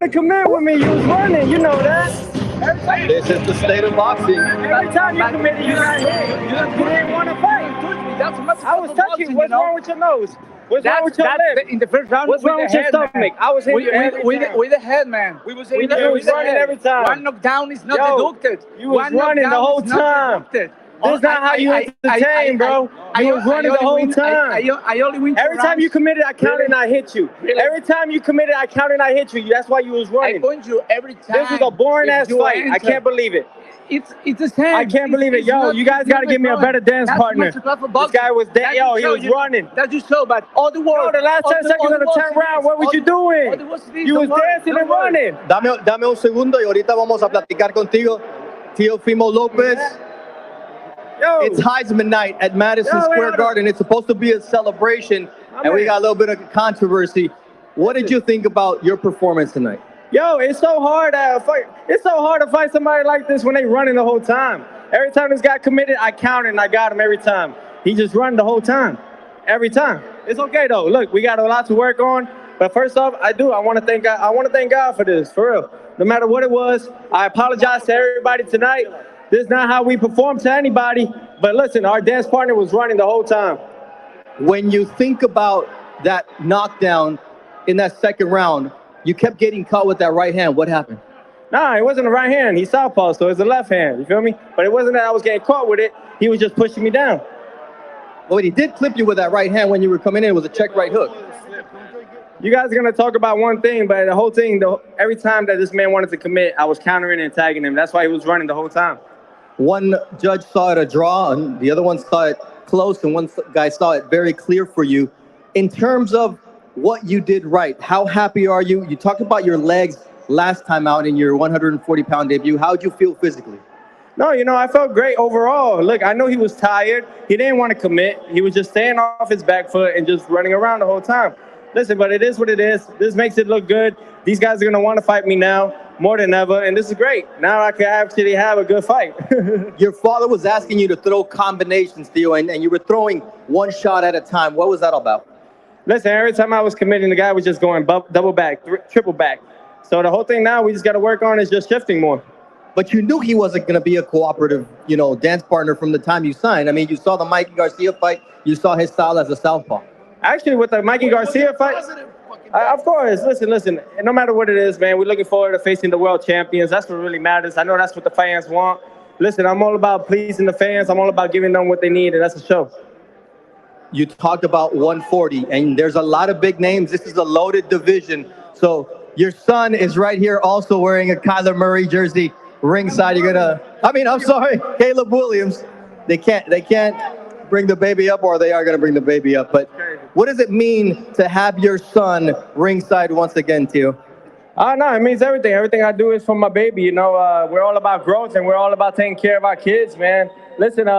to commit with me. You was running. You know that. This is the state of boxing. Every time you committed, you got hit. You didn't want to fight. I was touching. What's wrong with your nose? What's wrong with your lip? In the first round, What's wrong with your stomach? I was hitting you every time. with the head, man. We was hitting You was running every time. One knockdown is not deducted. You was running the whole time. That's not how you entertain, bro. You was running the whole time. I only win. Every time you committed, I counted and I hit you. Every time you committed, I counted and I hit you. That's why you was running. I point you every time. This was a boring ass fight. I can't believe it. It's the same. I can't believe it. Yo, you guys got to give me a better dance partner. This guy was dead. Yo, he was running. That's just so bad. All the world. Yo, the last 10 seconds of the 10th round, what was you doing? You was dancing and running. Dame un segundo y ahorita vamos a platicar contigo. Teofimo Lopez. Yo. It's Heisman night at Madison Square Garden. It's supposed to be a celebration, and we got a little bit of controversy. What did you think about your performance tonight? Yo, it's so hard to fight. It's so hard to fight somebody like this when they running the whole time. Every time this guy committed, I counted and I got him every time. He just run the whole time, every time. It's okay though. Look, we got a lot to work on. But first off, I want to thank God. I want to thank God for this, for real. No matter what it was, I apologize to everybody tonight. This is not how we perform to anybody. But listen, our dance partner was running the whole time. When you think about that knockdown in that second round, you kept getting caught with that right hand. What happened? Nah, it wasn't a right hand. He's southpaw, so it's a left hand. You feel me? But it wasn't that I was getting caught with it. He was just pushing me down. Well, he did clip you with that right hand when you were coming in. It was a check right hook. You guys are going to talk about one thing, but the whole thing, every time that this man wanted to commit, I was countering and tagging him. That's why he was running the whole time. One judge saw it a draw, and the other one saw it close, and one guy saw it very clear for you. In terms of what you did right, how happy are you? You talked about your legs last time out in your 140-pound debut. How did you feel physically? No, you know, I felt great overall. Look, I know he was tired. He didn't want to commit. He was just staying off his back foot and just running around the whole time. Listen, but it is what it is. This makes it look good. These guys are going to want to fight me now more than ever, and this is great. Now I can actually have a good fight. Your father was asking you to throw combinations, Theo, and you were throwing one shot at a time. What was that about? Listen, every time I was committing, the guy was just going double back, triple back. So the whole thing now we just got to work on is just shifting more. But you knew he wasn't going to be a cooperative, dance partner from the time you signed. I mean, you saw the Mikey Garcia fight. You saw his style as a southpaw. Actually, with the Mikey Garcia fight, of course, listen, no matter what it is, man, we're looking forward to facing the world champions. That's what really matters. I know that's what the fans want. Listen, I'm all about pleasing the fans. I'm all about giving them what they need, and that's the show. You talked about 140, and there's a lot of big names. This is a loaded division. So your son is right here also wearing a Kyler Murray jersey ringside. I'm sorry, Caleb Williams. They can't bring the baby up, or they are going to bring the baby up. But what does it mean to have your son ringside once again, Teo? No, it means everything. Everything I do is for my baby. We're all about growth, and we're all about taking care of our kids, man. Listen,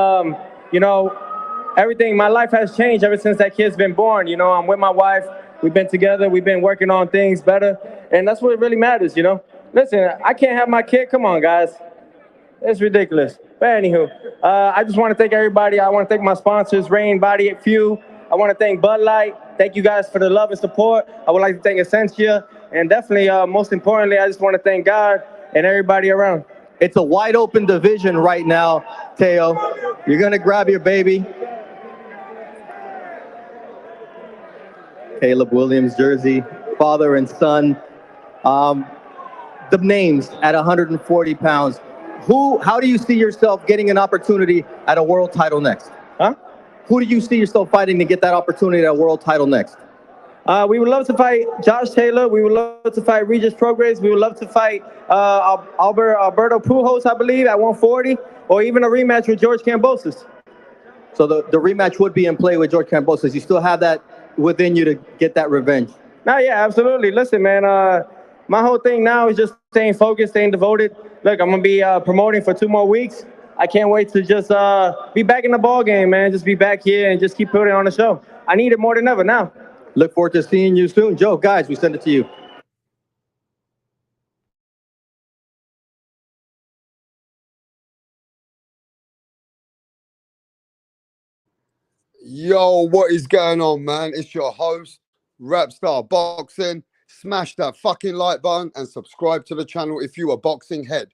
everything, my life has changed ever since that kid's been born. I'm with my wife. We've been together. We've been working on things better. And that's what really matters, Listen, I can't have my kid. Come on, guys. It's ridiculous. But anywho, I just want to thank everybody. I want to thank my sponsors, Rain Body Fuel. I want to thank Bud Light. Thank you guys for the love and support. I would like to thank Essentia. And definitely, most importantly, I just want to thank God and everybody around. It's a wide open division right now, Teo. You're going to grab your baby. Caleb Williams jersey, father and son. The names at 140 pounds. How do you see yourself getting an opportunity at a world title next? Huh? Who do you see yourself fighting to get that opportunity at a world title next? We would love to fight Josh Taylor. We would love to fight Regis Prograis. We would love to fight Alberto Pujols, I believe, at 140, or even a rematch with George Kambosos. So the rematch would be in play with George Kambosos. You still have that within you to get that revenge? Yeah, absolutely. Listen, man, my whole thing now is just staying focused, staying devoted. Look, I'm going to be promoting for 2 more weeks. I can't wait to just be back in the ball game, man. Just be back here and just keep putting on the show. I need it more than ever now. Look forward to seeing you soon. Joe, guys, we send it to you. Yo, what is going on, man? It's your host, Rapstar Boxing. Smash that fucking like button and subscribe to the channel if you are boxing head.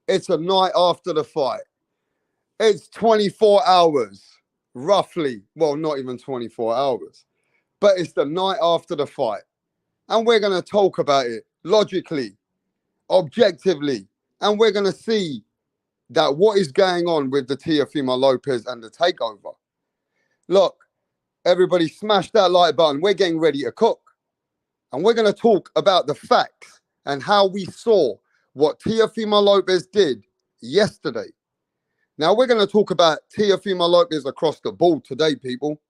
It's a night after the fight. It's 24 hours, roughly. Well, not even 24 hours, but it's the night after the fight. And we're going to talk about it logically, objectively, and we're going to see that what is going on with the TEOFIMO Lopez and the takeover. Look, everybody smash that like button. We're getting ready to cook. And we're going to talk about the facts and how we saw what TEOFIMO Lopez did yesterday. Now, we're going to talk about TEOFIMO Lopez across the board today, people.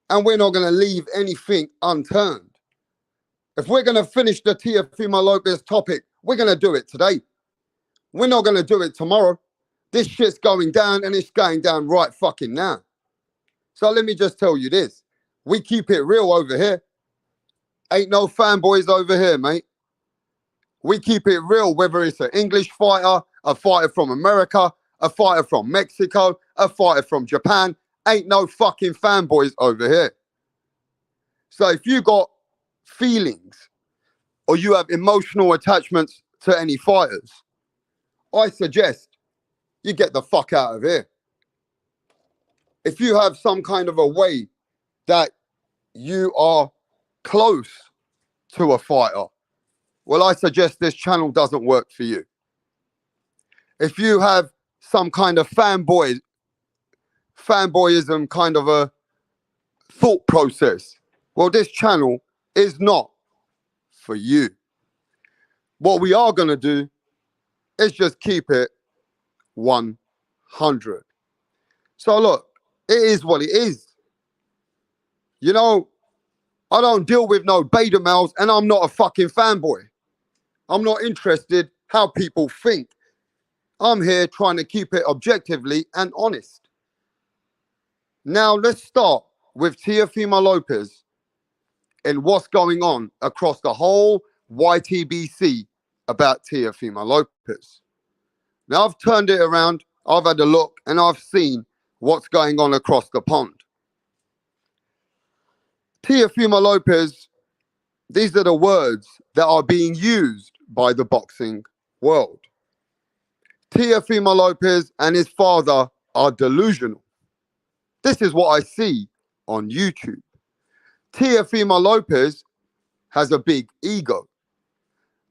And we're not going to leave anything unturned. If we're going to finish the TEOFIMO Lopez topic, we're going to do it today. We're not going to do it tomorrow. This shit's going down, and it's going down right fucking now. So let me just tell you this. We keep it real over here. Ain't no fanboys over here, mate. We keep it real, whether it's an English fighter, a fighter from America, a fighter from Mexico, a fighter from Japan. Ain't no fucking fanboys over here. So if you got feelings or you have emotional attachments to any fighters, I suggest you get the fuck out of here. If you have some kind of a way that you are close to a fighter, well, I suggest this channel doesn't work for you. If you have some kind of fanboyism kind of a thought process, well, this channel is not for you. What we are going to do is just keep it 100. So look, it is what it is. You know, I don't deal with no beta males, and I'm not a fucking fanboy. I'm not interested how people think. I'm here trying to keep it objectively and honest. Now, let's start with TEOFIMO Lopez and what's going on across the whole YTBC about TEOFIMO Lopez. Now, I've turned it around, I've had a look, and I've seen what's going on across the pond. TEOFIMO Lopez, these are the words that are being used by the boxing world. TEOFIMO Lopez and his father are delusional. This is what I see on YouTube. TEOFIMO Lopez has a big ego.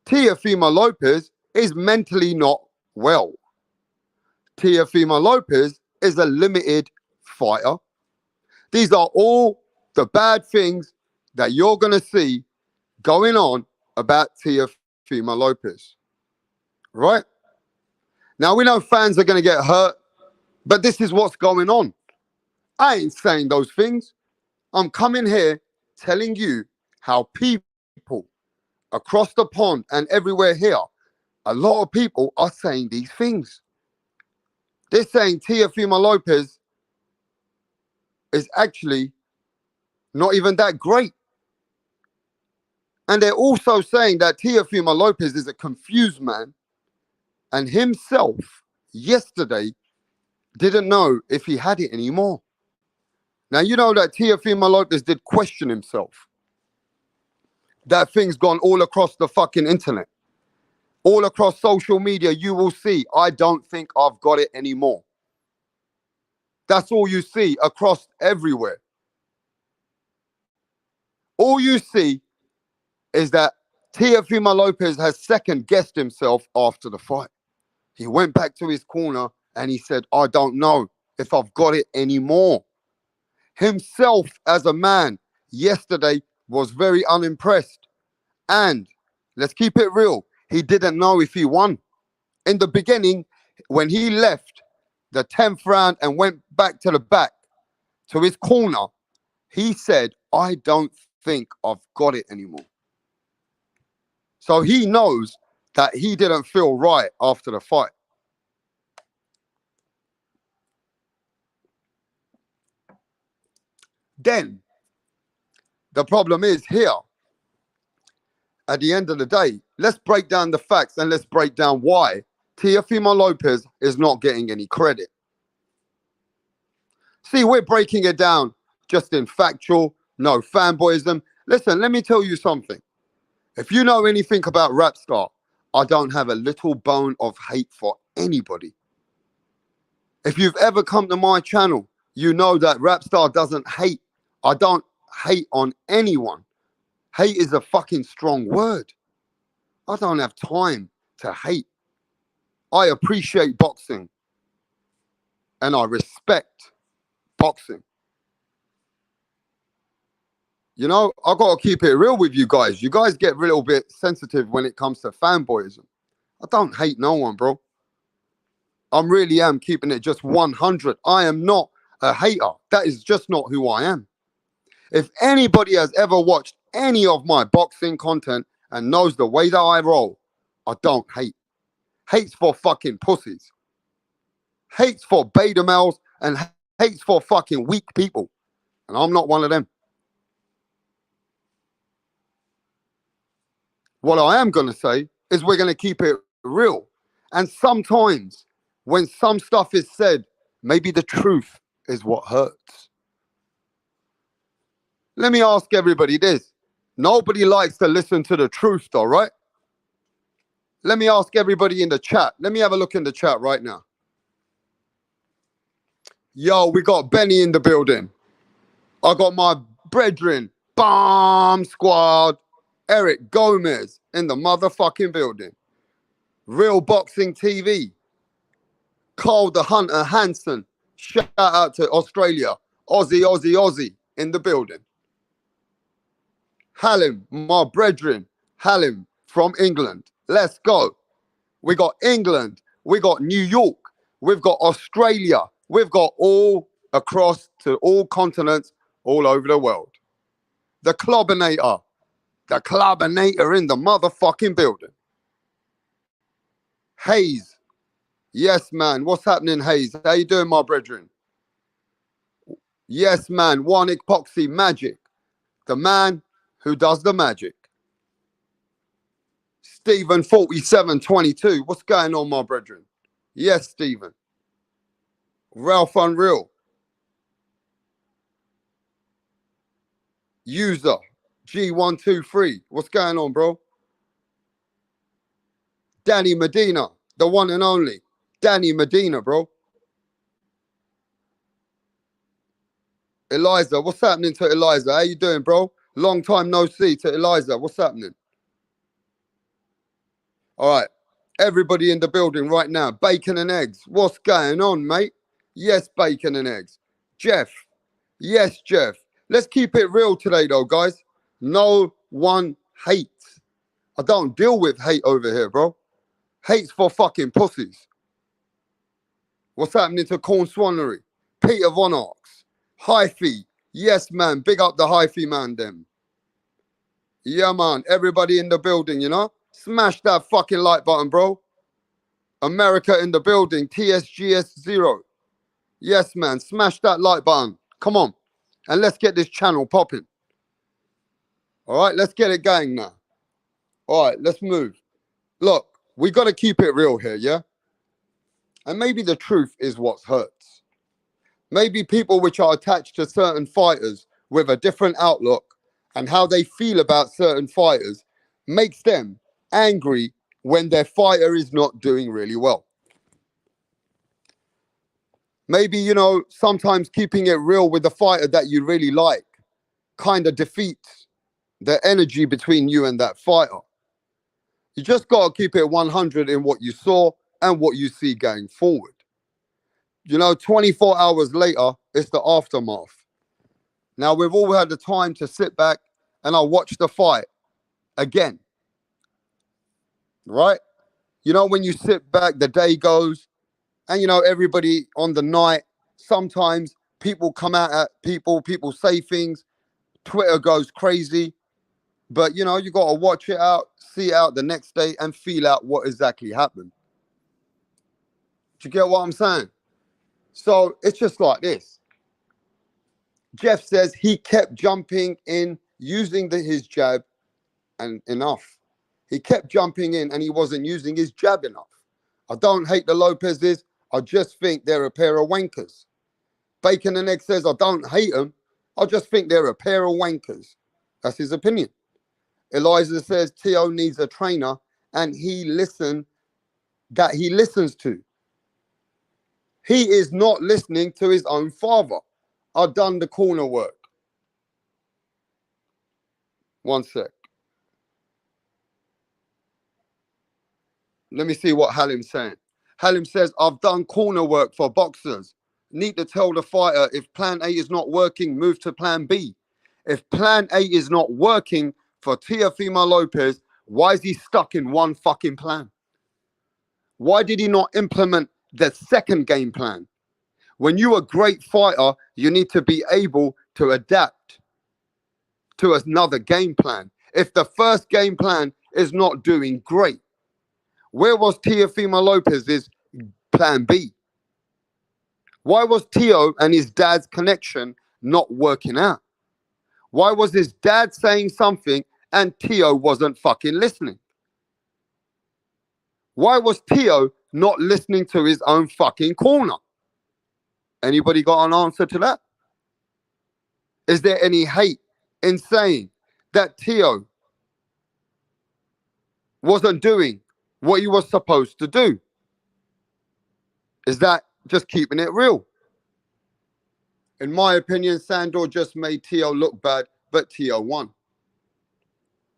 TEOFIMO Lopez is mentally not well. TEOFIMO Lopez is a limited fighter. These are all the bad things that you're going to see going on about TEOFIMO Lopez. Right? Now, we know fans are going to get hurt, but this is what's going on. I ain't saying those things. I'm coming here telling you how people across the pond and everywhere here, a lot of people are saying these things. They're saying TEOFIMO Lopez is actually not even that great. And they're also saying that TEOFIMO Lopez is a confused man, and himself yesterday didn't know if he had it anymore. Now, you know that TEOFIMO Lopez did question himself. That thing's gone all across the fucking internet. All across social media, you will see, I don't think I've got it anymore. That's all you see across everywhere. All you see is that TEOFIMO Lopez has second-guessed himself after the fight. He went back to his corner and he said, I don't know if I've got it anymore. Himself as a man yesterday was very unimpressed. And let's keep it real, he didn't know if he won. In the beginning, when he left the 10th round and went back to the back to his corner, he said, I don't think I've got it anymore. So he knows that he didn't feel right after the fight. Then the problem is here. At the end of the day, let's break down the facts and let's break down why TEOFIMO Lopez is not getting any credit. See, we're breaking it down just in factual, no fanboyism. Listen, let me tell you something. If you know anything about Rapstar, I don't have a little bone of hate for anybody. If you've ever come to my channel, you know that Rapstar doesn't hate. I don't hate on anyone. Hate is a fucking strong word. I don't have time to hate. I appreciate boxing and I respect boxing. You know, I got to keep it real with you guys. You guys get a little bit sensitive when it comes to fanboyism. I don't hate no one, bro. I really am keeping it just 100. I am not a hater. That is just not who I am. If anybody has ever watched any of my boxing content and knows the way that I roll, I don't hate. Hate's for fucking pussies. Hate's for beta males and hate's for fucking weak people. And I'm not one of them. What I am going to say is we're going to keep it real. And sometimes when some stuff is said, maybe the truth is what hurts. Let me ask everybody this. Nobody likes to listen to the truth though, right? Let me ask everybody in the chat. Let me have a look in the chat right now. Yo, we got Benny in the building. I got my brethren, Bomb Squad, Eric Gomez in the motherfucking building. Real Boxing TV. Carl the Hunter Hansen. Shout out to Australia. Aussie in the building. Halim, my brethren. Halim from England. Let's go. We got England. We got New York. We've got Australia. We've got all across to all continents all over the world. The Clubinator. The Clubinator in the motherfucking building. Hayes. Yes, man. What's happening, Hayes? How you doing, my brethren? Yes, man. One Epoxy Magic. The man who does the magic. Stephen 4722. What's going on, my brethren? Yes, Stephen. Ralph Unreal. User G123. What's going on, bro? Danny Medina, the one and only. Danny Medina, bro. Eliza, what's happening to Eliza? How you doing, bro? Long time no see to Eliza. What's happening? All right. Everybody in the building right now. Bacon and eggs. What's going on, mate? Yes, bacon and eggs. Jeff. Yes, Jeff. Let's keep it real today, though, guys. No one hates. I don't deal with hate over here, bro. Hate's for fucking pussies. What's happening to Corn Swannery? Peter Von Ox. Hyphy. Yes, man. Big up the Hyphy man, them. Yeah, man. Everybody in the building, you know? Smash that fucking like button, bro. America in the building. TSGS0. Yes, man. Smash that like button. Come on. And let's get this channel popping. All right, let's get it going now. All right, let's move. Look, we got to keep it real here, yeah? And maybe the truth is what hurts. Maybe people which are attached to certain fighters with a different outlook and how they feel about certain fighters makes them angry when their fighter is not doing really well. Maybe, you know, sometimes keeping it real with the fighter that you really like kind of defeats the energy between you and that fighter. You just got to keep it 100 in what you saw and what you see going forward. You know, 24 hours later, it's the aftermath. Now, we've all had the time to sit back and I'll watch the fight again. Right? You know, when you sit back, the day goes, and, you know, everybody on the night, sometimes people come out at people say things, Twitter goes crazy. But, you know, you got to watch it out, see it out the next day and feel out what exactly happened. Do you get what I'm saying? So it's just like this. Jeff says he kept jumping in, using his jab and enough. He kept jumping in and he wasn't using his jab enough. I don't hate the Lopez's. I just think they're a pair of wankers. Bacon and Egg says I don't hate them. I just think they're a pair of wankers. That's his opinion. Eliza says Teo needs a trainer and he listens to. He is not listening to his own father. I've done the corner work. One sec. Let me see what Halim's saying. Halim says, I've done corner work for boxers. Need to tell the fighter if plan A is not working, move to plan B. If plan A is not working for Teofimo Lopez, why is he stuck in one fucking plan? Why did he not implement the second game plan? When you're a great fighter, you need to be able to adapt to another game plan. If the first game plan is not doing great, where was Teofimo Lopez's plan B? Why was Teo and his dad's connection not working out? Why was his dad saying something and Teo wasn't fucking listening? Why was Teo not listening to his own fucking corner? Anybody got an answer to that? Is there any hate in saying that Teo wasn't doing what he was supposed to do? Is that just keeping it real? In my opinion, Sandor just made Teo look bad, but Teo won.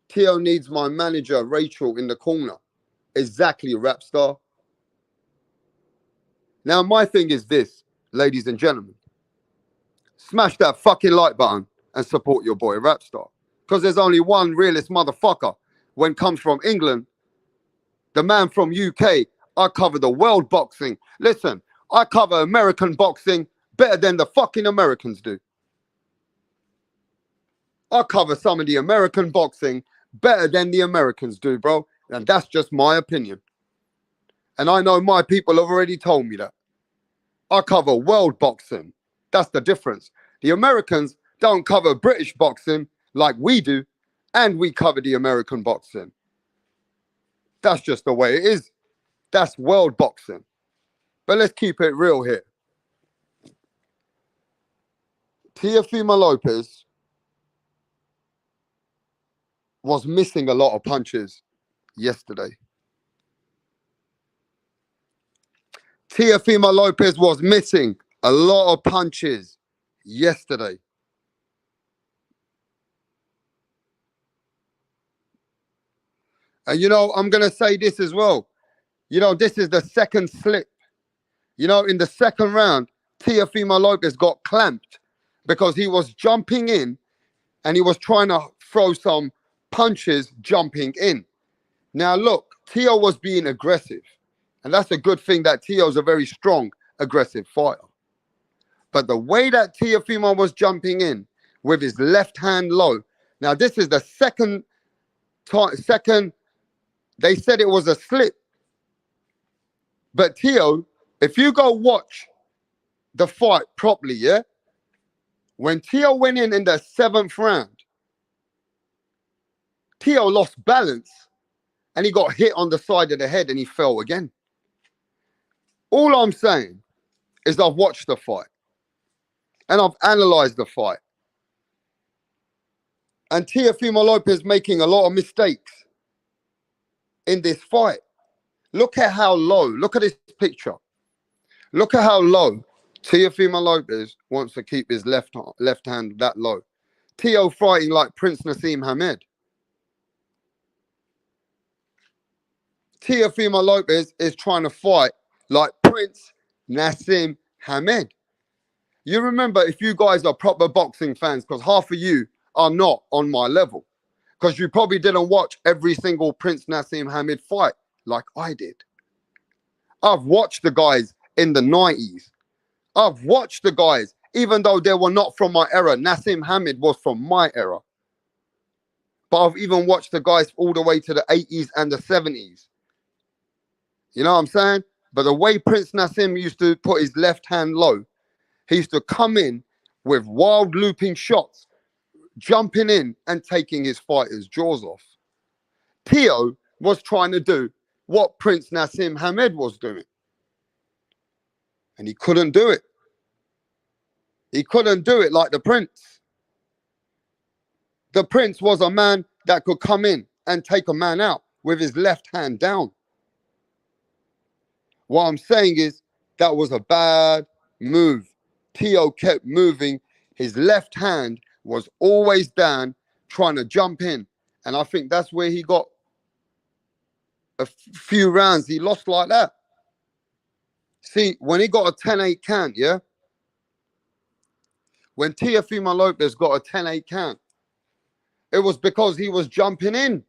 Teo needs my manager, Rachel, in the corner. Exactly, Rapstar. Now, my thing is this, ladies and gentlemen. Smash that fucking like button and support your boy, Rapstar. Because there's only one realist motherfucker when it comes from England. The man from UK, I cover the world boxing. Listen, I cover American boxing better than the fucking Americans do. I cover some of the American boxing better than the Americans do, bro. And that's just my opinion. And I know my people have already told me that. I cover world boxing. That's the difference. The Americans don't cover British boxing like we do, and we cover the American boxing. That's just the way it is. That's world boxing. But let's keep it real here. Teofimo Lopez was missing a lot of punches yesterday. Teofimo Lopez was missing a lot of punches yesterday. And, I'm going to say this as well. This is the second slip. In the second round, Teofimo Lopez got clamped because he was jumping in and he was trying to throw some punches jumping in. Now, look, Teo was being aggressive. And that's a good thing that Teo's a very strong, aggressive fighter. But the way that Teofimo was jumping in with his left hand low. Now, this is the second, they said it was a slip. But Teo, if you go watch the fight properly, yeah? When Teo went in the 7th round, Teo lost balance and he got hit on the side of the head and he fell again. All I'm saying is I've watched the fight and I've analyzed the fight. And Teofimo Lopez making a lot of mistakes in this fight. Look at how low. Look at this picture. Look at how low Teofimo Lopez wants to keep his left hand that low. Teo fighting like Prince Naseem Hamed. Teofimo Lopez is trying to fight like Prince Naseem Hamed. You remember, if you guys are proper boxing fans, because half of you are not on my level, because you probably didn't watch every single Prince Naseem Hamed fight like I did. I've watched the guys in the 90s. I've watched the guys, even though they were not from my era. Naseem Hamed was from my era. But I've even watched the guys all the way to the 80s and the 70s. You know what I'm saying? But the way Prince Naseem used to put his left hand low, he used to come in with wild looping shots, jumping in and taking his fighter's jaws off. Teo was trying to do what Prince Naseem Hamed was doing. And he couldn't do it. He couldn't do it like the Prince. The Prince was a man that could come in and take a man out with his left hand down. What I'm saying is that was a bad move. Teo kept moving. His left hand was always down, trying to jump in. And I think that's where he got a few rounds. He lost like that. See, when he got a 10-8 count, yeah? When Teofimo Lopez got a 10-8 count, it was because he was jumping in.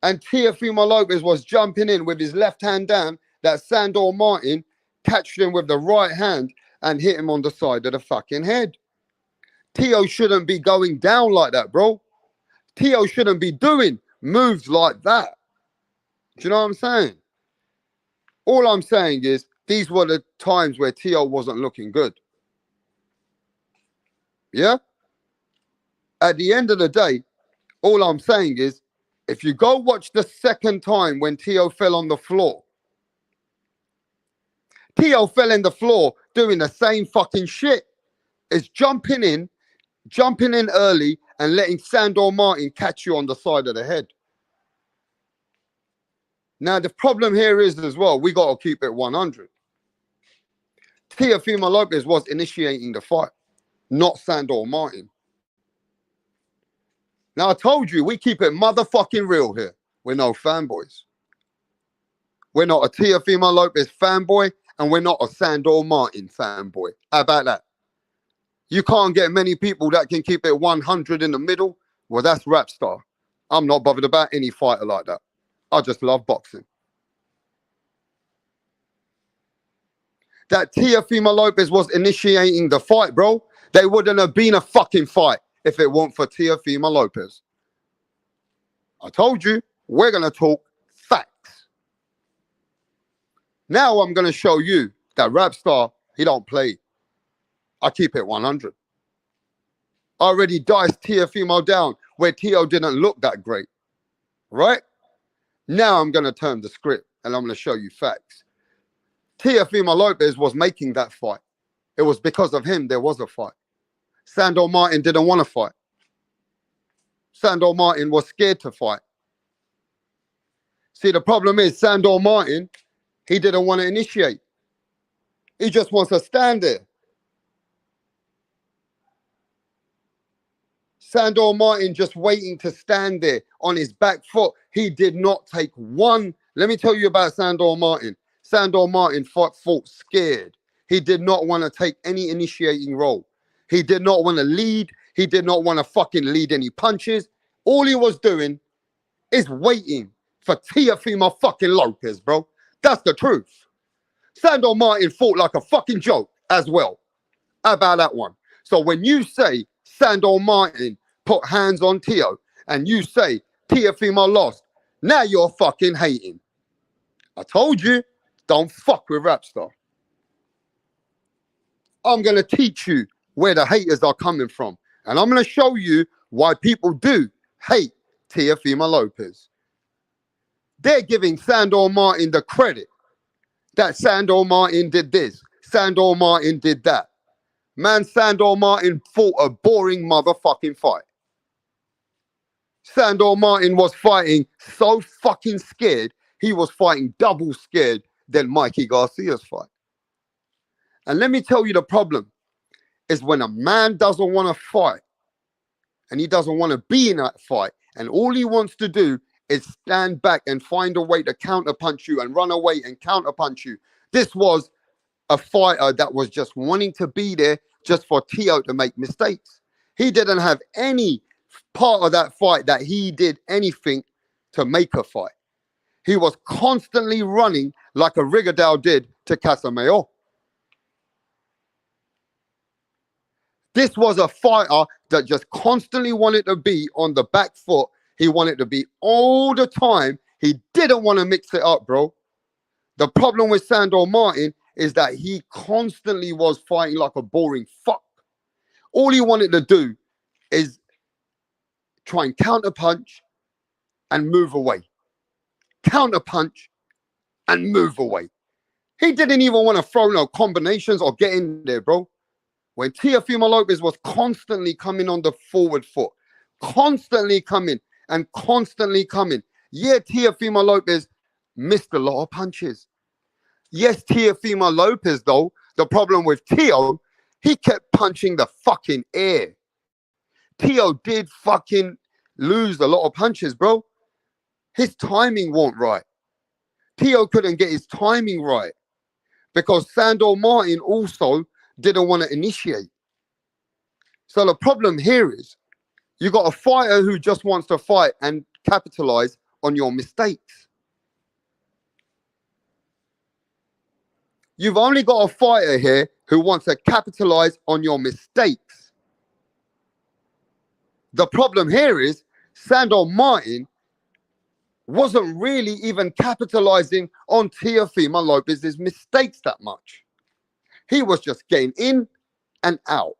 And Teofimo Lopez was jumping in with his left hand down, that Sandor Martin catched him with the right hand and hit him on the side of the fucking head. Teo shouldn't be going down like that, bro. Teo shouldn't be doing moves like that. Do you know what I'm saying? All I'm saying is these were the times where Teo wasn't looking good. Yeah? At the end of the day, all I'm saying is if you go watch the second time when Teo fell on the floor, Teo fell in the floor doing the same fucking shit. It's jumping in early and letting Sandor Martin catch you on the side of the head. Now, the problem here is as well, we got to keep it 100. Teofimo Lopez was initiating the fight, not Sandor Martin. Now, I told you, we keep it motherfucking real here. We're no fanboys. We're not a Teofimo Lopez fanboy, and we're not a Sandor Martin fanboy. How about that? You can't get many people that can keep it 100 in the middle. Well, that's Rapstar. I'm not bothered about any fighter like that. I just love boxing. That Teofimo Lopez was initiating the fight, bro. They wouldn't have been a fucking fight if it weren't for Teofimo Lopez. I told you, we're going to talk facts. Now I'm going to show you that Rapstar, he don't play. I keep it 100. I already diced Teofimo down where Teo didn't look that great. Right? Now I'm going to turn the script and I'm going to show you facts. Teofimo Lopez was making that fight. It was because of him there was a fight. Sandor Martin didn't want to fight. Sandor Martin was scared to fight. See, the problem is Sandor Martin, he didn't want to initiate. He just wants to stand there. Sandor Martin just waiting to stand there on his back foot. He did not take one. Let me tell you about Sandor Martin. Sandor Martin fought scared. He did not want to take any initiating role. He did not want to lead. He did not want to fucking lead any punches. All he was doing is waiting for Teofimo fucking Lopez, bro. That's the truth. Sandor Martin fought like a fucking joke as well. How about that one? So when you say Sandor Martin put hands on Teo and you say Teofimo lost, now you're fucking hating. I told you, don't fuck with Rapstar. I'm going to teach you where the haters are coming from. And I'm going to show you why people do hate Teofimo Lopez. They're giving Sandor Martin the credit that Sandor Martin did this, Sandor Martin did that. Man, Sandor Martin fought a boring motherfucking fight. Sandor Martin was fighting so fucking scared, he was fighting double scared than Mikey Garcia's fight. And let me tell you the problem is when a man doesn't want to fight and he doesn't want to be in that fight and all he wants to do is stand back and find a way to counterpunch you and run away and counterpunch you. This was a fighter that was just wanting to be there just for Teo to make mistakes. He didn't have any part of that fight that he did anything to make a fight. He was constantly running like a Rigadao did to Casamayor. This was a fighter that just constantly wanted to be on the back foot. He wanted to be all the time. He didn't want to mix it up, bro. The problem with Sandor Martin is that he constantly was fighting like a boring fuck. All he wanted to do is try and counterpunch and move away. Counterpunch and move away. He didn't even want to throw no combinations or get in there, bro. When Teofimo Lopez was constantly coming on the forward foot, constantly coming and constantly coming. Yeah, Teofimo Lopez missed a lot of punches. Yes, Teofimo Lopez, though, the problem with Teo, he kept punching the fucking air. Teo did fucking lose a lot of punches, bro. His timing wasn't right. Teo couldn't get his timing right because Sandor Martin also didn't want to initiate. So the problem here is you got a fighter who just wants to fight and capitalize on your mistakes. You've only got a fighter here who wants to capitalize on your mistakes. The problem here is Sandor Martin wasn't really even capitalizing on Teofimo Lopez's mistakes that much. He was just getting in and out,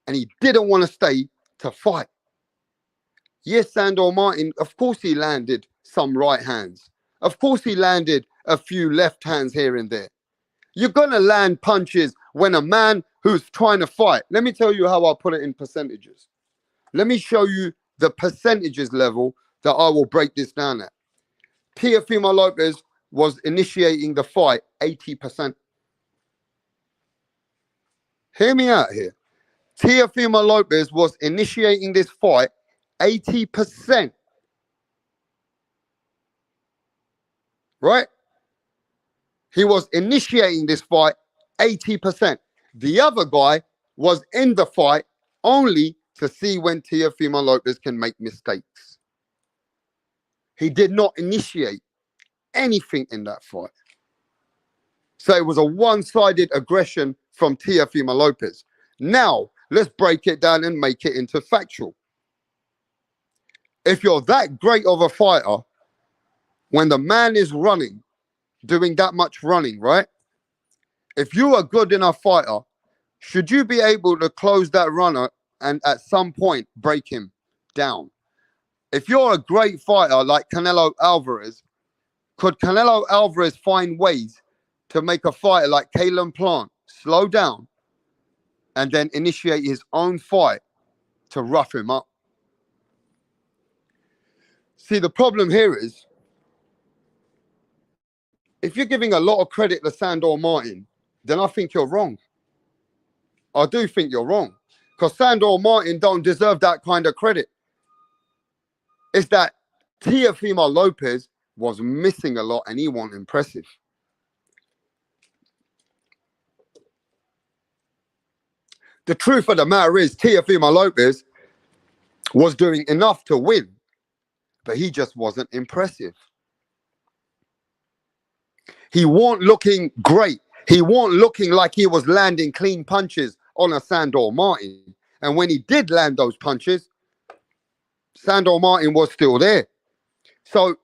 and he didn't want to stay to fight. Yes, Sandor Martin, of course he landed some right hands. Of course he landed a few left hands here and there. You're going to land punches when a man who's trying to fight. Let me tell you how I'll put it in percentages. Let me show you the percentages level that I will break this down at. Teofimo Lopez was initiating the fight 80%. Hear me out here. Teofimo Lopez was initiating this fight 80%. Right? He was initiating this fight 80%. The other guy was in the fight only to see when Teofimo Lopez can make mistakes. He did not initiate anything in that fight. So it was a one-sided aggression from Teofimo Lopez. Now, let's break it down and make it into factual. If you're that great of a fighter, when the man is running, doing that much running, right? If you are a good enough fighter, should you be able to close that runner and at some point break him down? If you're a great fighter like Canelo Alvarez, could Canelo Alvarez find ways to make a fighter like Caleb Plant slow down and then initiate his own fight to rough him up? See, the problem here is, if you're giving a lot of credit to Sandor Martin, then I think you're wrong. I do think you're wrong. Because Sandor Martin don't deserve that kind of credit. It's that Teofimo Lopez was missing a lot and he wasn't impressive. The truth of the matter is Teofimo Lopez was doing enough to win, but he just wasn't impressive. He wasn't looking great. He wasn't looking like he was landing clean punches on a Sandor Martin. And when he did land those punches, Sandor Martin was still there. So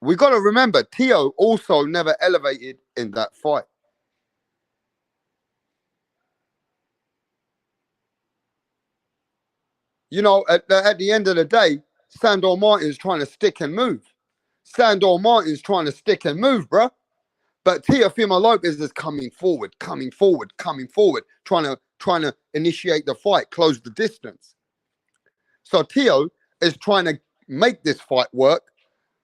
we got to remember, Teo also never elevated in that fight. You know, at the end of the day, Sandor Martin's trying to stick and move. Sandor Martin's trying to stick and move, bro. But Teofimo Lopez is coming forward, trying to initiate the fight, close the distance. So Teo is trying to make this fight work,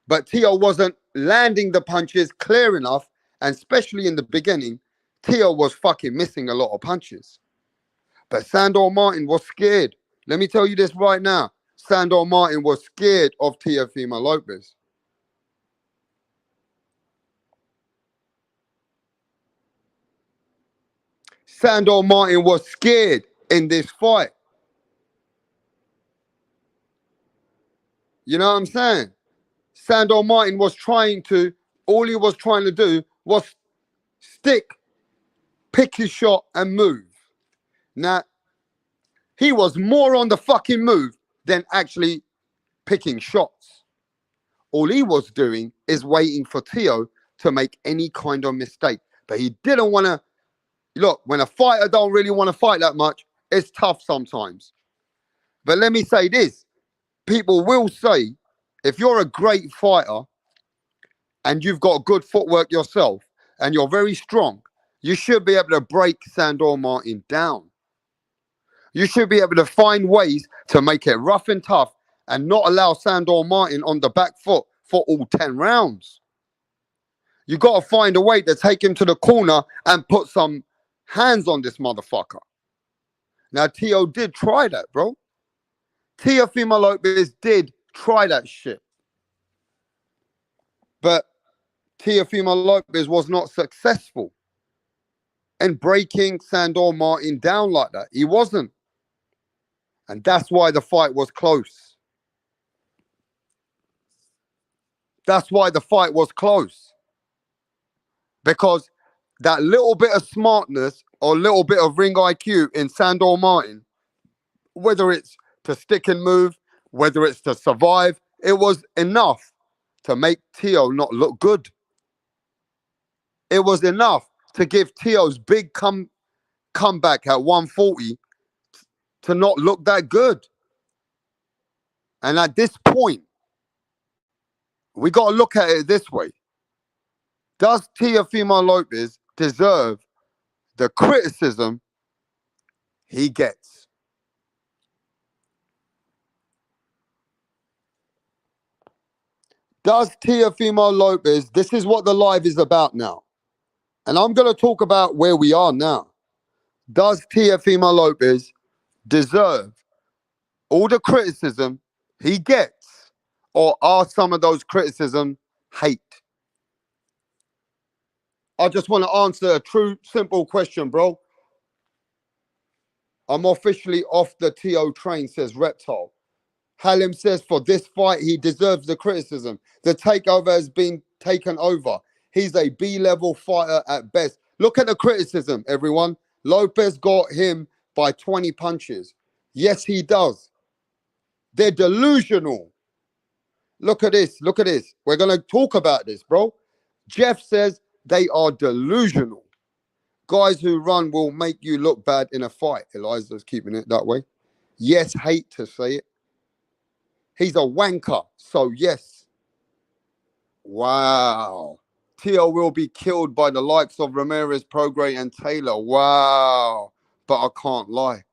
but Teo wasn't landing the punches clear enough, and especially in the beginning, Teo was fucking missing a lot of punches. But Sandor Martin was scared. Let me tell you this right now. Sandor Martin was scared of Teofimo Lopez. Sandor Martin was scared in this fight. You know what I'm saying? Sandor Martin was all he was trying to do was stick, pick his shot and move. Now, he was more on the fucking move than actually picking shots. All he was doing is waiting for Teo to make any kind of mistake. But he didn't want to. Look, when a fighter don't really want to fight that much, it's tough sometimes. But let me say this. People will say, if you're a great fighter and you've got good footwork yourself and you're very strong, you should be able to break Sandor Martin down. You should be able to find ways to make it rough and tough and not allow Sandor Martin on the back foot for all 10 rounds. You got to find a way to take him to the corner and put some hands on this motherfucker. Now, Teo did try that, bro. Teofimo Lopez did try that shit. But Teofimo Lopez was not successful in breaking Sandor Martin down like that. He wasn't. And that's why the fight was close. That's why the fight was close. Because that little bit of smartness or little bit of ring IQ in Sandor Martin, whether it's to stick and move, whether it's to survive, it was enough to make Teo not look good. It was enough to give Teo's big comeback at 140 to not look that good. And at this point, we got to look at it this way. Does Teofimo Lopez deserve the criticism he gets? Does Teofimo Lopez, this is what the live is about now. And I'm going to talk about where we are now. Does Teofimo Lopez deserve all the criticism he gets? Or are some of those criticisms hate? I just want to answer a true, simple question, bro. I'm officially off the TO train, says Reptile. Halim says for this fight, he deserves the criticism. The takeover has been taken over. He's a B-level fighter at best. Look at the criticism, everyone. Lopez got him by 20 punches. Yes, he does. They're delusional. Look at this. Look at this. We're going to talk about this, bro. Jeff says they are delusional. Guys who run will make you look bad in a fight. Eliza's keeping it that way. Yes, hate to say it. He's a wanker. So, yes. Wow. Teo will be killed by the likes of Ramirez, Prograis, and Taylor. Wow. But I can't lie.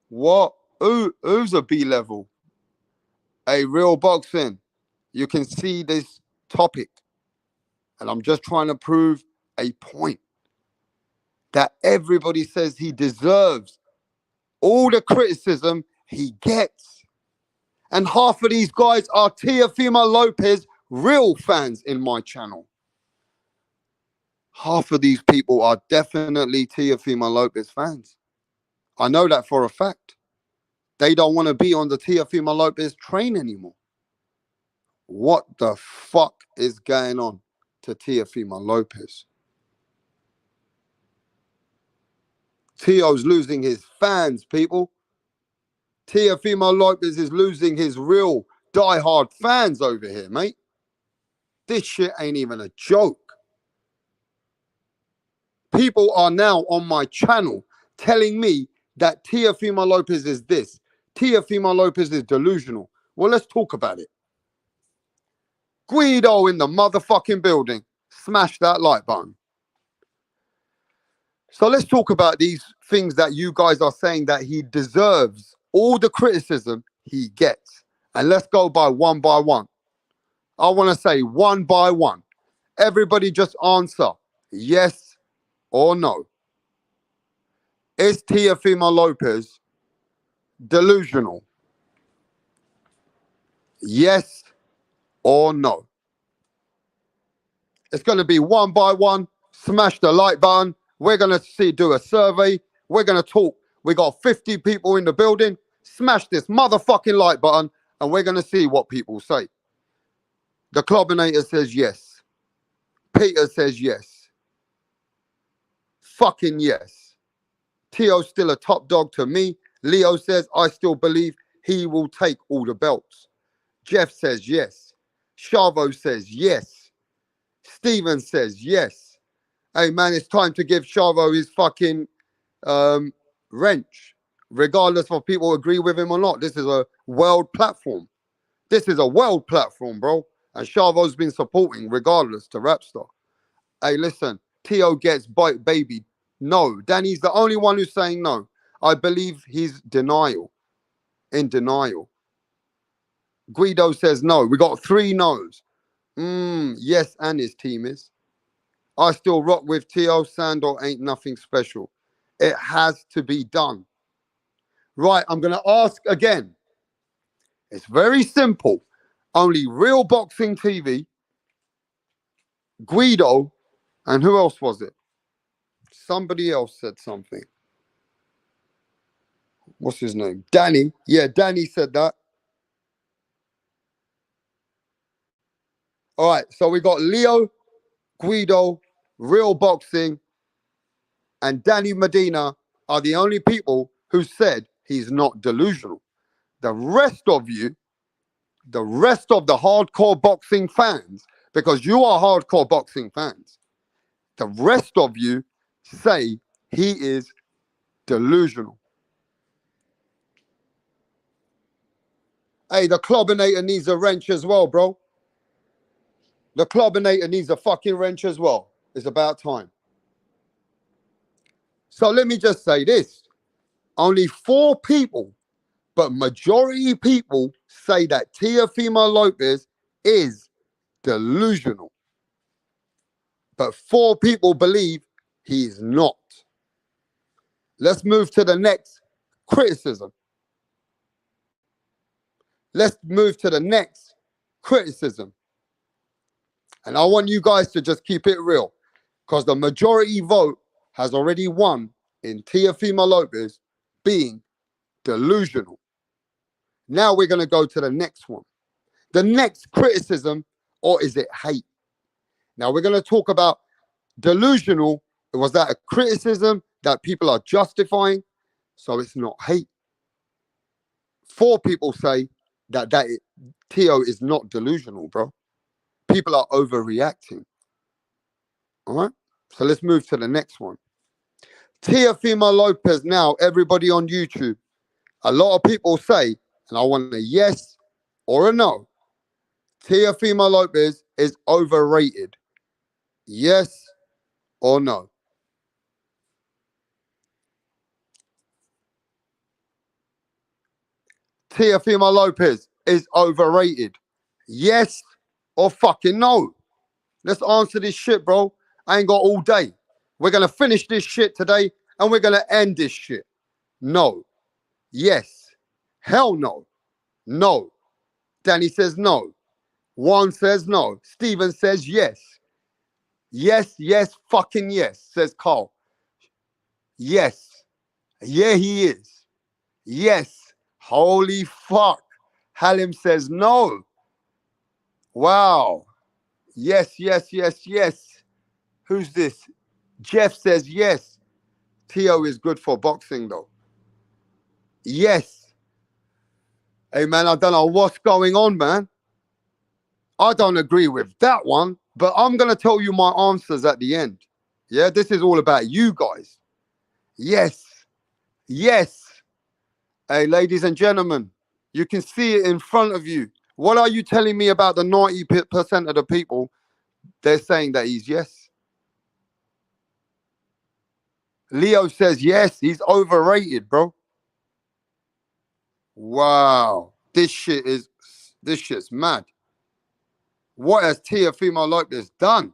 What? Who's a B-level? A real boxing. You can see this topic. And I'm just trying to prove a point. That everybody says he deserves all the criticism he gets. And half of these guys are Teofimo Lopez real fans in my channel. Half of these people are definitely Teofimo Lopez fans. I know that for a fact. They don't want to be on the Teofimo Lopez train anymore. What the fuck is going on to Teofimo Lopez? Teo's losing his fans, people. Teofimo Lopez is losing his real diehard fans over here, mate. This shit ain't even a joke. People are now on my channel telling me that Teofimo Lopez is this. Teofimo Lopez is delusional. Well, let's talk about it. Guido in the motherfucking building. Smash that like button. So let's talk about these things that you guys are saying that he deserves all the criticism he gets. And let's go by one. I want to say one by one. Everybody just answer yes or no. Is Teofimo Lopez delusional? Yes or no? It's going to be one by one. Smash the like button. We're going to do a survey. We're going to talk. We got 50 people in the building. Smash this motherfucking like button and we're going to see what people say. The Clubinator says yes. Peter says yes. Fucking yes. Teo's still a top dog to me. Leo says, I still believe he will take all the belts. Jeff says yes. Chavo says yes. Steven says yes. Hey, man, it's time to give Chavo his fucking wrench. Regardless of people agree with him or not. This is a world platform. This is a world platform, bro. And Chavo's been supporting regardless to Rapstar. Hey, listen, Teo gets bite baby. No, Danny's the only one who's saying no. I believe he's in denial. Guido says no. We got 3 no's. Yes, and his team is. I still rock with Teo. Sandor ain't nothing special. It has to be done. Right, I'm going to ask again. It's very simple. Only Real Boxing TV, Guido, and who else was it? Somebody else said something. What's his name? Danny. Yeah, Danny said that. All right, so we got Leo, Guido, Real Boxing, and Danny Medina are the only people who said he's not delusional. The rest of you, the rest of the hardcore boxing fans, because you are hardcore boxing fans, the rest of you say he is delusional. Hey, the Clubinator needs a wrench as well, bro. The Clubinator needs a fucking wrench as well. It's about time. So let me just say this. Only 4 people, but majority people say that Teofimo Lopez is delusional. But 4 people believe he is not. Let's move to the next criticism. Let's move to the next criticism. And I want you guys to just keep it real, because the majority vote has already won in Teofimo Lopez being delusional. Now we're going to go to the next one. The next criticism, or is it hate? Now we're going to talk about delusional. Was that a criticism that people are justifying? So it's not hate. 4 people say that Teo is not delusional, bro. People are overreacting. All right. So let's move to the next one. Teofimo Lopez. Now, everybody on YouTube, a lot of people say, and I want a yes or a no, Teofimo Lopez is overrated. Yes or no? Teofimo Lopez is overrated. Yes or fucking no? Let's answer this shit, bro. I ain't got all day. We're going to finish this shit today and we're going to end this shit. No. Yes. Hell no. No. Danny says no. Juan says no. Steven says yes. Yes, yes, fucking yes, says Carl. Yes. Yeah, he is. Yes. Holy fuck. Halim says no. Wow. Yes, yes, yes, yes. Who's this? Jeff says yes. Teo is good for boxing though. Yes. Hey man, I don't know what's going on, man. I don't agree with that one, but I'm going to tell you my answers at the end. Yeah, this is all about you guys. Yes. Yes. Hey, ladies and gentlemen, you can see it in front of you. What are you telling me about the 90% of the people? They're saying that he's yes. Leo says yes, he's overrated, bro. Wow. This shit's mad. What has Teofimo Lopez done?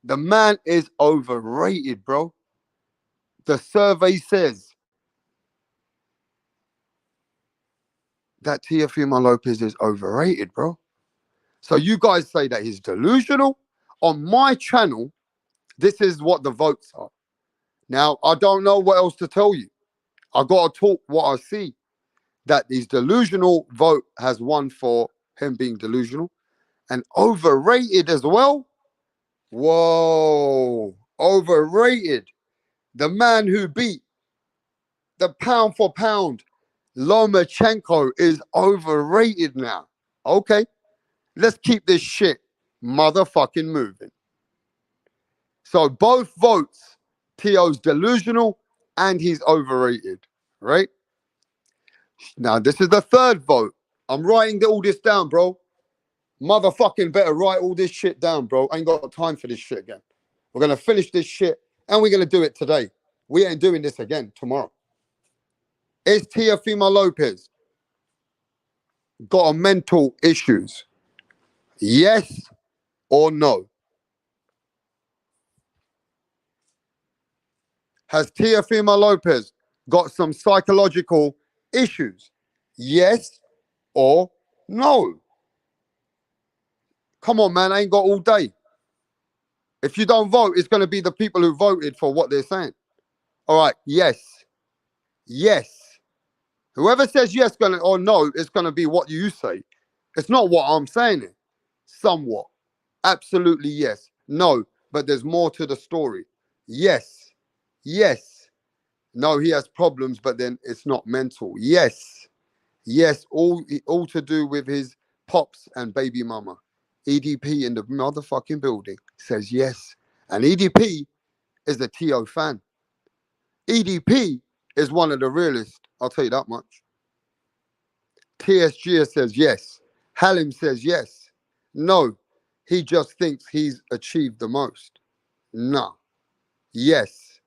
The man is overrated, bro. The survey says that Teofimo Lopez is overrated, bro. So you guys say that he's delusional. On my channel, this is what the votes are. Now, I don't know what else to tell you. I got to talk what I see. That his delusional vote has won for him being delusional. And overrated as well. Whoa. Overrated. The man who beat the pound for pound Lomachenko is overrated now. Okay. Let's keep this shit motherfucking moving. So both votes, Teo's delusional and he's overrated, right? Now, this is the third vote. I'm writing all this down, bro. Motherfucking better write all this shit down, bro. I ain't got time for this shit again. We're going to finish this shit and we're going to do it today. We ain't doing this again tomorrow. Is Teofimo Lopez got a mental issues? Yes or no? Has Teofimo Lopez got some psychological issues? Yes or no? Come on, man, I ain't got all day. If you don't vote, it's going to be the people who voted for what they're saying. All right, yes. Yes. Whoever says yes or no, it's going to be what you say. It's not what I'm saying. Somewhat. Absolutely yes. No, but there's more to the story. Yes. Yes. No, he has problems, but then it's not mental. Yes. Yes, all to do with his pops and baby mama. EDP in the motherfucking building says yes. And EDP is a TO fan. EDP is one of the realest, I'll tell you that much. TSG says yes. Halim says yes. No, he just thinks he's achieved the most. No. Yes.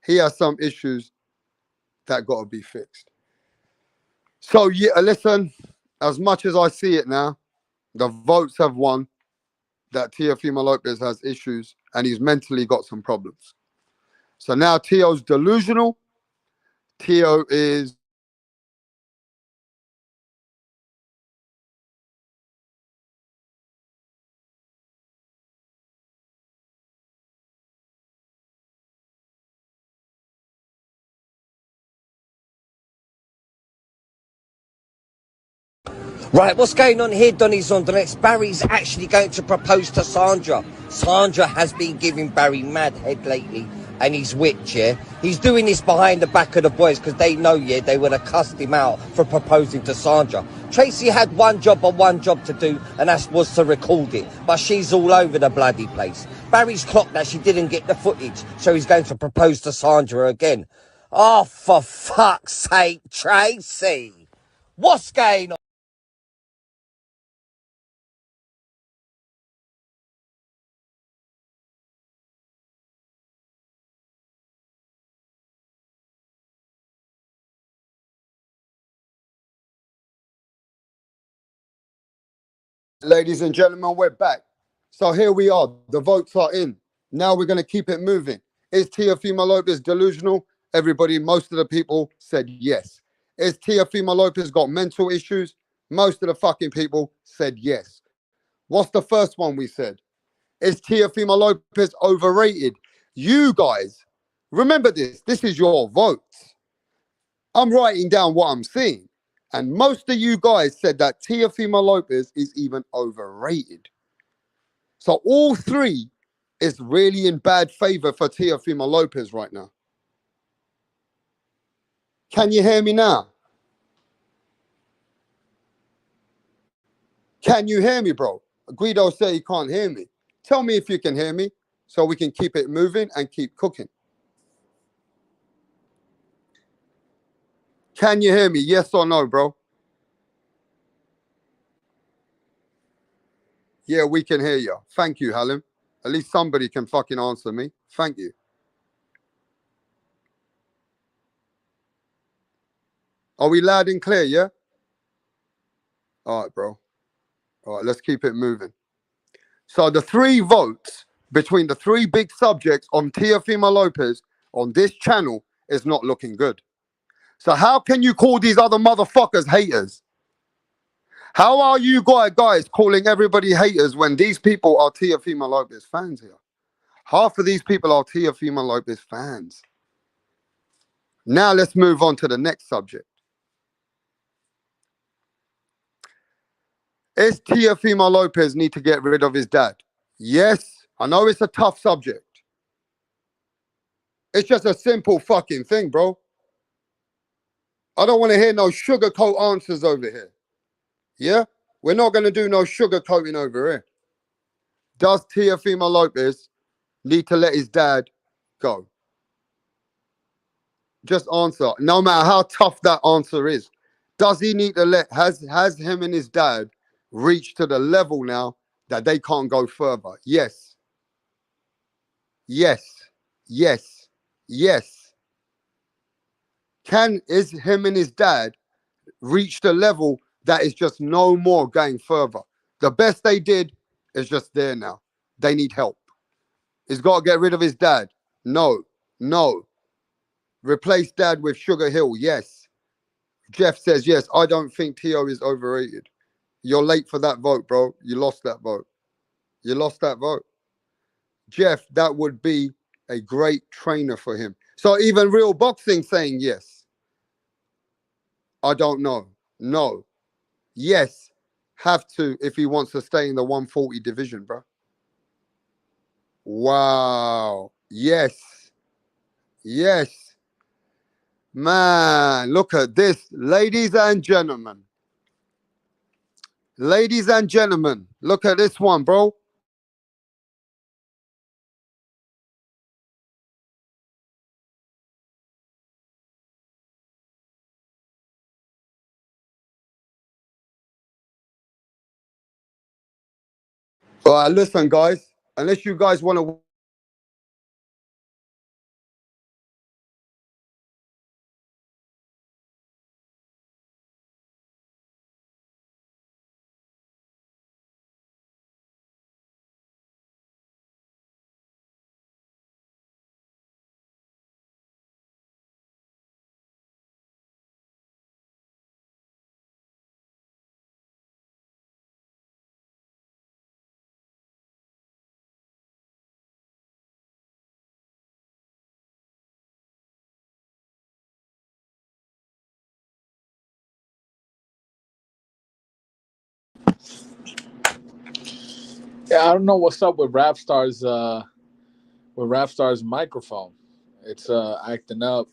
He has some issues that got to be fixed. So, yeah, listen, as much as I see it now, the votes have won that Teofimo Lopez has issues and he's mentally got some problems. So now Teo's delusional. Teo is Right, what's going on here, Donny Zondernex? Barry's actually going to propose to Sandra. Sandra has been giving Barry mad head lately, and he's witch, yeah? He's doing this behind the back of the boys, because they know, yeah, they would have cussed him out for proposing to Sandra. Tracy had one job to do, and that was to record it, but she's all over the bloody place. Barry's clocked that she didn't get the footage, so he's going to propose to Sandra again. Oh, for fuck's sake, Tracy! What's going on? Ladies and gentlemen, we're back. So here we are. The votes are in. Now we're going to keep it moving. Is Teofimo Lopez delusional? Everybody, most of the people said yes. Is Teofimo Lopez got mental issues? Most of the fucking people said yes. What's the first one we said? Is Teofimo Lopez overrated? You guys, remember this. This is your votes. I'm writing down what I'm seeing. And most of you guys said that Teofimo Lopez is even overrated. So all three is really in bad favor for Teofimo Lopez right now. Can you hear me now? Can you hear me, bro? Guido said he can't hear me. Tell me if you can hear me so we can keep it moving and keep cooking. Can you hear me? Yes or no, bro? Yeah, we can hear you. Thank you, Halim. At least somebody can fucking answer me. Thank you. Are we loud and clear, yeah? All right, bro. All right, let's keep it moving. So the three votes between the three big subjects on Teofimo Lopez on this channel is not looking good. So how can you call these other motherfuckers haters? How are you guys calling everybody haters when these people are Teofimo Lopez fans here? Half of these people are Teofimo Lopez fans. Now let's move on to the next subject. Is Teofimo Lopez need to get rid of his dad? Yes, I know it's a tough subject. It's just a simple fucking thing, bro. I don't want to hear no sugarcoat answers over here. Yeah? We're not going to do no sugarcoating over here. Does Teofimo Lopez need to let his dad go? Just answer. No matter how tough that answer is. Does he need to let, has him and his dad reached to the level now that they can't go further? Yes. Yes. Yes. Yes. Is him and his dad reached a level that is just no more going further. The best they did is just there now. They need help. He's got to get rid of his dad. No. Replace dad with Sugar Hill. Yes. Jeff says yes. I don't think Teo is overrated. You're late for that vote, bro. You lost that vote. Jeff, that would be a great trainer for him. So even Real Boxing saying yes. I don't know. No. Yes. Have to if he wants to stay in the 140 division, bro. Wow. Yes. Man, look at this. Ladies and gentlemen, look at this one, bro. All right, listen, guys. Unless you guys want to. Yeah, I don't know what's up with Rapstar's microphone. It's acting up.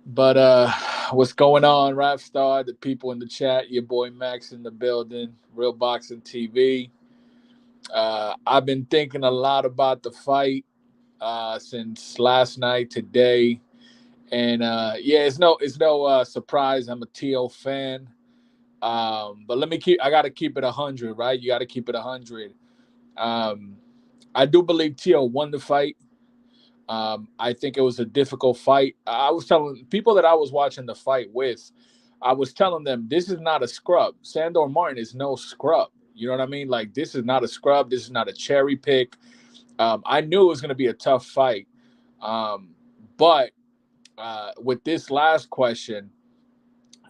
But what's going on, Rapstar? The people in the chat, your boy Max in the building, Real Boxing TV. I've been thinking a lot about the fight since last night, today, and yeah, it's no surprise. I'm a Teo fan, but I got to keep it 100, right? You got to keep it 100. I do believe Teo won the fight. I think it was a difficult fight. I was telling people that I was watching the fight with, I was telling them this is not a scrub. Sandor Martin is no scrub. You know what I mean? Like, this is not a scrub. This is not a cherry pick. I knew it was going to be a tough fight. But with this last question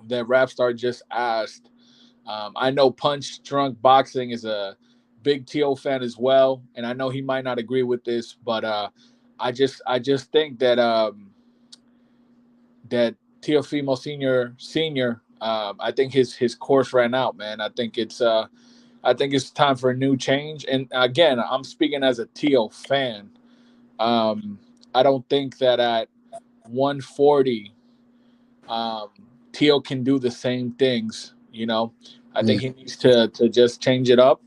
that Rapstar just asked, I know Punch Drunk Boxing is a big Teo fan as well, and I know he might not agree with this, but I just think that that TEOFIMO Senior, I think his course ran out, man. I think it's time for a new change. And again, I'm speaking as a Teo fan. I don't think that at 140, Teo can do the same things. You know, I think he needs to just change it up.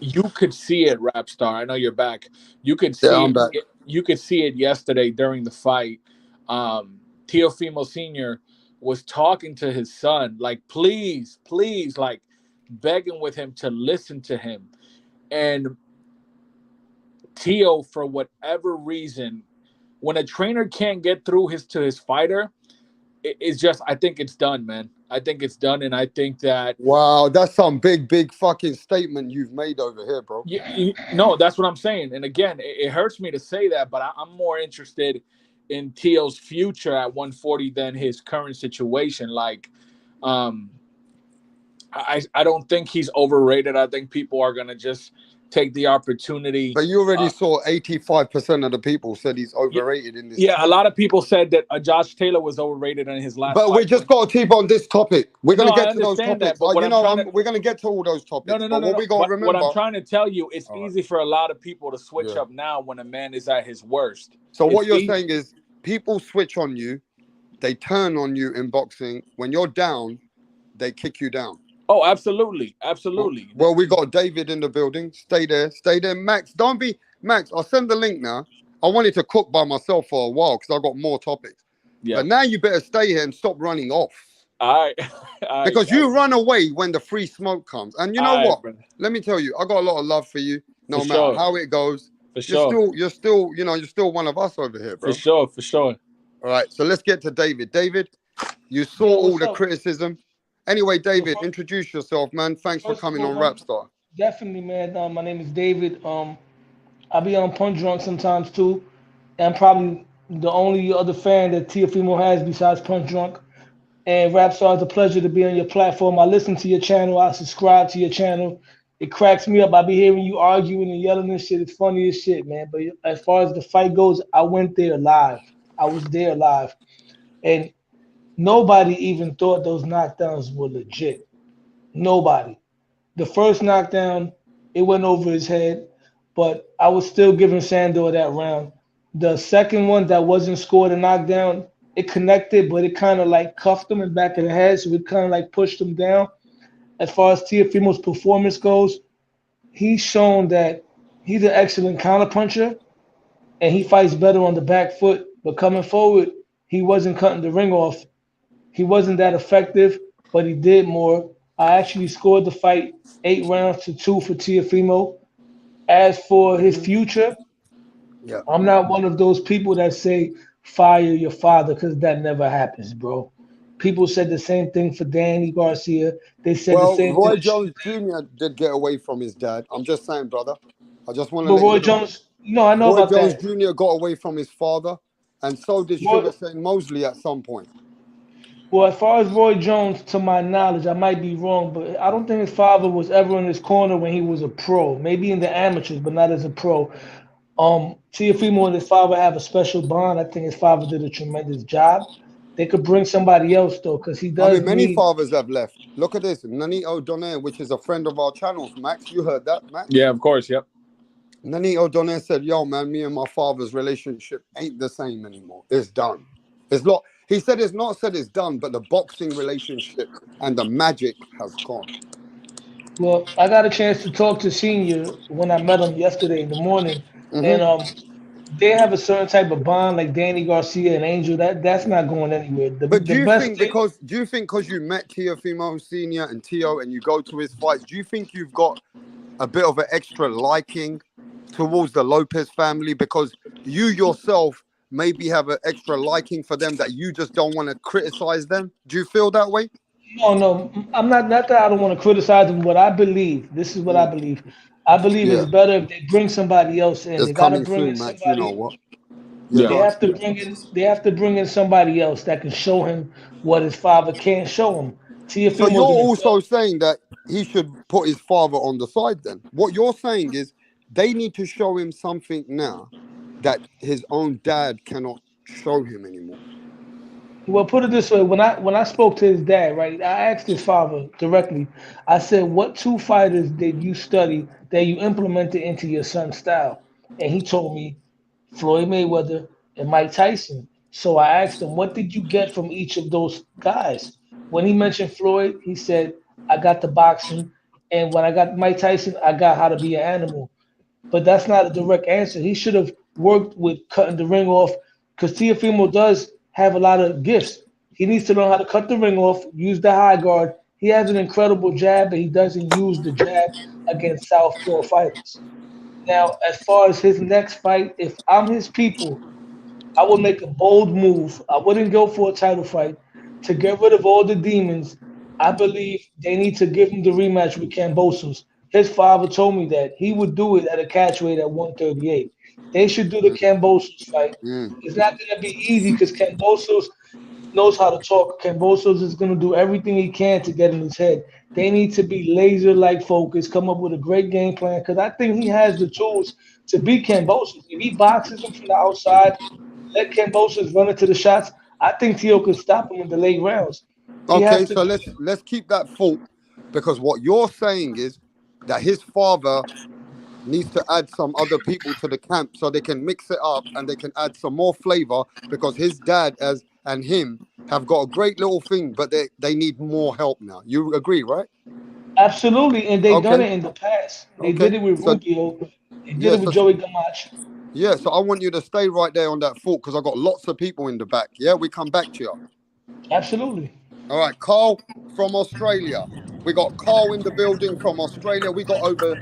You could see it, Rapstar. I know you're back. You could see I'm back. You could see it yesterday during the fight. TEOFIMO Senior was talking to his son, like, please, like begging with him to listen to him. And Teo, for whatever reason, when a trainer can't get through to his fighter, it's just, I think it's done, man. I think it's done, and I think that... Wow, that's some big fucking statement you've made over here, bro. No, that's what I'm saying. And again, it hurts me to say that, but I'm more interested in Teo's future at 140 than his current situation. Like, I don't think he's overrated. I think people are gonna just take the opportunity. But you already saw 85% of the people said he's overrated in this. Yeah, a lot of people said that Josh Taylor was overrated in his last But fight. we just got to keep on this topic. We're going to get to those that, topics. We're going to get to all those topics. No. We got to remember. What I'm trying to tell you, it's easy for a lot of people to switch up now when a man is at his worst. So what you're saying is people switch on you. They turn on you in boxing. When you're down, they kick you down. Oh, absolutely. Well, we got David in the building. Stay there. Max, don't be... Max, I'll send the link now. I wanted to cook by myself for a while because I got more topics. Yeah. But now you better stay here and stop running off. All right. Because you run away when the free smoke comes. And you know what? Brother. Let me tell you, I got a lot of love for you. No matter how it goes. You're still one of us over here, bro. For sure. All right, so let's get to David. David, You saw Yo, all what's the up? criticism. Anyway, Yo, David, introduce yourself, man. Thanks for first of coming all, on Rapstar. definitely, man. My name is David. I be on Punch Drunk sometimes too. I'm probably the only other fan that TEOFIMO has besides Punch Drunk. And Rapstar, it's a pleasure to be on your platform. I listen to your channel. I subscribe to your channel. It cracks me up. I be hearing you arguing and yelling and shit. It's funny as shit, man. But as far as the fight goes, I went there live. I was there live. And nobody even thought those knockdowns were legit. Nobody. The first knockdown, it went over his head, but I was still giving Sandor that round. The second one that wasn't scored a knockdown, it connected, but it kind of like cuffed him in the back of the head, so it kind of like pushed him down. As far as Teofimo's performance goes, he's shown that he's an excellent counterpuncher and he fights better on the back foot. But coming forward, he wasn't cutting the ring off. He wasn't that effective, but he did more. I actually scored the fight 8 rounds to 2 for Teofimo. As for his Hmm. future, Yeah. I'm not one of those people that say fire your father because that never happens, bro. People said the same thing for Danny Garcia. They said the Well, same thing. Roy Jones Jr. did get away from his dad. I'm just saying, brother. I just want to But let you Roy know. Jones, I know Roy about Jones that. Jr. got away from his father, and so did Roy, Sugar Shane Mosley at some point. well, as far as Roy Jones, to my knowledge, I might be wrong, but I don't think his father was ever in his corner when he was a pro. Maybe in the amateurs, but not as a pro. Teofimo and his father have a special bond. I think his father did a tremendous job. They could bring somebody else though, because he I mean, does many need. fathers have left. Look at this. Nani O'Donnell, which is a friend of our channels, Max. You heard that, Max? Yeah, of course. Yep. Nani O'Donnell said, yo, man, me and my father's relationship ain't the same anymore. It's done. It's not. He said it's not said it's done, but the boxing relationship and the magic has gone. Well, I got a chance to talk to Senior when I met him yesterday in the morning, and Hmm. they have a certain type of bond, like Danny Garcia and Angel. That's not going anywhere. The But the best thing. do you think because you met Teofimo Senior and Teo and you go to his fights, do you think you've got a bit of an extra liking towards the Lopez family because you yourself maybe have an extra liking for them that you just don't want to criticize them? Do you feel that way? No, no, I'm not. Not that I don't want to criticize them. What I believe, this is what I Mm. believe. I believe it's Yeah, better if they bring somebody else in. it's They got to coming bring in soon, Max. You know somebody. what? Yeah, Yeah. They go on. have to bring in. They have to bring in somebody else that can show him what his father can't show him. So you're Teofimo's an also incredible. saying that he should put his father on the side then. What you're saying is they need to show him something now that his own dad cannot show him anymore. Well, put it this way: when I spoke to his dad, right, I asked his father directly. I said, "What two fighters did you study that you implemented into your son's style?" And he told me Floyd Mayweather and Mike Tyson. So I asked him, "What did you get from each of those guys?" When he mentioned Floyd, he said, "I got the boxing, and when I got Mike Tyson, I got how to be an animal." But that's not a direct answer. He should have worked with cutting the ring off because Teofimo does have a lot of gifts. He needs to learn how to cut the ring off, use the high guard. He has an incredible jab, but he doesn't use the jab against southpaw fighters. Now, as far as his next fight, if I'm his people, I would make a bold move. I wouldn't go for a title fight to get rid of all the demons. I believe they need to give him the rematch with Cambosos. His father told me that he would do it at a catch weight at 138. They should do the Mm, Cambosos fight. mm. It's not going to be easy because Cambosos knows how to talk. Cambosos is going to do everything he can to get in his head. They need to be laser like focused, come up with a great game plan because I think he has the tools to beat Cambosos. If he boxes him from the outside, let Cambosos run into the shots. I think Tio could stop him in the late rounds. He has Okay, to. so let's keep that thought because what you're saying is that his father needs to add some other people to the camp so they can mix it up and they can add some more flavor because his dad as and him have got a great little thing, but they need more help now. You agree, right? Absolutely, and they done Okay, it in the past. They okay. did it with So Rubio. They did yeah, it with so Joey Gamache. yeah, so I want you to stay right there on that thought because I got lots of people in the back. Yeah, we come back to you. Absolutely. All right, Carl from Australia. We got Carl in the building from Australia. We got over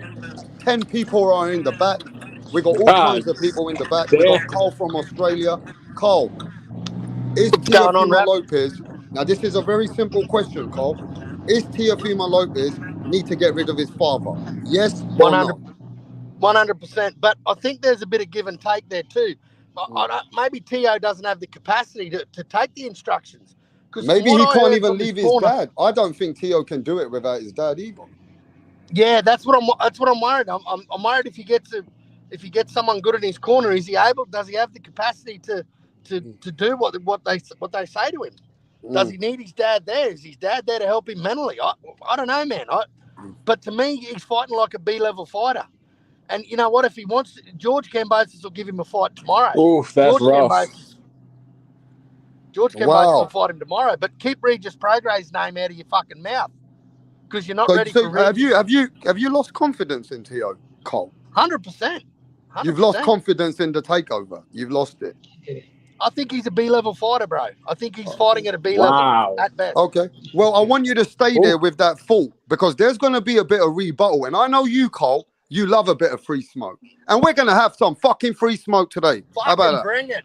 10 people are in the back. We got all God kinds of people in the back. We damn. got Carl from Australia. Carl, is What's going on, Teofimo Rap? Lopez Now, this is a very simple question, Cole. Is Teofimo Lopez need to get rid of his father? Yes or no? 100%. But I think there's a bit of give and take there too. Maybe Tio doesn't have the capacity to take the instructions. Because from Maybe what he I can't heard even from his leave his corner, dad. I don't think Tio can do it without his dad either. yeah, that's what I'm worried. I'm worried if he gets someone good in his corner, is he able? Does he have the capacity to do what they say to him? Does he need his dad there? Is his dad there to help him mentally? I don't know, man. But to me, he's fighting like a B-level fighter. And you know what? If he wants, George Kambosos will give him a fight tomorrow. Oof, that's rough. George Kambosos Wow. will fight him tomorrow. But keep Regis Prograis' name out of your fucking mouth, because you're not So, ready so for Regis. have you lost confidence in Tio, Cole? 100%. You've lost confidence in the takeover. You've lost it. I think he's a B-level fighter, bro. I think he's fighting at a B-level Wow. at best. Okay. Well, I want you to stay there with that thought, because there's going to be a bit of rebuttal. And I know you, Cole, you love a bit of free smoke. And we're going to have some fucking free smoke today. How about that? Bring it.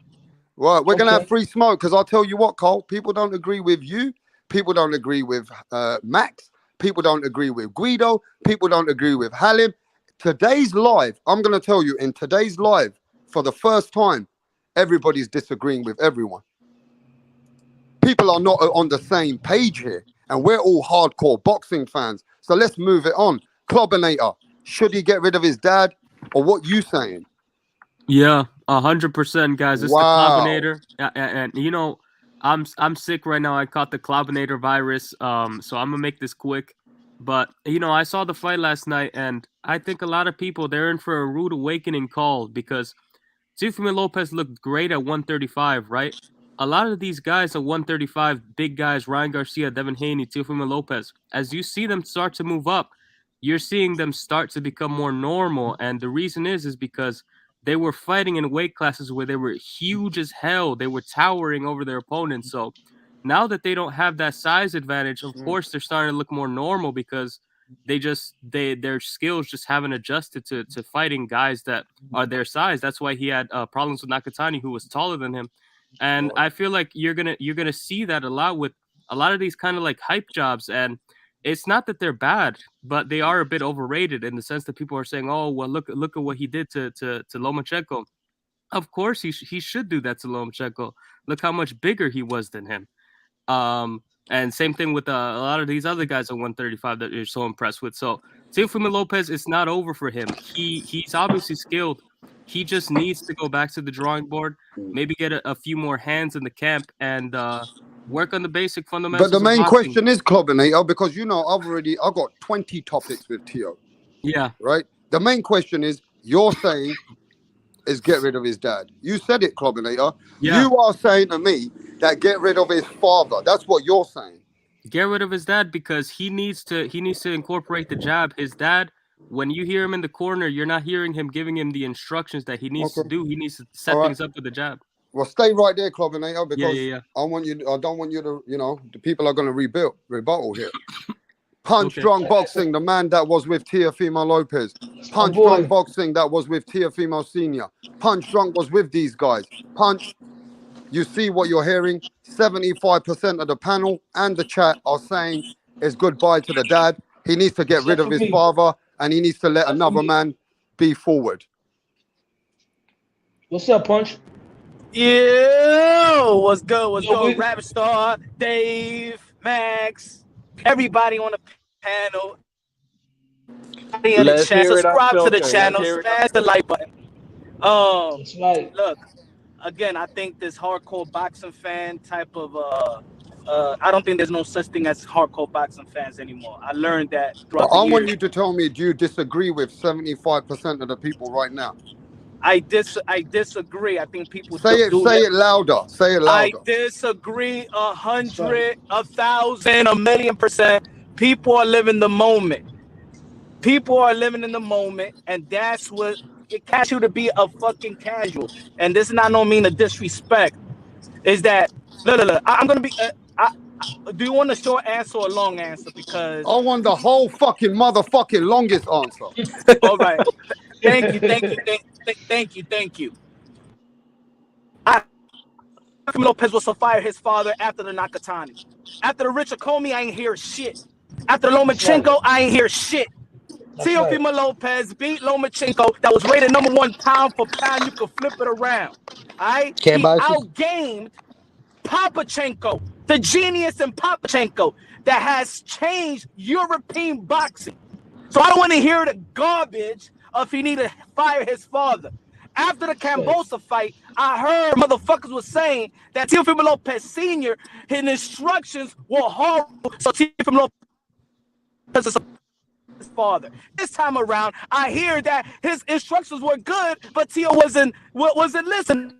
Right, we're going to have free smoke, because I'll tell you what, Cole, people don't agree with you. People don't agree with Max. People don't agree with Guido. People don't agree with Halim. Today's live, I'm going to tell you, in today's live, for the first time, everybody's disagreeing with everyone. People are not on the same page here, and we're all hardcore boxing fans. So let's move it on. Clubinator, should he get rid of his dad, or what you saying? Yeah, 100%, guys. It's the Clubinator, and you know, I'm sick right now. I caught the Clubinator virus, so I'm gonna make this quick. But you know, I saw the fight last night, and I think a lot of people, they're in for a rude awakening call, because Teofimo Lopez looked great at 135, right? A lot of these guys at 135, big guys, Ryan Garcia, Devin Haney, Teofimo Lopez, as you see them start to move up, you're seeing them start to become more normal. And the reason is because they were fighting in weight classes where they were huge as hell. They were towering over their opponents. So now that they don't have that size advantage, of course, they're starting to look more normal, because their skills just haven't adjusted to fighting guys that are their size. That's why he had problems with Nakatani, who was taller than him. And I feel like you're gonna see that a lot with a lot of these kind of like hype jobs. And it's not that they're bad, but they are a bit overrated in the sense that people are saying, "Oh, well, look at what he did to Lomachenko." Of course, he should do that to Lomachenko. Look how much bigger he was than him. And same thing with a lot of these other guys at 135 that you're so impressed with. So Teofimo Lopez, it's not over for him. He's obviously skilled. He just needs to go back to the drawing board, maybe get a few more hands in the camp, and work on the basic fundamentals. But the main of boxing. question is, Clubinator, because you know I've got 20 topics with Tio. Yeah. Right. The main question is, you're saying is get rid of his dad. You said it, Clubinator. Yeah. You are saying to me that get rid of his father. That's what you're saying. Get rid of his dad, because he needs to incorporate the jab. His dad, when you hear him in the corner, you're not hearing him giving him the instructions that he needs to do. He needs to set things up with the jab. Well, stay right there, Clubinator, because Yeah. I don't want you to, the people are going to rebuttal here. Punch Drunk Boxing, the man that was with Teofimo Lopez. Punch Drunk Boxing that was with Teofimo Senior. Punch Drunk was with these guys. Punch, you see what you're hearing? 75% of the panel and the chat are saying it's goodbye to the dad. He needs to get rid of his father, and he needs to let another man be forward. What's up, Punch? Yo, what's good? What's good? Rabbit Star, Dave, Max, everybody on the panel. In the chat, subscribe to the channel, smash the like button. That's right. Look, again, I think this hardcore boxing fan type of I don't think there's no such thing as hardcore boxing fans anymore. I learned that throughout the years. I want you to tell me, do you disagree with 75% of the people right now? I disagree. I think people say it louder. Say it louder. I disagree 100, 1,000, 1,000,000%. People are living the moment. People are living in the moment, and that's what it casts you to be a fucking casual. And this is not no mean a disrespect. Is that look, I'm gonna be. Do you want a short answer or a long answer? Because I want the whole fucking motherfucking longest answer. All right. Thank you. Lopez was to fire his father after the Nakatani. After the Richard Comey, I ain't hear shit. After Lomachenko, I ain't hear shit. TEOFIMO Lopez beat Lomachenko, that was rated #1 pound for pound. You could flip it around. All right? He outgamed Papachenko, the genius in Papachenko that has changed European boxing. So I don't want to hear the garbage of he need to fire his father. After the Cambosa fight, I heard motherfuckers was saying that TEOFIMO Lopez Sr., his instructions were horrible. So TEOFIMO Lopez is his father. This time around, I hear that his instructions were good, but Teo wasn't listening.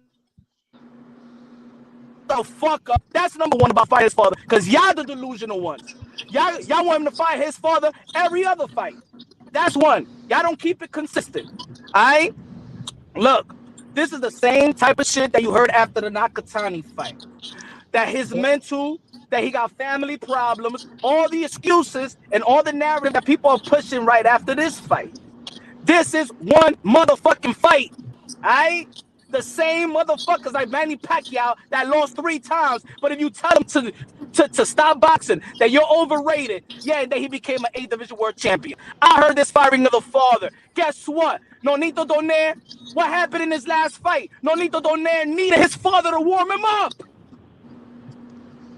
The fuck up. That's #1 about fight his father, because y'all the delusional ones. Y'all want him to fight his father every other fight. That's one. Y'all don't keep it consistent. All right? Look, this is the same type of shit that you heard after the Nakatani fight. That his mental, that he got family problems, all the excuses and all the narrative that people are pushing right after this fight. This is one motherfucking fight. All right? The same motherfuckers like Manny Pacquiao that lost 3 times. But if you tell him to stop boxing, that you're overrated, yeah, and then he became an 8th division world champion. I heard this firing of the father. Guess what? Nonito Donaire, what happened in his last fight? Nonito Donaire needed his father to warm him up.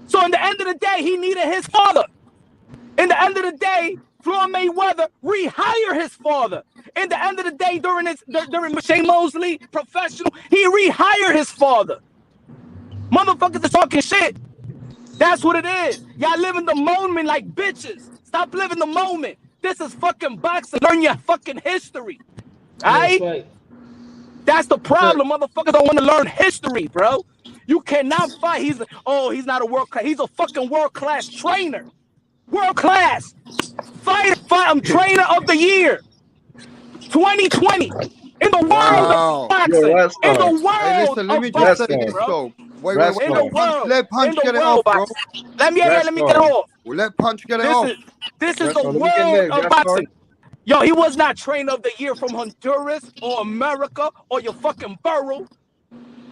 So in the end of the day, he needed his father. In the end of the day, Floyd Mayweather rehire his father. In the end of the day, during Shane Mosley professional, he rehired his father. Motherfuckers are talking shit. That's what it is. Y'all live in the moment like bitches. Stop living the moment. This is fucking boxing. Learn your fucking history. All right? Right. That's the problem. Motherfuckers don't want to learn history, bro. You cannot fight. He's not a world class. He's a fucking world class trainer. World class. Fight. I'm trainer of the year. 2020. In the world of boxing. In the world let me of just say boxing, this, bro. though. Wait. In the world. Let Punch In the get it world off, bro. boxing. Let me get it off. Let Punch get it off. This is the world of boxing. Yo, he was not trainer of the year from Honduras or America or your fucking borough.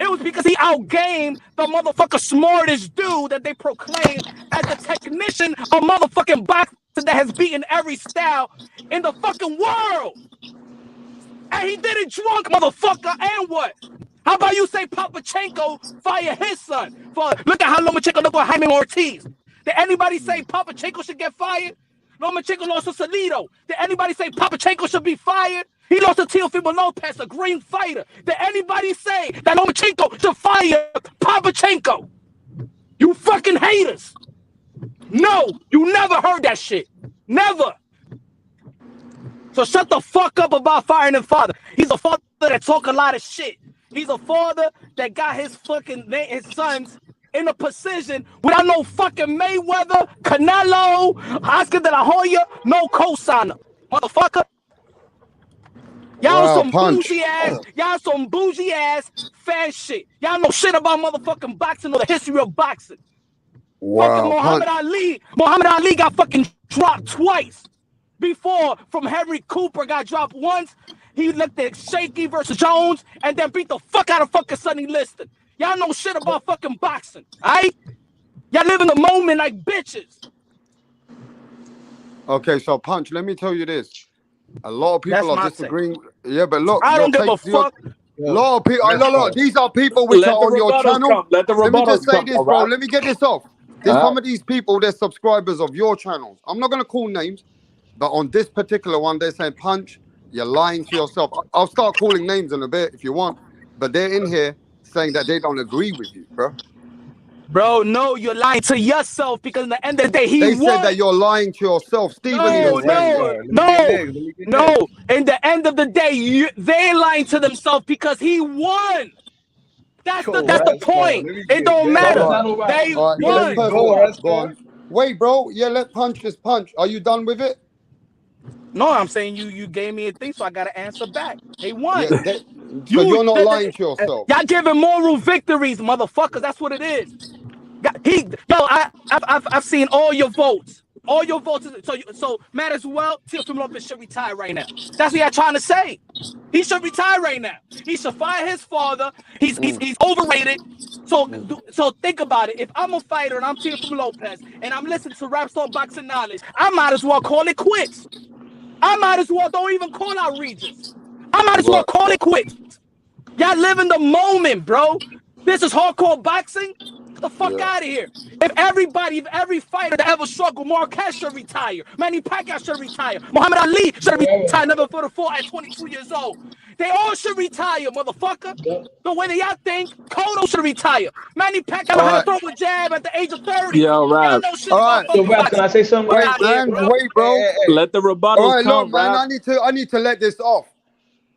It was because he outgamed the motherfucker smartest dude that they proclaim as the technician of motherfucking boxing that has beaten every style in the fucking world. And he did it drunk, motherfucker. And what? How about you say Papachenko fire his son? Look at how Lomachenko looked at Jaime Ortiz. Did anybody say Papachenko should get fired? Lomachenko lost to Salido. Did anybody say Papachenko should be fired? He lost to TEOFIMO Lopez, a green fighter. Did anybody say that Lomachenko should fire Papachenko? You fucking haters. No, you never heard that shit. Never. So shut the fuck up about firing his father. He's a father that talk a lot of shit. He's a father that got his sons in a position without no fucking Mayweather, Canelo, Oscar de la Hoya, no cosigner. Motherfucker. Y'all some bougie ass fan shit. Y'all know shit about motherfucking boxing or the history of boxing. Fucking Muhammad Ali got fucking dropped twice. Before, from Henry Cooper got dropped once. He looked at Shaky versus Jones and then beat the fuck out of fucking Sonny Liston. Y'all know shit about fucking boxing, alright? Y'all live in the moment like bitches. Okay, so Punch, let me tell you this. A lot of people are disagreeing. Yeah, but look, I don't give a fuck. A lot of people. Look, these are people which are on your channel. Let me just say this, bro. Let me get this off. There's some of these people, they're subscribers of your channels. I'm not gonna call names, but on this particular one, they're saying, Punch, you're lying to yourself. I'll start calling names in a bit if you want, but they're in here saying that they don't agree with you, bro. Bro, no, you're lying to yourself because at the end of the day, they said that you're lying to yourself. Stephen, no. In the end of the day, they're lying to themselves because he won. That's the point. It don't matter. They won. Go on. Wait, bro. Yeah, let Punch this punch. Are you done with it? No, I'm saying you gave me a thing, so I gotta answer back. They won. Yeah, you're not lying to yourself. Y'all giving moral victories, motherfuckers. That's what it is. I've seen all your votes. All your votes. So might as well TEOFIMO Lopez should retire right now. That's what y'all trying to say. He should retire right now. He should fire his father. He's overrated. So So think about it. If I'm a fighter and I'm Teofimo Lopez and I'm listening to Rap Star Boxing Knowledge, I might as well call it quits. I might as well don't even call out Regis. I might as well call it quits. Y'all live in the moment, bro. This is hardcore boxing. Get the fuck out of here. If every fighter that ever struggled, Marquez should retire. Manny Pacquiao should retire. Muhammad Ali should retire. Never fought at 22 years old. They all should retire, motherfucker. The way that y'all think, Cotto should retire. Manny Pacquiao had to throw a jab at the age of 30. Yo, Rap. Yo, Rap, can I say something? Wait, bro. Let the rebuttal All right, come, look, man. Rap. I need to let this off.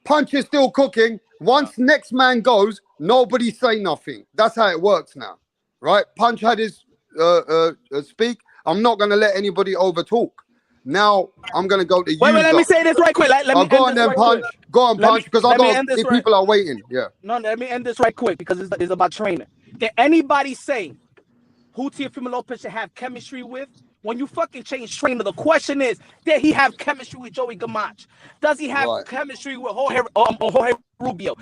Punch is still cooking. Once next man goes, nobody say nothing. That's how it works now, right? Punch had his speak. I'm not gonna let anybody overtalk. Now I'm gonna go to you. Wait, let me say this right quick. Let me go on then, Punch. Go on, Punch, because I got people are waiting. Yeah. No, let me end this right quick because it's about training. Did anybody say who Teofimo Lopez should have chemistry with? When you fucking change trainer, the question is, did he have chemistry with Joey Gamache? Does he have chemistry with Jorge Rubio?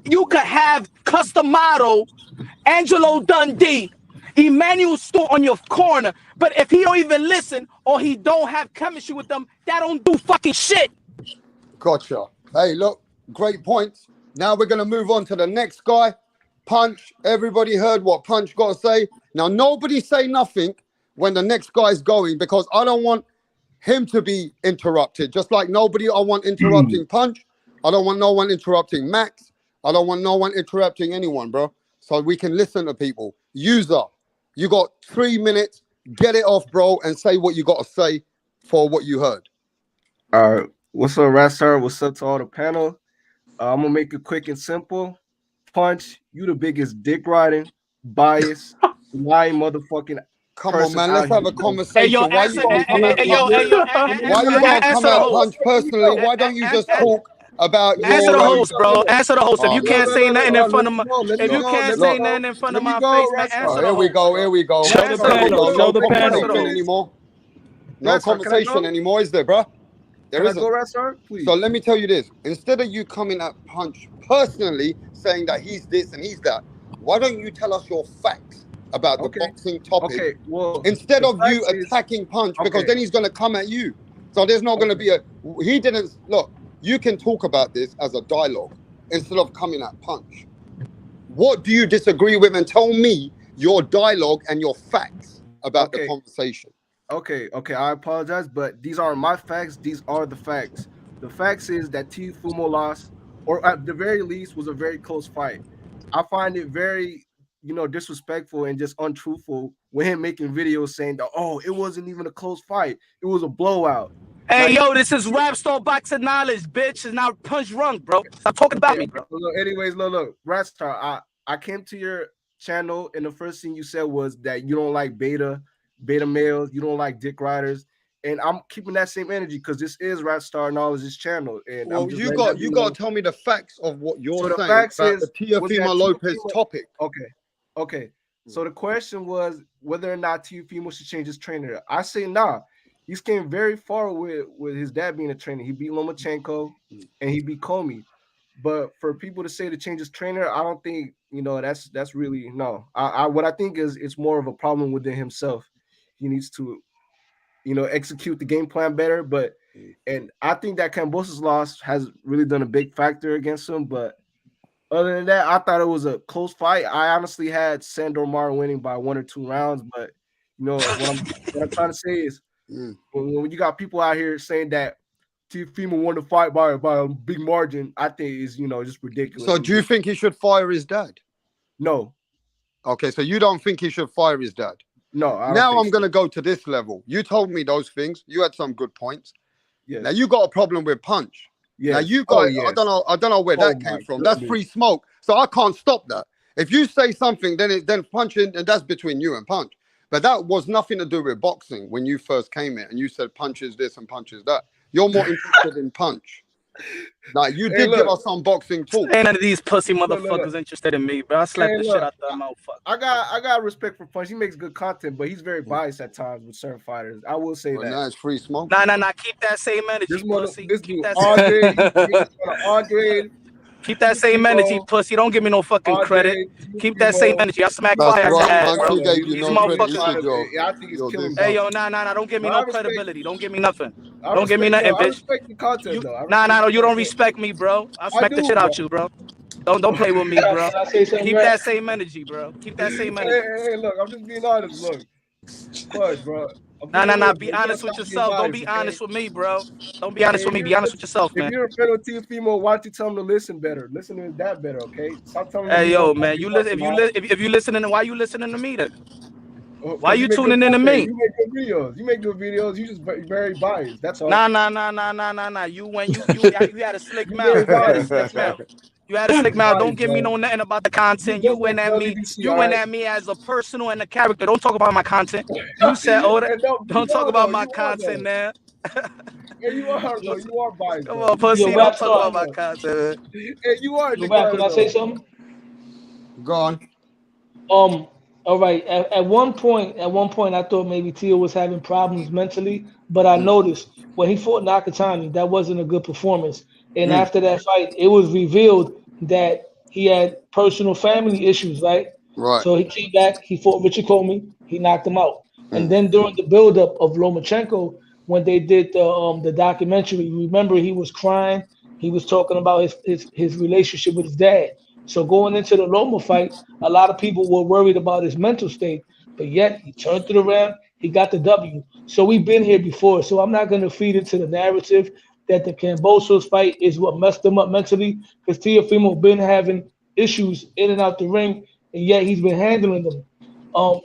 You could have Customado, Angelo Dundee, Emmanuel Stewart on your corner, but if he don't even listen or he don't have chemistry with them, that don't do fucking shit. Gotcha. Hey, look, great points. Now we're going to move on to the next guy, Punch. Everybody heard what Punch got to say. Now, nobody say nothing when the next guy's going, because I don't want him to be interrupted. Just like I want interrupting Punch. I don't want no one interrupting Max. I don't want no one interrupting anyone, bro. So we can listen to people. User, you got 3 minutes. Get it off, bro, and say what you got to say for what you heard. All right. What's up, Rastar? What's up to all the panel? I'm going to make it quick and simple. Punch, you the biggest dick riding, biased, lying motherfucking Come on, man. Let's have a conversation. Hey, yo, why you gonna come at Punch personally? Why don't you just talk about your... Answer the host, bro. Answer the host. If you can't say nothing in front of my... If you can't say nothing in front of my face, man, answer the host. Here we go. Show the panel. Show the panel. Anymore. No conversation anymore, is there, bro? There isn't. Please. So let me tell you this. Instead of you coming at Punch personally, saying that he's this and he's that, why don't you tell us your facts about the boxing topic? Okay, well, instead of you attacking Punch, because then he's going to come at you. So there's not going to be he didn't... Look, you can talk about this as a dialogue instead of coming at Punch. What do you disagree with? And tell me your dialogue and your facts about the conversation. Okay, I apologize, but these aren't my facts. These are the facts. The facts is that Teofimo lost, or at the very least was a very close fight. I find it very, disrespectful and just untruthful with him making videos saying that, it wasn't even a close fight. It was a blowout. Hey, yo, this is Rap Star Boxing Knowledge, bitch. It's not Punch Drunk, bro. Stop talking about me, bro. Anyways, look, Rap Star, I came to your channel and the first thing you said was that you don't like beta males, you don't like dick riders, and I'm keeping that same energy because this is Rap Star Knowledge's channel. And you got to tell me the facts of what you're saying about the Teofimo Lopez topic. Okay. So the question was whether or not Teofimo should change his trainer. I say nah. He's came very far with his dad being a trainer. He beat Lomachenko and he beat Comey. But for people to say to change his trainer, I don't think that's really no. What I think is it's more of a problem within himself. He needs to, execute the game plan better. And I think that Kambosos' loss has really done a big factor against him. But other than that, I thought it was a close fight. I honestly had Sandor Mar winning by 1 or 2 rounds. But what I'm trying to say is when you got people out here saying that Teofimo won the fight by a big margin, I think is just ridiculous. So do you think he should fire his dad? No. Okay, so you don't think he should fire his dad? No. Now I'm going to go to this level. You told me those things. You had some good points. Yeah. Now you got a problem with Punch. Yeah. Now you got. I don't know where that came from. That's free smoke. So I can't stop that. If you say something, then Punch, and that's between you and Punch. But that was nothing to do with boxing when you first came in and you said Punch is this and Punch is that. You're more interested in Punch. Like you did give us some boxing talk. Ain't none of these pussy motherfuckers interested in me, bro. I slapped the shit out that motherfucker. I got respect for Punch. He makes good content, but he's very biased at times with certain fighters. I will say that. Now it's free smoke. Nah. Keep that same energy, pussy. This dude Andre, Keep that same energy, pussy. Don't give me no fucking credit. Keep that same energy. I smack That's fire ass right, ass, man. bro. He gave you These no credit. He motherfuckers. said I think it's you're killing this. Hey, Bob. yo, nah. Don't give me I no respect- credibility. Don't give me nothing. I Don't give me respect- nothing, I bitch. respect the content, You, though. I nah, respect no. the You don't content. respect me, bro. I smack the do, shit out bro. you, bro. Don't play with me, bro. Can I say something, Keep Rap? that same energy, bro. Keep that same energy. Hey, look, I'm just being honest. Look, Pudge, bro. I'm Nah. being real, Be bro. You honest gotta with stop being yourself. Don't biased, be okay? honest with me, bro. Don't be honest with me. Be honest with yourself, If man. you're a fan of TEOFIMO, why don't you tell him to listen better? Listen to his dad better, okay? Stop telling him Hey, he yo, won't man. You listen. If you listening, why you listening to me then? Why you make good tuning in to content. me? You make good videos. You make good videos. You just very biased. That's all. Nah. You when you had a slick mouth. very You had a biased. slick That's all. mouth. You had a slick mouth. Don't Biased, give me bro. no nothing about the content. You You just like went at me. WBC, You all went right? at me as a personal and a character. Don't talk about my content. You said, "Oh, And no, you don't talk are, about though. my You are, content though. now." And you are, though. You are biased, Come though. on, pussy. Yo, Don't Rap talk about Star. my content. And you are, Yo, Rap, can I say something? Go on. All right. At one point, I thought maybe Tio was having problems mentally, but I noticed when he fought Nakatani, that wasn't a good performance. And after that fight, it was revealed that he had personal family issues, right? Right. So he came back, he fought Richard Comey, he knocked him out. And then during the buildup of Lomachenko, when they did the documentary, remember he was crying, he was talking about his relationship with his dad. So going into the Loma fight, a lot of people were worried about his mental state, but yet he turned it around. He got the W. So we've been here before. So I'm not going to feed into the narrative that the Cambosos fight is what messed him up mentally, because Teofimo been having issues in and out the ring, and yet he's been handling them.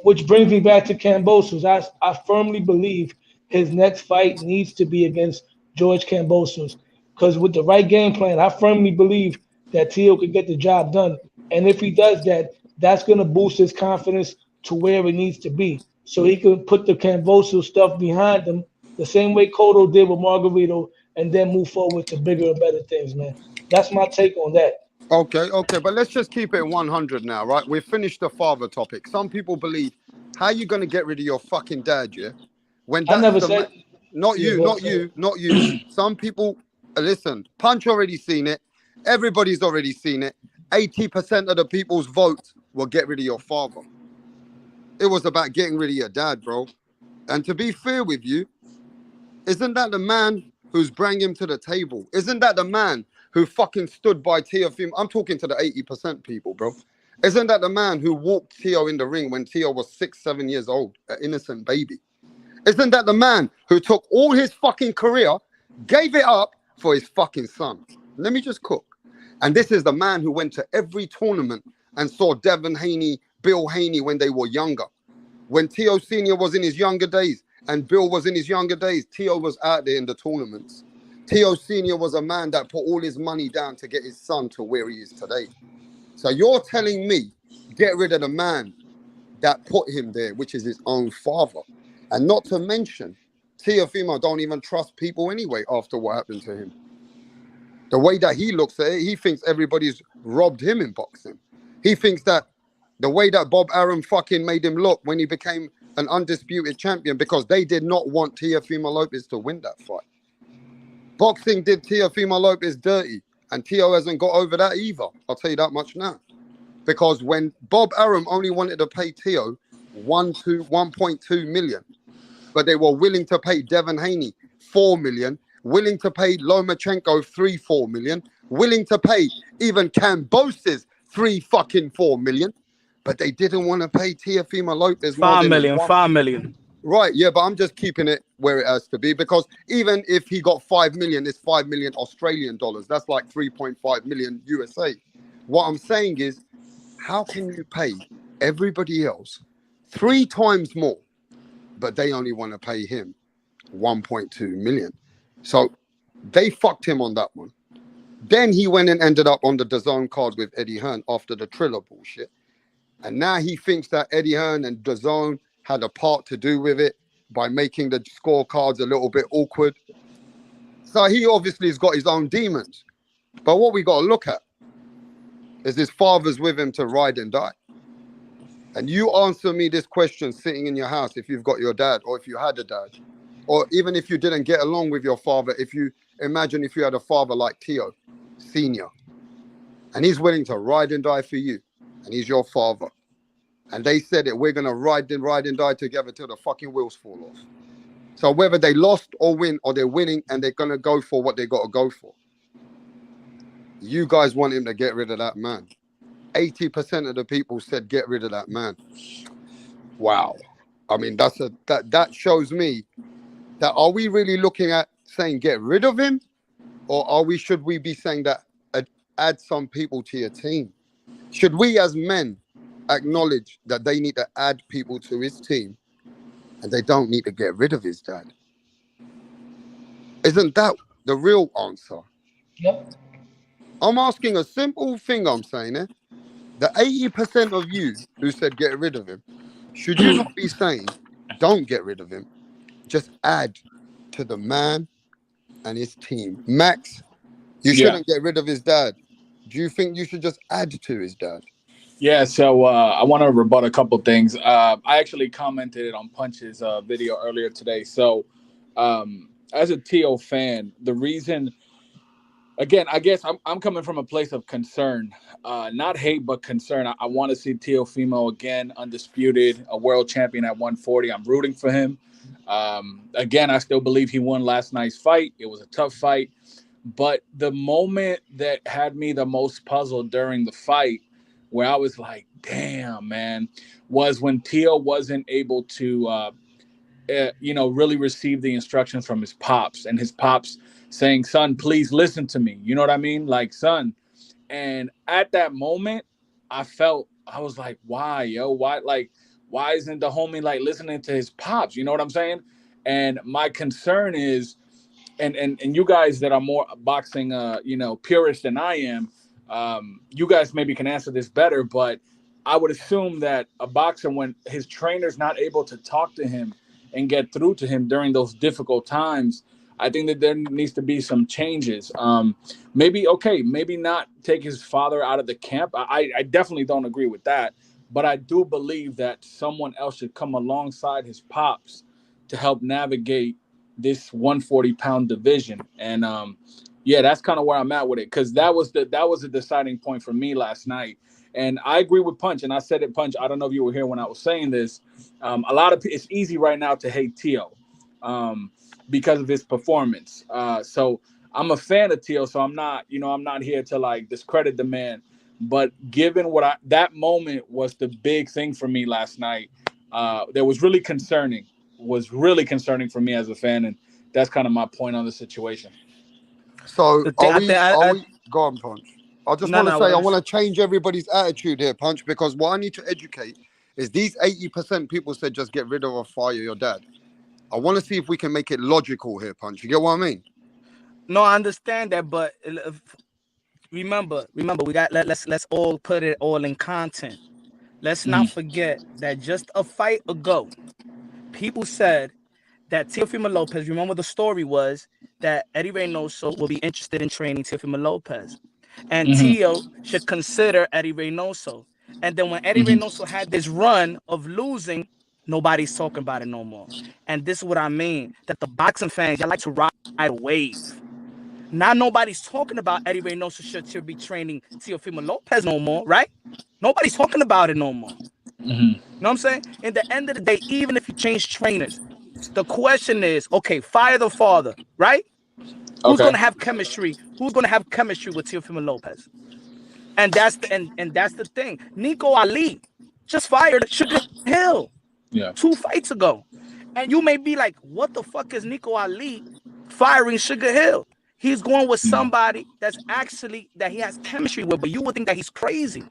Which brings me back to Cambosos. I firmly believe his next fight needs to be against George Cambosos, because with the right game plan, I firmly believe that Tio can get the job done. And if he does that, that's going to boost his confidence to where it needs to be. So he can put the Camboso stuff behind him the same way Cotto did with Margarito, and then move forward to bigger and better things, man. That's my take on that. Okay, but let's just keep it 100 now, right? We've finished the father topic. Some people believe, how you going to get rid of your fucking dad, yeah? When I that's never the said. not Yeah, you, go not ahead. you, not you. Some people, listen, Punch already seen it. Everybody's already seen it. 80% of the people's votes will get rid of your father. It was about getting rid of your dad, bro. And to be fair with you, isn't that the man who's brought him to the table? Isn't that the man who fucking stood by Teofimo? I'm talking to the 80% people, bro. Isn't that the man who walked Teo in the ring when Teo was 6-7 years old, an innocent baby? Isn't that the man who took all his fucking career, gave it up for his fucking son? Let me just cook. And this is the man who went to every tournament and saw Devin Haney, Bill Haney when they were younger. When Teo Sr. was in his younger days and Bill was in his younger days, Teo was out there in the tournaments. Teo Sr. was a man that put all his money down to get his son to where he is today. So you're telling me, get rid of the man that put him there, which is his own father. And not to mention, Teofimo don't even trust people anyway after what happened to him. The way that he looks at it, he thinks everybody's robbed him in boxing. He thinks that the way that Bob Arum fucking made him look when he became an undisputed champion, because they did not want Teofimo Lopez to win that fight. Boxing did Teofimo Lopez dirty, and Teo hasn't got over that either. I'll tell you that much now. Because when Bob Arum only wanted to pay Teo 1.2 million, but they were willing to pay Devin Haney 4 million, willing to pay Lomachenko 3-4 million, willing to pay even Cambosis 4 million, but they didn't want to pay Teofimo Lopez more than 5 million. Right, yeah, but I'm just keeping it where it has to be, because even if he got 5 million, it's 5 million Australian dollars. That's like 3.5 million USA. What I'm saying is, how can you pay everybody else 3 times more, but they only want to pay him 1.2 million? So they fucked him on that one. Then he went and ended up on the DAZN card with Eddie Hearn after the Triller bullshit. And now he thinks that Eddie Hearn and DAZN had a part to do with it by making the scorecards a little bit awkward. So he obviously has got his own demons. But what we got to look at is his father's with him to ride and die. And you answer me this question sitting in your house, if you've got your dad, or if you had a dad, or even if you didn't get along with your father, if you imagine if you had a father like Teo Sr., and he's willing to ride and die for you, and he's your father, and they said that we're gonna ride and die together till the fucking wheels fall off. So whether they lost or win, or they're winning and they're gonna go for what they gotta go for, you guys want him to get rid of that man. 80% of the people said get rid of that man. Wow. I mean, that shows me that, are we really looking at saying get rid of him, or should we be saying that add some people to your team? Should we as men acknowledge that they need to add people to his team and they don't need to get rid of his dad? Isn't that the real answer? Yep. I'm asking a simple thing. I'm saying it. The 80% of you who said get rid of him, should you not be saying don't get rid of him, just add to the man and his team? Max, you shouldn't get rid of his dad. Do you think you should just add to his dad? Yeah, so I want to rebut a couple things. I actually commented on Punch's video earlier today. So as a Teo fan, the reason, again, I guess I'm coming from a place of concern, not hate, but concern. I want to see TEOFIMO again, undisputed, a world champion at 140. I'm rooting for him. Again, I still believe he won last night's fight. It was a tough fight. But the moment that had me the most puzzled during the fight, where I was like, damn, man, was when Teo wasn't able to, really receive the instructions from his pops, and his pops saying, son, please listen to me. You know what I mean? Like, son. And at that moment, I was like, why, yo? Why isn't the homie like listening to his pops? You know what I'm saying? And my concern is, and you guys that are more boxing, purists than I am, you guys maybe can answer this better, but I would assume that a boxer, when his trainer's not able to talk to him and get through to him during those difficult times, I think that there needs to be some changes. Maybe not take his father out of the camp. I definitely don't agree with that, but I do believe that someone else should come alongside his pops to help navigate this 140-pound division. And that's kind of where I'm at with it, because that was a deciding point for me last night. And I agree with Punch, and I said it, Punch, I don't know if you were here when I was saying this. It's easy right now to hate Teo because of his performance. So I'm a fan of Teo, so I'm not here to like discredit the man. But given that moment was the big thing for me last night, that was really concerning for me as a fan, and that's kind of my point on the situation. So are we go on, Punch? I just want to say, I want to change everybody's attitude here, Punch, because what I need to educate is these 80% people said just get rid of or fire your dad. I want to see if we can make it logical here, Punch. You get what I mean? No, I understand that, but remember, we got let's all put it all in content. Let's not forget that just a fight ago, people said that Teofimo Lopez, remember the story was that Eddie Reynoso will be interested in training Teofimo Lopez. And Teo should consider Eddie Reynoso. And then when Eddie Reynoso had this run of losing, nobody's talking about it no more. And this is what I mean, that the boxing fans, y'all like to ride a wave. Now nobody's talking about Eddie Reynoso should be training Teofimo Lopez no more, right? Nobody's talking about it no more. You know what I'm saying? In the end of the day, even if you change trainers, the question is, okay, fire the father, right? Who's going to have chemistry? Who's going to have chemistry with Teofimo Lopez? And that's the thing. Nico Ali just fired Sugar Hill 2 fights ago. And you may be like, what the fuck is Nico Ali firing Sugar Hill? He's going with somebody that he has chemistry with, but you would think that he's crazy.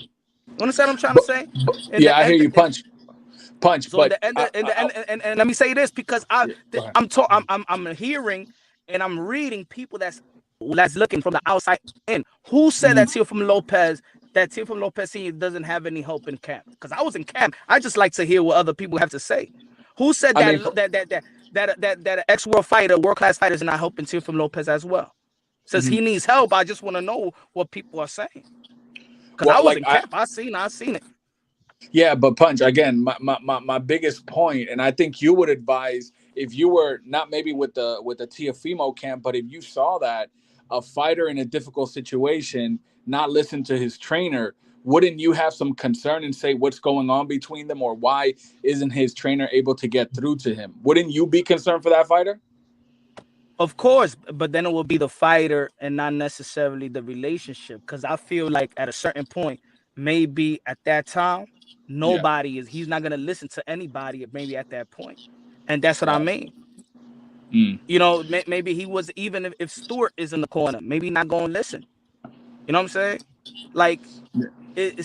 You understand what I'm trying to say? I hear you, Punch. So but and let me say this, because I'm hearing and I'm reading people that's looking from the outside in. Who said that Teofimo Lopez Sr. doesn't have any help in camp? Because I was in camp. I just like to hear what other people have to say. Who said that an ex-world fighter, world-class fighter, is not helping Teofimo Lopez as well? Says he needs help. I just want to know what people are saying. Because I was in camp. I seen it. Yeah, but Punch, again, my biggest point, and I think you would advise, if you were not maybe with the Teofimo camp, but if you saw that, a fighter in a difficult situation not listen to his trainer, wouldn't you have some concern and say what's going on between them, or why isn't his trainer able to get through to him? Wouldn't you be concerned for that fighter? Of course, but then it will be the fighter and not necessarily the relationship. Because I feel like at a certain point, maybe at that time, he's not going to listen to anybody maybe at that point. And that's what I mean. You know, maybe he was, even if Stewart is in the corner, maybe not going to listen. You know what I'm saying? Like, it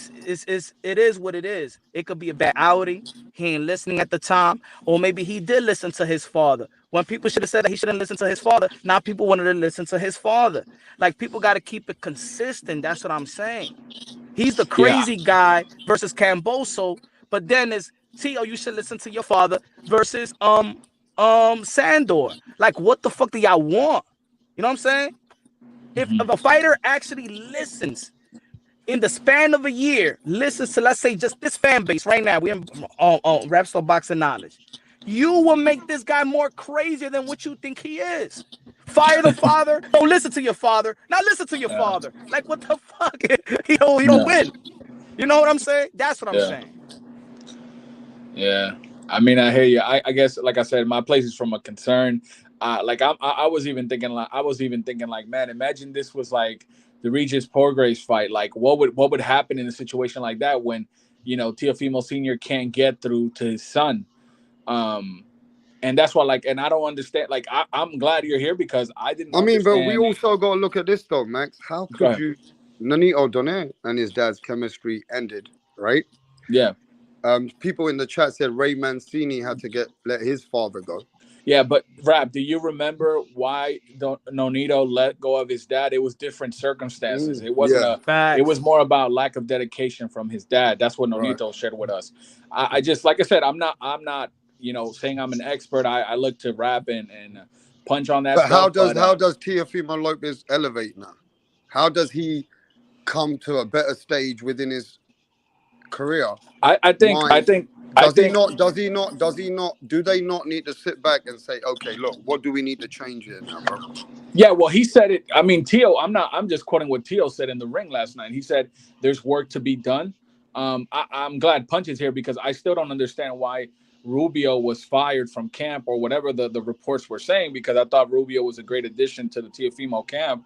is what it is. It could be a bad outing. He ain't listening at the time, or maybe he did listen to his father. When people should have said that he shouldn't listen to his father, now people wanted to listen to his father. Like, people got to keep it consistent. That's what I'm saying. He's the crazy guy versus Camboso, but then it's Tio, you should listen to your father versus Sandor. Like, what the fuck do y'all want? You know what I'm saying? If a fighter actually listens in the span of a year, listens to, let's say, just this fan base right now, we in Rap Star Boxing Knowledge, you will make this guy more crazier than what you think he is. Fire the father. Don't listen to your father. Now listen to your father. Like, what the fuck? you don't win. You know what I'm saying? That's what I'm saying. Yeah. I mean, I hear you. I guess, like I said, my place is from a concern. Like I was even thinking, like, man, imagine this was like the Regis Porgraves fight. Like, what would happen in a situation like that when, you know, Teofimo Sr. can't get through to his son? And that's why, like, and I don't understand. Like, I'm glad you're here because I didn't. I mean, but we also got to look at this though, Max. How could you? Nonito Doné and his dad's chemistry ended, right? Yeah. People in the chat said Ray Mancini had to let his father go. Yeah, but Rap, do you remember why Nonito let go of his dad? It was different circumstances. It wasn't it was more about lack of dedication from his dad. That's what Nonito shared with us. I just, like I said, I'm not, you know, saying I'm an expert. I look to Rap and punch on that. But how does Teofimo Lopez elevate now? How does he come to a better stage within his career? Do they not need to sit back and say, okay, look, what do we need to change here now, bro? Yeah, well, he said it. I mean, Teo, I'm just quoting what Teo said in the ring last night. He said there's work to be done. I'm glad Punch is here because I still don't understand why Rubio was fired from camp or whatever the reports were saying, because I thought Rubio was a great addition to the Teofimo camp.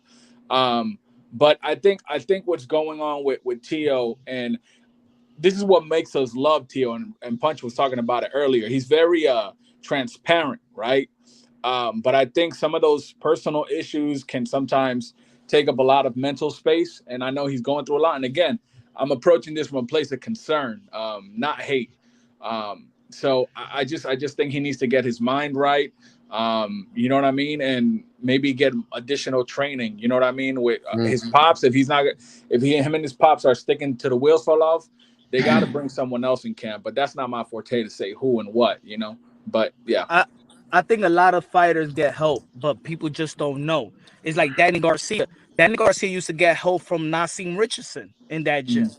But I think what's going on with Teo, and this is what makes us love Teo, and Punch was talking about it earlier. He's very transparent, right? But I think some of those personal issues can sometimes take up a lot of mental space, and I know he's going through a lot. And again, I'm approaching this from a place of concern, not hate. So I just think he needs to get his mind right. You know what I mean? And maybe get additional training. You know what I mean? With his pops, if him and his pops are sticking to the wheels fall off, they got to bring someone else in camp. But that's not my forte to say who and what, you know? But yeah. I think a lot of fighters get help, but people just don't know. It's like Danny Garcia. Danny Garcia used to get help from Nassim Richardson in that gym.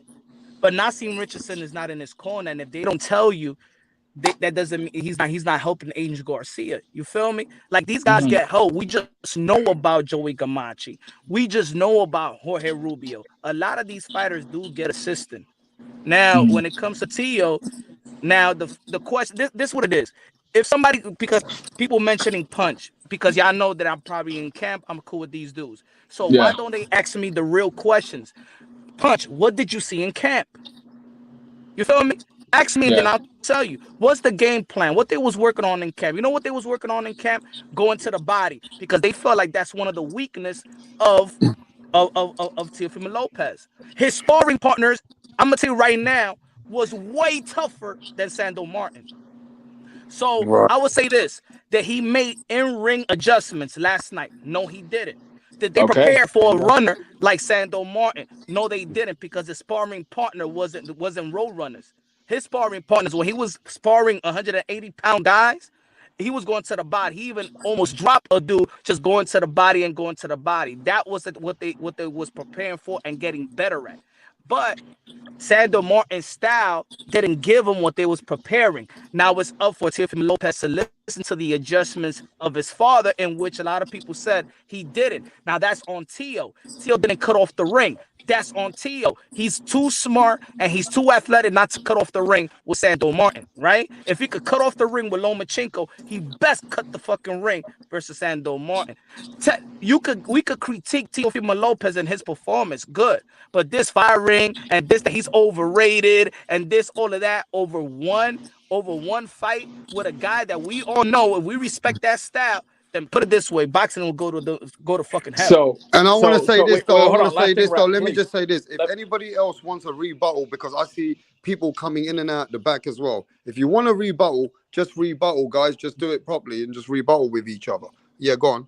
But Nassim Richardson is not in his corner. And if they don't tell you, that doesn't mean he's not helping Angel Garcia. You feel me? Like, these guys get help. We just know about Joey Gamache. We just know about Jorge Rubio. A lot of these fighters do get assistance. Now, when it comes to Teo, now the question, this is what it is. If somebody, because people mentioning Punch, because y'all know that I'm probably in camp, I'm cool with these dudes. So why don't they ask me the real questions? Punch, what did you see in camp? You feel me? Ask me, and then I'll tell you. What's the game plan? What they was working on in camp? You know what they was working on in camp? Going to the body, because they felt like that's one of the weakness of Teofimo Lopez. His sparring partners, I'm gonna tell you right now, was way tougher than Sandor Martin. So I would say this, that he made in-ring adjustments last night. No, he didn't. Did they prepare for a runner like Sandor Martin? No, they didn't, because his sparring partner wasn't road runners. His sparring partners, when he was sparring 180-pound guys, he was going to the body. He even almost dropped a dude just going to the body and going to the body. That was what they was preparing for and getting better at. But Sandor Martin's style didn't give him what they was preparing. Now it's up for Teofimo Lopez to listen to the adjustments of his father, in which a lot of people said he didn't. Now that's on Teo. Teo didn't cut off the ring. That's on Teo. He's too smart and he's too athletic not to cut off the ring with Sandor Martin, right? If he could cut off the ring with Lomachenko, he best cut the fucking ring versus Sandor Martin. We could critique Teofimo Lopez and his performance, good, but this firing and this that he's overrated and this all of that over one fight with a guy that we all know, if we respect that style, then put it this way, boxing will go to fucking hell. So, And I want to say this wait, though. I hold want on, to say this though. Let me please. just say this. If anybody else wants a rebuttal, because I see people coming in and out the back as well. If you want a rebuttal, just rebuttal, guys. Just do it properly and just rebuttal with each other. Yeah, go on.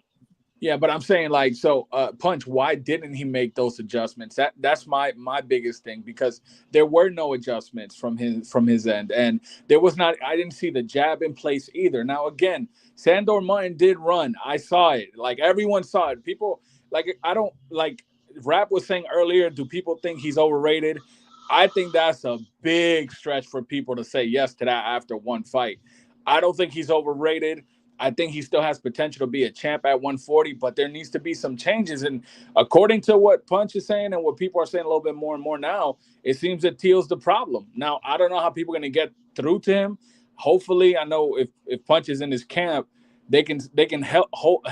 Yeah, but I'm saying like, so Punch, why didn't he make those adjustments? That's my biggest thing, because there were no adjustments from his end, and there was not. I didn't see the jab in place either. Now again, Sandor Martin did run. I saw it. Like everyone saw it. People like I don't like. Rap was saying earlier. Do people think he's overrated? I think that's a big stretch for people to say yes to that after one fight. I don't think he's overrated. I think he still has potential to be a champ at 140, but there needs to be some changes. And according to what Punch is saying and what people are saying a little bit more and more now, it seems that Teal's the problem. Now, I don't know how people are going to get through to him. Hopefully, I know if Punch is in his camp, they can hold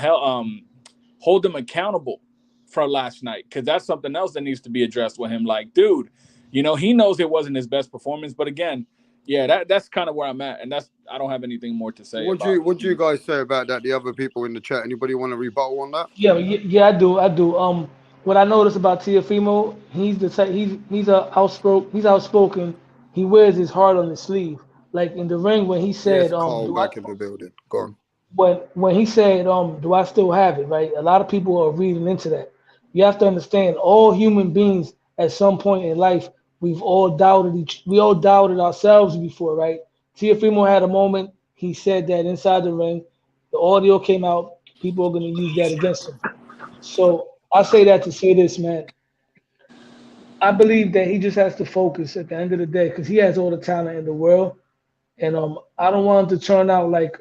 him accountable for last night, because that's something else that needs to be addressed with him. Like, dude, he knows it wasn't his best performance, but again, yeah, that's kind of where I'm at, and I don't have anything more to say. What do you guys say about that? The other people in the chat. Anybody want to rebuttal on that? Yeah, I do. What I noticed about Teofimo, he's the type, he's outspoken. He wears his heart on his sleeve. Like in the ring when he said, Yes, Carl back in the building. Go on. when he said, do I still have it? Right. A lot of people are reading into that. You have to understand, all human beings at some point in life, we all doubted ourselves before, right? Teofimo had a moment. He said that inside the ring, the audio came out. People are going to use that against him. So I say that to say this, man. I believe that he just has to focus at the end of the day, because he has all the talent in the world. And I don't want him to turn out like,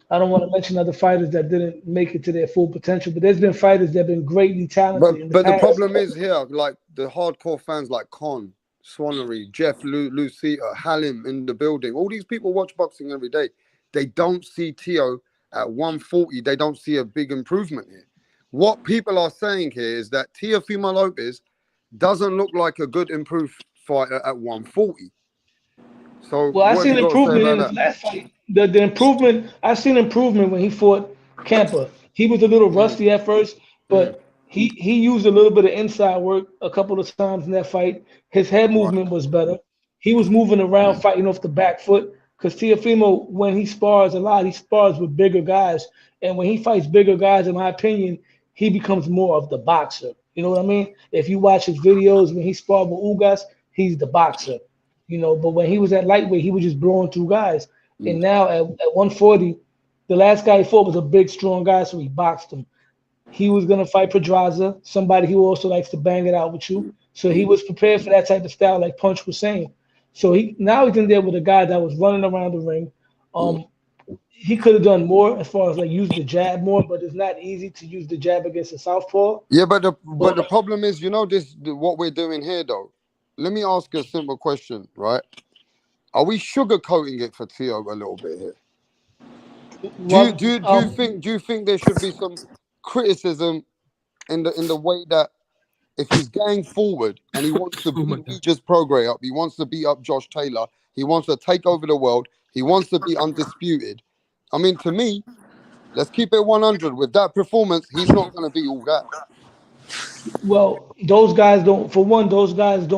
I don't want to mention other fighters that didn't make it to their full potential, but there's been fighters that have been greatly talented in the But the past. problem is here, like the hardcore fans like Con, Swannery, Jeff, Lucita, Halim in the building. All these people watch boxing every day. They don't see Teo at 140. They don't see a big improvement here. What people are saying here is that Teofimo Lopez doesn't look like a good improved fighter at 140. So Well, I what have seen you got to say improvement in about his that? last fight. The improvement, I seen improvement when he fought Campa. He was a little rusty at first, but he used a little bit of inside work a couple of times in that fight. His head movement was better. He was moving around fighting off the back foot, because Teofimo, when he spars a lot, he spars with bigger guys. And when he fights bigger guys, in my opinion, he becomes more of the boxer. You know what I mean? If you watch his videos when he sparred with Ugas, he's the boxer. But when he was at lightweight, he was just blowing through guys. And now at 140, the last guy he fought was a big, strong guy, so he boxed him. He was going to fight Pedraza, somebody who also likes to bang it out with you. So he was prepared for that type of style, like Punch was saying. So now he's in there with a guy that was running around the ring. He could have done more as far as like use the jab more, but it's not easy to use the jab against a southpaw. Yeah, but the problem is, what we're doing here though. Let me ask you a simple question, right? Are we sugarcoating it for Teo a little bit here? Do you think there should be some criticism in the way that if he's going forward and he wants to beat Regis Prograis up, he wants to beat up Josh Taylor, he wants to take over the world, he wants to be undisputed. I mean, to me, let's keep it 100. With that performance, he's not going to be all that. Well, those guys don't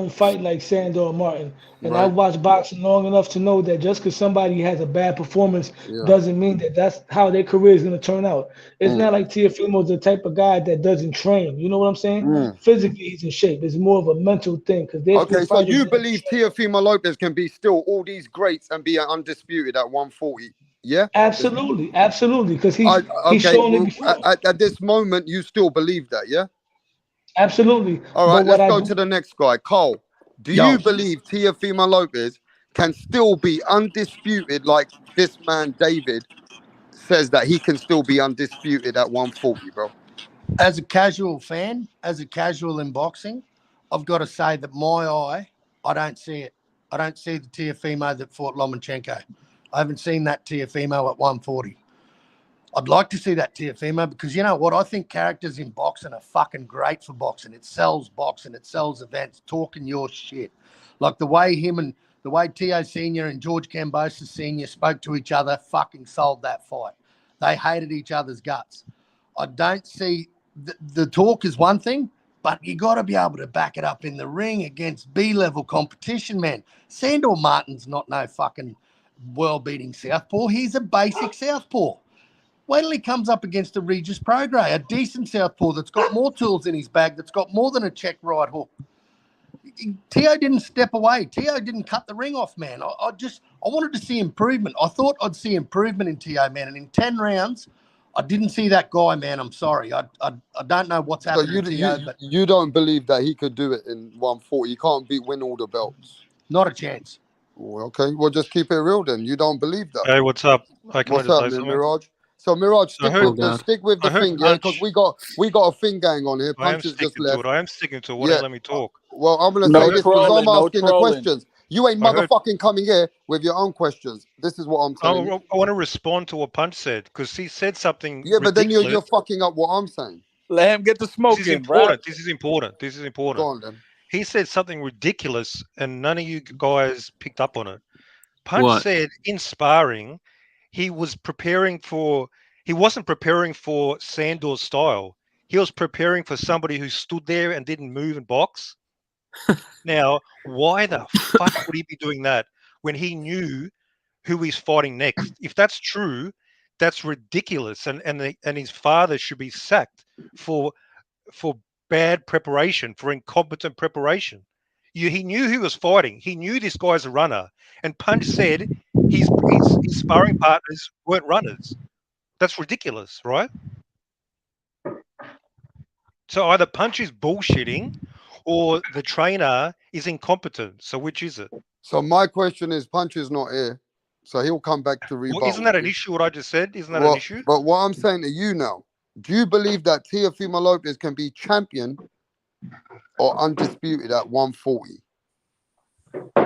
fight like Sandor Martin. And Right. I watched boxing long enough to know that just because somebody has a bad performance doesn't mean that that's how their career is going to turn out. It's not like Teofimo's the type of guy that doesn't train. You know what I'm saying? Physically, he's in shape. It's more of a mental thing. Okay, so you believe Teofimo Lopez can be still all these greats and be undisputed at 140? Yeah? Absolutely. Because he's okay, shown it before. at this moment, you still believe that, yeah? Absolutely. All right, let's go to the next guy. Cole, do you believe Teofimo Lopez can still be undisputed like this man, David, says that he can still be undisputed at 140, bro? As a casual fan, as a casual in boxing, I've got to say that I don't see it. I don't see the Teofimo that fought Lomachenko. I haven't seen that Teofimo at 140. I'd like to see that Teofimo because you know what? I think characters in boxing are fucking great for boxing. It sells boxing. It sells events, talking your shit. Like the way Teo Sr. and George Kambosos Sr. spoke to each other fucking sold that fight. They hated each other's guts. I don't see the talk is one thing, but you got to be able to back it up in the ring against B-level competition, man. Sandor Martin's not no fucking world-beating southpaw. He's a basic southpaw. Wait till he comes up against a Regis Prograis, a decent southpaw that's got more tools in his bag, that's got more than a check right hook. Teo didn't step away. Teo didn't cut the ring off, man. I wanted to see improvement. I thought I'd see improvement in Teo, man. And in 10 rounds, I didn't see that guy, man. I'm sorry. I don't know what's happening to Teo, but you don't believe that he could do it in 140? You can't win all the belts. Not a chance. Well, okay, well, just keep it real then. You don't believe that. Hey, what's up? What's up, man, Mirage? So Mirage, stick with the thing, yeah, because we got a thing going on here. Punch has just left. I am sticking to it. Why don't let me talk? Well, I'm gonna say this because I'm asking the questions. You ain't motherfucking coming here with your own questions. This is what I'm saying. I want to respond to what Punch said because he said something. Yeah, but then you're fucking up what I'm saying. Let him get the smoke. This is important. This is important. This is important. Go on, then. He said something ridiculous, and none of you guys picked up on it. Punch said in sparring, he wasn't preparing for Sandor's style. He was preparing for somebody who stood there and didn't move and box. Now, why the fuck would he be doing that when he knew who he's fighting next? If that's true, that's ridiculous, and his father should be sacked for bad preparation, for incompetent preparation. He knew who he was fighting. He knew this guy's a runner, and Punch said his sparring partners weren't runners. That's ridiculous, right? So either Punch is bullshitting or the trainer is incompetent. So which is it? So my question is, Punch is not here, so he'll come back to rebuttal. Well, isn't that an issue, what I just said? Isn't that an issue? But what I'm saying to you now, do you believe that Teofimo Lopez can be champion or undisputed at 140?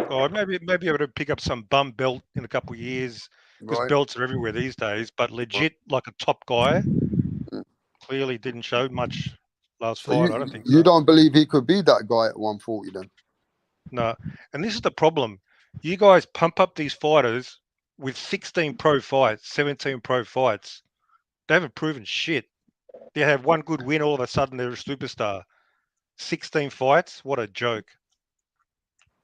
Oh, maybe able to pick up some bum belt in a couple of years because belts are everywhere these days. But legit, like a top guy, clearly didn't show much last fight. I don't think so. You don't believe he could be that guy at 140 then? No, and this is the problem. You guys pump up these fighters with 16 pro fights, 17 pro fights. They haven't proven shit. They have one good win, all of a sudden they're a superstar. 16 fights? What a joke.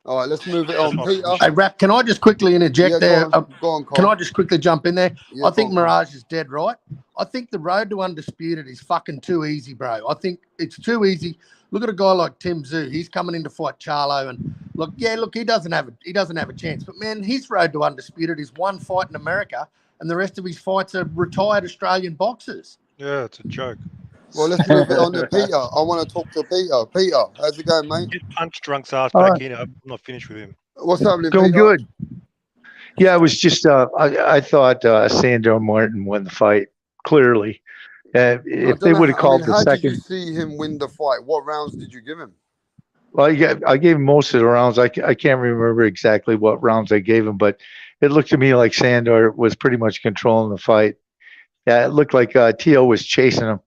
All right, let's move it on. Peter. Hey, Rap, can I just quickly interject there? Go on, can I just quickly jump in there? Yeah, I think Mirage is dead right. I think the road to undisputed is fucking too easy, bro. I think it's too easy. Look at a guy like Tim Tszyu. He's coming in to fight Charlo, and look, he doesn't have a chance. But man, his road to undisputed is one fight in America, and the rest of his fights are retired Australian boxers. Yeah, it's a joke. Well, let's move it on to Peter. I want to talk to Peter. Peter, how's it going, mate? Get Punch Drunk's ass back in. I'm not finished with him. What's happening, Going Peter? good. Yeah, it was just I thought Sandor Martin won the fight clearly. If they would have called the second, how did you see him win the fight? What rounds did you give him? Well, I gave him most of the rounds. I can't remember exactly what rounds I gave him, but it looked to me like Sandor was pretty much controlling the fight. Yeah, it looked like Teo was chasing him.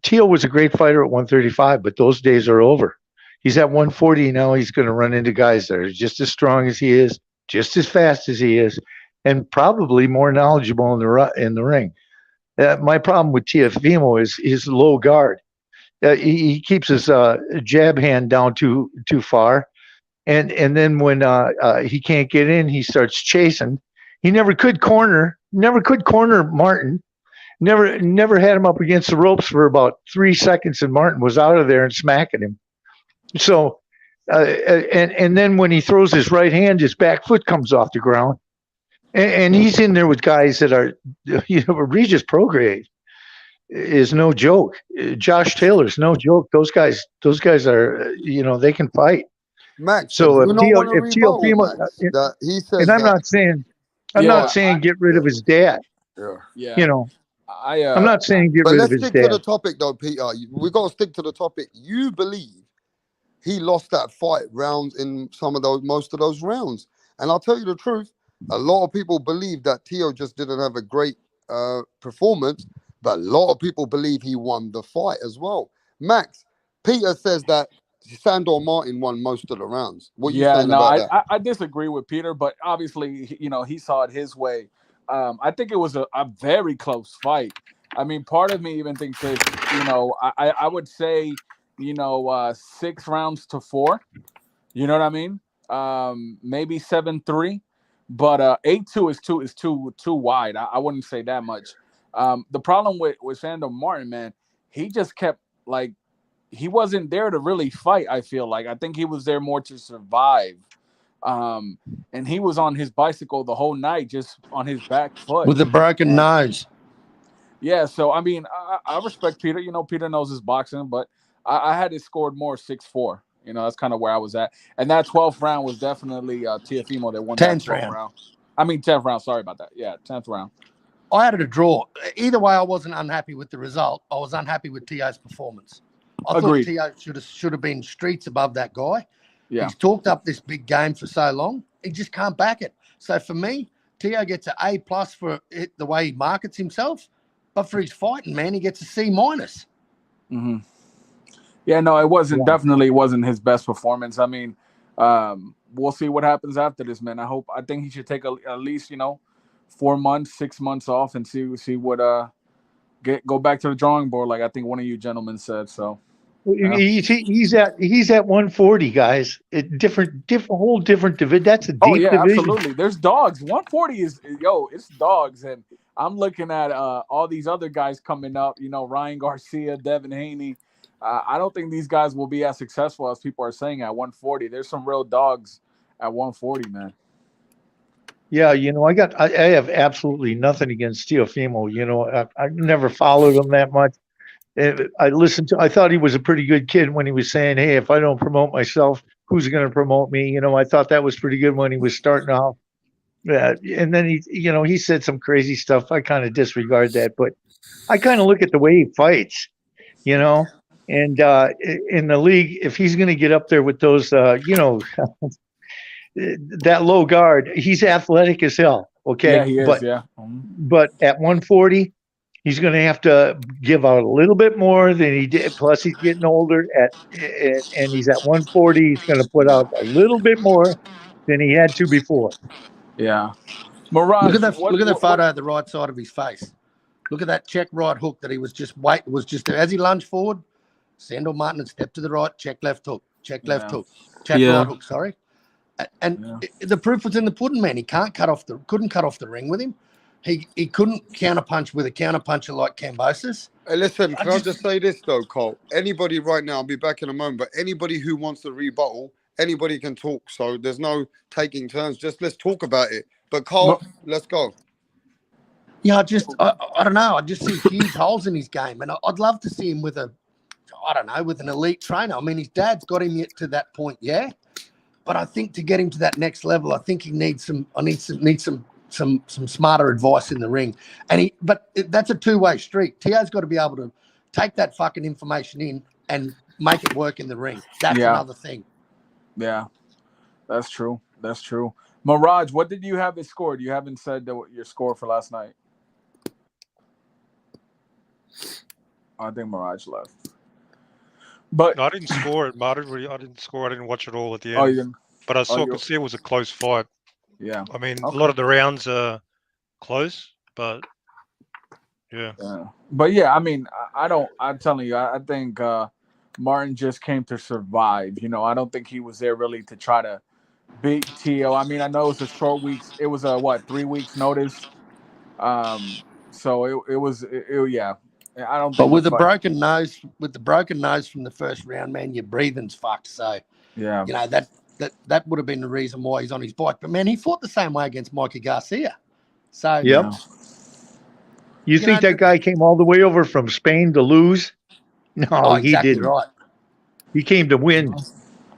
Teo was a great fighter at 135, but those days are over. He's at 140 now. He's going to run into guys that are just as strong as he is, just as fast as he is, and probably more knowledgeable in the ring. My problem with Teofimo is his low guard. He keeps his jab hand down too far, and then when he can't get in, he starts chasing. He never could corner Martin. Never had him up against the ropes for about 3 seconds, and Martin was out of there and smacking him. So, and then when he throws his right hand, his back foot comes off the ground, and he's in there with guys that are, Regis Prograis is no joke. Josh Taylor's no joke. Those guys are, they can fight. Max, so if Teofimo, he says, and I'm not saying. I'm Yeah, not saying get rid of his dad. Yeah. yeah. You know, I I'm not saying get But rid of let's his stick to the dad. topic, though, Peter. We got to stick to the topic. You believe he lost that fight rounds in most of those rounds. And I'll tell you the truth, a lot of people believe that Teo just didn't have a great performance, but a lot of people believe he won the fight as well. Max, Peter says that Sandor Martin won most of the rounds. What are you saying no, about that? I disagree with Peter, but obviously, he saw it his way. I think it was a very close fight. I mean, part of me even thinks this, I would say, 6 rounds to 4. You know what I mean? Maybe 7-3, but 8-2 is too wide. I wouldn't say that much. The problem with Sandor Martin, man, he just kept he wasn't there to really fight. I feel like I think he was there more to survive. And he was on his bicycle the whole night, just on his back foot with a broken nose. Yeah, so I mean, I respect Peter. Peter knows his boxing, but I had it scored more 6-4. That's kind of where I was at. And that 12th round was definitely TEOFIMO that won that 12th round. I mean, 10th round. Sorry about that. Yeah, 10th round. I had it a draw. Either way, I wasn't unhappy with the result. I was unhappy with T.O.'s performance. I Agreed. thought T.O. should have been streets above that guy. Yeah. He's talked up this big game for so long. He just can't back it. So for me, T.O. gets an A+ for it, the way he markets himself. But for his fighting, man, he gets a C-. Mm-hmm. Yeah, no, it wasn't. Definitely wasn't his best performance. I mean, we'll see what happens after this, man. I think he should take at least 4 months, 6 months off and see what go back to the drawing board, like I think one of you gentlemen said. So yeah. He's at 140, guys. Whole different division. That's a deep division. Absolutely. There's dogs. 140 it's dogs, and I'm looking at all these other guys coming up. Ryan Garcia, Devin Haney. I don't think these guys will be as successful as people are saying at 140. There's some real dogs at 140, man. Yeah, I have absolutely nothing against TEOFIMO. I never followed him that much. I thought he was a pretty good kid when he was saying, hey, if I don't promote myself, who's going to promote me? I thought that was pretty good when he was starting off. And then he said some crazy stuff. I kind of disregard that, but I kind of look at the way he fights, and in the league, if he's going to get up there with those, that low guard, he's athletic as hell. Okay. Yeah, he is. But at 140, he's going to have to give out a little bit more than he did. Plus, he's getting older and he's at 140. He's going to put out a little bit more than he had to before. Yeah. Mirage, look at the photo of the right side of his face. Look at that check right hook that he was just as he lunged forward. Sandor Martin had stepped to the right, check left hook, check left hook, check right hook. Sorry. And the proof was in the pudding, man. He couldn't cut off the ring with him. He couldn't counterpunch with a counterpuncher like Kambosos. Hey, listen, can I just say this though, Cole? Anybody right now, I'll be back in a moment, but anybody who wants to rebuttal, anybody can talk. So there's no taking turns. Just let's talk about it. But Cole, let's go. Yeah, I don't know. I just see huge holes in his game, and I'd love to see him with an elite trainer. I mean, his dad's got him to that point, yeah. But I think to get him to that next level, I think he needs some smarter advice in the ring. But that's a two-way street. Tio's got to be able to take that fucking information in and make it work in the ring. That's another thing. Yeah, that's true. That's true. Mirage, what did you have it scored? You haven't said your score for last night. I think Mirage left. But no, I didn't score it. I didn't score. I didn't watch it all at the end. Oh, you didn't? But I could see it was a close fight. Yeah. I mean, a lot of the rounds are close, but yeah. But yeah, I mean, I'm telling you, I think Martin just came to survive. I don't think he was there really to try to beat Teo. I mean, I know it's a short weeks. It was 3 weeks notice. So it was yeah. I don't. But with the broken nose from the first round, man, your breathing's fucked. So yeah, that would have been the reason why he's on his bike. But man, he fought the same way against Mikey Garcia. So yep. You think that guy came all the way over from Spain to lose? No, exactly he didn't. Right. He came to win.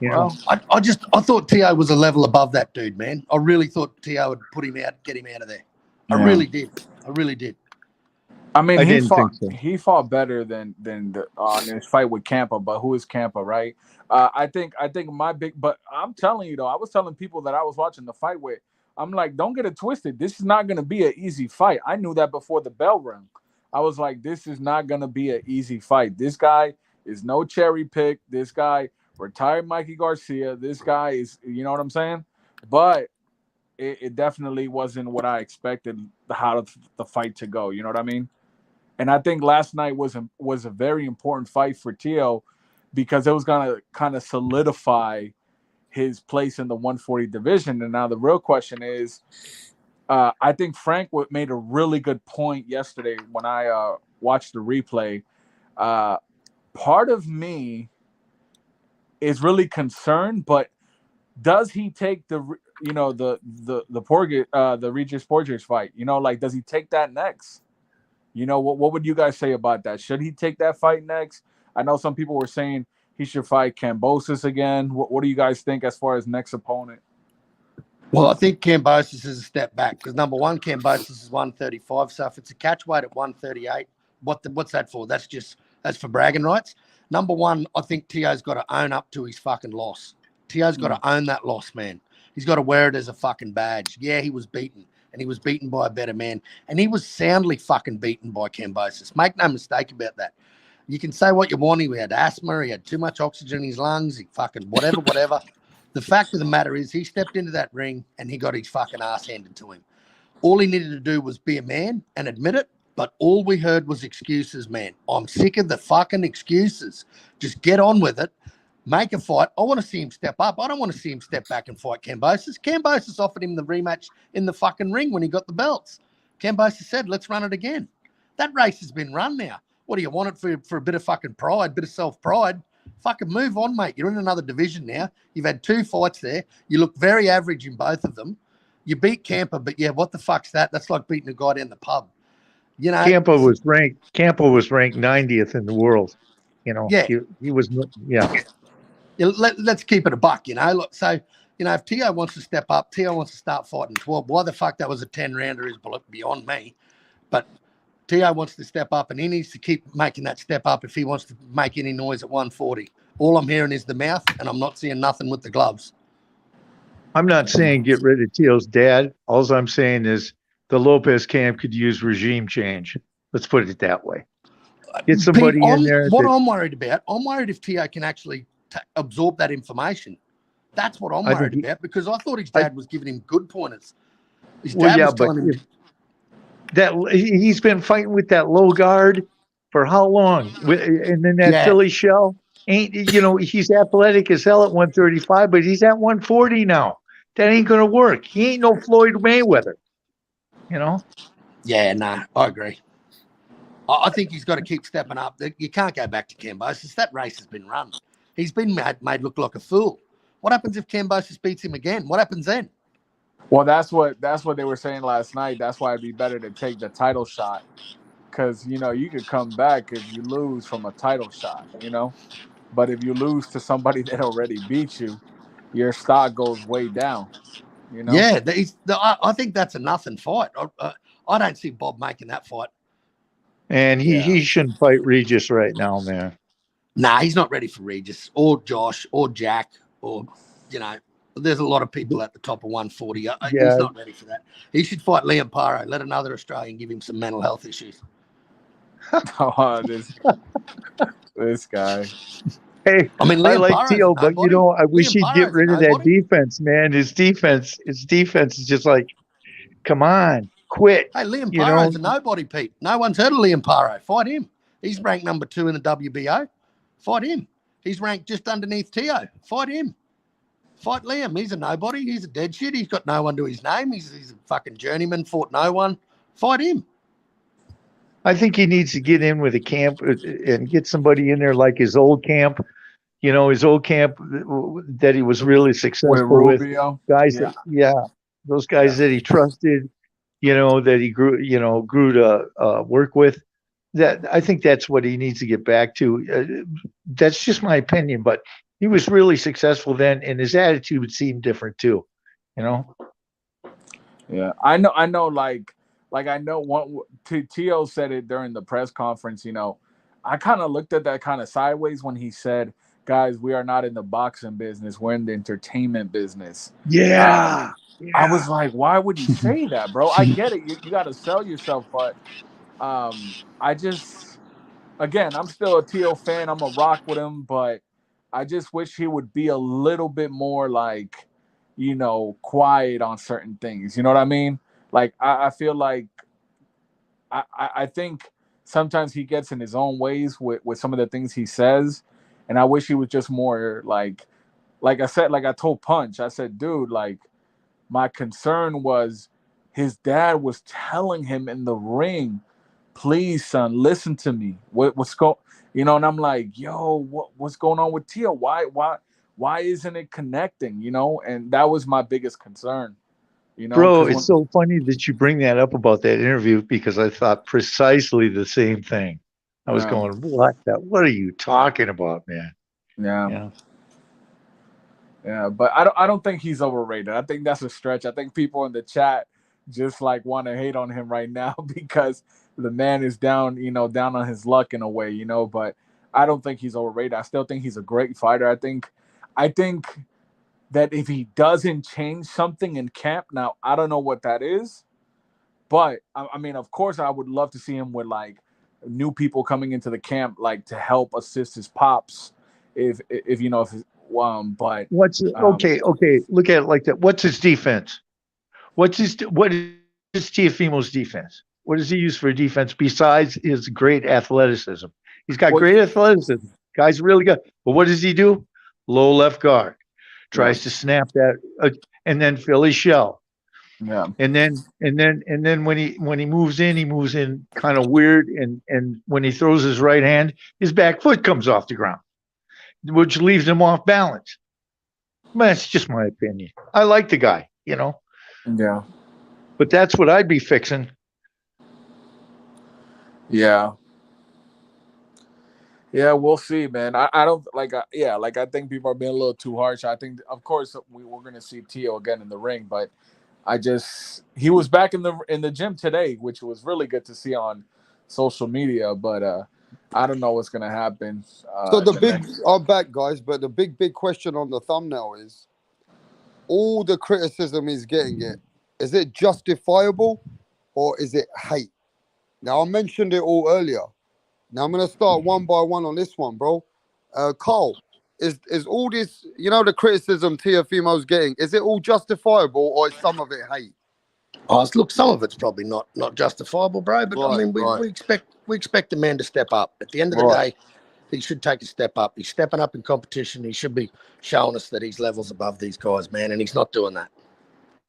You know, I thought T.O. was a level above that dude, man. I really thought T.O. would put him out, get him out of there. I really did. I really did. I mean, I didn't think so. He fought better than in his fight with Campa, but who is Campa, right? I think my big, but I'm telling you though, I was telling people that I was watching the fight with, I'm like, don't get it twisted. This is not going to be an easy fight. I knew that before the bell rang. I was like, this is not going to be an easy fight. This guy is no cherry pick. This guy retired Mikey Garcia. This guy is, you know what I'm saying? But it definitely wasn't what I expected how the fight to go. You know what I mean? And I think last night was a very important fight for Teo because it was going to kind of solidify his place in the 140 division. And now the real question is, I think Frank made a really good point yesterday when I watched the replay. Part of me is really concerned, but does he take the Regis Borges fight? You know, like, does he take that next? You know, what would you guys say about that? Should he take that fight next? I know some people were saying he should fight Kambosos again. What do you guys think as far as next opponent? Well, I think Kambosos is a step back because number one, Kambosos is 135. So if it's a catch weight at 138, what's that for? That's for bragging rights. Number one, I think Tio's got to own up to his fucking loss. Tio's got to own that loss, man. He's got to wear it as a fucking badge. Yeah, he was beaten, and he was beaten by a better man, and he was soundly fucking beaten by Kambosos. Make no mistake about that. You can say what you want. He had asthma. He had too much oxygen in his lungs. He fucking whatever. The fact of the matter is he stepped into that ring and he got his fucking ass handed to him. All he needed to do was be a man and admit it, but all we heard was excuses, man. I'm sick of the fucking excuses. Just get on with it. Make a fight. I want to see him step up. I don't want to see him step back and fight Kambosos. Kambosos offered him the rematch in the fucking ring when he got the belts. Kambosos said, let's run it again. That race has been run now. What do you want it for a bit of fucking pride, bit of self-pride? Fucking move on, mate. You're in another division now. You've had 2 fights there. You look very average in both of them. You beat Campa, but yeah, what the fuck's that? That's like beating a guy down the pub. You know, Campa was ranked 90th in the world. You know, yeah, he was, yeah. Let's keep it a buck, you know. Look, so, you know, if Teo wants to step up, Teo wants to start fighting 12. Why the fuck that was a 10-rounder is beyond me. But Teo wants to step up, and he needs to keep making that step up if he wants to make any noise at 140. All I'm hearing is the mouth, and I'm not seeing nothing with the gloves. I'm not saying get rid of Teo's dad. All I'm saying is the Lopez camp could use regime change. Let's put it that way. Get somebody in there. I'm worried about, I'm worried if Teo can actually absorb that information. That's what I'm worried about, because I thought his dad was giving him good pointers. His dad was telling him that he's been fighting with that low guard for how long? And then that Philly shell ain't, you know, he's athletic as hell at 135, but he's at 140 now. That ain't going to work. He ain't no Floyd Mayweather, you know? Yeah, no, I agree. I think he's got to keep stepping up. You can't go back to Kambosos. That race has been run. He's been made look like a fool. What happens if Kambosos beats him again? What happens then? Well, that's what they were saying last night. That's why it'd be better to take the title shot, because you know you could come back if you lose from a title shot, you know. But if you lose to somebody that already beat you, your stock goes way down. You know. Yeah, I think that's a nothing fight. I don't see Bob making that fight. And he shouldn't fight Regis right now, man. Nah, he's not ready for Regis or Josh or Jack or, you know, there's a lot of people at the top of 140. He's not ready for that. He should fight Liam Paro. Let another Australian give him some mental health issues. Oh, this guy. Hey, I mean, I like Teo, but you know, I wish he'd get rid of that defense, man. His defense is just like, come on, quit. Hey, Liam Paro's a nobody, Pete. No one's heard of Liam Paro. Fight him. He's ranked number 2 in the WBO. Fight him. He's ranked just underneath Teo. Fight him. Fight Liam. He's a nobody. He's a dead shit. He's got no one to his name. He's a fucking journeyman. Fought no one. Fight him. I think he needs to get in with a camp and get somebody in there like his old camp. You know, his old camp that he was really successful with. Guys those guys that he trusted, you know, that he grew to work with. That I think that's what he needs to get back to. That's just my opinion, but He was really successful then, and his attitude seemed different too. You know. Yeah, I know. Like I know one. Tio said it during the press conference. You know, I kind of looked at that kind of sideways when he said, "Guys, we are not in the boxing business. We're in the entertainment business." Yeah. I was like, "Why would you say that, bro?" I get it. You got to sell yourself, but I just, again, I'm still a Tio fan. I'm a rock with him, but I just wish he would be a little bit more like, quiet on certain things. You know what I mean? Like I feel like I think sometimes he gets in his own ways with some of the things he says, and I wish he was just more like I said, like I told Punch, I said, dude, like my concern was his dad was telling him in the ring, please, son, listen to me. What's going, and I'm like, yo, what's going on with Tio? Why isn't it connecting? And that was my biggest concern. Bro, Because it's so funny that you bring that up about that interview because I thought precisely the same thing. I was going, what are you talking about, man? Yeah. Yeah, but I don't think he's overrated. I think that's a stretch. I think people in the chat just like want to hate on him right now because the man is down, down on his luck in a way, but I don't think he's overrated. I still think he's a great fighter. I think that if he doesn't change something in camp, now I don't know what that is, but I mean, of course I would love to see him with like new people coming into the camp like to help assist his pops if but Okay? Look at it like that. What's his defense? What is Tiafimo's defense? What does he use for defense besides his great athleticism? He's got great athleticism. Guy's really good. But what does he do? Low left guard. Tries to snap that, and then fill his shell. Yeah. And then when he moves in kind of weird, and when he throws his right hand, his back foot comes off the ground, which leaves him off balance. But that's just my opinion. I like the guy, Yeah. But that's what I'd be fixing. Yeah. Yeah, we'll see, man. I don't like. I think people are being a little too harsh. I think, of course, we're gonna see Tio again in the ring, but he was back in the gym today, which was really good to see on social media. But I don't know what's gonna happen. So I'm back, guys. But the big question on the thumbnail is, all the criticism he's getting, is it justifiable or is it hate? Now, I mentioned it all earlier. Now I'm gonna start one by one on this one, bro. Carl, is all this, the criticism Teofimo's getting, is it all justifiable or is some of it hate? Look, some of it's probably not justifiable, bro. But I mean, we expect the man to step up. At the end of the day, he should take a step up. He's stepping up in competition. He should be showing us that he's levels above these guys, man, and he's not doing that.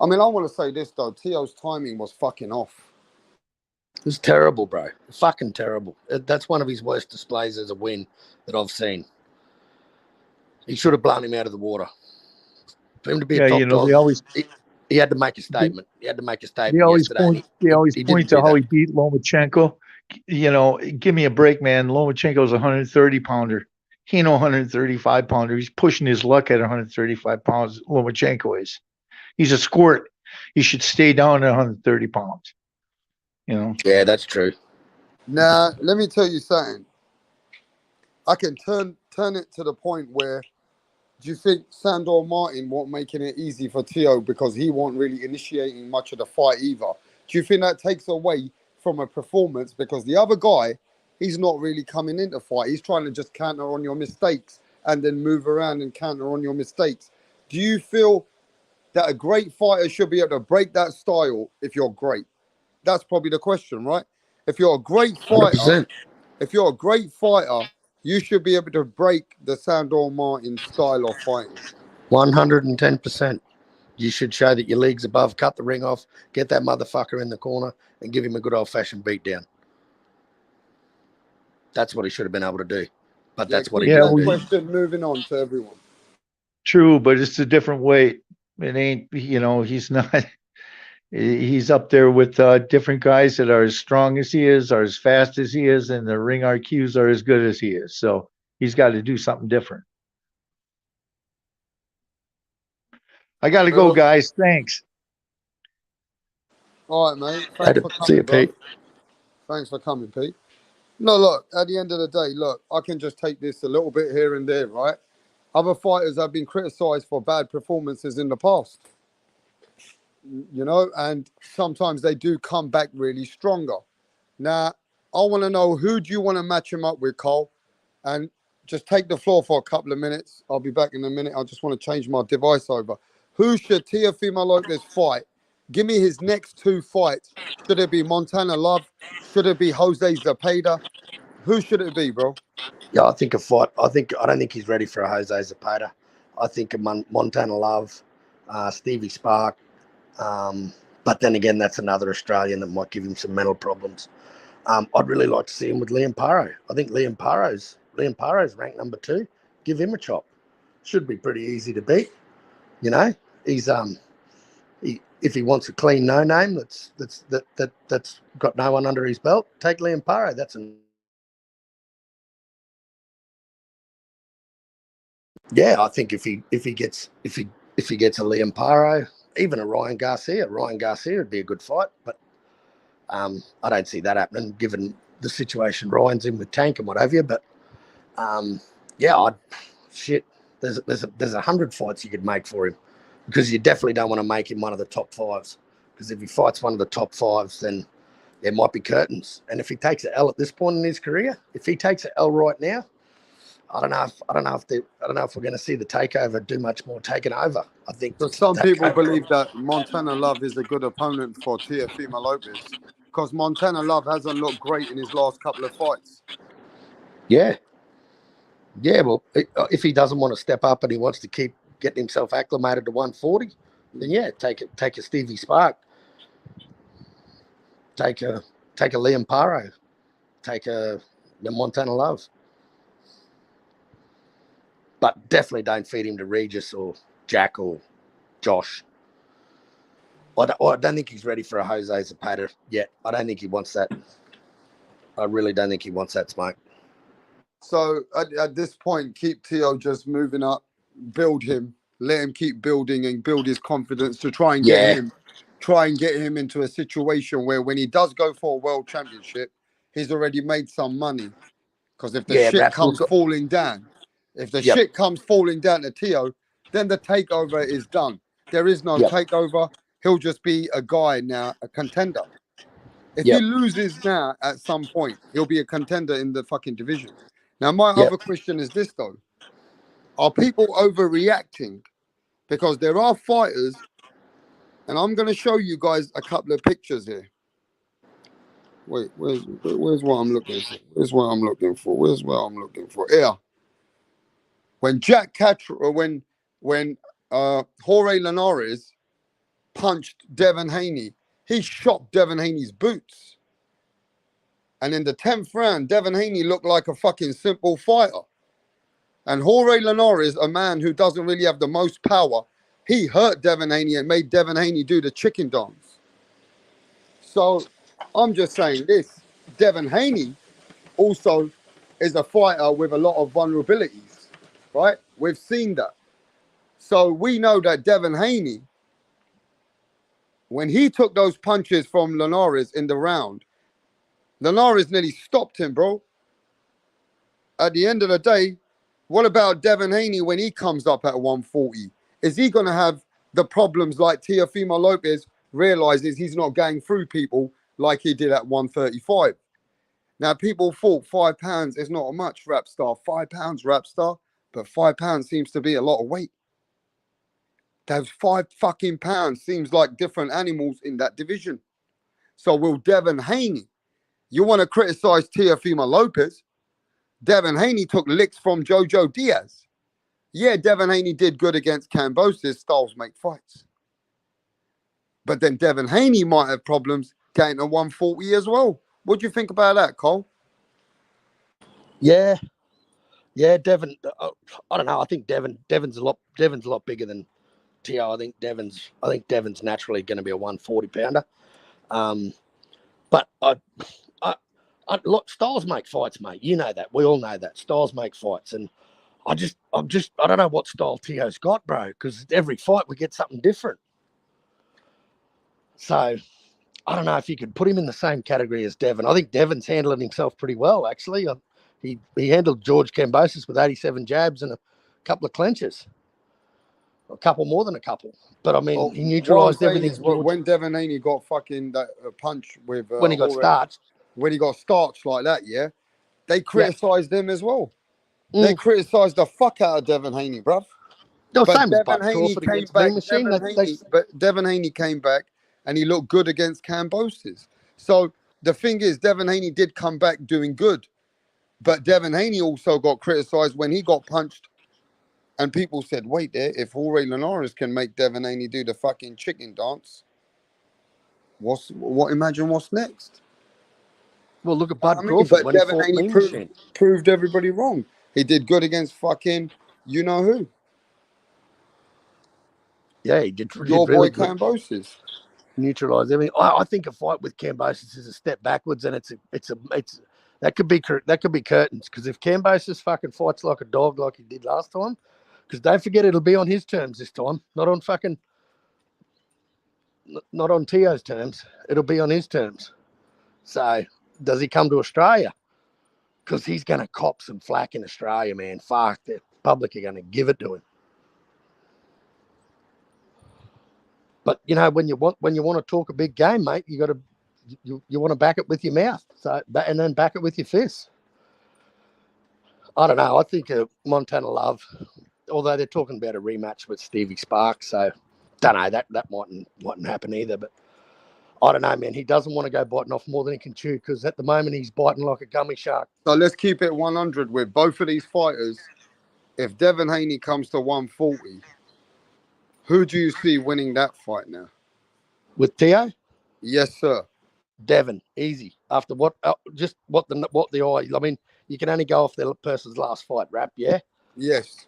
I mean, I want to say this though. Tio's timing was fucking off. It was terrible, bro. Fucking terrible. That's one of his worst displays as a win that I've seen. He should have blown him out of the water. For him to be a top dog, he had to make a statement. He had to make a statement. They always point to how he beat Lomachenko. Give me a break, man. Lomachenko's a 130 pounder. He ain't no 135 pounder. He's pushing his luck at 135 pounds. Lomachenko is. He's a squirt. He should stay down at 130 pounds. Yeah, that's true. Now, let me tell you something. I can turn it to the point where, do you think Sandor Martin won't making it easy for Tio because he won't really initiating much of the fight either? Do you think that takes away from a performance because the other guy, he's not really coming into fight. He's trying to just counter on your mistakes and then move around and counter on your mistakes. Do you feel that a great fighter should be able to break that style if you're great? That's probably the question, right? If you're a great fighter, 100%. You should be able to break the Sandor Martin style of fighting. 110%. You should show that your league's above, cut the ring off, get that motherfucker in the corner, and give him a good old-fashioned beatdown. That's what he should have been able to do. But that's what he didn't do. Question, moving on to everyone. True, but it's a different weight. It ain't, he's not... He's up there with different guys that are as strong as he is, are as fast as he is, and the ring IQs are as good as he is. So he's got to do something different. I got to go, guys. Thanks. All right, mate. Thanks for See you, coming, bro. Pete. Thanks for coming, Pete. No, look, at the end of the day, look, I can just take this a little bit here and there, right? Other fighters have been criticized for bad performances in the past, you know, and sometimes they do come back really stronger. Now, I want to know, who do you want to match him up with, Cole? And just take the floor for a couple of minutes. I'll be back in a minute. I just want to change my device over. Who should Teofimo Lopez fight? Give me his next 2 fights. Should it be Montana Love? Should it be Jose Zepeda? Who should it be, bro? Yeah, I think a fight. I don't think he's ready for a Jose Zepeda. I think a Montana Love, Stevie Spark. But then again, that's another Australian that might give him some mental problems. I'd really like to see him with Liam Paro. I think Liam Paro's ranked number 2. Give him a chop. Should be pretty easy to beat. You know, he's if he wants a clean no name that's got no one under his belt, take Liam Paro. I think if he gets a Liam Paro, even a Ryan Garcia would be a good fight. But I don't see that happening given the situation Ryan's in with Tank and what have you. But there's 100 fights you could make for him, because you definitely don't want to make him one of the top 5s. Because if he fights one of the top 5s, then there might be curtains. And if he takes an L at this point in his career, if he takes an L right now, I don't know if we're going to see the takeover do much more taking over. I think some people believe that Montana Love is a good opponent for Teofimo Lopez, because Montana Love hasn't looked great in his last couple of fights. Yeah. Well, if he doesn't want to step up and he wants to keep getting himself acclimated to 140, then take a Stevie Spark, take a Liam Paro, take a Montana Love. But definitely don't feed him to Regis or Jack or Josh. I don't think he's ready for a Jose Zepeda yet. I don't think he wants that. I really don't think he wants that smoke. So at this point, keep Teo just moving up, build him, let him keep building and build his confidence to try and get him into a situation where when he does go for a world championship, he's already made some money. Because if the shit comes falling down, shit comes falling down to Teo, then the takeover is done. There is no takeover. He'll just be a guy now, a contender. If he loses now at some point, he'll be a contender in the fucking division. Now, my other question is this, though. Are people overreacting? Because there are fighters, and I'm going to show you guys a couple of pictures here. Wait, where's what I'm looking for? Where's what I'm looking for? Here. When Jack Catra, when Jorge Linares punched Devin Haney, he shot Devin Haney's boots. And in the 10th round, Devin Haney looked like a fucking simple fighter. And Jorge Linares, a man who doesn't really have the most power, he hurt Devin Haney and made Devin Haney do the chicken dance. So I'm just saying this. Devin Haney also is a fighter with a lot of vulnerabilities, right? We've seen that. So we know that Devin Haney, when he took those punches from Linares in the round, Linares nearly stopped him, bro. At the end of the day, what about Devin Haney when he comes up at 140? Is he going to have the problems like Teofimo Lopez realizes he's not going through people like he did at 135? Now, people thought 5 pounds is not much, Rap Star. 5 pounds, Rap Star. But 5 pounds seems to be a lot of weight. Those 5 fucking pounds seems like different animals in that division. So will Devin Haney, you want to criticize Teofimo Lopez? Devin Haney took licks from Jojo Diaz. Yeah, Devin Haney did good against Kambosos. Styles make fights. But then Devin Haney might have problems getting to 140 as well. What do you think about that, Cole? Yeah, Devin. I don't know. I think Devin's a lot bigger than Teo. I think Devin's naturally going to be a 140 pounder. But look, Styles make fights, mate. You know that. We all know that. Styles make fights, and I don't know what style Teo's got, bro, because every fight we get something different. So I don't know if you could put him in the same category as Devin. I think Devin's handling himself pretty well, actually. He handled George Kambosos with 87 jabs and a couple of clenches. A couple more than a couple. But, I mean, he neutralised everything. Is, when Devin Haney got fucking that punch with... when he got starched. When he got starched like that, yeah, they criticised him as well. They criticised the fuck out of Devin Haney, bruv. No, but same Devin Haney came back. But Devin Haney came back and he looked good against Kambosos. So the thing is, Devin Haney did come back doing good. But Devin Haney also got criticised when he got punched. And people said, wait there, if Jorge Linares can make Devin Haney do the fucking chicken dance, imagine what's next? Well, look at Bud Crawford. But when Devin he Haney proved everybody wrong. He did good against fucking you-know-who. Yeah, he did Your really boy Kambosos. Neutralise everything. I think a fight with Kambosos is a step backwards, and that could be curtains. Because if Kambosos fucking fights like a dog like he did last time, because don't forget it'll be on his terms this time, not on Teo's terms. It'll be on his terms. So does he come to Australia? Because he's going to cop some flack in Australia, man. Fuck, the public are going to give it to him. But you know, when you want to talk a big game, mate, you got to you want to back it with your mouth, and then back it with your fists. I don't know. I think Montana Love, although they're talking about a rematch with Stevie Sparks, so don't know that mightn't happen either. But I don't know, man. He doesn't want to go biting off more than he can chew because at the moment he's biting like a gummy shark. So let's keep it 100 with both of these fighters. If Devin Haney comes to 140, who do you see winning that fight now? With Teo? Yes, sir. Devin, easy. After what the eye. I mean, you can only go off the person's last fight, Rap. Yeah. Yes.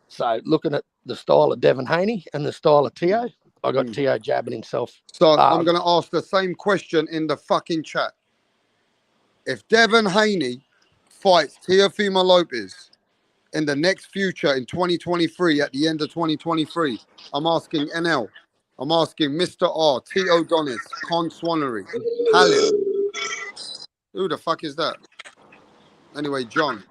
So looking at the style of Devin Haney and the style of Teo, I got Teo jabbing himself. So I'm going to ask the same question in the fucking chat. If Devin Haney fights Teofimo Lopez in the next future in 2023, at the end of 2023, I'm asking NL. I'm asking Mr. R, T. O'Donis, Con Swannery, Halil. Who the fuck is that? Anyway, John,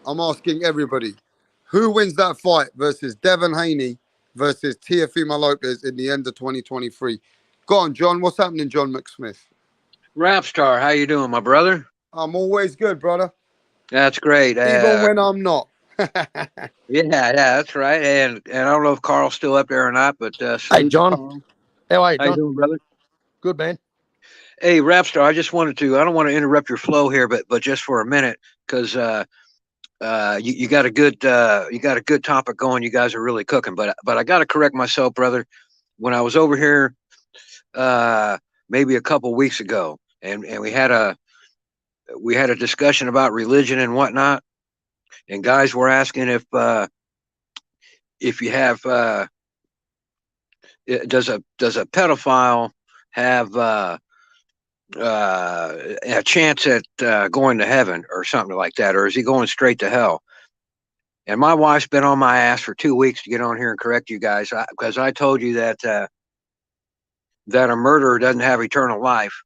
I'm asking everybody. Who wins that fight versus Devin Haney versus Teofimo Lopez in the end of 2023? Go on, John. What's happening, John McSmith? Rapstar, how you doing, my brother? I'm always good, brother. That's great. Even when I'm not. yeah, that's right. And I don't know if Carl's still up there or not, but hey, John. How are you, John? How you doing, brother? Good, man. Hey, Rapstar, I just wanted to. I don't want to interrupt your flow here, but just for a minute, because you got a good topic going. You guys are really cooking. But I got to correct myself, brother. When I was over here, maybe a couple weeks ago, and we had a discussion about religion and whatnot. And guys were asking if you have does a pedophile have a chance at going to heaven or something like that, or is he going straight to hell? And my wife's been on my ass for 2 weeks to get on here and correct you guys, because I told you that that a murderer doesn't have eternal life,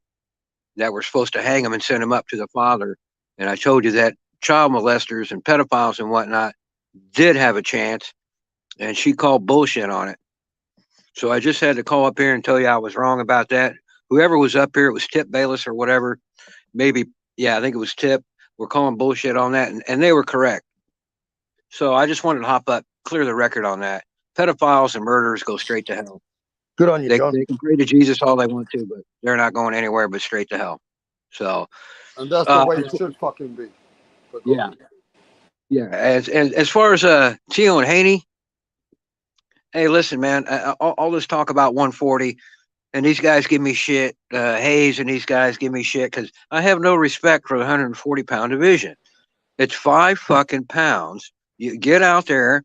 that we're supposed to hang him and send him up to the Father. And I told you that child molesters and pedophiles and whatnot did have a chance, and she called bullshit on it. So I just had to call up here and tell you I was wrong about that. Whoever was up here, it was Tip Bayless or whatever, maybe, yeah, I think it was Tip, we're calling bullshit on that, and they were correct. So I just wanted to hop up, clear the record on that. Pedophiles and murderers go straight to hell. Good on you, John. They can pray to Jesus all they want to, but they're not going anywhere but straight to hell. So, and that's the way it should fucking be. Yeah. Yeah. As far as Teo and Haney, hey, listen, man, all this talk about 140, and these guys give me shit, Hayes and these guys give me shit because I have no respect for the 140-pound division. It's 5 fucking pounds. You get out there,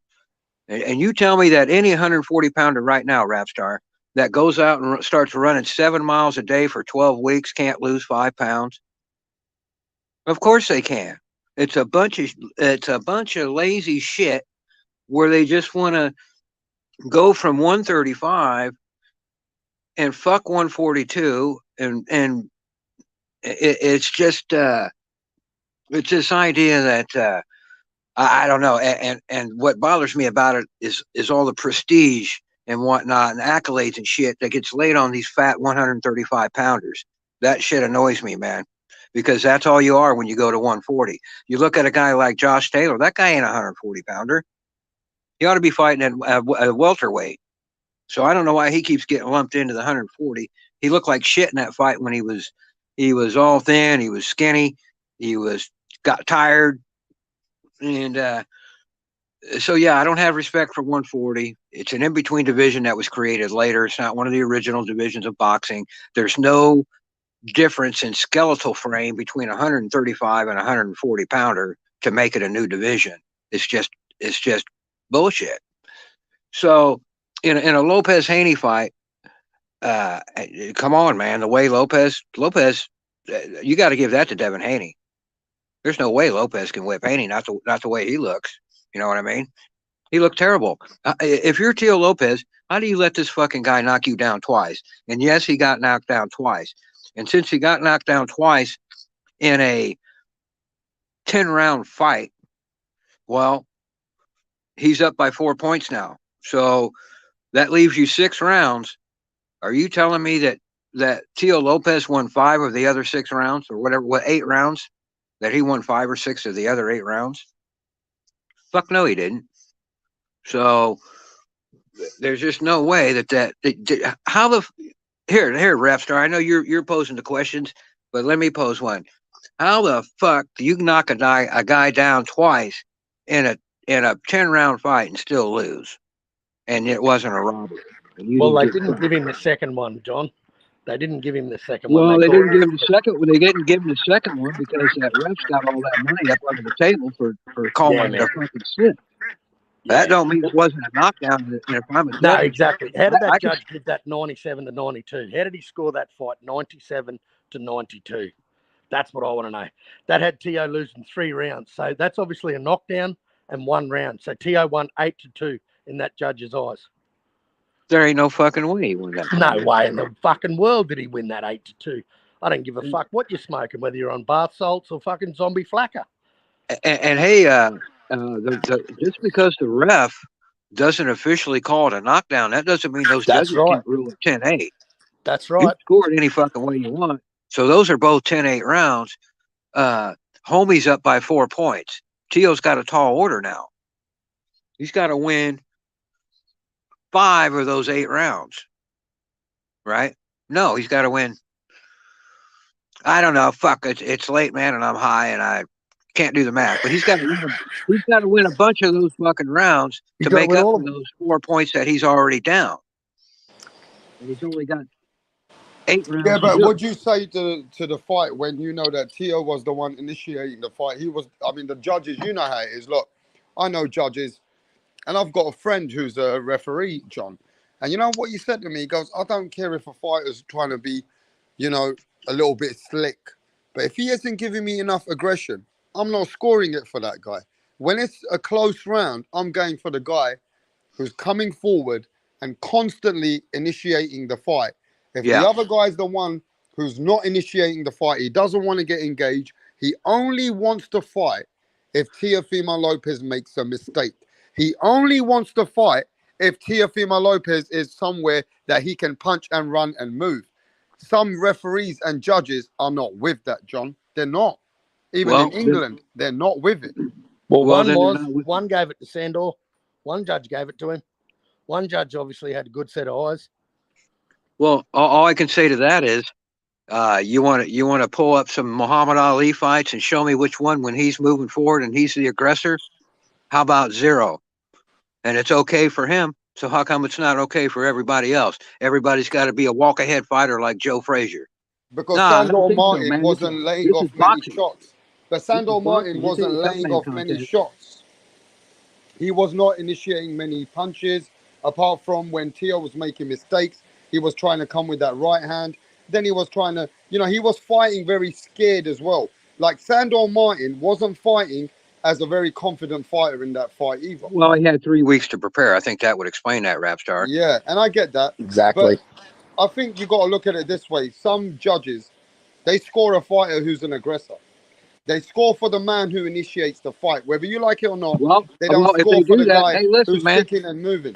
and you tell me that any 140-pounder right now, Rapstar, that goes out and starts running 7 miles a day for 12 weeks can't lose 5 pounds? Of course they can. It's a bunch of lazy shit where they just want to go from 135 and fuck 142, and it's just it's this idea that I don't know, and what bothers me about it is all the prestige and whatnot and accolades and shit that gets laid on these fat 135 pounders. That shit annoys me, man, because that's all you are when you go to 140. You look at a guy like Josh Taylor. That guy ain't a 140 pounder. He ought to be fighting at welterweight. So I don't know why he keeps getting lumped into the 140. He looked like shit in that fight when he was all thin, he was skinny, got tired, and so yeah, I don't have respect for 140. It's an in-between division that was created later. It's not one of the original divisions of boxing. There's no difference in skeletal frame between 135 and 140 pounder to make it a new division. It's just bullshit. So in a Lopez Haney fight, come on, man. The way Lopez, you got to give that to Devin Haney. There's no way Lopez can whip Haney, not the way he looks. You know what I mean? He looked terrible. If you're Teo Lopez, how do you let this fucking guy knock you down twice? And yes, he got knocked down twice. And since he got knocked down twice in a 10-round fight, well, he's up by 4 points now. So that leaves you 6 rounds. Are you telling me that Teo Lopez won 5 of the other 6 rounds, or whatever, 8 rounds? That he won 5 or 6 of the other 8 rounds? Fuck no, he didn't. So there's just no way that how the here, Rapstar. I know you're posing the questions, but let me pose one. How the fuck do you knock a guy down twice in a 10-round fight and still lose? And it wasn't a robbery. Well, they didn't give him the second one, John. They didn't give him the second one. Well, they didn't give him the second one. They didn't give him the second one because that ref's got all that money up under the table for calling it a fucking slip. That don't mean it wasn't a knockdown. If I'm a judge, no, exactly. How did that judge give that 97 to 92? How did he score that fight 97 to 92? That's what I want to know. That had Teo losing 3 rounds. So that's obviously a knockdown and 1 round. So Teo won 8 to 2 in that judge's eyes. There ain't no fucking way he won that. No way in the fucking world did he win that 8 to 2. I don't give a fuck what you're smoking, whether you're on bath salts or fucking zombie flacker. And hey, just because the ref doesn't officially call it a knockdown, that doesn't mean those judges can't rule it 10-8. That's right. You can score it any fucking way you want. So those are both 10-8 rounds. Homie's up by 4 points. Teo's got a tall order now. He's got to win 5 of those 8 rounds, right? No, he's got to win. I don't know. Fuck, it's late, man, and I'm high, and I can't do the math. But he's got to win a bunch of those fucking rounds to make up for those 4 points that he's already down. And he's only got 8 rounds. Yeah, but what'd you say to the fight when you know that Teo was the one initiating the fight? He was. I mean, the judges. You know how it is. Look, I know judges. And I've got a friend who's a referee, John. And you know what he said to me? He goes, I don't care if a fighter's trying to be, you know, a little bit slick. But if he isn't giving me enough aggression, I'm not scoring it for that guy. When it's a close round, I'm going for the guy who's coming forward and constantly initiating the fight. If the other guy's the one who's not initiating the fight, he doesn't want to get engaged. He only wants to fight if Teofimo Lopez makes a mistake. He only wants to fight if Teofimo Lopez is somewhere that he can punch and run and move. Some referees and judges are not with that, John. They're not. Even in England, they're not with it. Well, one gave it to Sandor. One judge gave it to him. One judge obviously had a good set of eyes. Well, all I can say to that is, you want to pull up some Muhammad Ali fights and show me which one when he's moving forward and he's the aggressor. How about 0? And it's okay for him. So how come it's not okay for everybody else? Everybody's got to be a walk-ahead fighter like Joe Frazier. Because Sandor Martin wasn't laying off many shots. But Sandor Martin wasn't laying off many shots. He was not initiating many punches, apart from when Teo was making mistakes. He was trying to come with that right hand. Then he was trying to, you know, he was fighting very scared as well. Like Sandor Martin wasn't fighting as a very confident fighter in that fight either. Well, he had 3 weeks to prepare. I think that would explain that, Rapstar. Yeah, and I get that. Exactly. But I think you got to look at it this way. Some judges, they score a fighter who's an aggressor. They score for the man who initiates the fight. Whether you like it or not, they don't Well, if score they for do the that, guy hey, listen, who's man. kicking and moving.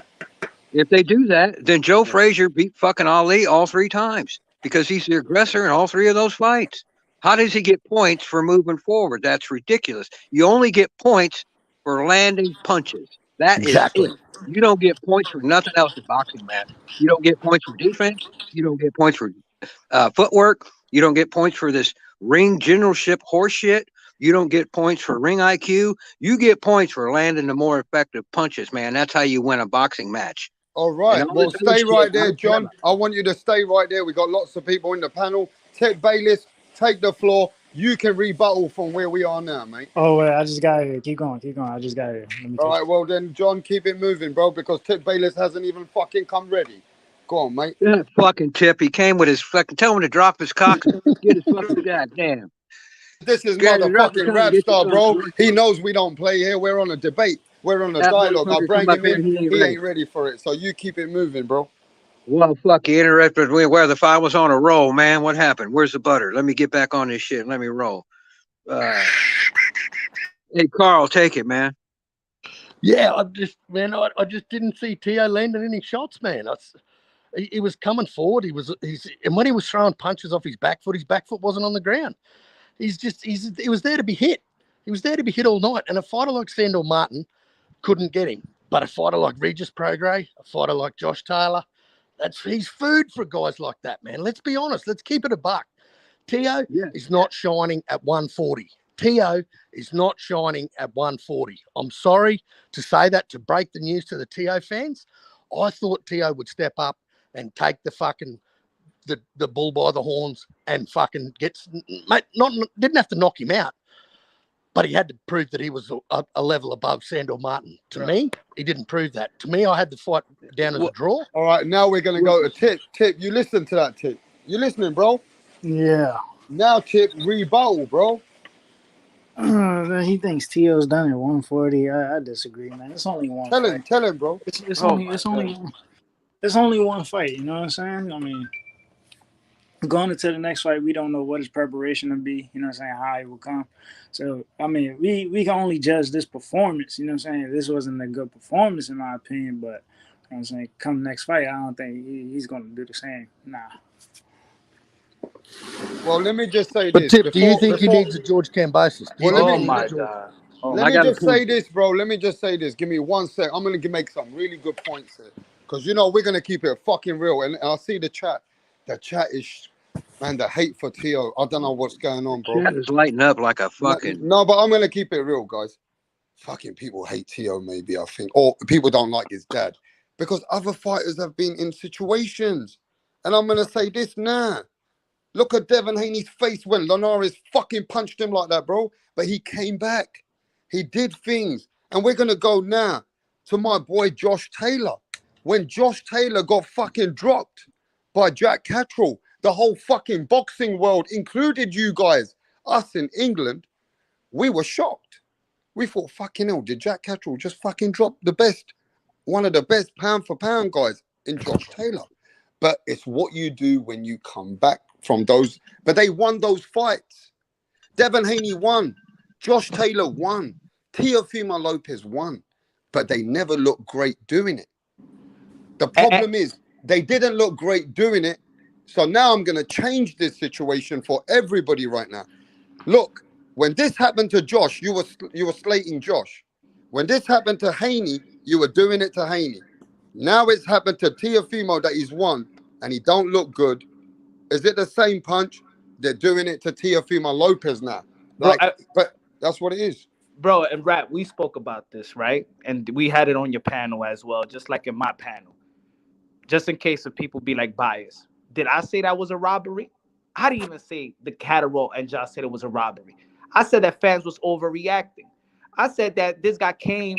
If they do that, then Joe Frazier beat fucking Ali all 3 times because he's the aggressor in all 3 of those fights. How does he get points for moving forward? That's ridiculous. You only get points for landing punches. That is Exactly. it. You don't get points for nothing else in boxing, man. You don't get points for defense. You don't get points for footwork. You don't get points for this ring generalship horseshit. You don't get points for ring IQ. You get points for landing the more effective punches, man. That's how you win a boxing match. All right. All Well, this other stay shit, right I there, don't care John. about. I want you to stay right there. We got lots of people in the panel. Ted Bayless, take the floor. You can rebuttal from where we are now, mate. Oh, wait, I just got here. Keep going. I just got here. Let me All take right. Well, then, John, keep it moving, bro, because Ted Bayless hasn't even fucking come ready. Go on, mate. That fucking tip. He came with his fucking. Tell him to drop his cock and get his fucking goddamn. This is Guys, drop the motherfucking cock and rap get your star, bro. cock. He knows we don't play here. We're on a debate. We're on a That dialogue. I motherfucker bring come up him here in. and he ain't He ready. ain't ready for it. So you keep it moving, bro. Well, fuck, you interrupted me where the I was on a roll, man. What happened? Where's the butter? Let me get back on this shit. Let me roll. Hey, Carl, take it, man. Yeah, I just didn't see Teo landing any shots, man. He was coming forward. And when he was throwing punches off his back foot wasn't on the ground. He was there to be hit. He was there to be hit all night. And a fighter like Sandor Martin couldn't get him. But a fighter like Regis Prograis, a fighter like Josh Taylor, he's food for guys like that, man. Let's be honest. Let's keep it a buck. Teo is not shining at 140. Teo is not shining at 140. I'm sorry to say that, to break the news to the Teo fans. I thought Teo would step up and take the bull by the horns and fucking didn't have to knock him out, but he had to prove that he was a level above Sandor Martin. To me, he didn't prove that. To me, I had the fight down as a draw. All right, now we're gonna go to Tip. Tip, you listen to that, Tip. You listening, bro? Yeah. Now, Tip, rebuttal, bro. He thinks Teo's done at 140. I disagree, man. It's only one fight. Tell him, bro. It's only one fight. You know what I'm saying? I mean, going into the next fight, we don't know what his preparation will be. You know what I'm saying? How he will come. So I mean, we can only judge this performance. You know what I'm saying? This wasn't a good performance in my opinion, but you know what I'm saying, come next fight, I don't think he's going to do the same. Nah. Well, let me just say But this. Tip, do you think he needs a George Kambosos? Let me just say this, bro. Let me just say this. Give me 1 sec. I'm gonna make some really good points here, because we're gonna keep it fucking real. And I see the chat. The chat is, man, the hate for Teo. I don't know what's going on, bro. Chat is lighting up like a fucking. No, but I'm gonna keep it real, guys. Fucking people hate Teo, maybe, I think, or people don't like his dad because other fighters have been in situations. And I'm gonna say this now. Look at Devin Haney's face when Linares fucking punched him like that, bro. But he came back. He did things. And we're going to go now to my boy Josh Taylor. When Josh Taylor got fucking dropped by Jack Catterall, the whole fucking boxing world, included you guys, us in England, we were shocked. We thought, fucking hell, did Jack Catterall just fucking drop one of the best pound for pound guys in Josh Taylor? But it's what you do when you come back from those. But they won those fights. Devin Haney won. Josh Taylor won. Teofimo Lopez won. But they never looked great doing it. The problem is they didn't look great doing it. So now I'm going to change this situation for everybody right now. Look, when this happened to Josh, you were slating Josh. When this happened to Haney, you were doing it to Haney. Now it's happened to Teofimo that he's won and he don't look good. Is it the same punch? They're doing it to Teofimo Lopez now. But that's what it is. Bro, and Rap, we spoke about this, right? And we had it on your panel as well, just like in my panel. Just in case of people be like biased. Did I say that was a robbery? I didn't even say the Catterall and Josh said it was a robbery. I said that fans was overreacting. I said that this guy came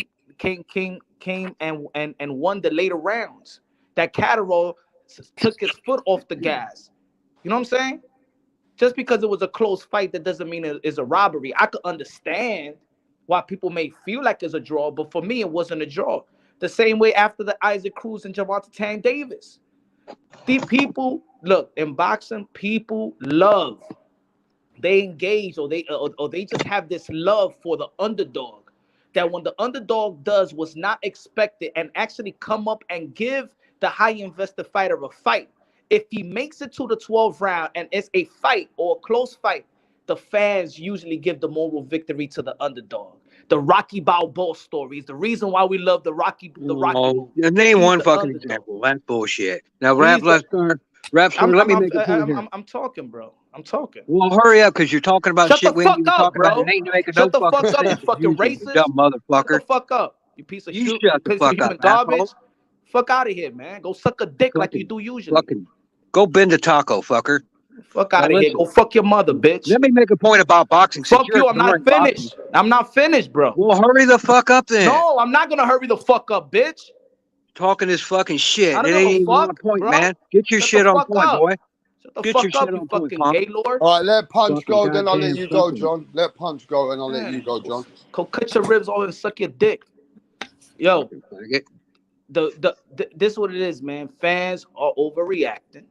and won the later rounds. That Catterall took his foot off the gas. You know what I'm saying? Just because it was a close fight, that doesn't mean it's a robbery. I could understand why people may feel like it's a draw, but for me, it wasn't a draw. The same way after the Isaac Cruz and Gervonta Tank Davis. The people, look, in boxing, people love. They engage, or they just have this love for the underdog. That when the underdog does what's not expected and actually come up and give the high invested fighter a fight, if he makes it to the 12th round and it's a fight or a close fight, the fans usually give the moral victory to the underdog. The Rocky Balboa story is the reason why we love the Rocky movie. Name He's one the fucking underdog. example. That's bullshit. Now, He's the, let me make a point here. I'm talking, bro. I'm talking. Well, hurry up, because you're talking about Shut shit the we ain't fuck even up, talking about. bro. It ain't making Shut no the fucking fuck up, you sense. fucking You racist. dumb motherfucker. Shut the fuck up, you piece of You shit. shut the Piece of fuck human up, garbage. asshole. Fuck out of here, man. Go suck a dick like you do usually. Fucking go bend a taco, fucker. Fuck out of here. Go fuck your mother, bitch. Let me make a point about boxing. Fuck you. I'm not finished. I'm not finished, bro. Well, hurry the fuck up then. No, I'm not gonna hurry the fuck up, bitch. Talking this fucking shit. I It don't ain't give a even on fuck, point, bro. man. Get your Shut shit the on fuck point, up. boy. Shut the Get fuck your shit up, you on point, fucking punk. gaylord. All right, let Punch Fucking go, then I'll let goddamn you go, pussy. John. Let Punch go, and I'll let you go, John. Go cut your ribs off and suck your dick. Yo, this is what it is, man. Fans are overreacting.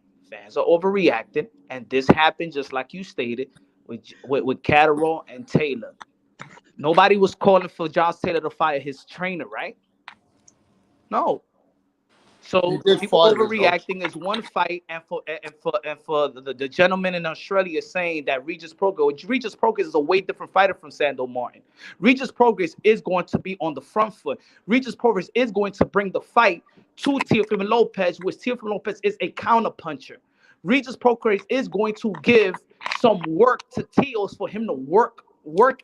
And this happened just like you stated with Catterall and Taylor. Nobody was calling for Josh Taylor to fire his trainer, right? No. So He did people fire him, though. overreacting is one fight, and for the gentleman in Australia saying that Regis Progress is a way different fighter from Sandor Martin. Regis Progress is going to be on the front foot. Regis Progress is going to bring the fight to Teofimo Lopez, which Teofimo Lopez is a counter puncher. Regis Progress is going to give some work to Teos for him to work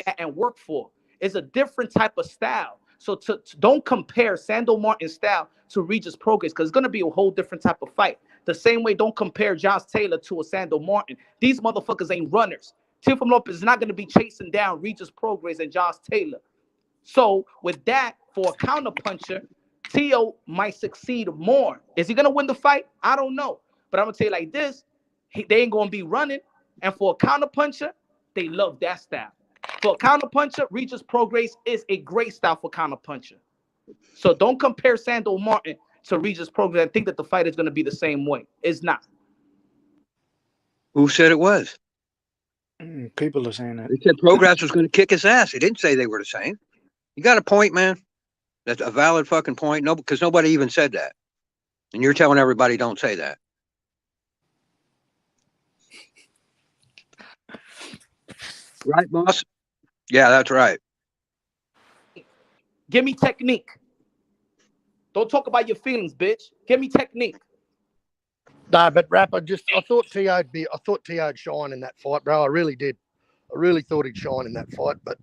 at and work for. It's a different type of style. So don't compare Sandor Martin's style to Regis Progress, because it's going to be a whole different type of fight. The same way, don't compare Josh Taylor to a Sandor Martin. These motherfuckers ain't runners. Teofimo Lopez is not going to be chasing down Regis Progress and Josh Taylor. So with that, for a counter puncher, Teo might succeed more. Is he going to win the fight? I don't know. But I'm going to tell you like this, they ain't going to be running. And for a counter puncher, they love that style. For a counter puncher, Regis Progress is a great style for counter puncher. So don't compare Sandor Martin to Regis Progress and think that the fight is going to be the same way. It's not. Who said it was? People are saying that. They said Progress was going to kick his ass. He didn't say they were the same. You got a point, man. That's a valid fucking point. No, because nobody even said that. And you're telling everybody don't say that. Right, boss? Yeah, that's right. Give me technique. Don't talk about your feelings, bitch. Give me technique. Nah, but Rap, I thought T.O'd shine in that fight, bro. I really did. I really thought he'd shine in that fight, but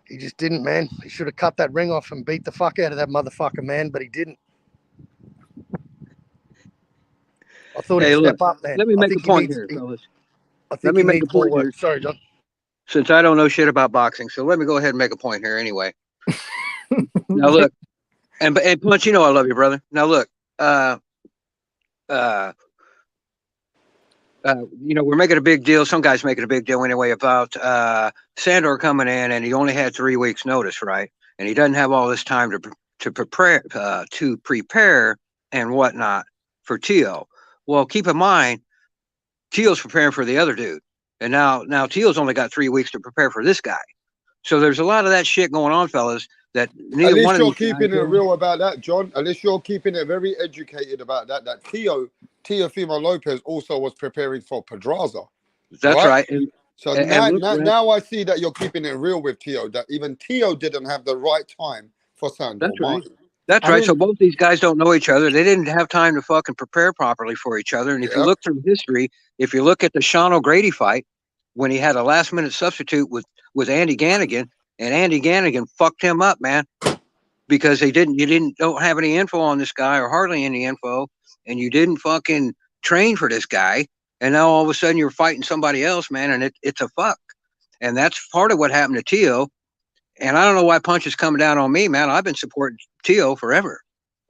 he just didn't, man. He should have cut that ring off and beat the fuck out of that motherfucker, man, but he didn't. I thought he'd step up, man. Let me make a point here, fellas. Let me make a point here. Sorry, John. Since I don't know shit about boxing, so let me go ahead and make a point here anyway. Now look, and Punch, you know I love you, brother. Now look, we're making a big deal. Some guys making a big deal anyway about Sandor coming in, and he only had 3 weeks' notice, right? And he doesn't have all this time to prepare and whatnot for Teo. Well, keep in mind, Teo's preparing for the other dude, and now Teo's only got 3 weeks to prepare for this guy. So there's a lot of that shit going on, fellas. That neither one of you're these keeping guys it real about that, John. At least you're keeping it very educated about that. That Teofimo Lopez also was preparing for Pedraza. That's right. So now I see that you're keeping it real with Teo. That even Teo didn't have the right time for Sandor. That's right. That's right. So both these guys don't know each other. They didn't have time to fucking prepare properly for each other. And if you look through history, if you look at the Sean O'Grady fight, when he had a last-minute substitute with Andy Gannigan, and Andy Gannigan fucked him up, man, because you don't have any info on this guy, or hardly any info, and you didn't fucking train for this guy, and now all of a sudden you're fighting somebody else, man, and it's a fuck. And that's part of what happened to Teo. And I don't know why Punch is coming down on me, man. I've been supporting Teo forever.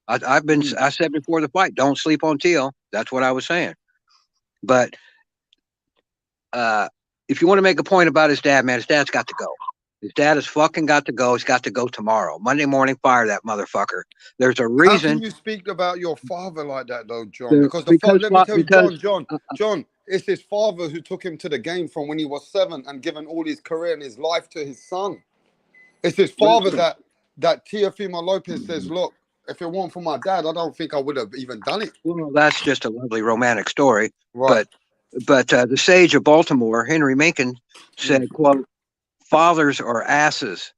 I said before the fight, don't sleep on Teo. That's what I was saying. But if you want to make a point about his dad, man, his dad's got to go. His dad has fucking got to go. He's got to go tomorrow. Monday morning, fire that motherfucker. There's a How can reason. you speak about your father like that, though, John? Because let me tell you, John, it's his father who took him to the game from when he was 7 and given all his career and his life to his son. It's his father that Teofimo Lopez says, look, if it weren't for my dad, I don't think I would have even done it. Well, that's just a lovely romantic story. Right. But the sage of Baltimore, Henry Mencken, said, quote, fathers are asses.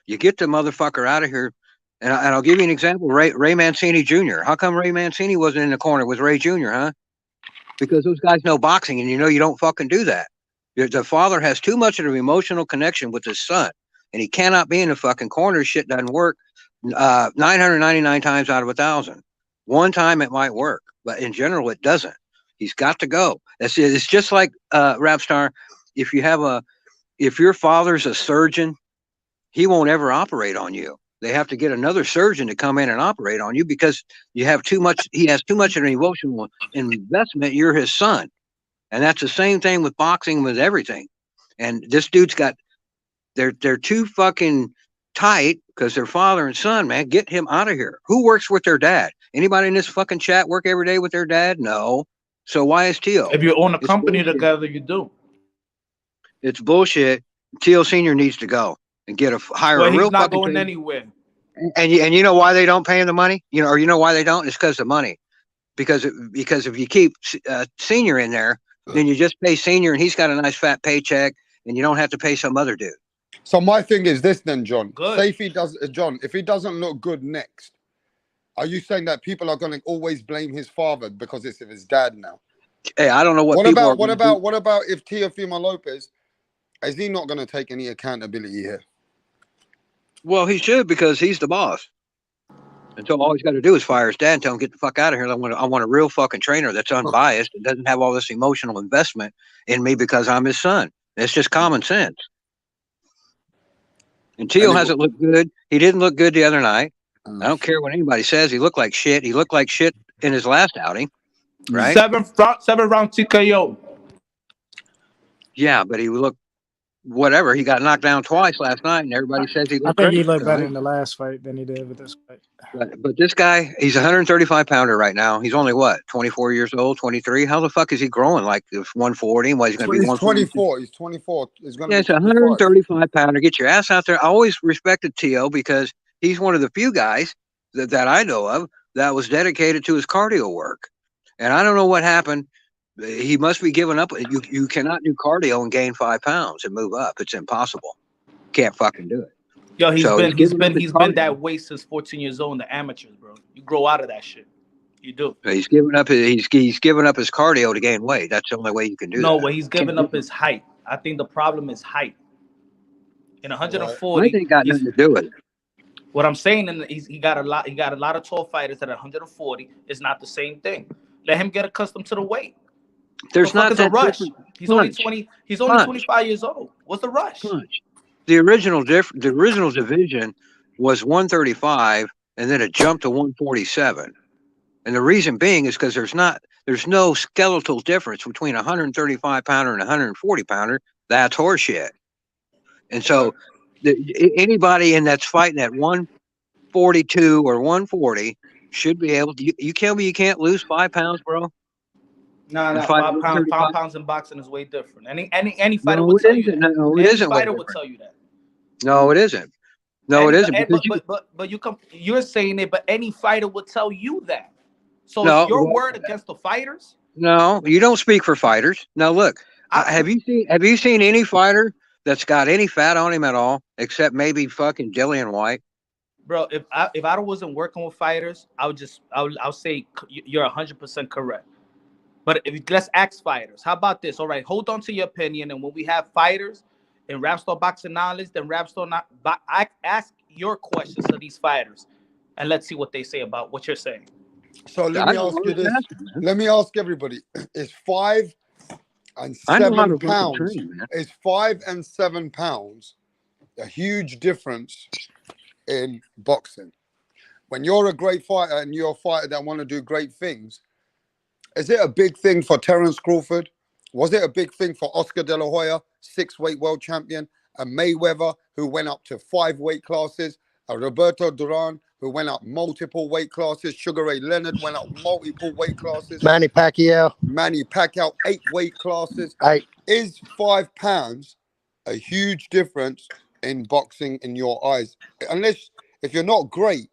You get the motherfucker out of here. And I'll give you an example. Ray Mancini Jr. How come Ray Mancini wasn't in the corner with Ray Jr., huh? Because those guys know boxing, and you know you don't fucking do that. The father has too much of an emotional connection with his son, and he cannot be in the fucking corner. Shit doesn't work 999 times out of 1,000. One time it might work, but in general it doesn't. He's got to go. It's just like Rapstar. If your father's a surgeon, he won't ever operate on you. They have to get another surgeon to come in and operate on you because you have too much. He has too much of an emotional investment. You're his son. And that's the same thing with boxing, with everything. And this dude's got, they're too fucking tight because they're father and son, man. Get him out of here. Who works with their dad? Anybody in this fucking chat work every day with their dad? No. So why is Teo? If you own a company together, you do. It's bullshit. Teo Sr. needs to go and hire a real he's not fucking going trainer. anywhere. And you know why they don't pay him the money? Or you know why they don't? It's because of money. Because if you keep Senior in there, then you just pay Senior and he's got a nice fat paycheck and you don't have to pay some other dude. So my thing is this then, John. Good. Say if he does, John, if he doesn't look good next, are you saying that people are going to always blame his father because it's his dad now? Hey, I don't know what about if Teofimo Lopez, is he not going to take any accountability here? Well, he should, because he's the boss. And so all he's got to do is fire his dad and tell him, get the fuck out of here. I want a real fucking trainer that's unbiased and doesn't have all this emotional investment in me because I'm his son. It's just common sense. And Teo hasn't looked good. He didn't look good the other night. I don't care what anybody says. He looked like shit. He looked like shit in his last outing, right? 7 round TKO. Yeah, but he looked whatever. He got knocked down twice last night, and everybody says he looked I think he great, looked better right? in the last fight than he did with this fight. But this guy, he's a 135 pounder right now. He's only what, 24 years old, 23? How the fuck is he growing like 140? What, he's going to be 124. He's 24. He's going to be. be 135 pounder. Get your ass out there. I always respected Teo because he's one of the few guys that I know of that was dedicated to his cardio work. And I don't know what happened. He must be giving up. You cannot do cardio and gain 5 pounds and move up. It's impossible. Can't fucking do it. Yo, he's been that that way since 14 years old in the amateurs, bro. You grow out of that shit. You do. He's giving up his cardio to gain weight. That's the only way you can do that. No, but he's giving up his height. I think the problem is height. In 140, I think got nothing to do with it. What I'm saying, and he got a lot of tall fighters at 140. It's not the same thing. Let him get accustomed to the weight. There's not that a rush. different. He's only 20. He's only 25 years old. What's the rush? The original division was 135, and then it jumped to 147. And the reason being is because there's no skeletal difference between a 135 pounder and a 140 pounder. That's horseshit. And so anybody that's fighting at 142 or 140 should be able to. You tell me you can't lose 5 pounds, bro? No, 5 pounds in boxing is way different. Any fighter will tell you that. No, it isn't. Any fighter will tell you that. No, it isn't. No, it isn't. But you're saying it, but any fighter will tell you that. So no, it's your word against the fighters? No, you don't speak for fighters. Now look, have you seen any fighter that's got any fat on him at all, except maybe fucking Dillian White? Bro, if I wasn't working with fighters, I'll say you're 100% correct. But let's ask fighters. How about this? All right, hold on to your opinion, and when we have fighters and Rapstar Boxing Knowledge, then ask your questions to these fighters, and let's see what they say about what you're saying. So let me ask you this. Let me ask everybody: is 5 and 7 pounds? Is 5 and 7 pounds a huge difference in boxing? When you're a great fighter and you're a fighter that want to do great things, is it a big thing for Terence Crawford Was it a big thing for Oscar De La Hoya, 6-weight world champion, a Mayweather who went up to 5 weight classes, a Roberto Duran who went up multiple weight classes, Sugar Ray Leonard went up multiple weight classes, Manny Pacquiao, 8 weight classes. 8. Is 5 pounds a huge difference in boxing in your eyes? Unless if you're not great,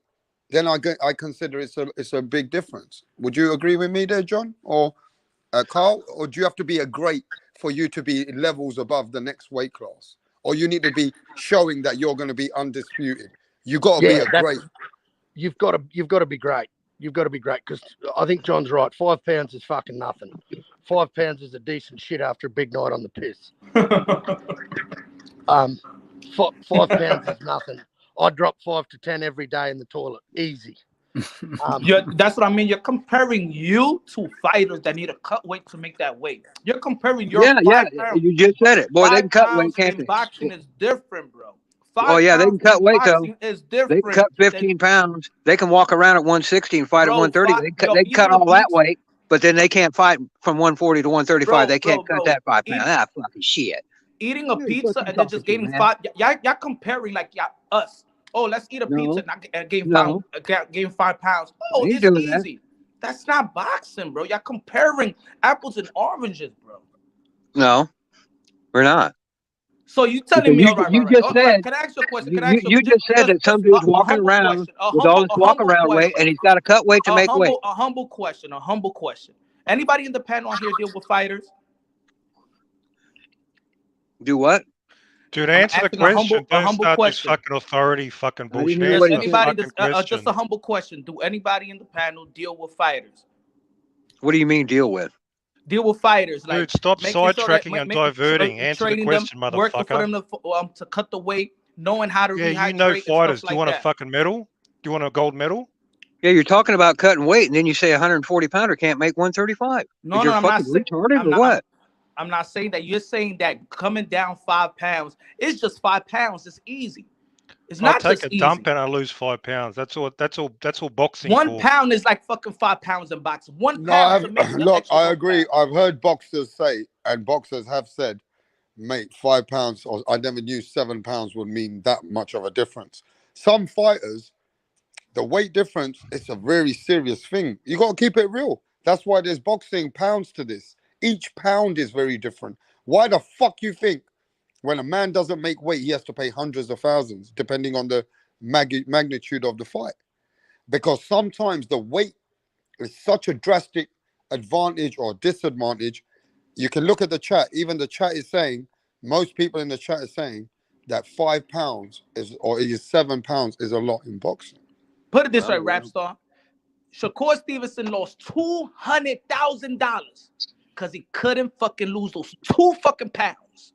then I consider it's a big difference. Would you agree with me there, John, or Carl? Or do you have to be a great for you to be levels above the next weight class, or you need to be showing that you're going to be undisputed? You got to be a great. You've got to be great. You've got to be great, because I think John's right. 5 pounds is fucking nothing. 5 pounds is a decent shit after a big night on the piss. 5 pounds is nothing. I drop 5 to 10 every day in the toilet, easy. That's what I mean. You're comparing you to fighters that need to cut weight to make that weight. You're comparing your pounds. You just said it, boy. They can cut weight, can't they? Boxing is different, bro. Oh yeah, they can cut weight though. Is they can cut 15 pounds. They can walk around at 160 and fight at 130. They cut all that weight, but then they can't fight from 140 to 135. They can't cut that 5 pounds. That fucking shit. Eating a pizza and then just gaining 5. Y'all comparing like us. Oh, let's eat a pizza and gain 5 pounds. Oh, it's easy. That's not boxing, bro. Y'all comparing apples and oranges, bro. No, we're not. So you telling me? You just said. Can I ask you a question? You just said that some dude's walking around with all this walk around weight, and he's got to cut weight to make weight. A humble question. Anybody in the panel here deal with fighters? Do what? Dude, answer the question. Don't start this fucking authority fucking bullshit. Just a humble question. Do anybody in the panel deal with fighters? What do you mean deal with? Deal with fighters. Dude, like, stop sidetracking and diverting. Answer the question, motherfucker. Working for them to cut the weight, knowing how to rehydrate. Yeah, you know fighters. Do you want a fucking medal? Do you want a gold medal? Yeah, you're talking about cutting weight, and then you say 140 pounder can't make 135. No, I'm not retarded or what? I'm not saying that. You're saying that coming down 5 pounds, it's just 5 pounds. It's easy. It's not just easy. I'll take a dump and I lose 5 pounds. That's all boxing. 1 pound is like fucking 5 pounds in boxing. 1 pound. Look, I agree. I've heard boxers say, and boxers have said, mate, 5 pounds, or I never knew 7 pounds would mean that much of a difference. Some fighters, the weight difference, it's a very serious thing. You got to keep it real. That's why there's boxing pounds to this. Each pound is very different. Why the fuck you think when a man doesn't make weight, he has to pay hundreds of thousands, depending on the magnitude of the fight? Because sometimes the weight is such a drastic advantage or disadvantage. You can look at the chat. Even the chat is saying, most people in the chat are saying that 5 pounds is 7 pounds is a lot in boxing. Put it this way, Rapstar. Shakur Stevenson lost $200,000 because he couldn't fucking lose those 2 fucking pounds.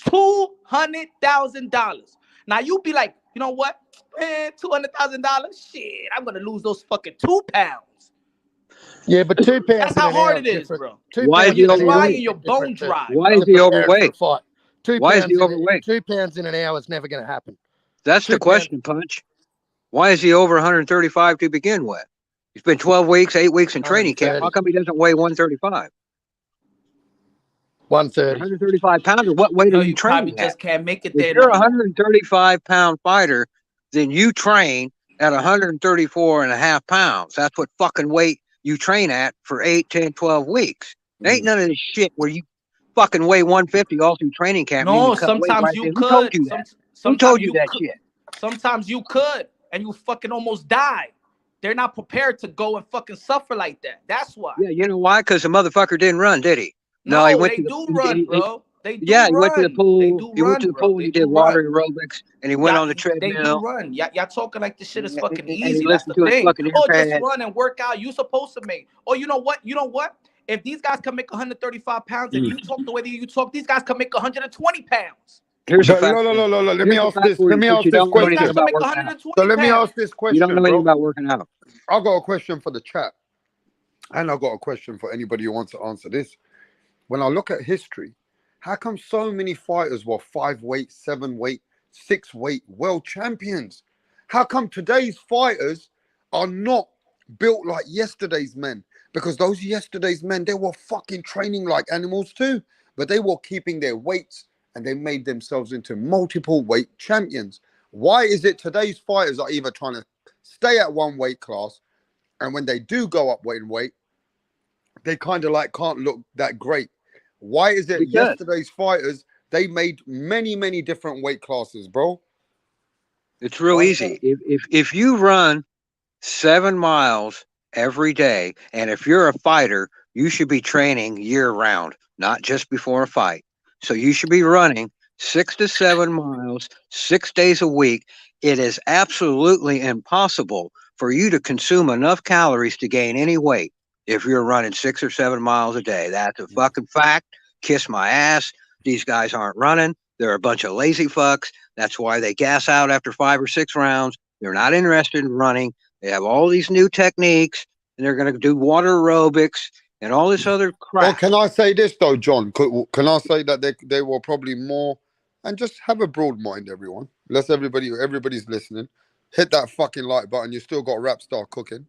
$200,000. Now you be like, you know what? Man, $200,000? Shit, I'm gonna lose those fucking 2 pounds. Yeah, but 2 pounds. That's how hard it is, bro. Why is he overweight? Your bone dry. Why is he overweight? Why is he overweight? 2 pounds in an hour is never going to happen. That's the question, Punch. Why is he over 135 to begin with? He's been 12 weeks, 8 weeks in training camp. How come he doesn't weigh 135? 130. 135 pounds. Or what weight are you training just can't make it there. If you're a 135-pound fighter, then you train at 134.5 pounds. That's what fucking weight you train at for 8, 10, 12 weeks. There ain't none of this shit where you fucking weigh 150 all through training camp. No, sometimes you could. Who told you that? Who told you that shit? Sometimes you could, and you fucking almost die. They're not prepared to go and fucking suffer like that. That's why. Yeah, you know why? Because the motherfucker didn't run, did he? No, he went they do run, bro. They do he run. went to the pool. He went to the pool. They He did water aerobics, and he went on the treadmill. They do run. Y'all talking like this shit is fucking easy. And he That's listened the to his thing. fucking Oh, earpads. just run and work out. You supposed to make. Oh, you know what? If these guys can make 135 pounds and you talk the way that you talk, these guys can make 120 pounds. Here's a fact. No. Let me ask this question. So let me ask this question. You don't know anything about working out. I've got a question for the chat. And I've got a question for anybody who wants to answer this. When I look at history, how come so many fighters were 5 weight, 7 weight, 6 weight world champions? How come today's fighters are not built like yesterday's men? Because those yesterday's men, they were fucking training like animals too, but they were keeping their weights and they made themselves into multiple weight champions. Why is it today's fighters are either trying to stay at one weight class, and when they do go up weight and weight, they kind of like can't look that great? Why is it Because yesterday's fighters, they made many different weight classes, bro? it's real Why? easy. If you run 7 miles every day, and if you're a fighter, you should be training year round, not just before a fight. So you should be running 6 to 7 miles 6 days a week. It is absolutely impossible for you to consume enough calories to gain any weight if you're running 6 or 7 miles a day. That's a fucking fact. Kiss my ass. These guys aren't running. They're a bunch of lazy fucks. That's why they gas out after 5 or 6 rounds. They're not interested in running. They have all these new techniques, and they're going to do water aerobics and all this other crap. Or can I say this though, John? Can I say that they were probably more, and just have a broad mind, everyone. Everybody's listening. Hit that fucking like button. You still got Rap Star cooking.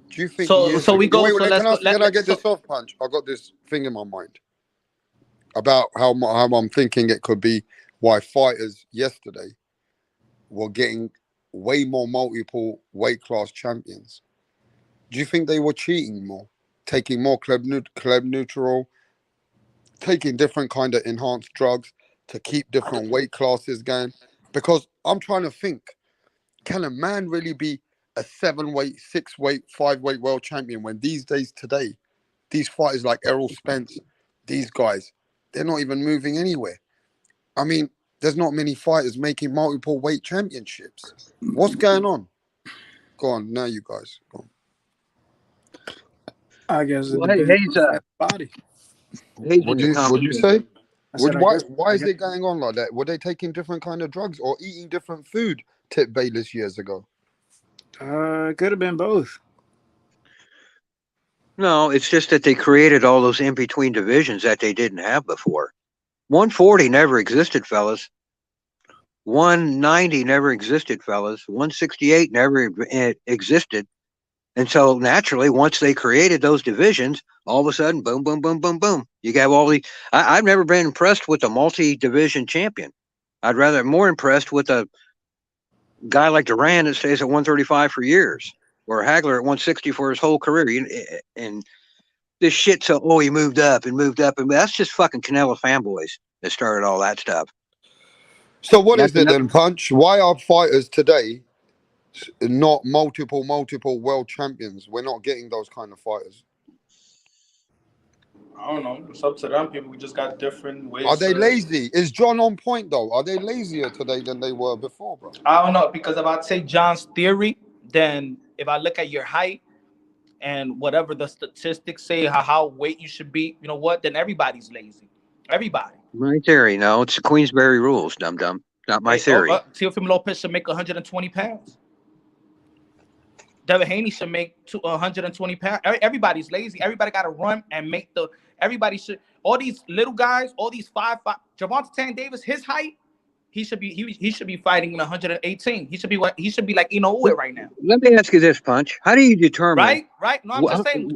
Do you think So we go. Wait, So let's go. can I get this off, Punch? I got this thing in my mind about how I'm thinking it could be why fighters yesterday were getting way more multiple weight class champions. Do you think they were cheating more, taking more club neutral, taking different kind of enhanced drugs to keep different weight classes going? Because I'm trying to think, can a man really be a 7-weight, 6-weight, 5-weight world champion when these days today, these fighters like Errol Spence, these guys, they're not even moving anywhere? I mean, there's not many fighters making multiple weight championships. What's going on? Go on, now you guys. Go on. I guess it Well, depends on the body. What do you say? Why is it going on like that? Were they taking different kind of drugs or eating different food, Tip Bayless, years ago? It could have been both. No, it's just that they created all those in-between divisions that they didn't have before. 140 never existed, fellas. 190 never existed, fellas. 168 never existed. And so naturally, once they created those divisions, all of a sudden, boom, boom, boom, boom, boom. You have all the. I've never been impressed with a multi-division champion. I'd rather more impressed with a guy like Duran that stays at 135 for years, or Hagler at 160 for his whole career. And this shit, so he moved up, and that's just fucking Canelo fanboys that started all that stuff. So what is it then, Punch? Why are fighters today not multiple world champions? We're not getting those kind of fighters. I don't know. It's up to them. People, we just got different ways. Are they lazy? Is John on point though? Are they lazier today than they were before, bro? I don't know, because if I take John's theory, then if I look at your height and whatever the statistics say how weight you should be, you know what? Then everybody's lazy. Everybody. My theory, no, it's the Queensberry rules, dum dum. Not my theory. Teofimo Lopez should make 120 pounds. Devin Haney should make 120 pounds. Everybody's lazy. Everybody got to run and make the. Everybody should. All these little guys, all these 5'5". Gervonta Tank Davis, his height, he should be fighting in 118. He should be like Inoue right now. Let me ask you this, Punch. How do you determine? Right. No, I'm just saying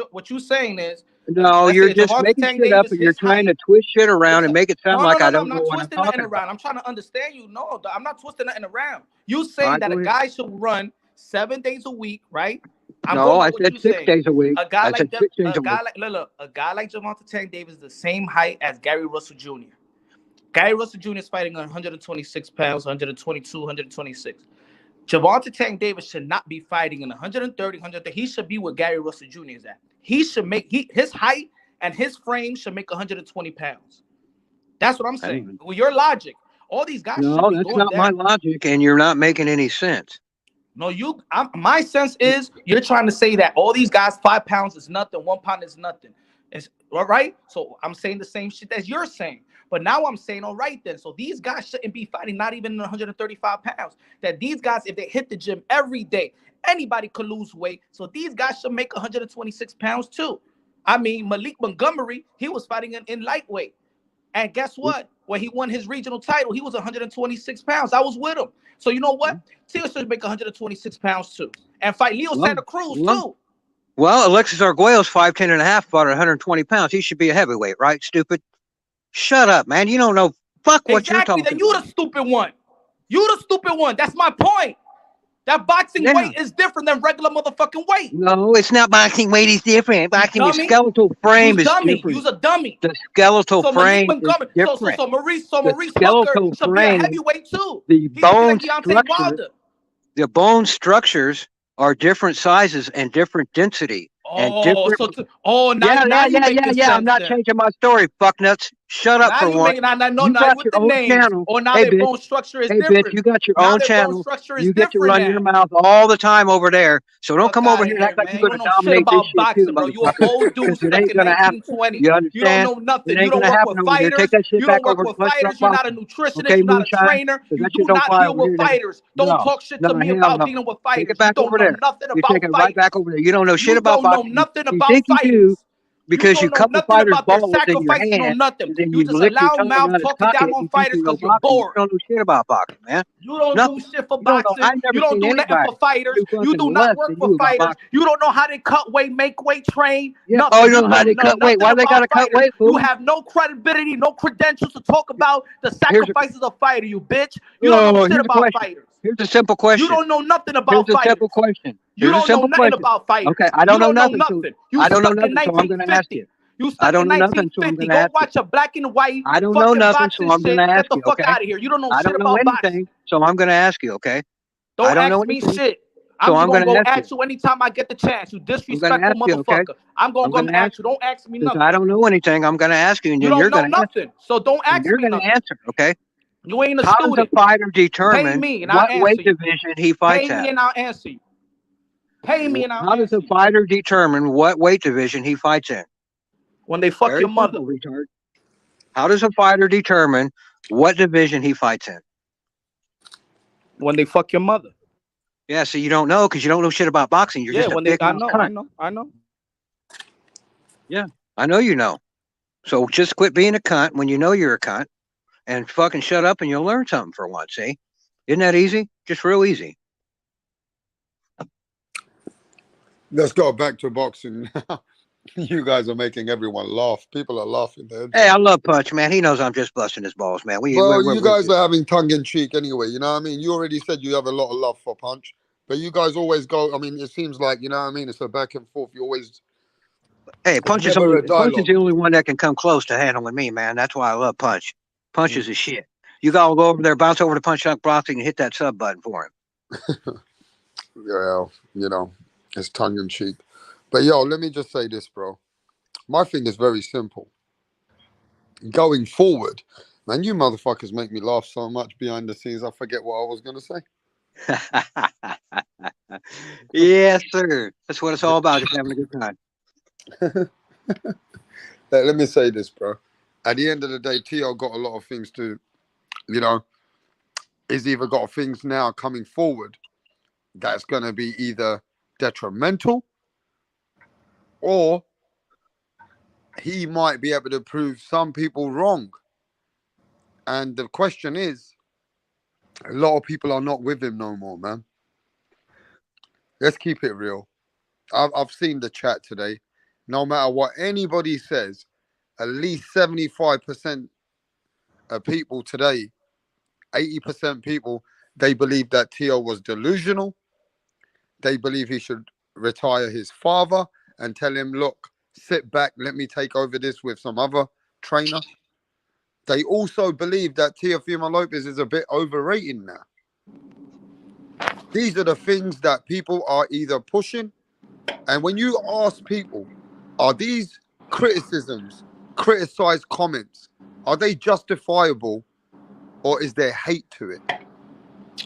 what you're saying is. No, you're just making shit up, and you're trying to twist shit around and make it sound like I don't know what I'm talking about. I'm trying to understand you. No, I'm not twisting nothing around. You saying that a guy should run 7 days a week, right? No, I said 6 days a week. A guy like Gervonta Tank Davis is the same height as Gary Russell Jr. Gary Russell Jr. is fighting 126 pounds, 122, 126. Gervonta Tank Davis should not be fighting in 130, 130. He should be where Gary Russell Jr. is at. He should make his height and his frame should make 120 pounds. That's what I'm saying. With your logic, all these guys. No, that's not my logic, and you're not making any sense. No, my sense is you're trying to say that all these guys, 5 pounds is nothing, 1 pound is nothing. It's all right. So I'm saying the same shit as you're saying. But now I'm saying, all right, then. So these guys shouldn't be fighting not even 135 pounds. That these guys, if they hit the gym every day, anybody could lose weight. So these guys should make 126 pounds too. I mean, Malik Montgomery, he was fighting in lightweight. And guess what? When he won his regional title, he was 126 pounds. I was with him. So you know what? Tio should make 126 pounds too. And fight Leo Santa Cruz too. Well, Alexis Arguello's 5'10" and a half, about 120 pounds. He should be a heavyweight, right? Stupid. Shut up, man. You don't know. Fuck what you're Exactly. talking Then you about. the stupid one. You the stupid one. That's my point. That boxing weight is different than regular motherfucking weight. No, it's not boxing weight. Is different. Boxing, the skeletal frame is different. You's a dummy. The skeletal frame is So different. Maurice The Hooker skeletal should be a frame, heavyweight too. the He should be bone like Deontay structure, Wilder. the bone structures are different sizes and different density. And different. Now you making sense. I'm not changing my story, fucknuts. Shut up Now for you once. making now You got with your the own names. channel. Or now Hey, their bitch. bone structure is Hey, different. bitch, you got your Now own their channel. bone structure is You get to different run now. your mouth all the time over there. So don't come over here and act like you're You going don't to know shit dominate this about shit too, boxing, bro. You an motherfucker. old dude Because it stuck ain't in going to happen. 1920. You You don't understand? know nothing. It ain't You don't going to work happen with over here. fighters. Take that shit You back don't work over to with Punch Drunk fighters. You're not a Boxing. nutritionist. Okay, You're not a Moonshine? trainer. Because You that do shit don't not fly deal over with here, nigga. fighters. Don't talk shit to me hell about no. dealing with Take fighters. it back You over don't know there. nothing You take about it right fighting. back over there. You don't know shit You about don't know boxing. nothing You about think you fighters. do because You you don't know cup the nothing fighter's about their balls in your sacrifices. You know hand, nothing. and then You you just lick your allow tongue mouth around his talking cock down and on you think fighters you know because you're boxing. You bored. don't know shit about boxing, man. You don't Nothing. do shit for You don't know. boxing. I've never You don't seen do nothing anybody for fighters. do You fucking do not less work than for you about fighters. boxing. You don't know how to cut weight, make weight, train. Yeah. Nothing. Oh, you You know how they don't know cut weight. nothing Why they got about to cut fighters. weight, You fool? have no credibility, no credentials to talk about the Here's a, sacrifices of fighter. You bitch. You don't know shit here's a about question. fighters. Here's a simple You question. don't know nothing Here's about a fighters. simple question. You Here's a don't know simple nothing question. about fighters. Okay, I You don't know don't know nothing. So nothing. You I don't know stuck in nothing. So I'm going to ask 1950. you. You I stuck don't in know nothing. So I'm 1950. going to Go ask you. watch a black and white I don't know fucking nothing. So boxing I'm going to shit. ask Get the you. fuck Okay. out of here. You don't know I shit don't know about boxing. anything. So I'm going to ask you. Okay. I Don't don't know ask me anything. shit. So I'm I'm gonna going to go ask you. ask you anytime I get the chance. You I'm going to disrespectful ask you. Okay. motherfucker. I'm gonna I'm come going to ask ask you. Don't ask me because nothing. I don't know anything. I'm going to ask you, and You then you're don't know going to answer. nothing. So don't And ask you're me going to nothing. answer. Okay. You ain't a How does a student. fighter Pay determine me and I'll what answer weight you. division he Pay fights me at? and I'll answer you. Pay me and I'll How does answer a you. fighter determine what weight division he fights in? When they fuck Very your mother. simple, retard. How does a fighter determine what division he fights in? When they fuck your mother. Yeah, so you don't know because you don't know shit about boxing. You're just a when they big mouth cunt. I know. Yeah, I know you know. So just quit being a cunt when you know you're a cunt and fucking shut up and you'll learn something for once, see? Isn't that easy? Just real easy. Let's go back to boxing. You guys are making everyone laugh. People are laughing. Hey, I love Punch, man. He knows I'm just busting his balls, man. Well, you guys are having tongue in cheek anyway. You know what I mean? You already said you have a lot of love for Punch, but you guys always go. I mean, it seems like, you know what I mean? It's a back and forth. You always. Hey, Punch is never a the only one that can come close to handling me, man. That's why I love Punch. Punch is a shit. You gotta go over there, bounce over to Punch Drunk Boxing, and hit that sub button for him. Yeah, you know, it's tongue in cheek. But yo, let me just say this, bro. My thing is very simple. Going forward, man, you motherfuckers make me laugh so much behind the scenes. I forget what I was gonna say. Yes, sir. That's what it's all about. Just having a good time. Let me say this, bro. At the end of the day, T.O. got a lot of things to, you know, he's either got things now coming forward that's going to be either detrimental or he might be able to prove some people wrong. And the question is, a lot of people are not with him no more, man. Let's keep it real. I've seen the chat today. No matter what anybody says, at least 75% of people today, 80% people, they believe that T.O. was delusional. They believe he should retire his father and tell him, look, sit back, let me take over this with some other trainer. They also believe that Teofimo Lopez is a bit overrated now. These are the things that people are either pushing. And when you ask people, are these criticisms, criticized comments, are they justifiable or is there hate to it?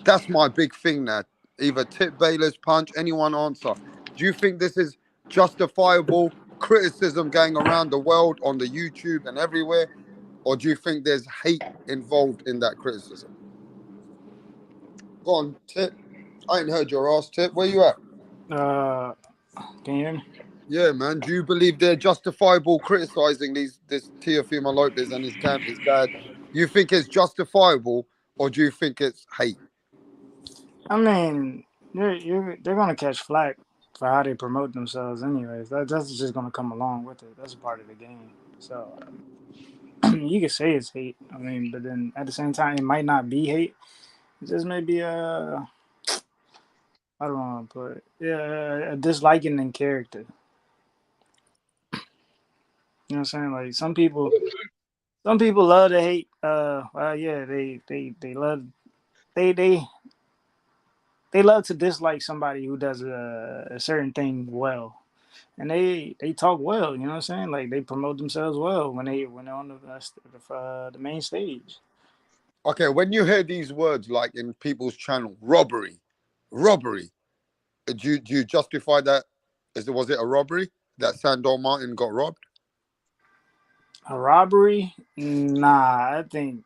That's my big thing now. Either Tip Baylor's Punch, anyone answer. Do you think this is justifiable criticism going around the world on the YouTube and everywhere? Or do you think there's hate involved in that criticism? Go on, Tip. I ain't heard your ass, Tip. Where you at? Can you hear me? Yeah, man. Do you believe they're justifiable criticizing this Teofimo Lopez and his camp, his dad? You think it's justifiable or do you think it's hate? I mean, they're gonna catch flack. for how they promote themselves. Anyways, that's just gonna come along with it. That's a part of the game. So you could say it's hate. I mean, but then at the same time, it might not be hate. It just may be I don't want to put it. Yeah, a disliking in character. You know what I'm saying? Like some people love to hate. Well, yeah, they love they they they love to dislike somebody who does a certain thing well, and they talk well. You know what I'm saying? Like they promote themselves well when they're on the main stage. Okay, when you hear these words like in people's channel, robbery, do you justify that? Was it a robbery that Sandor Martin got robbed? A robbery? Nah, I think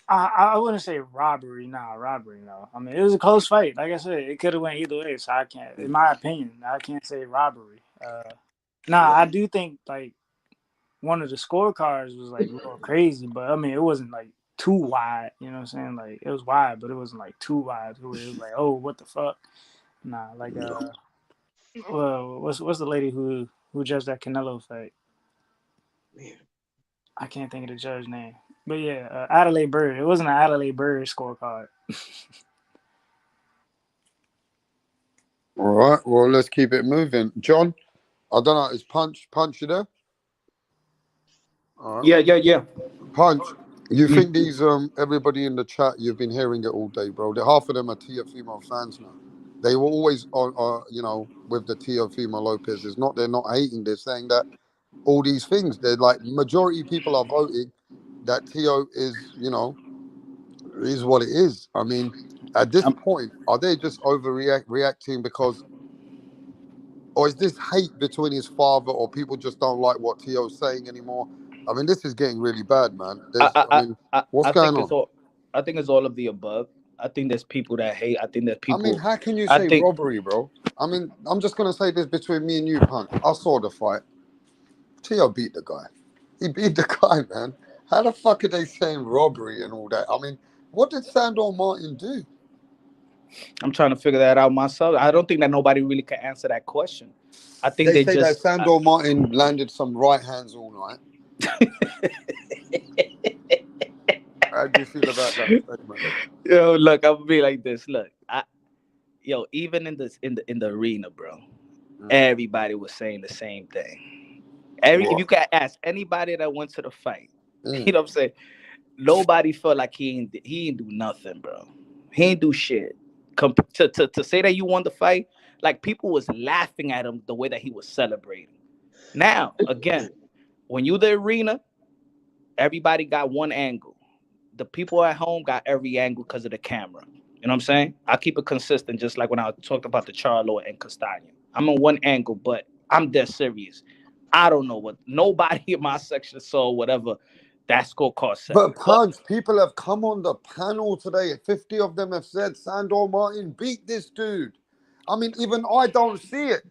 I wouldn't say robbery. Nah, robbery. No. I mean, it was a close fight. Like I said, it could have went either way. So I can't, in my opinion, I can't say robbery. Nah, I do think like one of the scorecards was like a little crazy, but I mean, it wasn't like too wide. You know what I'm saying? Like it was wide, but it wasn't like too wide. It was like, oh, what the fuck? Nah, like well, what's the lady who judged that Canelo fight? I can't think of the judge's name. But yeah, Adelaide Bird. It wasn't an Adelaide Bird scorecard. All right. Well, let's keep it moving. John, I don't know. Is Punch you there? All right. Yeah. Punch. You think these everybody in the chat? You've been hearing it all day, bro. Half of them are TEOFIMO fans now. They were always on, with the TEOFIMO Lopez. It's not they're not hating. They're saying that all these things. They're like majority of people are voting that Teo is what it is. I mean, at this point, are they just reacting because, or is this hate between his father, or people just don't like what Teo's saying anymore? I mean, this is getting really bad, man. What's going on? I think it's all of the above. I think there's people that hate. I think there's people. I mean, how can you I say think robbery, bro? I mean, I'm just gonna say this between me and you, Punch. I saw the fight. Teo beat the guy. He beat the guy, man. How the fuck are they saying robbery and all that? I mean, what did Sandor Martin do? I'm trying to figure that out myself. I don't think that nobody really can answer that question. I think They say that just Sandor Martin landed some right hands all night. How do you feel about that statement? Yo, look, I'm gonna be like this. Look, even in the arena, bro, everybody was saying the same thing. If you can ask anybody that went to the fight, you know what I'm saying? Nobody felt like he ain't do nothing, bro. He ain't do shit. To say that you won the fight, like people was laughing at him the way that he was celebrating. Now, again, when you the arena, everybody got one angle. The people at home got every angle because of the camera. You know what I'm saying? I keep it consistent, just like when I talked about the Charlo and Castagna. I'm on one angle, but I'm dead serious. I don't know what nobody in my section saw whatever that scorecard said. But Punch, people have come on the panel today. 50 of them have said Sandor Martin beat this dude. I mean, even I don't see it.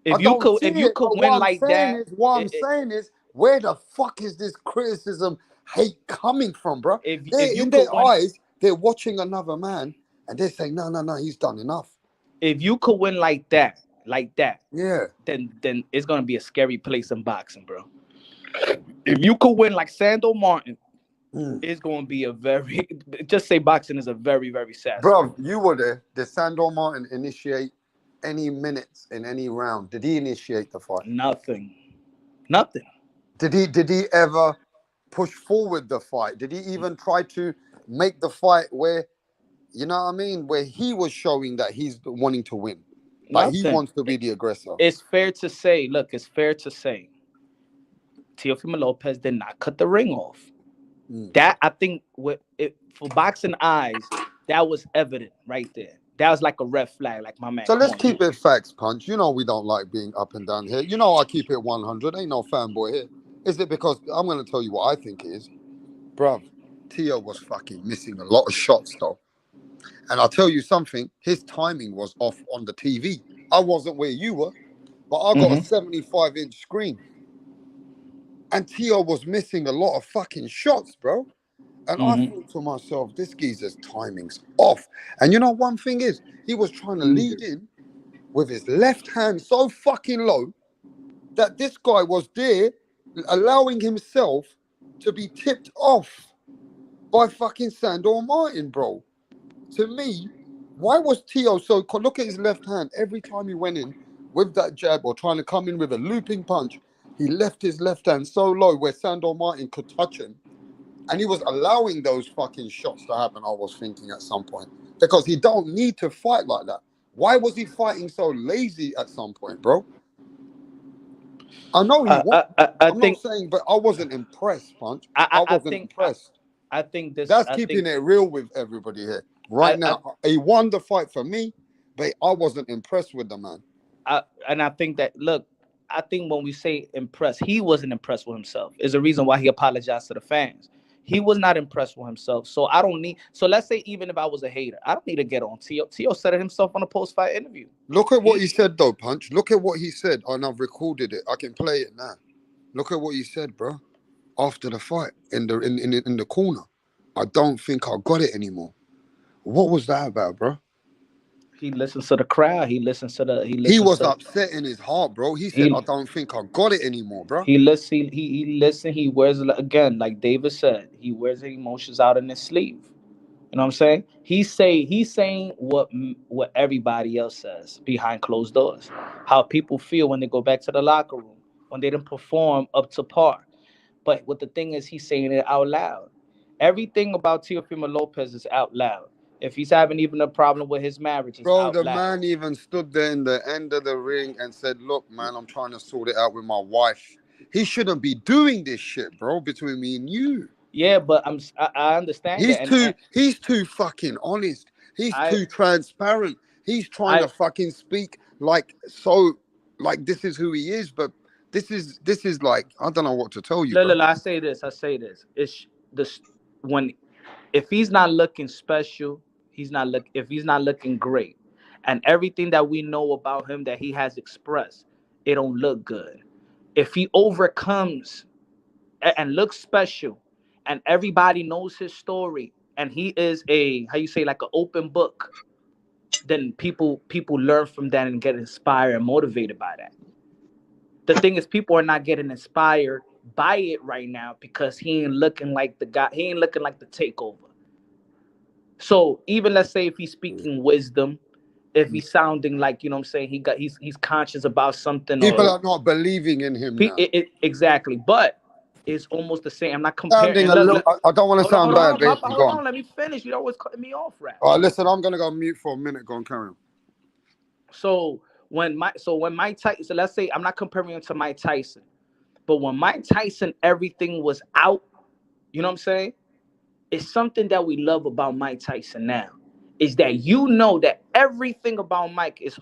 If you could win like that, what I'm saying is, where the fuck is this criticism, hate coming from, bro? In their eyes, they're watching another man and they're saying, no, he's done enough. If you could win like that, yeah, then it's gonna be a scary place in boxing, bro. If you could win like Sandor Martin, it's gonna be a very just say boxing is a very, very sad. Bro, you were there. Did Sandor Martin initiate any minutes in any round? Did he initiate the fight? Nothing. Did he ever push forward the fight? Did he even try to make the fight where, you know what I mean, where he was showing that he's wanting to win? Like he wants to be the aggressor. It's fair to say, Teofimo Lopez did not cut the ring off. That I think for boxing eyes, that was evident right there. That was like a red flag, like my man. So let's keep it facts, Punch. You know we don't like being up and down here. You know I keep it 100. Ain't no fanboy here. Is it because I'm going to tell you what I think it is? Bruv, Teo was fucking missing a lot of shots though. And I'll tell you something, his timing was off on the TV. I wasn't where you were, but I got a 75-inch screen. And Teo was missing a lot of fucking shots, bro. And I thought to myself, this geezer's timing's off. And you know, one thing is, he was trying to lead in with his left hand so fucking low that this guy was there allowing himself to be tipped off by fucking Sandor Martin, bro. To me, why was Teo so... Look at his left hand. Every time he went in with that jab or trying to come in with a looping punch, he left his left hand so low where Sandor Martin could touch him. And he was allowing those fucking shots to happen, I was thinking at some point. Because he don't need to fight like that. Why was he fighting so lazy at some point, bro? I know he won. I'm not saying, but I wasn't impressed, Punch. I wasn't impressed. I think this... That's keeping it real with everybody here. Right now, he won the fight for me, but I wasn't impressed with the man. And I think that, look, I think when we say impressed, he wasn't impressed with himself. Is the reason why he apologized to the fans. He was not impressed with himself. So I don't need... So let's say even if I was a hater, I don't need to get on Teo. Teo said it himself on a post-fight interview. Look at what he said, though, Punch. Look at what he said. And I've recorded it. I can play it now. Look at what he said, bro. After the fight in the corner. I don't think I got it anymore. What was that about, bro? He listens to the crowd. He listens to the... He was upset in his heart, bro. He said, I don't think I got it anymore, bro. He listens. He wears, again, like David said, he wears the emotions out in his sleeve. You know what I'm saying? He's saying what everybody else says behind closed doors. How people feel when they go back to the locker room, when they didn't perform up to par. But what the thing is, he's saying it out loud. Everything about Teofimo Lopez is out loud. If he's having even a problem with his marriage, it's out the loud. Man even stood there in the end of the ring and said, look, man, I'm trying to sort it out with my wife. He shouldn't be doing this shit, bro, between me and you. Yeah, but I understand He's too fucking honest. He's too transparent. He's trying to fucking speak like this is who he is, but this is like, I don't know what to tell you. Look, I say this. It's this if he's not looking special, if he's not looking great, and everything that we know about him that he has expressed, it don't look good. If he overcomes and looks special, and everybody knows his story, and he is like an open book, then people learn from that and get inspired and motivated by that. The thing is, people are not getting inspired by it right now because he ain't looking like the guy. He ain't looking like the takeover. So even let's say if he's speaking wisdom, if he's sounding like, you know what I'm saying, he's conscious about something. People are not believing in him now. Exactly. But it's almost the same. I'm not comparing. I don't want to sound bad, babe. Hold on, let me finish. You're always cutting me off, right? All right, listen, I'm gonna go mute for a minute. Go and carry on. So when Mike Tyson, so let's say I'm not comparing him to Mike Tyson, but when Mike Tyson, everything was out, you know what I'm saying? It's something that we love about Mike Tyson now, is that you know that everything about Mike is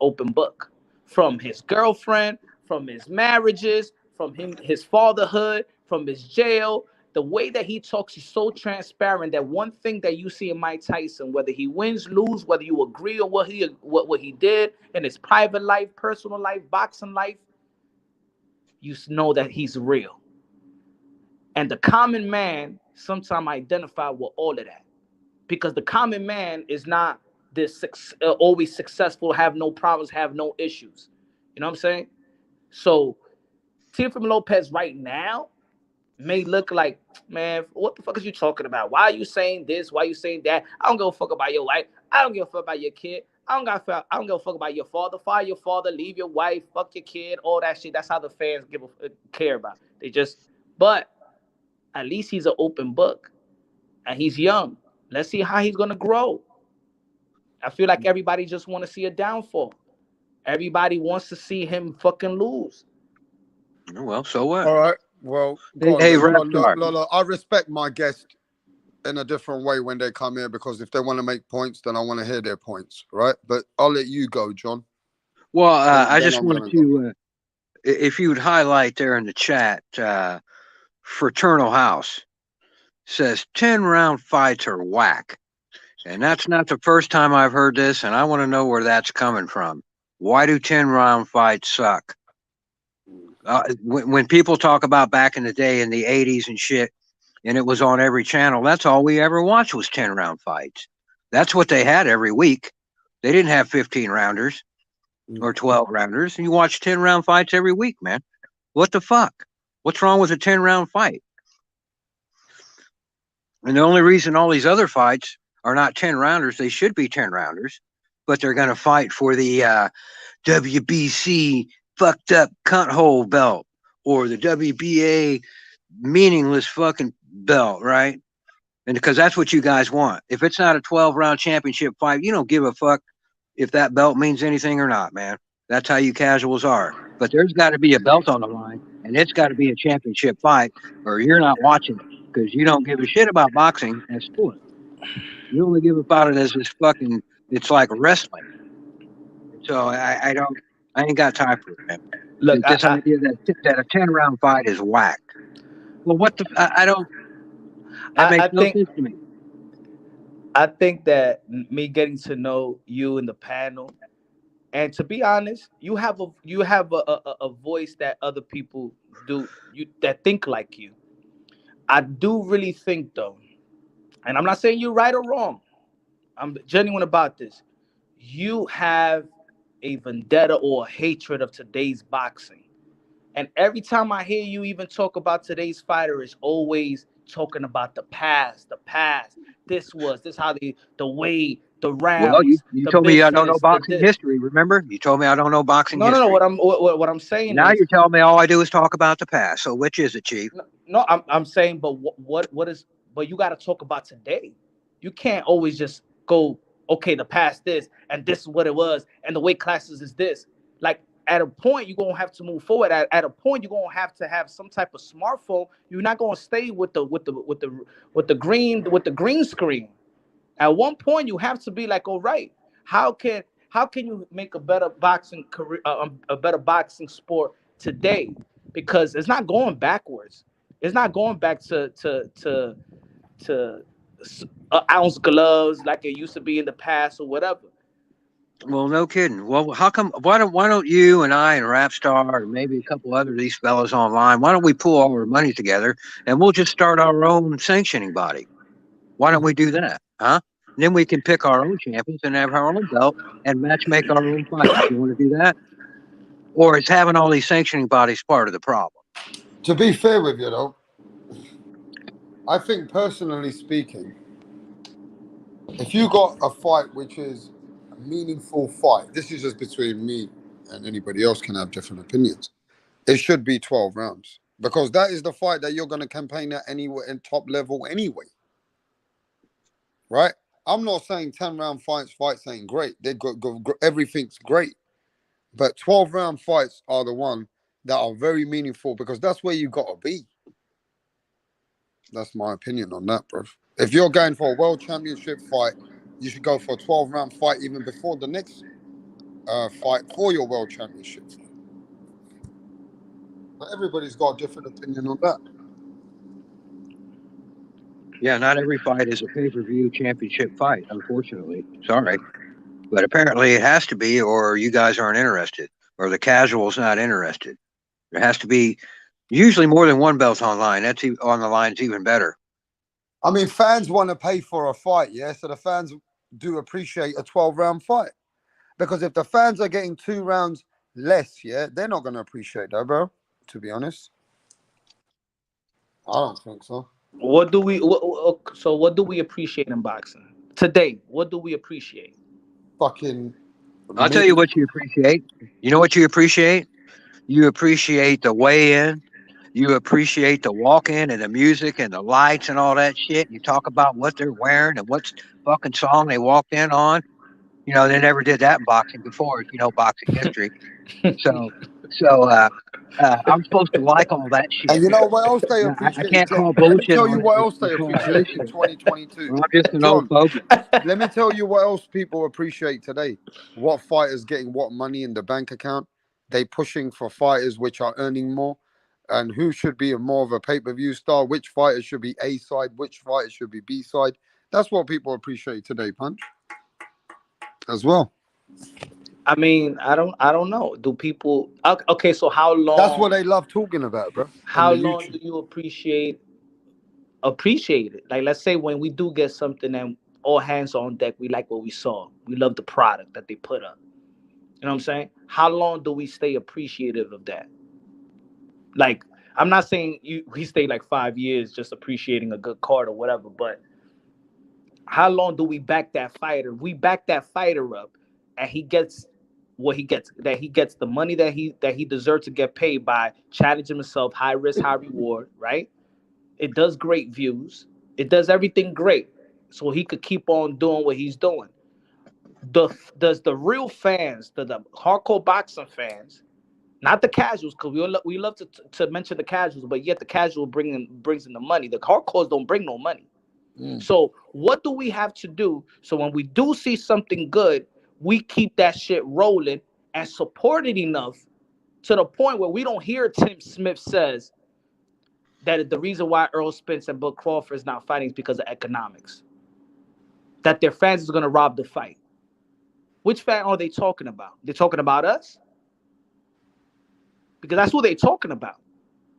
open book. From his girlfriend, from his marriages, from his fatherhood, from his jail. The way that he talks is so transparent that one thing that you see in Mike Tyson, whether he wins, lose, whether you agree or what he did in his private life, personal life, boxing life, you know that he's real. And the common man sometimes identify with all of that, because the common man is not this always successful, have no problems, have no issues. You know what I'm saying? So Teofimo Lopez right now may look like, man, what the fuck is you talking about? Why are you saying this? Why are you saying that? I don't give a fuck about your wife. I don't give a fuck about your kid. I don't give a fuck about your father. Fire your father, leave your wife, fuck your kid, all that shit. That's how the fans care about. But at least he's an open book, and he's young. Let's see how he's gonna grow. I feel like everybody just want to see a downfall. Everybody wants to see him fucking lose. Well, so what? All right. Well, I respect my guest in a different way when they come here, because if they want to make points, then I want to hear their points, right? But I'll let you go, John. Well, I just wanted to, if you would highlight there in the chat, Fraternal House says 10-round fights are whack. And that's not the first time I've heard this, and I want to know where that's coming from. Why do 10-round fights suck? When people talk about back in the day in the 80s and shit, and it was on every channel. That's all we ever watched was 10-round fights. That's what they had every week. They didn't have 15 rounders or 12 rounders. You watch 10-round fights every week, man. What the fuck? What's wrong with a 10-round fight? And the only reason all these other fights are not 10 rounders, they should be 10 rounders, but they're going to fight for the WBC fucked up cunt hole belt or the WBA meaningless fucking belt, right? And because that's what you guys want. If it's not a 12-round championship fight, you don't give a fuck if that belt means anything or not, man. That's how you casuals are. But there's got to be a belt on the line, and it's got to be a championship fight, or you're not watching it because you don't give a shit about boxing as sport. You only give about it as this fucking, it's like wrestling. So I ain't got time for it, man. Look, this idea that a 10-round fight is whack. Well, what the, I don't, that makes no sense to me. I think that me getting to know you in the panel, and to be honest, you have a voice that other people that think like you. I do really think though, and I'm not saying you're right or wrong. I'm genuine about this. You have a vendetta or a hatred of today's boxing. And every time I hear you even talk about today's fighter, it's always talking about the past, the past. This how the way, the rounds. Well, you told me I don't know boxing history. Remember, you told me I don't know boxing history. No. What I'm saying now is, you're telling me all I do is talk about the past. So which is it, Chief? No, I'm saying, but what is? But you got to talk about today. You can't always just go, okay, the past this and this is what it was, and the weight classes is this. Like at a point, you're gonna have to move forward. At a point, you're gonna have to have some type of smartphone. You're not gonna stay with the green screen. At one point, you have to be like, all right, how can you make a better boxing career, a better boxing sport today? Because it's not going backwards. It's not going back to ounce gloves like it used to be in the past or whatever. Well, no kidding. Well, how come? Why don't you and I and Rapstar and maybe a couple other of these fellas online? Why don't we pool all our money together and we'll just start our own sanctioning body? Why don't we do that, huh? And then we can pick our own champions and have our own belt and match make our own fights. You want to do that? Or is having all these sanctioning bodies part of the problem? To be fair with you, though, I think personally speaking, if you got a fight which is a meaningful fight, this is just between me and anybody else can have different opinions. It should be 12 rounds because that is the fight that you're going to campaign at anywhere in top level anyway. Right? I'm not saying 10-round fights ain't great. They go, everything's great. But 12-round fights are the one that are very meaningful because that's where you got to be. That's my opinion on that, bro. If you're going for a world championship fight, you should go for a 12-round fight even before the next fight for your world championship fight. But everybody's got a different opinion on that. Yeah, not every fight is a pay-per-view championship fight, unfortunately. Sorry. But apparently it has to be, or you guys aren't interested, or the casual's not interested. There has to be usually more than one belt online. That's on the line. It's even better. I mean, fans want to pay for a fight, yeah? So the fans do appreciate a 12-round fight. Because if the fans are getting 2 rounds less, yeah, they're not going to appreciate that, bro, to be honest. I don't think so. What do we appreciate in boxing today? What do we appreciate? Fucking. I'll tell you what you appreciate. You know what you appreciate? You appreciate the weigh-in. You appreciate the walk-in and the music and the lights and all that shit. You talk about what they're wearing and what fucking song they walked in on. You know, they never did that in boxing before, if you know boxing history. So I'm supposed to like all that shit. And you know what else they appreciate? I can't John, call bullshit. Let me tell you what else they appreciate in 2022. Well, I'm just an old fogey. Let me tell you what else people appreciate today. What fighters getting what money in the bank account. They pushing for fighters which are earning more. And who should be more of a pay-per-view star. Which fighters should be A side. Which fighters should be B side. That's what people appreciate today, Punch. As well. I mean, I don't know. Do people? Okay, so how long? That's what they love talking about, bro. How long do you appreciate appreciate it. Like, let's say when we do get something and all hands on deck, we like what we saw. We love the product that they put up. You know what I'm saying? How long do we stay appreciative of that? Like, I'm not saying we stay like 5 years just appreciating a good card or whatever, but how long do we back that fighter? We back that fighter up, and he gets what he gets. That he gets the money that he deserves to get paid by challenging himself, high risk, high reward. Right? It does great views. It does everything great, so he could keep on doing what he's doing. Does the real fans, the hardcore boxing fans, not the casuals, because we love to mention the casuals, but yet the casual brings in the money. The hardcores don't bring no money. So what do we have to do so when we do see something good, we keep that shit rolling and support it enough to the point where we don't hear Tim Smith says that the reason why Earl Spence and Bill Crawford is not fighting is because of economics. That their fans is going to rob the fight. Which fan are they talking about? They're talking about us? Because that's who they're talking about.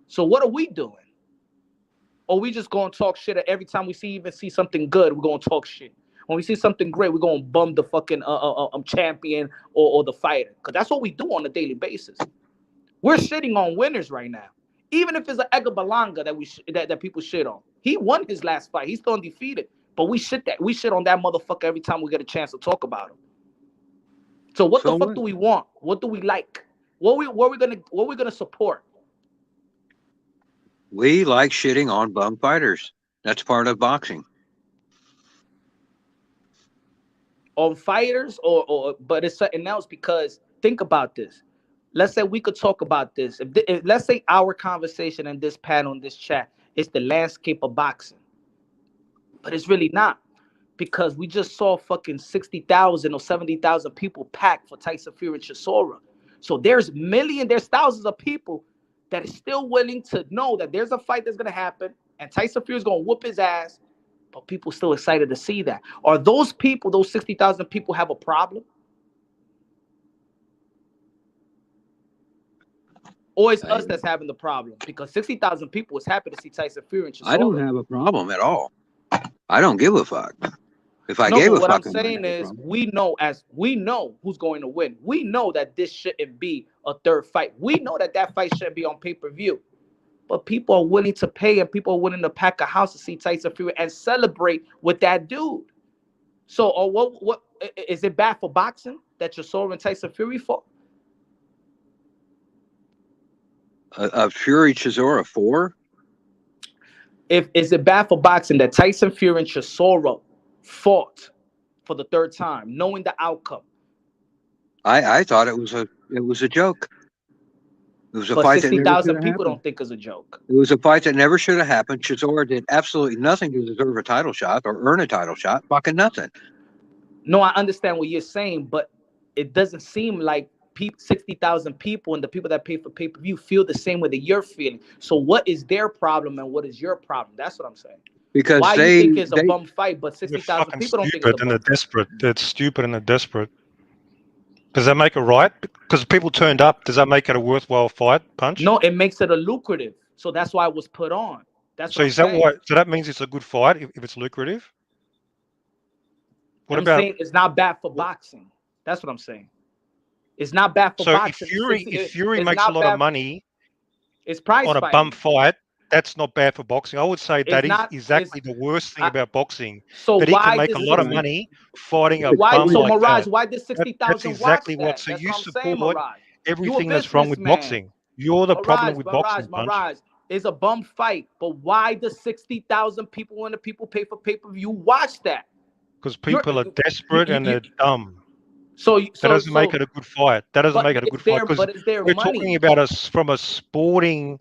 So what are we doing? Or we just going to talk shit every time we see something good, we're going to talk shit. When we see something great, we're going to bum the fucking champion or the fighter. Because that's what we do on a daily basis. We're shitting on winners right now. Even if it's an Edgar Berlanga that people shit on. He won his last fight. He's still undefeated. But we shit on that motherfucker every time we get a chance to talk about him. So what the fuck do we want? What do we like? What we gonna support? We like shitting on bum fighters. That's part of boxing. On fighters but it's something else, because think about this. Let's say we could talk about this. If let's say our conversation in this panel, in this chat, is the landscape of boxing. But it's really not. Because we just saw fucking 60,000 or 70,000 people packed for Tyson Fury and Chisora. So there's thousands of people that is still willing to know that there's a fight that's going to happen and Tyson Fury is going to whoop his ass, but people still excited to see that. Are those people, those 60,000 people, have a problem? Or it's us that's having the problem? Because 60,000 people is happy to see Tyson Fury and Chisora. I don't have a problem at all. I don't give a fuck. If I gave a fuck, what I'm saying is we know who's going to win. We know that this shouldn't be a third fight. We know that fight shouldn't be on pay-per-view. But people are willing to pay, and people are willing to pack a house to see Tyson Fury and celebrate with that dude. So, what is it bad for boxing that Chisora and Tyson Fury fought? Fury Chisora 4? Is it bad for boxing that Tyson Fury and Chisora fought for the third time, knowing the outcome? I thought it was a joke. It was a fight that 60,000 people don't think it's a joke. It was a fight that never should have happened. Chisora did absolutely nothing to deserve a title shot or earn a title shot. Fucking nothing. No, I understand what you're saying, but it doesn't seem like 60,000 people and the people that pay for pay-per-view feel the same way that you're feeling. So what is their problem and what is your problem? That's what I'm saying. Because why you think it's a bum fight, but 60,000 people don't think it's a bum fight? That's stupid and they're desperate. Does that make it right? Because people turned up. Does that make it a worthwhile fight, Punch? No, it makes it a lucrative. So that's why it was put on. That's so. Is that why? So that means it's a good fight if it's lucrative. What about? Saying it's not bad for boxing. That's what I'm saying. It's not bad for boxing. If Fury makes a lot of money, it's prize on a bum fight. That's not bad for boxing. I would say that is exactly the worst thing about boxing. So that he can make a lot of money fighting a bum so like Mirage, that. why did 60,000 That's exactly watch what. So that's you what support saying, everything that's wrong with boxing. You're the problem with boxing, Punch. Mirage, it's a bum fight, but why does 60,000 people when the people pay for pay-per-view watch that? Because people are desperate and they're dumb. That doesn't make it a good fight. That doesn't make it a good fight. Because we're talking about us from a sporting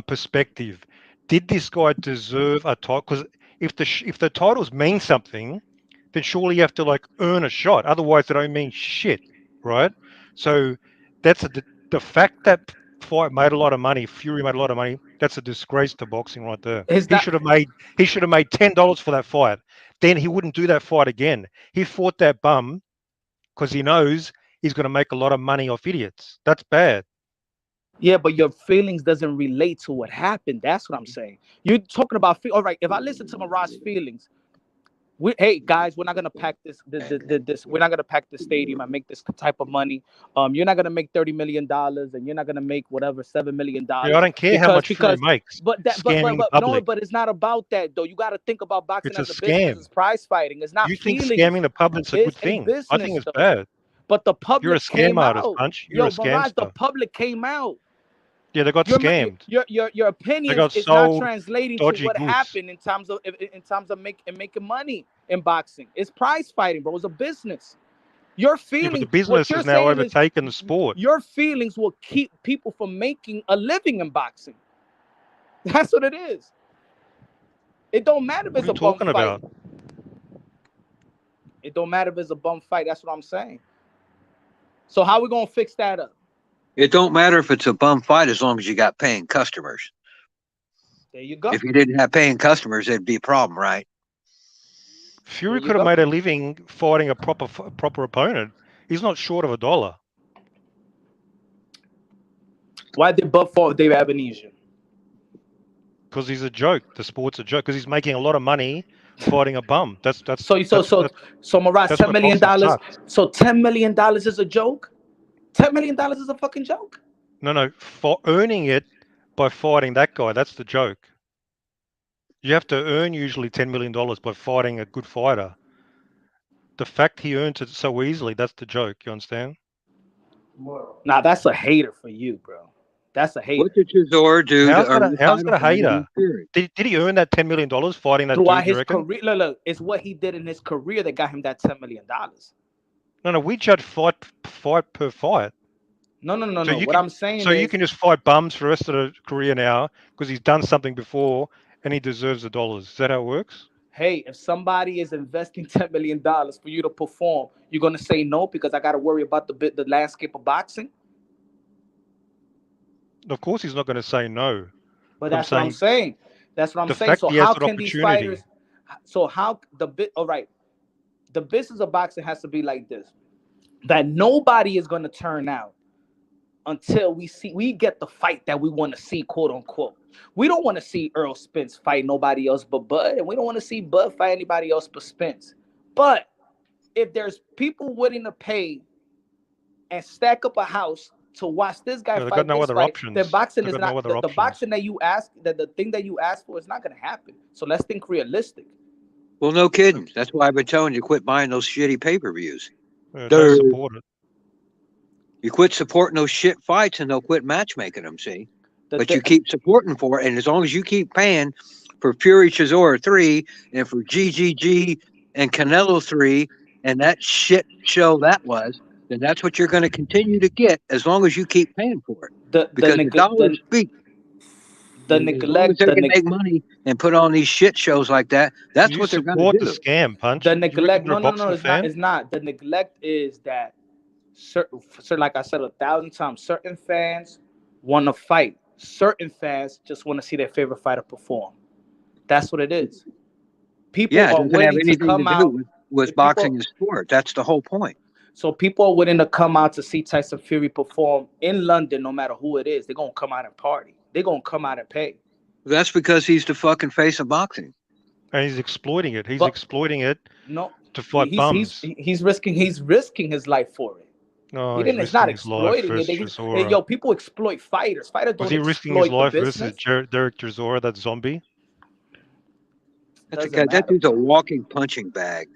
perspective. Did this guy deserve a title? Because if the titles mean something, then surely you have to earn a shot. Otherwise, they don't mean shit, right? So that's the fact that fight made a lot of money. Fury made a lot of money. That's a disgrace to boxing right there. He should have made $10 for that fight. Then he wouldn't do that fight again. He fought that bum because he knows he's going to make a lot of money off idiots. That's bad. Yeah, but your feelings doesn't relate to what happened. That's what I'm saying. You're talking about all right. If I listen to Mirage feelings, hey guys, we're not gonna pack this. We're not gonna pack the stadium and make this type of money. You're not gonna make $30 million, and you're not gonna make whatever $7 million Yeah, I don't care how because much Fury makes. but that Scamming the but no, public. but it's not about that though. You got to think about boxing It's a as a business. scam. It's prize fighting. It's not You think feelings. scamming the public's a good It's a thing? I think business it's though. bad. But the You're a public scam came artist, out. Punch. You're a Yo, Mirage, the scamster. public came out. Yeah, they got scammed. Your They opinions got is not sold translating to dodgy what goods. happened in terms of making money in boxing. It's prize fighting, bro. It's a business. Your Yeah, but the feelings, what business you're has now saying is overtaken the sport. your feelings will keep people from making a living in boxing. That's what it is. It don't matter if What it's are you a bum talking fight. about? It don't matter if it's a bum fight. That's what I'm saying. So how we gonna fix that up? It don't matter if it's a bum fight as long as you got paying customers. There you go. If you didn't have paying customers, it'd be a problem, right? Fury could have made a living fighting a proper opponent. He's not short of $1. Why did Buff fought Dave Ebenezer? Because he's a joke. The sport's a joke. Because he's making a lot of money fighting a bum. That's So Mirage, that's $10 why million. boxing sucks. So $10 million is a joke. $10 million is a fucking joke. No, for earning it by fighting that guy, that's the joke. You have to earn usually $10 million by fighting a good fighter. The fact he earns it so easily, that's the joke. You understand? Nah, that's a hater for you, bro. That's a hater. What did Chisora do How's to earn the that a title hater? against Fury? Did he earn that $10 million fighting that Throughout dude, you his reckon? career, look, it's what he did in his career that got him that $10 million. No, we judge fight per fight. No. So What I'm saying so is, you can just fight bums for the rest of the career now because he's done something before and he deserves the dollars. Is that how it works? hey, if somebody is investing $10 million for you to perform, you're gonna say no because I got to worry about the landscape of boxing. Of course, he's not going to say no. But that's what I'm saying. That's what I'm the saying. fact So he has how that can these opportunity. fighters? So how all right, the business of boxing has to be like this: that nobody is gonna turn out until we get the fight that we want to see, quote unquote. We don't want to see Earl Spence fight nobody else but Bud, and we don't want to see Bud fight anybody else but Spence. But if there's people willing to pay and stack up a house to watch this guy They've fight got no this other fight, options. then boxing They've is got no not other the options. boxing that you ask, that the thing that you ask for is not going to happen. So let's think realistic. Well, no kidding. That's why I've been telling you quit buying those shitty pay-per-views. Don't support it. You quit supporting those shit fights and they'll quit matchmaking them, see? But thing- you keep supporting for it, and as long as you keep paying for Fury Chisora 3 and for GGG and Canelo 3 and that shit show that was, then that's what you're going to continue to get as long as you keep paying for it. Because the dollars speak. The As long as neglect, they can make money and put on these shit shows like that, that's You what they're going support to the do. scam, Punch. the You reckon neglect. you're a No, boxing it's fan? not. It's not. The neglect is that certain, like I said 1,000 times, certain fans want to fight. Certain fans just want to see their favorite fighter perform. That's what it is. People Yeah, it are doesn't have willing to anything to come do out. with boxing and sport. That's the whole point. So people are willing to come out to see Tyson Fury perform in London, no matter who it is. They're gonna come out and party. They're gonna come out and pay. That's because he's the fucking face of boxing. And he's exploiting it. He's But- exploiting it No, to fight bums. he's risking his life for it. No, He he's didn't. It's not risking his life exploiting it. versus Chisora. Yo, people exploit fighters. Fighters Was don't he risking his exploit the life business. versus Derek Chisora, that zombie? That's that dude's a walking punching bag.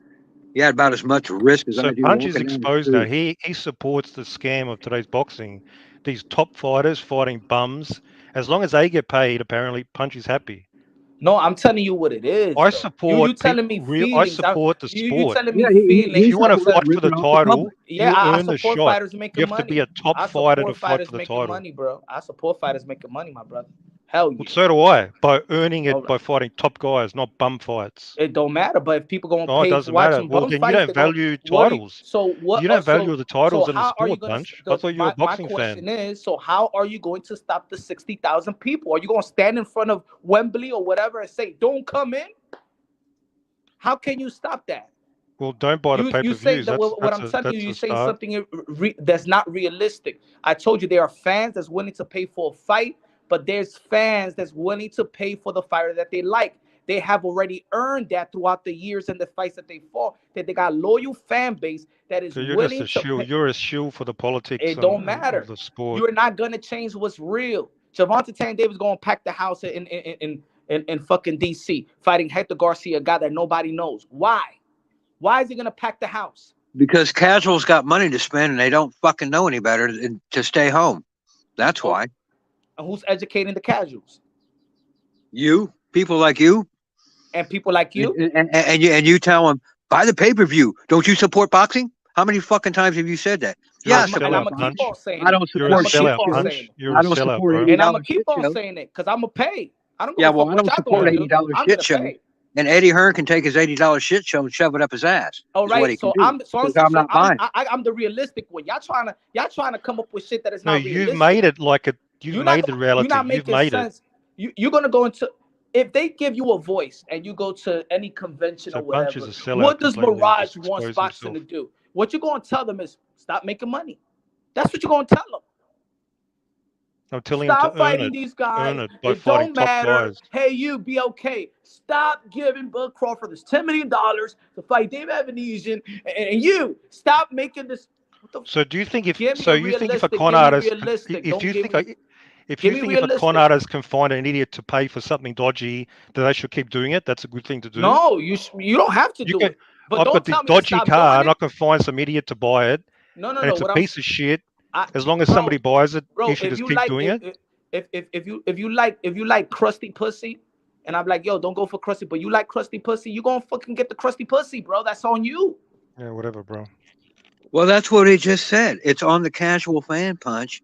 He had about as much risk as I So do. Punch is walking down the exposed now. street. He supports the scam of today's boxing. These top fighters fighting bums. As long as they get paid, apparently Punch is happy. No, I'm telling you what it is. I though. support you telling me people. I feelings. support the You sport. telling me feelings. If you want to supports fight for the ripping off the title, public. Yeah, you I earn the support shot. fighters making You have money. to be a top I fighter support to fight fighters for the making title. money, bro. I support fighters making money, my brother. Hell yeah. Well, so do I. By earning it All right. by fighting top guys, not bum fights. It don't matter, but if people gonna No, it pay for doesn't matter. watching Well, bum then you fights, don't they're gonna, value what do titles. so what? You don't value the titles so in the how are you sport, gonna? Punch. I thought you were a My boxing question fan. is, so how are you going to stop the 60,000 people? Are you gonna stand in front of Wembley or whatever and say, "Don't come in"? How can you stop that? Well, don't buy the You pay-per-views. say that what I'm telling you, you're saying something that's not realistic. I told you there are fans that's willing to pay for a fight, but there's fans that's willing to pay for the fighter that they like. They have already earned that throughout the years and the fights that they fought. That they got loyal fan base that is So you're just willing a to shield. pay. You're a shield for the politics It don't of matter. the sport. You're not gonna change what's real. Javante Tank Davis gonna pack the house in fucking DC fighting Hector Garcia, a guy that nobody knows. Why? Why is he gonna pack the house? Because casuals got money to spend and they don't fucking know any better than to stay home. That's why. And who's educating the casuals? You, people like you, and people like you, and you tell them buy the pay-per-view. Don't you support boxing? How many fucking times have you said that? Yeah, and I'm gonna keep on saying it. I don't support shit shows. I don't support $80 and I'm gonna keep shit on shows. saying it because I'm gonna pay. I don't. Yeah, well, I don't support $80 I'm shit shows. And Eddie Hearn can take his $80 shit show and shove it up his ass. All right, so I'm not buying. I'm the realistic one. Y'all trying to come up with shit that is No, not realistic. you've made it like a. You've made the reality. You're not You've making made sense. You're gonna go into. If they give you a voice and you go to any convention or whatever, what does Mirage want boxing to do? What you're going to tell them is stop making money. That's what you're going to tell them. I'm telling stop them to fighting earn it. these guys. Earn it by It fighting don't top matter. guys. Hey, you be okay. Stop giving Bud Crawford this $10 million to fight Dave Evanesian, and you stop making this. So do you think if Give me so a you think if a realistic, con give me artist realistic. if Don't you give think me- if give you me think if a con realistic. artist can find an idiot to pay for something dodgy, that they should keep doing it? That's a good thing to do. No, you don't have to do it. But I've don't got this tell me to dodgy stop car doing and it. I can find some idiot to buy it. No, and it's a what piece of shit. As long as bro, somebody buys it, bro, you should if just you keep like, doing it. if you like crusty pussy, and I'm like, yo, don't go for crusty, but you like crusty pussy, you gonna fucking get the crusty pussy, bro. That's on you. Yeah, whatever, bro. Well, that's what he just said. It's on the casual fan punch.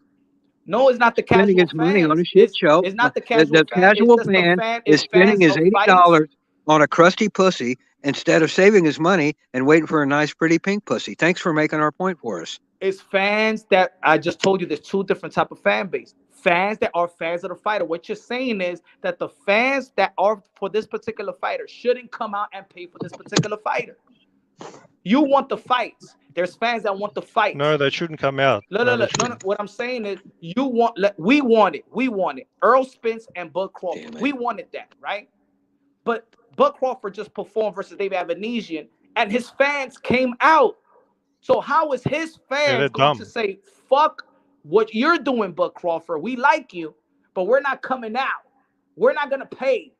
No, it's not the Spending casual his money on a fans. shit show. It's not the casual fan. Casual It's just fan the fan. is It's spending fans his of fights. $80 on a crusty pussy instead of saving his money and waiting for a nice, pretty pink pussy. Thanks for making our point for us. It's fans that I just told you. There's two different type of fan base. Fans that are fans of the fighter. What you're saying is that the fans that are for this particular fighter shouldn't come out and pay for this particular fighter. You want the fights. There's fans that want the fights. No, they shouldn't come out. No. What I'm saying is, we want it. We want it. Earl Spence and Bud Crawford. We wanted that, right? But Bud Crawford just performed versus David Evanesian, and his fans came out. So how is his fans going to say, fuck what you're doing, Bud Crawford? We like you, but we're not coming out. We're not going to pay.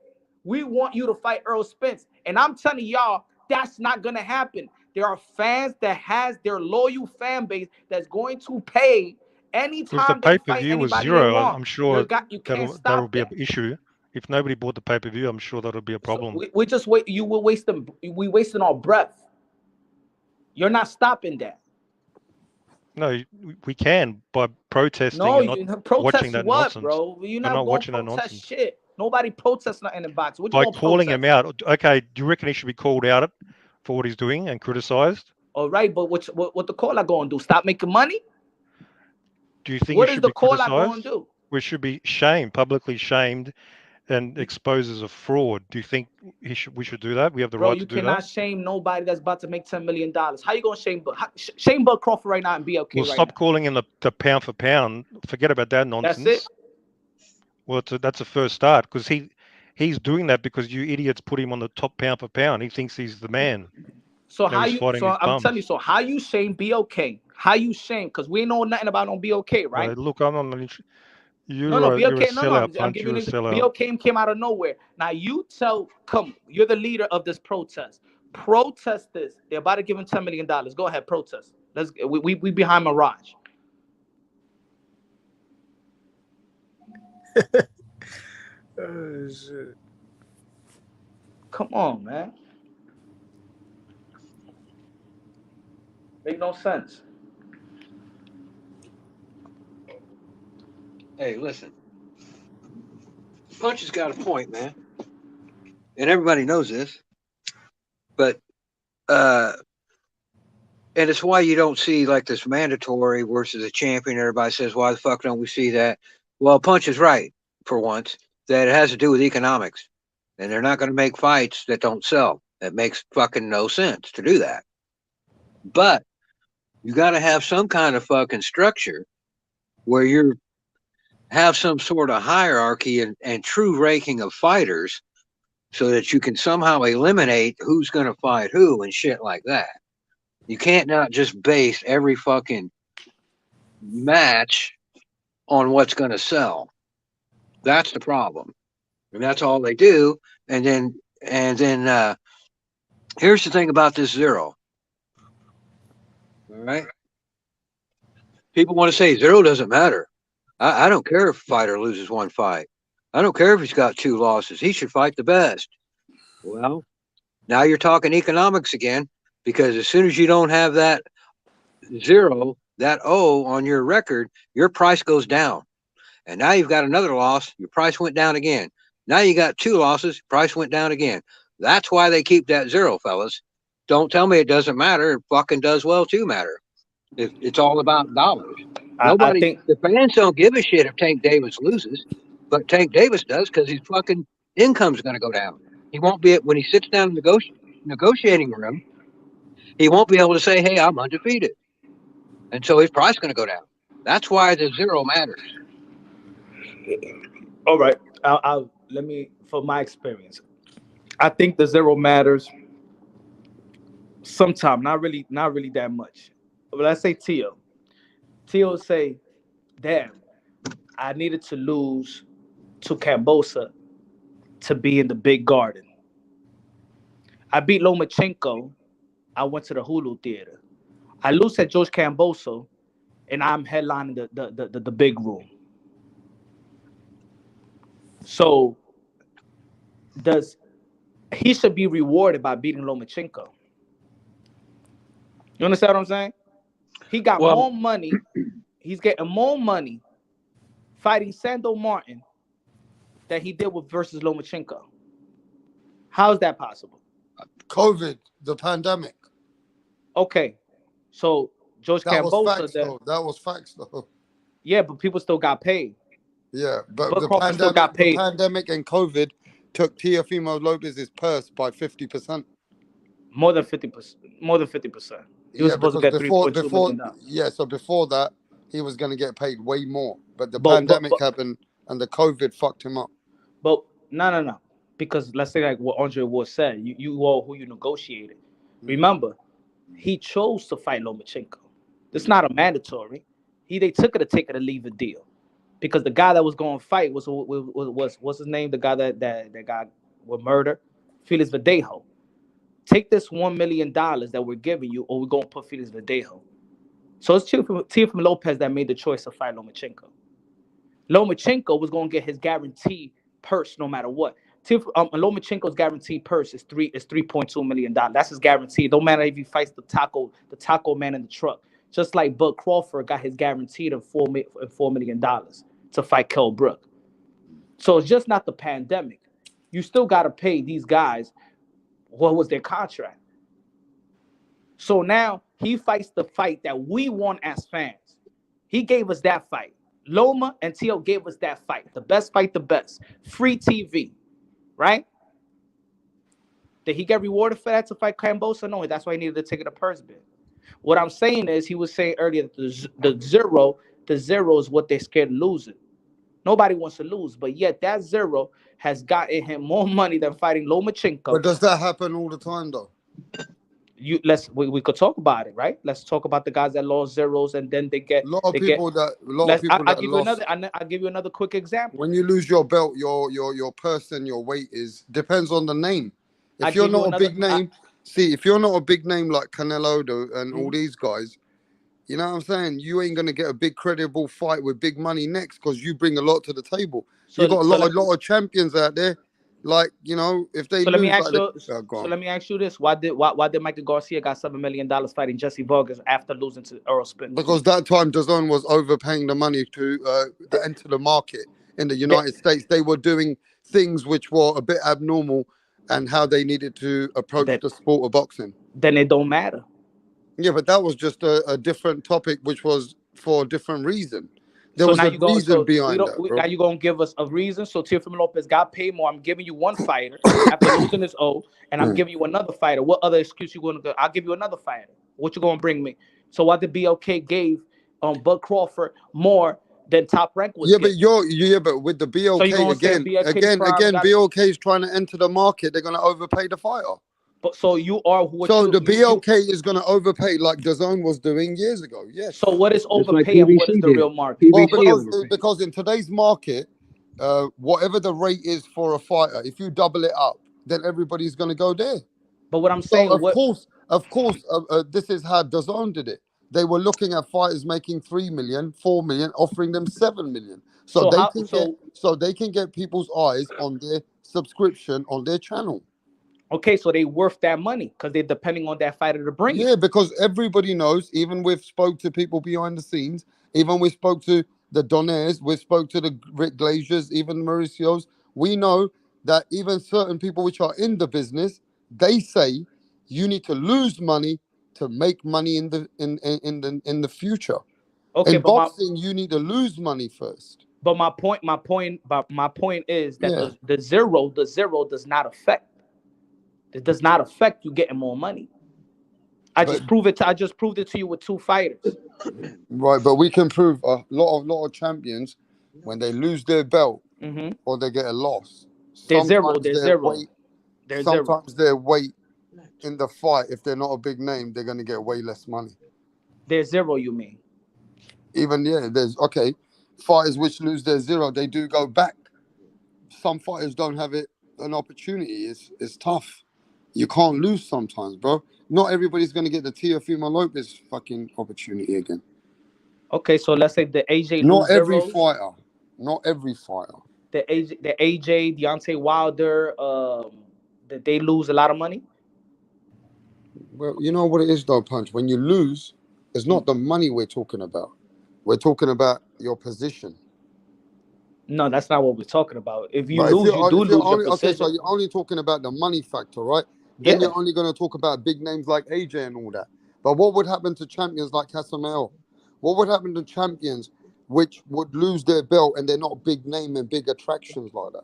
We want you to fight Earl Spence. And I'm telling y'all, that's not going to happen. There are fans that has their loyal fan base that's going to pay anytime If the they fight pay-per-view was anybody they zero, want. I'm sure You can't that stop would be an issue. If nobody bought the pay-per-view, I'm sure that would be a problem. We just wait. You will waste them. We wasting our breath. You're not stopping that. No, we can by protesting No, and you not protest watching that what, nonsense. bro? You're I'm not going watching to that protest nonsense. shit. Nobody protests nothing in boxing. What you By gonna calling protest? him out, okay, do you reckon he should be called out for what he's doing and criticized? All right, but what the caller going to do? Stop making money? Do you think What he is should the be caller going criticized? to do? We should be shamed, publicly shamed, and exposed as a fraud. Do you think we should do that? We have the Bro, right you to do cannot that? shame nobody that's about to make $10 million. How you gonna shame Bud Crawford right now and be okay Well, right stop now? calling him the pound for pound. Forget about that nonsense. That's it. Well, that's a first start because he's doing that because you idiots put him on the top pound for pound. He thinks he's the man. So Now how he's you? fighting So these I'm bums. telling you. So how you shame BOK? How you shame? Because we know nothing about on BOK, right? Look, I'm not. No, You're a BOK. sellout, I'm Punch. giving You're you a this. sellout. BOK came out of nowhere. Now you you're the leader of this protest. Protest this. They're about to give him $10 million. Go ahead, protest. We behind Mirage. Oh shit. Come on, man. Make no sense. Hey, listen. Punch has got a point, man. And everybody knows this. But and it's why you don't see like this mandatory versus a champion. Everybody says, why the fuck don't we see that? Well, Punch is right for once, that it has to do with economics. And they're not going to make fights that don't sell. That makes fucking no sense to do that. But you got to have some kind of fucking structure where you have some sort of hierarchy and true ranking of fighters so that you can somehow eliminate who's going to fight who and shit like that. You can't not just base every fucking match on what's going to sell. That's the problem. And that's all they do. And then here's the thing about this zero. All right. People want to say zero doesn't matter. I don't care if a fighter loses one fight. I don't care if he's got 2 losses. He should fight the best. Well, now you're talking economics again, because as soon as you don't have that 0, that O on your record, your price goes down. And now you've got another loss, your price went down again. Now you got 2 losses, price went down again. That's why they keep that 0, fellas. Don't tell me it doesn't matter. It fucking does well to matter. It's all about dollars. The fans don't give a shit if Tank Davis loses, but Tank Davis does, because his fucking income's going to go down. He won't be, when he sits down in the negotiating room, he won't be able to say, hey, I'm undefeated. And so his price is going to go down. That's why the 0 matters. All right. Let me, from my experience, I think the 0 matters sometimes, not really that much. But let's say Teo say, damn, I needed to lose to Kambosa to be in the big garden. I beat Lomachenko. I went to the Hulu Theater. I lose at George Kambosa, and I'm headlining the big room. So he should be rewarded by beating Lomachenko. You understand what I'm saying? He got more money. He's getting more money fighting Sando Martin than he did versus Lomachenko. How is that possible? COVID, the pandemic. Okay, so George Kambosa. That was facts, though. Yeah, but people still got paid. Yeah, but the pandemic and COVID took Teofimo Lopez's purse by 50%. More than 50%. More than 50%. He was supposed to get $3.2 million. Yeah, so before that, he was going to get paid way more. But the pandemic happened and the COVID fucked him up. But no. Because let's say like what Andre Ward said, you all who you negotiated. Remember, he chose to fight Lomachenko. It's not a mandatory. They took it to take it or leave a deal. Because the guy that was going to fight was what's his name? The guy that got with murder, Felix Verdejo. Take this $1 million that we're giving you, or we're going to put Felix Verdejo. So it's Teofimo Lopez that made the choice to fight Lomachenko. Lomachenko was going to get his guaranteed purse no matter what. Lomachenko's guaranteed purse is $3.2 million. That's his guarantee. Don't matter if he fights the taco man in the truck. Just like Bud Crawford got his guaranteed of $4 million to fight Kell Brook. So it's just not the pandemic. You still got to pay these guys what was their contract. So now he fights the fight that we want as fans. He gave us that fight. Loma and Teo gave us that fight. The best fight, the best. Free TV, right? Did he get rewarded for that to fight Kambosa? No, that's why he needed to take it a purse bid. What I'm saying is, he was saying earlier that the zero is what they're scared of losing. Nobody wants to lose, but yet that 0 has gotten him more money than fighting Lomachenko. But does that happen all the time, though? We could talk about it, right? Let's talk about the guys that lost 0s and then they get. I'll give you another quick example. When you lose your belt, your person, your weight depends on the name. If you're not a big name, if you're not a big name like Canelo and all these guys, you know what I'm saying? You ain't gonna get a big credible fight with big money next because you bring a lot to the table. You've got a lot of champions out there. Like, you know, if they let me ask you this: Why did Michael Garcia got $7 million fighting Jesse Vargas after losing to Earl Spence? Because that time DAZN was overpaying the money to enter the market in the United States. They were doing things which were a bit abnormal and how they needed to approach the sport of boxing. Then it don't matter. Yeah, but that was just a different topic, which was for a different reason. There So was now a you go. reason So behind that, bro. now you gonna give us a reason. So Teofimo Lopez got paid more. I'm giving you one fighter after losing his O, and I'm giving you another fighter. What other excuse you gonna go? I'll give you another fighter. What you gonna bring me? So why the BLK gave Bud Crawford more than Top Rank was Yeah, getting? but with the So you BLK gonna say BLK prime got? BLK is trying to enter the market. They're gonna overpay the fighter. But so you are what So you the BLK is gonna overpay like DAZN was doing years ago. Yes. So what is Just like overpay and what is PBC the did. real market? Well, PBC overpaid. because in today's market, whatever the rate is for a fighter, if you double it up, then everybody's gonna go there. But what I'm So saying, of course, this is how DAZN did it. They were looking at fighters making 3 million, 4 million, offering them 7 million, so they can get people's eyes on their subscription on their channel. Okay, so they worth that money because they're depending on that fighter to bring it. Yeah, because everybody knows. Even we've spoke to people behind the scenes. Even we spoke to the Donaires. We spoke to the Rick Glaziers, even Mauricio's. We know that even certain people which are in the business, they say you need to lose money to make money in the future. Okay, In but boxing, you need to lose money first. But my point is that Yeah. the zero does not affect. It does not affect you getting more money. I just proved it to you with two fighters. Right, but we can prove a lot of champions when they lose their belt or they get a loss. They're zero. Sometimes their weight in the fight, if they're not a big name, they're gonna get way less money. They're zero, you mean? Even there's fighters which lose their zero, they do go back. Some fighters don't have an opportunity. It's tough. You can't lose sometimes, bro. Not everybody's gonna get the Teofimo Lopez fucking opportunity again. Okay, so let's say the AJ Not every zeros. fighter. Not every fighter. The AJ, Deontay Wilder, that they lose a lot of money. Well, you know what it is though, Punch. When you lose, it's not the money we're talking about. We're talking about your position. No, that's not what we're talking about. If you lose, you do lose your position. Okay, so you're only talking about the money factor, right? Then you're only going to talk about big names like AJ and all that. But what would happen to champions like Casamel? What would happen to champions which would lose their belt and they're not big name and big attractions like that?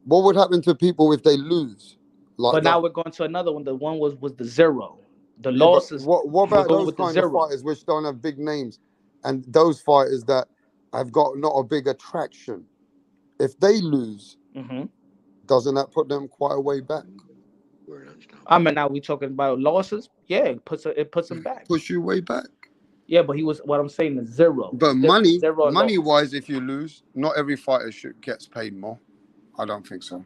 What would happen to people if they lose? But now we're going to another one. The one was the zero. The losses. What about those kind of fighters which don't have big names, and those fighters that have got not a big attraction? If they lose, doesn't that put them quite a way back? I mean, now we talking about losses. Yeah, it puts them back. Push you way back. Yeah, but what I'm saying is zero. But money wise, if you lose, not every fighter gets paid more. I don't think so.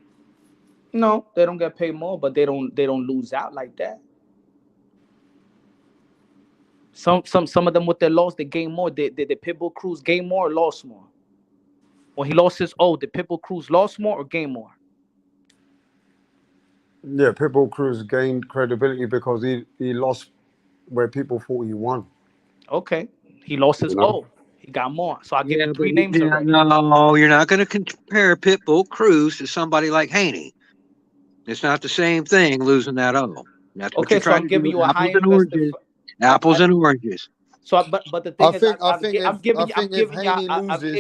No, they don't get paid more, but they don't lose out like that. Some of them with their loss, they gain more. Did Pitbull Cruz gain more or lost more? When he lost his did Pitbull Cruz lost more or gain more? Yeah, Pitbull Cruz gained credibility because he lost where people thought he won. Okay, he lost his he got more. So I give you three names already. No, you're not going to compare Pitbull Cruz to somebody like Haney. It's not the same thing losing that O. That's what you're trying to do. You a high invested. Apples and oranges. So, but the thing is, I'm giving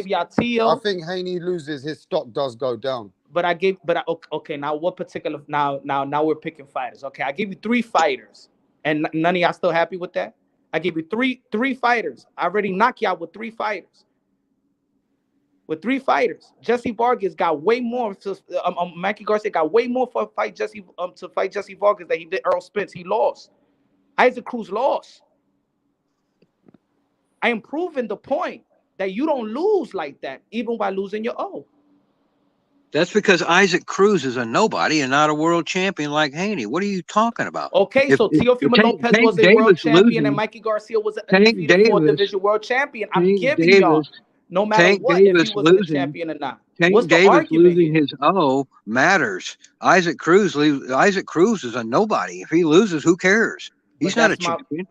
y'all T.O. I think Haney loses, his stock does go down. Okay, now what particular? Now we're picking fighters. Okay, I give you three fighters, and none of y'all still happy with that? I give you three fighters. I already knocked y'all with three fighters. With three fighters, Jesse Vargas got way more. Mikey Garcia got way more for Jesse Vargas than he did Earl Spence. He lost. Isaac Cruz lost. I am proving the point that you don't lose like that, even by losing your O. That's because Isaac Cruz is a nobody and not a world champion like Haney. What are you talking about? Okay, so Teofimo Lopez was a world champion and Mikey Garcia was an undefeated four-division world champion. I'm giving y'all, no matter what, if he was the champion or not. Tank Davis losing his O matters. Isaac Cruz is a nobody. If he loses, who cares? He's not a champion.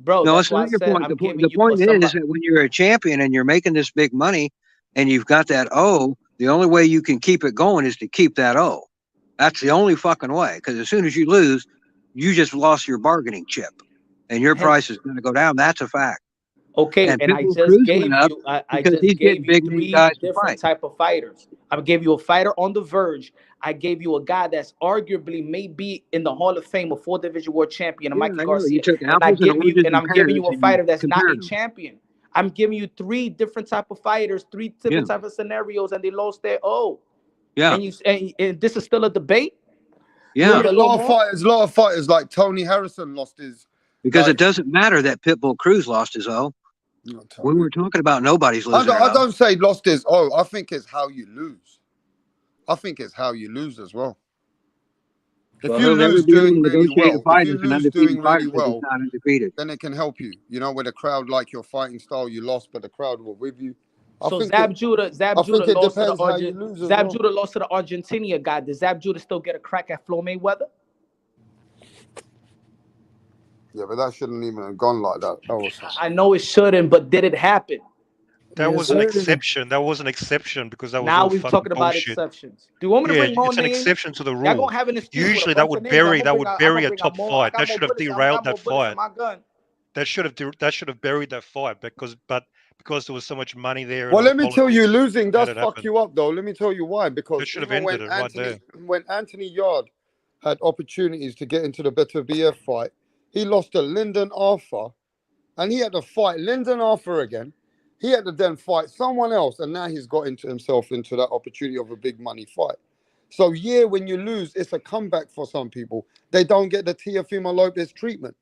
Bro, no, that's not your point. The point is that when you're a champion and you're making this big money and you've got that O, the only way you can keep it going is to keep that O. That's the only fucking way. Because as soon as you lose, you just lost your bargaining chip and your price is going to go down. That's a fact. And and I Pitbull just Cruz gave went up you, I because just he's getting gave you big name 3 guys to different fight. type of fighters. I gave you a fighter on the verge. I gave you a guy that's arguably may be in the Hall of Fame, a 4-division world champion, Yeah, Mikey I know. You Garcia. took And I apples and give you, oranges and and I'm giving pears you a and you fighter that's not a compared them. champion. I'm giving you 3 different type of fighters, 3 Yeah. different type of scenarios, and they lost their O. Yeah. And this is still a debate. Yeah. A lot of fighters like Tony Harrison lost his. Because it doesn't matter that Pitbull Cruz lost his O. We were talking about nobody's losing I don't say lost his O. I think it's how you lose. I think it's how you lose as well. If Well, you he'll never lose be able doing to really negotiate a well, fight if you as an lose undefeated doing fighter really because he's well, not undefeated. then it can help you. You know, with a crowd like your fighting style, you lost, but the crowd were with you. So Zab Judah it lost to the depends how you lose as Zab well. Judah lost to the Argentina guy. Does Zab Judah still get a crack at Floyd Mayweather? Yeah, but that shouldn't even have gone like that. I know it shouldn't, but did it happen? That was an exception. That was an exception because that was Now all we're fucking talking about bullshit. exceptions. Do you want me to Yeah, bring more it's an names? exception to the Y'all rule. gonna have an excuse with a Usually bunch of names. that would bury a I'ma top bring fight. out That more should have bullets. I derailed got more that bullets in fight. my gun. That should have buried that fight because there was so much money there. Well, and let me tell you, politics, losing does it fuck happened. you up, though. Let me tell you why. Because They should have even ended it right there. when Anthony Yard had opportunities to get into the better BF fight, he lost to Lyndon Arthur, and he had to fight Lyndon Arthur again. He had to then fight someone else, and now he's got himself into that opportunity of a big money fight. So, yeah, when you lose, it's a comeback for some people. They don't get the TEOFIMO Lopez treatment.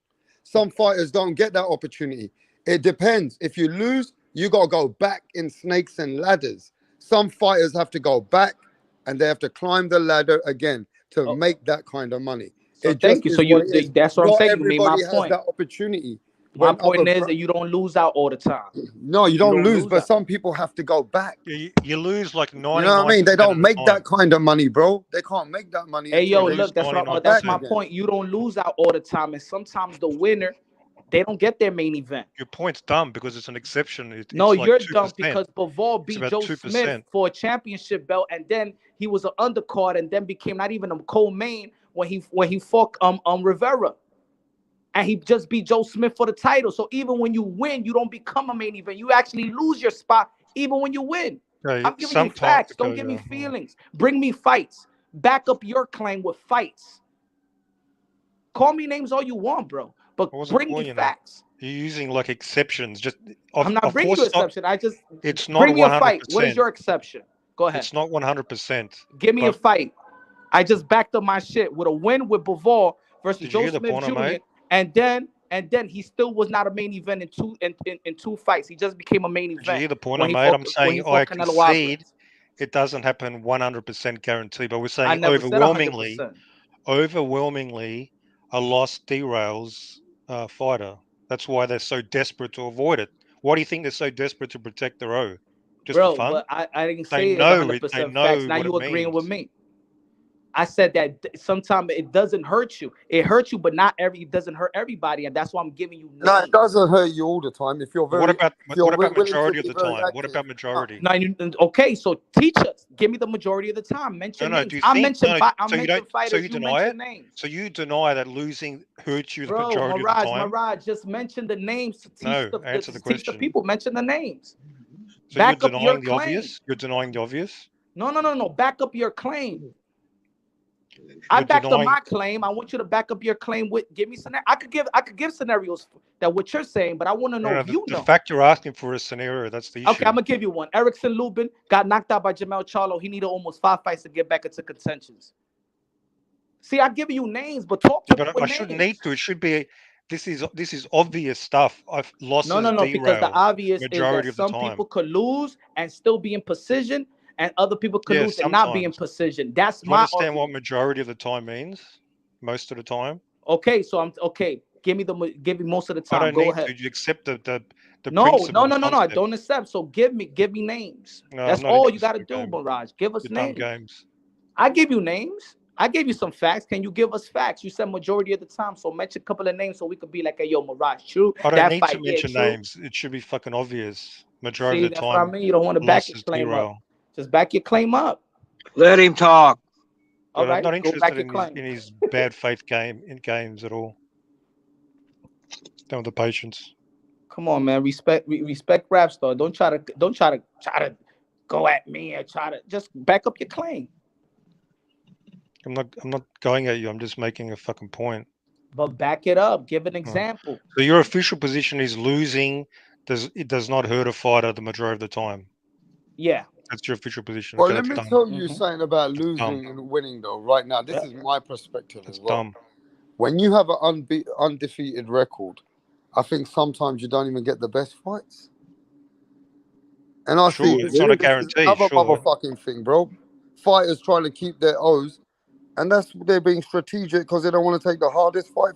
Some fighters don't get that opportunity. It depends. If you lose, you got to go back in snakes and ladders. Some fighters have to go back, and they have to climb the ladder again to make that kind of money. So It thank just you. is So what it is. that's what I'm Not saying. You made my everybody has point. that opportunity. My When point other is that you don't lose out all the time. No, you don't lose, but out. some people have to go back. You lose like 99%. You know what I mean? They don't make that kind of money, bro. They can't make that money. Hey, until yo, they look, go that's back my again. point. You don't lose out all the time, and sometimes the winner, they don't get their main event. Your point's dumb because it's an exception. No, it's like you're 2%. dumb because Bivol It's beat about Joe 2%. Smith for a championship belt, and then he was an undercard, and then became not even a co-main when he fought Rivera, and he just beat Joe Smith for the title. So even when you win, you don't become a main event. You actually lose your spot even when you win. I'm giving you facts. Don't give me feelings. Bring me fights. Back up your claim with fights. Call me names all you want, bro, but bring me facts. You're using like exceptions. I'm not bringing you an exception. It's not bring me 100%. a fight. What is your exception? Go ahead. It's not 100%. Give me a fight. I just backed up my shit with a win with Bivol versus Joe Smith Jr. And then he still was not a main event in two fights. He just became a main event. Did you hear the point I made? I'm saying I concede it doesn't happen 100% guarantee, but we're saying overwhelmingly a loss derails a fighter. That's why they're so desperate to avoid it. Why do you think they're so desperate to protect their O? Just for fun? But I didn't say it's 100% facts. Now you agreeing with me. I said that sometimes it doesn't hurt you. It hurts you, but it doesn't hurt everybody, and that's why I'm giving you names. No, it doesn't hurt you all the time. If you're very, what about majority of the time? What about majority? Okay, so teach us. Give me the majority of the time. Mention names. I mentioned fighters. So you deny it? Names. So you deny that losing hurts you the majority of the time? Mirage, just mention the names to teach answer the question. Teach the people. Mention the names. So you're denying the obvious? You're denying the obvious? No. Back up your claim. I backed up my claim. I want you to back up your claim with give me scenario. I could give scenarios that what you're saying, but I want to know if you know. The fact you're asking for a scenario, that's the issue. Okay, I'm gonna give you one. Erickson Lubin got knocked out by Jamel Charlo. He needed almost 5 fights to get back into contentions. See, I give you names, but talk to me with names. Shouldn't need to. It should be. This is obvious stuff. I've lost. No, because the obvious is that some people could lose and still be in precision. And other people could lose and not be in precision. That's my understand what majority of the time means. Most of the time. Okay, so I'm okay. Give me most of the time. I don't Go need ahead. To. You accept the No. I don't accept. So give me names. No, that's all you got to do, Mirage. Give us names. Games. I give you names. I gave you some facts. Can you give us facts? You said majority of the time. So mention a couple of names so we could be like, hey, yo, Mirage, true. I don't need to mention names. It should be fucking obvious. Majority of the time. That's what I mean. You don't want to back your claim up. Just back your claim up. Let him talk. All right, I'm not interested in his bad faith games at all. Don't have the patience. Come on, man. Respect Rap Star. Don't try to go at me and try to just back up your claim. I'm not going at you. I'm just making a fucking point. But back it up. Give an example. So your official position is losing does not hurt a fighter the majority of the time. Yeah. That's your official position. Well, Okay, let me tell you something about losing and winning, though. Right now, this is my perspective as well. Dumb. When you have an undefeated record, I think sometimes you don't even get the best fights. And I see it's not a guarantee. another motherfucking thing, bro. Fighters trying to keep their O's, and they're being strategic because they don't want to take the hardest fight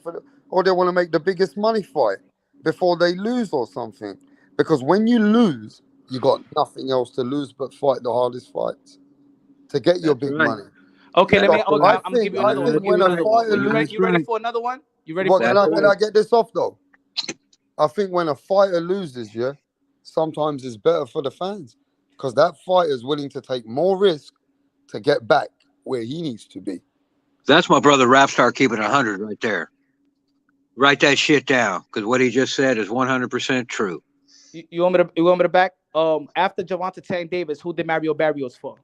or they want to make the biggest money fight before they lose or something. Because when you lose, you got nothing else to lose but fight the hardest fights to get your big money. Okay, I'm gonna give you another one. when a fighter You ready for another one? You ready for another one? Can I get this off though? I think when a fighter loses, sometimes it's better for the fans because that fighter is willing to take more risk to get back where he needs to be. That's my brother Rapstar keeping 100 right there. Write that shit down because what he just said is 100% true. You want me to back? After Gervonta Tank Davis, who did Mario Barrios for?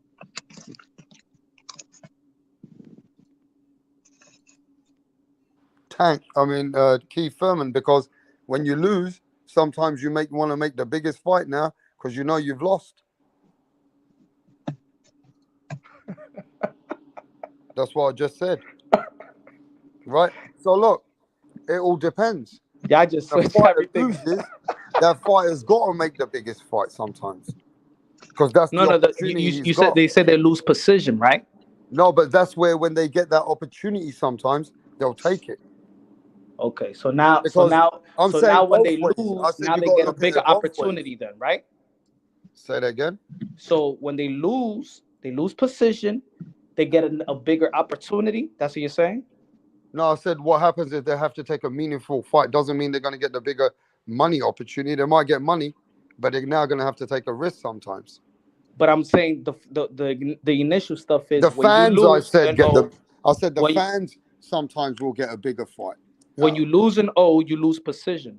Keith Thurman, because when you lose, sometimes you want to make the biggest fight now because you know you've lost. That's what I just said. Right? So look, it all depends. Yeah, I just switched everything. Loses, that fighter's got to make the biggest fight sometimes. Because that's you said they said they lose precision, right? No, but that's where when they get that opportunity sometimes, they'll take it. Okay, so now when they lose, now they get a bigger opportunity then, right? Say that again. So when they lose precision, they get a bigger opportunity. That's what you're saying? No, I said what happens is they have to take a meaningful fight. Doesn't mean they're going to get the bigger money opportunity. They might get money, but they're now going to have to take a risk sometimes. But I'm saying the initial stuff is the when fans. You lose I said the fans sometimes will get a bigger fight. When you lose an O, you lose precision,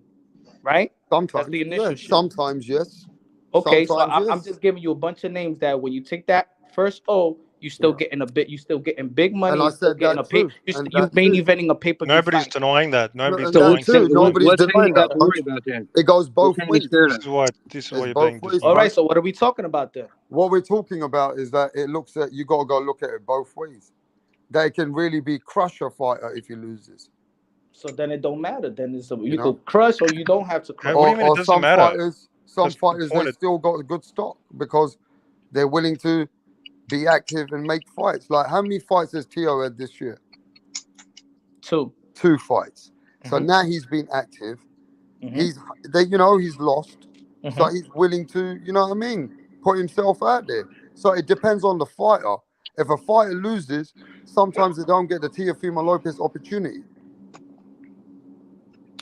right? Sometimes. That's the initial shit. Sometimes, yes. Okay, sometimes, so I'm just giving you a bunch of names that when you take that first O, you still getting you still getting big money. And I said that too. You main eventing a paper. Nobody's denying that. Nobody's denying that. Nobody's denying that. Don't worry about that. It goes both ways. This is why you're being ways. All right, so what are we talking about then? What we're talking about is that it looks at you got to go look at it both ways. That it can really be crush a fighter if he loses. So then it don't matter. Then you could crush or you don't have to crush. What do you mean it doesn't matter? Some fighters they still got a good stock because they're willing to be active and make fights. Like how many fights has Teo had this year? 2 fights. So now he's been active. He's lost. So he's willing to, put himself out there. So it depends on the fighter. If a fighter loses, sometimes they don't get the Teofimo Lopez opportunity.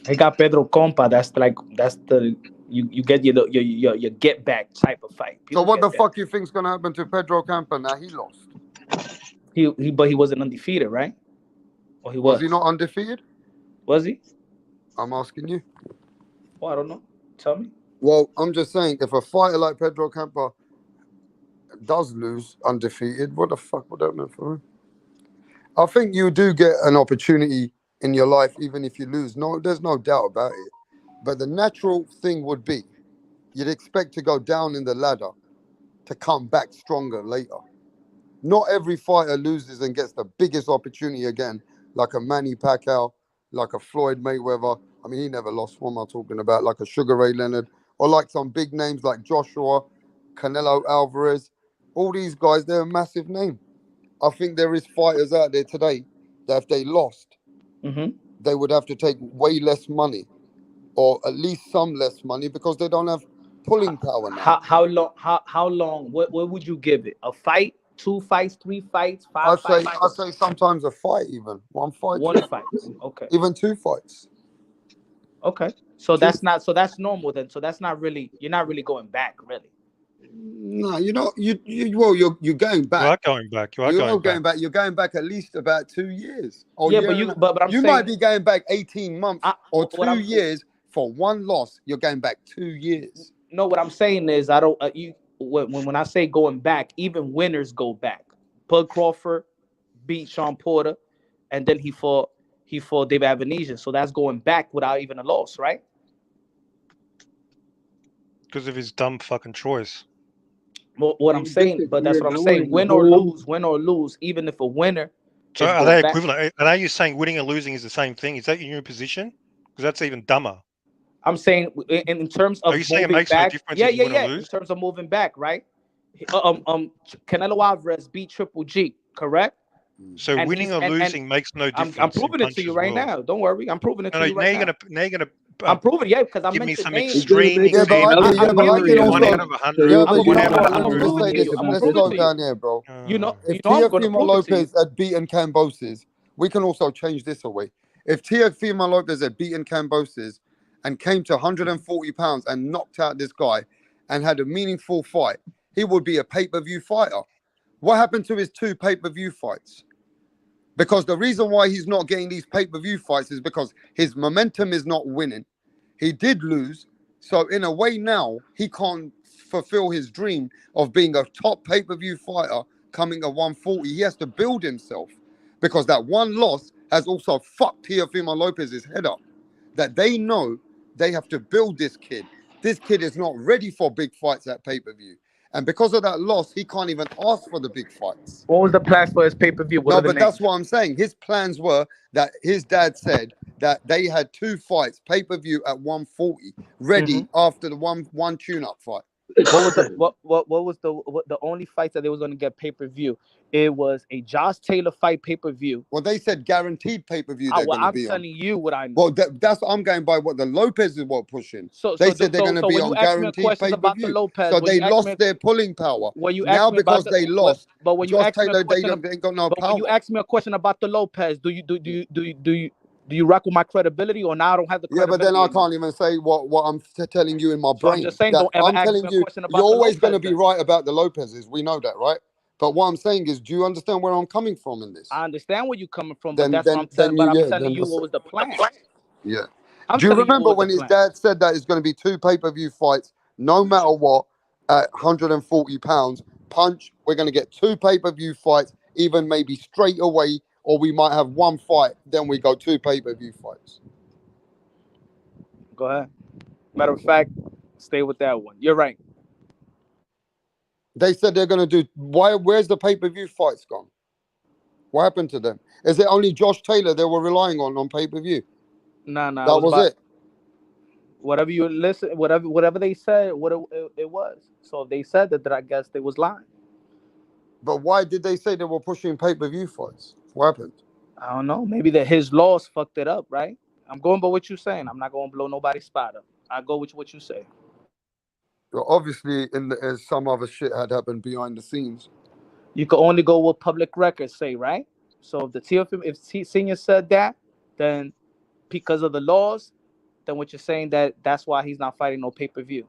He got Pedro Compa. That's the you get your get back type of fight. So what the fuck you think's gonna happen to Pedro Campa now? He lost. But he wasn't undefeated, right? Or he was? Was he not undefeated? Was he? I'm asking you. Well, I don't know. Tell me. Well, I'm just saying, if a fighter like Pedro Campa does lose undefeated, what the fuck would that mean for him? I think you do get an opportunity in your life, even if you lose. No, there's no doubt about it. But the natural thing would be, you'd expect to go down in the ladder to come back stronger later. Not every fighter loses and gets the biggest opportunity again, like a Manny Pacquiao, like a Floyd Mayweather. I mean, he never lost. What am I talking about? Like a Sugar Ray Leonard, or like some big names like Joshua, Canelo Alvarez. All these guys, they're a massive name. I think there is fighters out there today that if they lost, they would have to take way less money, or at least some less money, because they don't have pulling power now. How long? What would you give it? A fight? 2 fights? 3 fights? 5 fights? I say sometimes a fight, even 1 fight. 1 fight. Okay. Even 2 fights. Okay. So that's normal then. So that's not really, you're not really going back, really. No, you're not. You're going back. You are going back. You're going back. You're going back at least about 2 years. Yeah, but I'm you saying, might be going back 18 months or 2 years for one loss, you're going back 2 years. No, what I'm saying is I don't. When I say going back, even winners go back. Bud Crawford beat Sean Porter, and then he fought David Avenesian. So that's going back without even a loss, right? Because of his dumb fucking choice. What I'm saying, but that's what I'm saying. Win or lose, even if a winner. So are they equivalent? And are you saying winning and losing is the same thing? Is that your new position? Because that's even dumber. I'm saying in terms of are you saying it moving makes back. no difference Yeah, if you win or In lose? terms of moving back, right? Canelo Alvarez beat Triple G, correct? So And winning or losing makes no difference. I'm proving it to you right now. Don't worry, I'm proving it to you right now. Now you're gonna. I'm proving, because I give me mentioned some names. extreme Yeah, but I can one also. out of 100. Yeah, but you one know out of what? Let me 100. just say this. Let's slow down here, bro. You know If I'm going to Teofimo prove it to you. Lopez had beaten Cambosis, we can also change this away. If Teofimo Lopez had beaten Cambosis and came to 140 pounds and knocked out this guy and had a meaningful fight, he would be a pay-per-view fighter. What happened to his 2 pay-per-view fights? Because the reason why he's not getting these pay-per-view fights is because his momentum is not winning. He did lose. So in a way now, he can't fulfill his dream of being a top pay-per-view fighter coming at 140. He has to build himself because that one loss has also fucked Teofimo Lopez's head up. That they know they have to build this kid. This kid is not ready for big fights at pay-per-view. And because of that loss, he can't even ask for the big fights. What was the plans for his pay-per-view? No, but that's what I'm saying. His plans were that his dad said that they had 2 fights, pay-per-view at 140, ready after the one tune-up fight. What was the only fight that they was going to get pay-per-view? It was a Josh Taylor fight pay-per-view. Well, they said guaranteed pay-per-view they're going to be on. I'm telling you what I know. Well, that's I'm going by what the Lopez is pushing. They said they're going to be on guaranteed pay-per-view. So they lost their pulling power. Now because they lost, Josh Taylor, they ain't got no power. When you ask me a question about the Lopez, do you rock with my credibility or now I don't have the credibility? Yeah, but then I can't even say what I'm telling you in my brain. I'm just saying, don't ever ask me a question about you're always going to Lopez be right about the Lopez's. We know that, right? But what I'm saying is, do you understand where I'm coming from in this? I understand where you're coming from, but that's what I'm telling. But I'm telling you what was the plan. Yeah. Do you remember when his dad said that it's going to be 2 pay-per-view fights, no matter what, at 140 pounds? Punch, we're going to get 2 pay-per-view fights, even maybe straight away, or we might have 1 fight, then we go 2 pay-per-view fights. Go ahead. Matter of fact, stay with that one. You're right. They said they're going to do. Where's the pay-per-view fights gone? What happened to them? Is it only Josh Taylor they were relying on pay-per-view? No. That was it. Whatever you listen, whatever they said, what it was. So if they said that, I guess they was lying. But why did they say they were pushing pay-per-view fights? What happened? I don't know. Maybe that his loss fucked it up, right? I'm going by what you're saying. I'm not going to blow nobody's spot up. I go with what you say. Well, obviously, some other shit had happened behind the scenes. You can only go with public records say, right? So if the TFM, if Senior said that, then because of the laws, then what you're saying that's why he's not fighting no pay-per-view.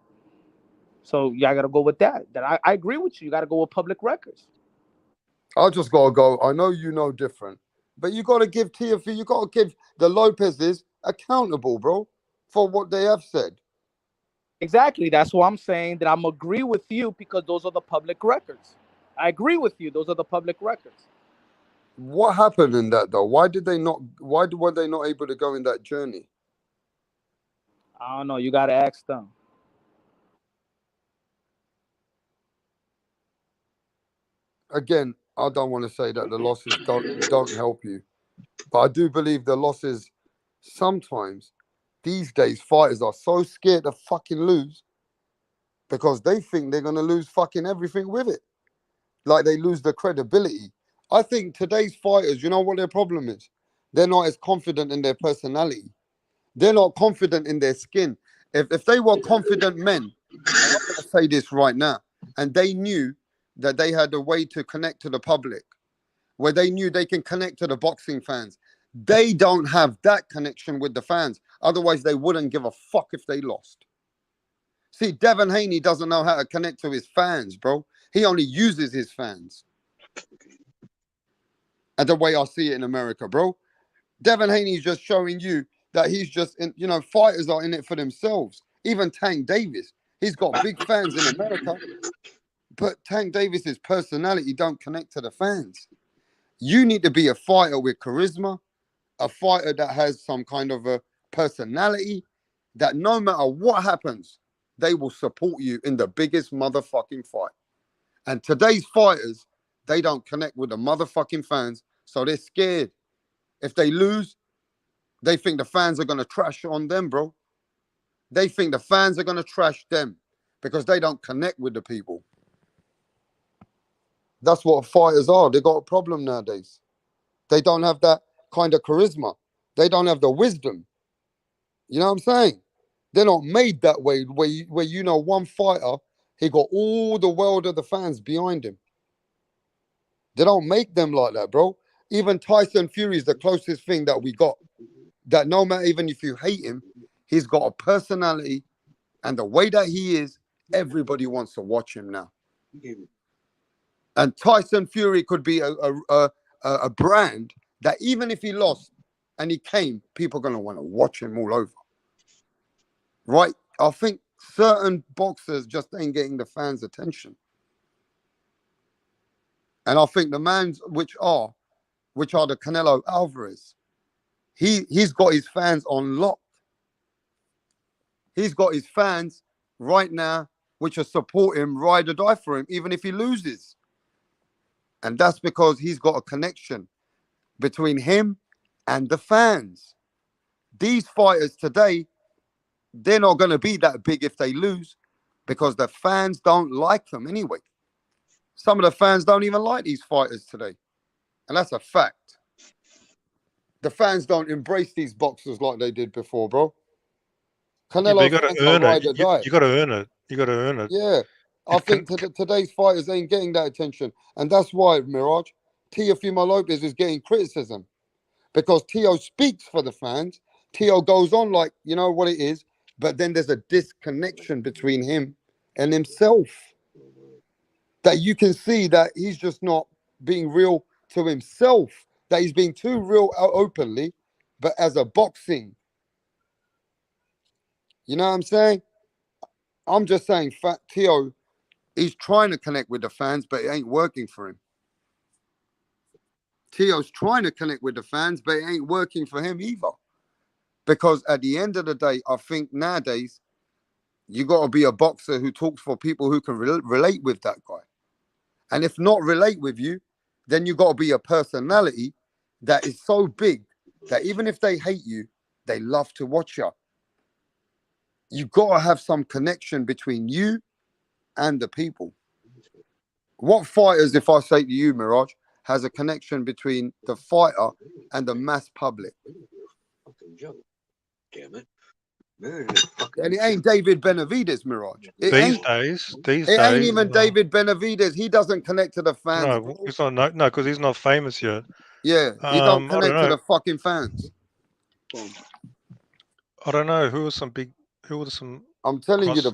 So y'all got to go with that. Then I agree with you. You got to go with public records. I just got to go. I know you know different, but you got to give TFE, you got to give the Lopez's accountable, bro, for what they have said. Exactly. That's why I'm saying that I'm agree with you because those are the public records. I agree with you. Those are the public records. What happened in that though? Why were they not able to go in that journey? I don't know. You got to ask them. Again, I don't want to say that the losses don't help you, but I do believe the losses sometimes these days fighters are so scared to fucking lose because they think they're gonna lose fucking everything with it. Like they lose the credibility. I think today's fighters, you know what their problem is? They're not as confident in their personality. They're not confident in their skin. If they were confident men, and I'm gonna say this right now, and they knew that they had a way to connect to the public, where they knew they can connect to the boxing fans. They don't have that connection with the fans. Otherwise, they wouldn't give a fuck if they lost. See, Devin Haney doesn't know how to connect to his fans, bro. He only uses his fans. And the way I see it in America, bro. Devin Haney is just showing you that he's just in, you know, fighters are in it for themselves. Even Tank Davis, he's got big fans in America, but Tank Davis's personality don't connect to the fans. You need to be a fighter with charisma, a fighter that has some kind of a personality that no matter what happens, they will support you in the biggest motherfucking fight. And today's fighters, they don't connect with the motherfucking fans, so they're scared. If they lose, they think the fans are going to trash on them, bro. They think the fans are going to trash them because they don't connect with the people. That's what fighters are. They got a problem nowadays. They don't have that kind of charisma. They don't have the wisdom. You know what I'm saying? They're not made that way, where you know, one fighter, he got all the world of the fans behind him. They don't make them like that, bro. Even Tyson Fury is the closest thing that we got. That no matter, even if you hate him, he's got a personality, and the way that he is, everybody wants to watch him now. And Tyson Fury could be a brand that even if he lost and he came, people are going to want to watch him all over. Right? I think certain boxers just ain't getting the fans' attention. And I think the mans which are the Canelo Alvarez, he's got his fans on lock. He's got his fans right now which will support him, ride or die for him, even if he loses. And that's because he's got a connection between him and the fans. These fighters today, they're not going to be that big if they lose because the fans don't like them anyway. Some of the fans don't even like these fighters today. And that's a fact. The fans don't embrace these boxers like they did before, bro. Canelo you got fans to are earn ride it. or die. You got to earn it. You got to earn it. Yeah. I think today's fighters ain't getting that attention. And that's why, Mirage, Teofimo Lopez is getting criticism. Because Teo speaks for the fans. Teo goes on like, you know what it is. But then there's a disconnection between him and himself. That you can see that he's just not being real to himself. That he's being too real openly. But as a boxing. You know what I'm saying? I'm just saying Fat Teo, he's trying to connect with the fans, but it ain't working for him. Teo's trying to connect with the fans, but it ain't working for him either. Because at the end of the day, I think nowadays, you got to be a boxer who talks for people who can relate with that guy. And if not relate with you, then you got to be a personality that is so big that even if they hate you, they love to watch you. You got to have some connection between you and the people. What fighters, if I say to you, Mirage, has a connection between the fighter and the mass public? Damn it. And it ain't David Benavidez, Mirage. It These ain't days, even David Benavidez. He doesn't connect to the fans. no, Bro. it's not. No, because he's not famous yet. Yeah, he don't I don't connect to know. the fucking fans. I don't know who are some big. Who are some? I'm telling you, the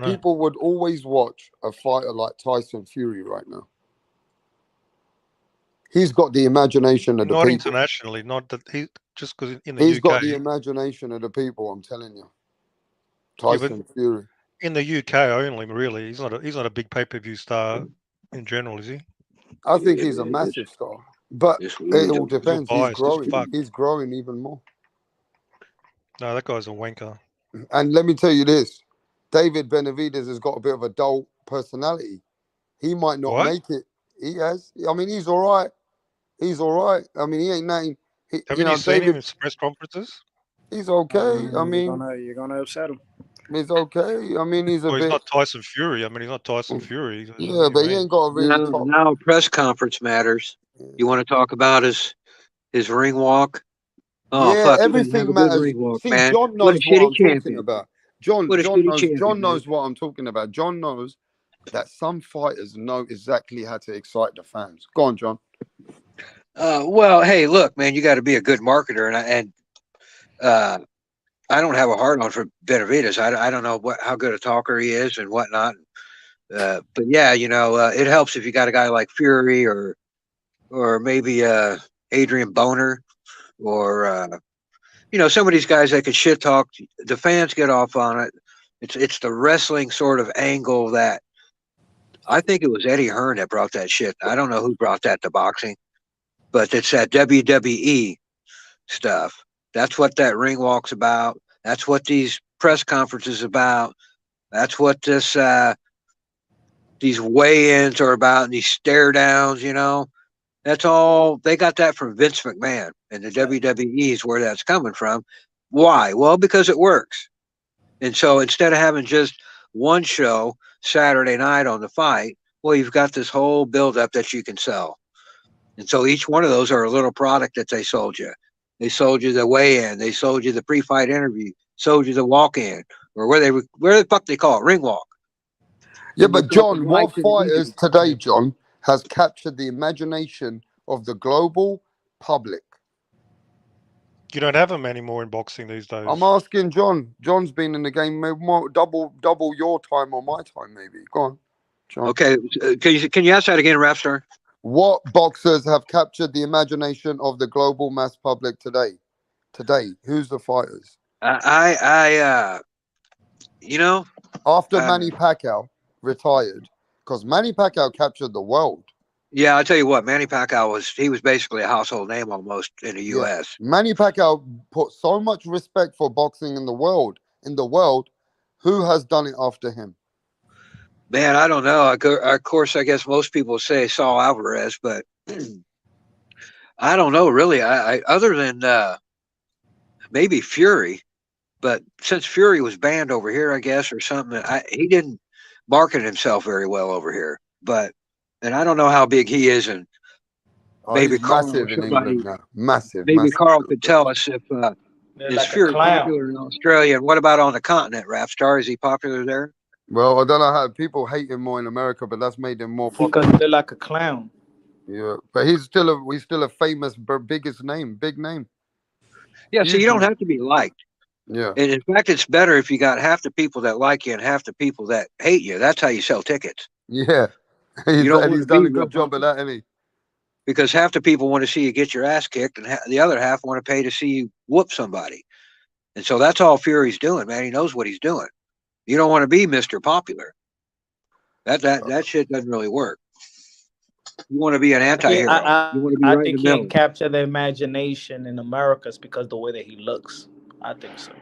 people would always watch a fighter like Tyson Fury right now. He's got the imagination of the Not people. internationally, not that he just because in the He's UK. got the imagination of the people. I'm telling you, Tyson Fury. In the UK only, really. He's not a big pay-per-view star in general, is he? I think he's a massive star, but it all depends. He's biased as growing. fuck. He's growing even more. No, that guy's a wanker. And let me tell you this: David Benavidez has got a bit of a dull personality. He might not make it. He has. I mean, he's all right. He's all right. I mean, he ain't nothing. Haven't you seen him in press conferences? He's okay. I mean, you're gonna upset him. He's okay. I mean, he's a bit. He's not Tyson Fury. I mean, he's not Tyson Fury. Yeah, but he ain't got a really top. Now press conference matters. You want to talk about his ring walk? Oh, yeah, fuck, everything matters. Walk, See, man. John knows what I'm talking about. John knows what I'm talking about. John knows that some fighters know exactly how to excite the fans. Go on, John. Well, hey, look, man, you got to be a good marketer, and I don't have a hard on for Benavidez. I don't know how good a talker he is and whatnot. But yeah, you know, it helps if you got a guy like Fury or maybe Adrian Boner or you know, some of these guys that can shit talk, the fans get off on it. It's the wrestling sort of angle that I think it was Eddie Hearn that brought that shit. I don't know who brought that to boxing, but it's that WWE stuff. That's what that ring walk's about. That's what these press conferences about. That's what these weigh-ins are about, and these stare downs. You know, that's all. They got that from Vince McMahon, and the WWE is where that's coming from. Why? Well, because it works. And so instead of having just one show Saturday night on the fight, well, you've got this whole buildup that you can sell. And so each one of those are a little product that they sold you. They sold you the weigh-in. They sold you the pre-fight interview. Sold you the walk-in, or where the fuck they call it, ring walk. Yeah, but John, what fighters today, John, has captured the imagination of the global public? You don't have them anymore in boxing these days. I'm asking John. John's been in the game maybe more, double your time or my time, maybe. Go on, John. Okay, can you ask that again, Rapstar? What boxers have captured the imagination of the global mass public today? Today, who's the fighters? You know, after Manny Pacquiao retired, because Manny Pacquiao captured the world. Yeah, I'll tell you what, Manny Pacquiao was basically a household name almost in the U.S. Manny Pacquiao put so much respect for boxing in the world. Who has done it after him? Man, I don't know. Of course, I guess most people say Saul Alvarez, but I don't know really. I other than maybe Fury, but since Fury was banned over here, I guess, or something, he didn't market himself very well over here. And I don't know how big he is, and maybe Carl, massive in England now. Massive. Maybe massive. Carl could tell us if is like Fury popular in Australia, and what about on the continent? Rapstar, is he popular there? Well, I don't know how people hate him more in America, but that's made him more popular. Because they're like a clown. Yeah, but he's still a famous, biggest name, big name. Yeah, so you don't have to be liked. Yeah. And in fact, it's better if you got half the people that like you and half the people that hate you. That's how you sell tickets. Yeah. He's done a good job of that, hasn't he? Because half the people want to see you get your ass kicked, and the other half want to pay to see you whoop somebody. And so that's all Fury's doing, man. He knows what he's doing. You don't want to be Mr. Popular. That shit doesn't really work. You want to be an anti-hero. I think he can capture the imagination in America because the way that he looks. I think so.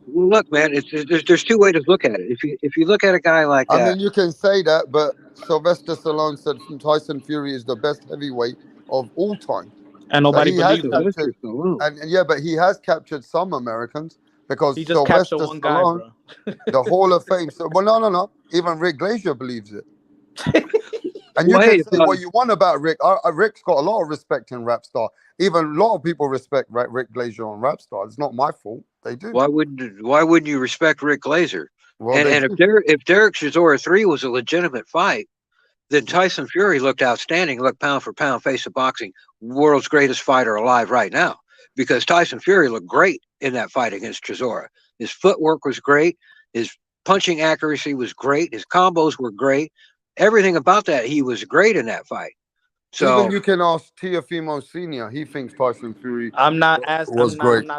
Well, look, man, there's two ways to look at it. If you look at a guy like I mean, you can say that, but Sylvester Stallone said Tyson Fury is the best heavyweight of all time. And nobody believes it. But he has captured some Americans because he just Sylvester one Stallone, guy, the Hall of Fame. So, well, no. Even Rick Glazier believes it. And you can say what you want about Rick. Rick's got a lot of respect in Rapstar. Even a lot of people respect Rick Glazier on Rapstar. It's not my fault. They do. Why wouldn't you respect Rick Glazier? Well, and if Derek Chisora 3 was a legitimate fight, then Tyson Fury looked outstanding, looked pound for pound, face of boxing, world's greatest fighter alive right now. Because Tyson Fury looked great in that fight against Chisora. His footwork was great. His punching accuracy was great. His combos were great. Everything about that, he was great in that fight. So even you can ask Teofimo Sr. He thinks Tyson Fury I'm not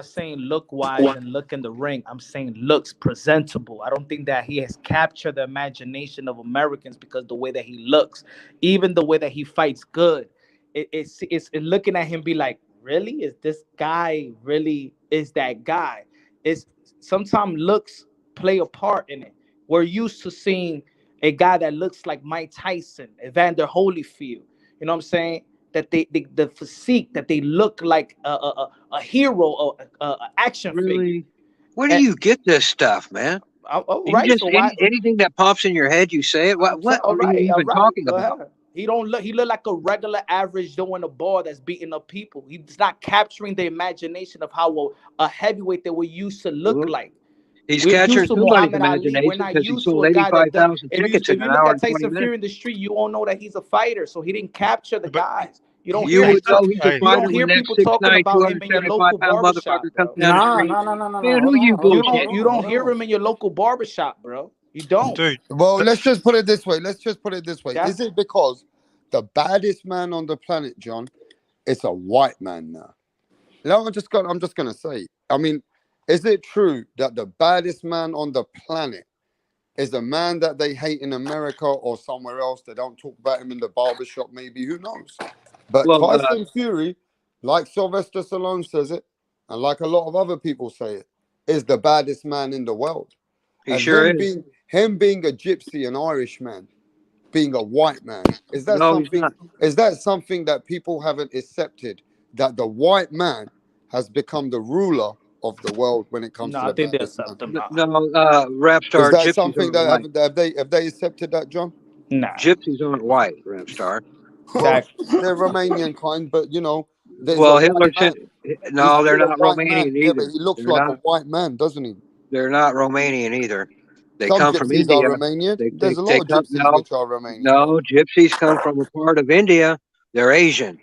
saying look wise and look in the ring. I'm saying looks presentable. I don't think that he has captured the imagination of Americans because the way that he looks, even the way that he fights good. It's looking at him be like, really? Is this guy really is that guy? It's sometimes looks play a part in it. We're used to seeing a guy that looks like Mike Tyson, Evander Holyfield. You know what I'm saying? That the physique, that they look like a hero, a action figure. Where do you get this stuff, man? Anything that pops in your head, you say it. What are you even talking about? He look like a regular average doing a ball that's beating up people. He's not capturing the imagination of how a heavyweight that we used to look like. He's capturing somebody's imagination because he sold 85,000 tickets in an hour and 20 minutes. If you look at Tyson Fury in the street, you won't know that he's a fighter, so he didn't capture the guys. You don't hear people talking about him in your local barbershop. Man, who you bullshit? You don't hear him in your local barbershop, bro. You don't. Well, let's just put it this way. Is it because the baddest man on the planet, John, is a white man now? You know, I'm just gonna say, I mean, is it true that the baddest man on the planet is a man that they hate in America or somewhere else? They don't talk about him in the barbershop, maybe, who knows? But Well, Tyson Fury, like Sylvester Stallone says it, and like a lot of other people say it, is the baddest man in the world. he And sure is. him being a gypsy, an Irish man, being a white man, is that No, he's not. something that people haven't accepted, that the white man has become the ruler of the world when it comes No, to I the think they baddest accept man? them. No, rap Is star, that gypsies something aren't that white. have they accepted that, John? Nah. Gypsies aren't white, rap star. Exactly. They're Romanian kind, but you know, there's a Well, white Hitler man. said, He's no, they're still a not white man. Romanian Yeah, but either. he looks They're like a not. white man, doesn't he? They're not Romanian either. They Some come from gypsies are India. Romanian. They There's a they lot of come gypsies which are Romanian. no. Gypsies come from a part of India. They're Asian.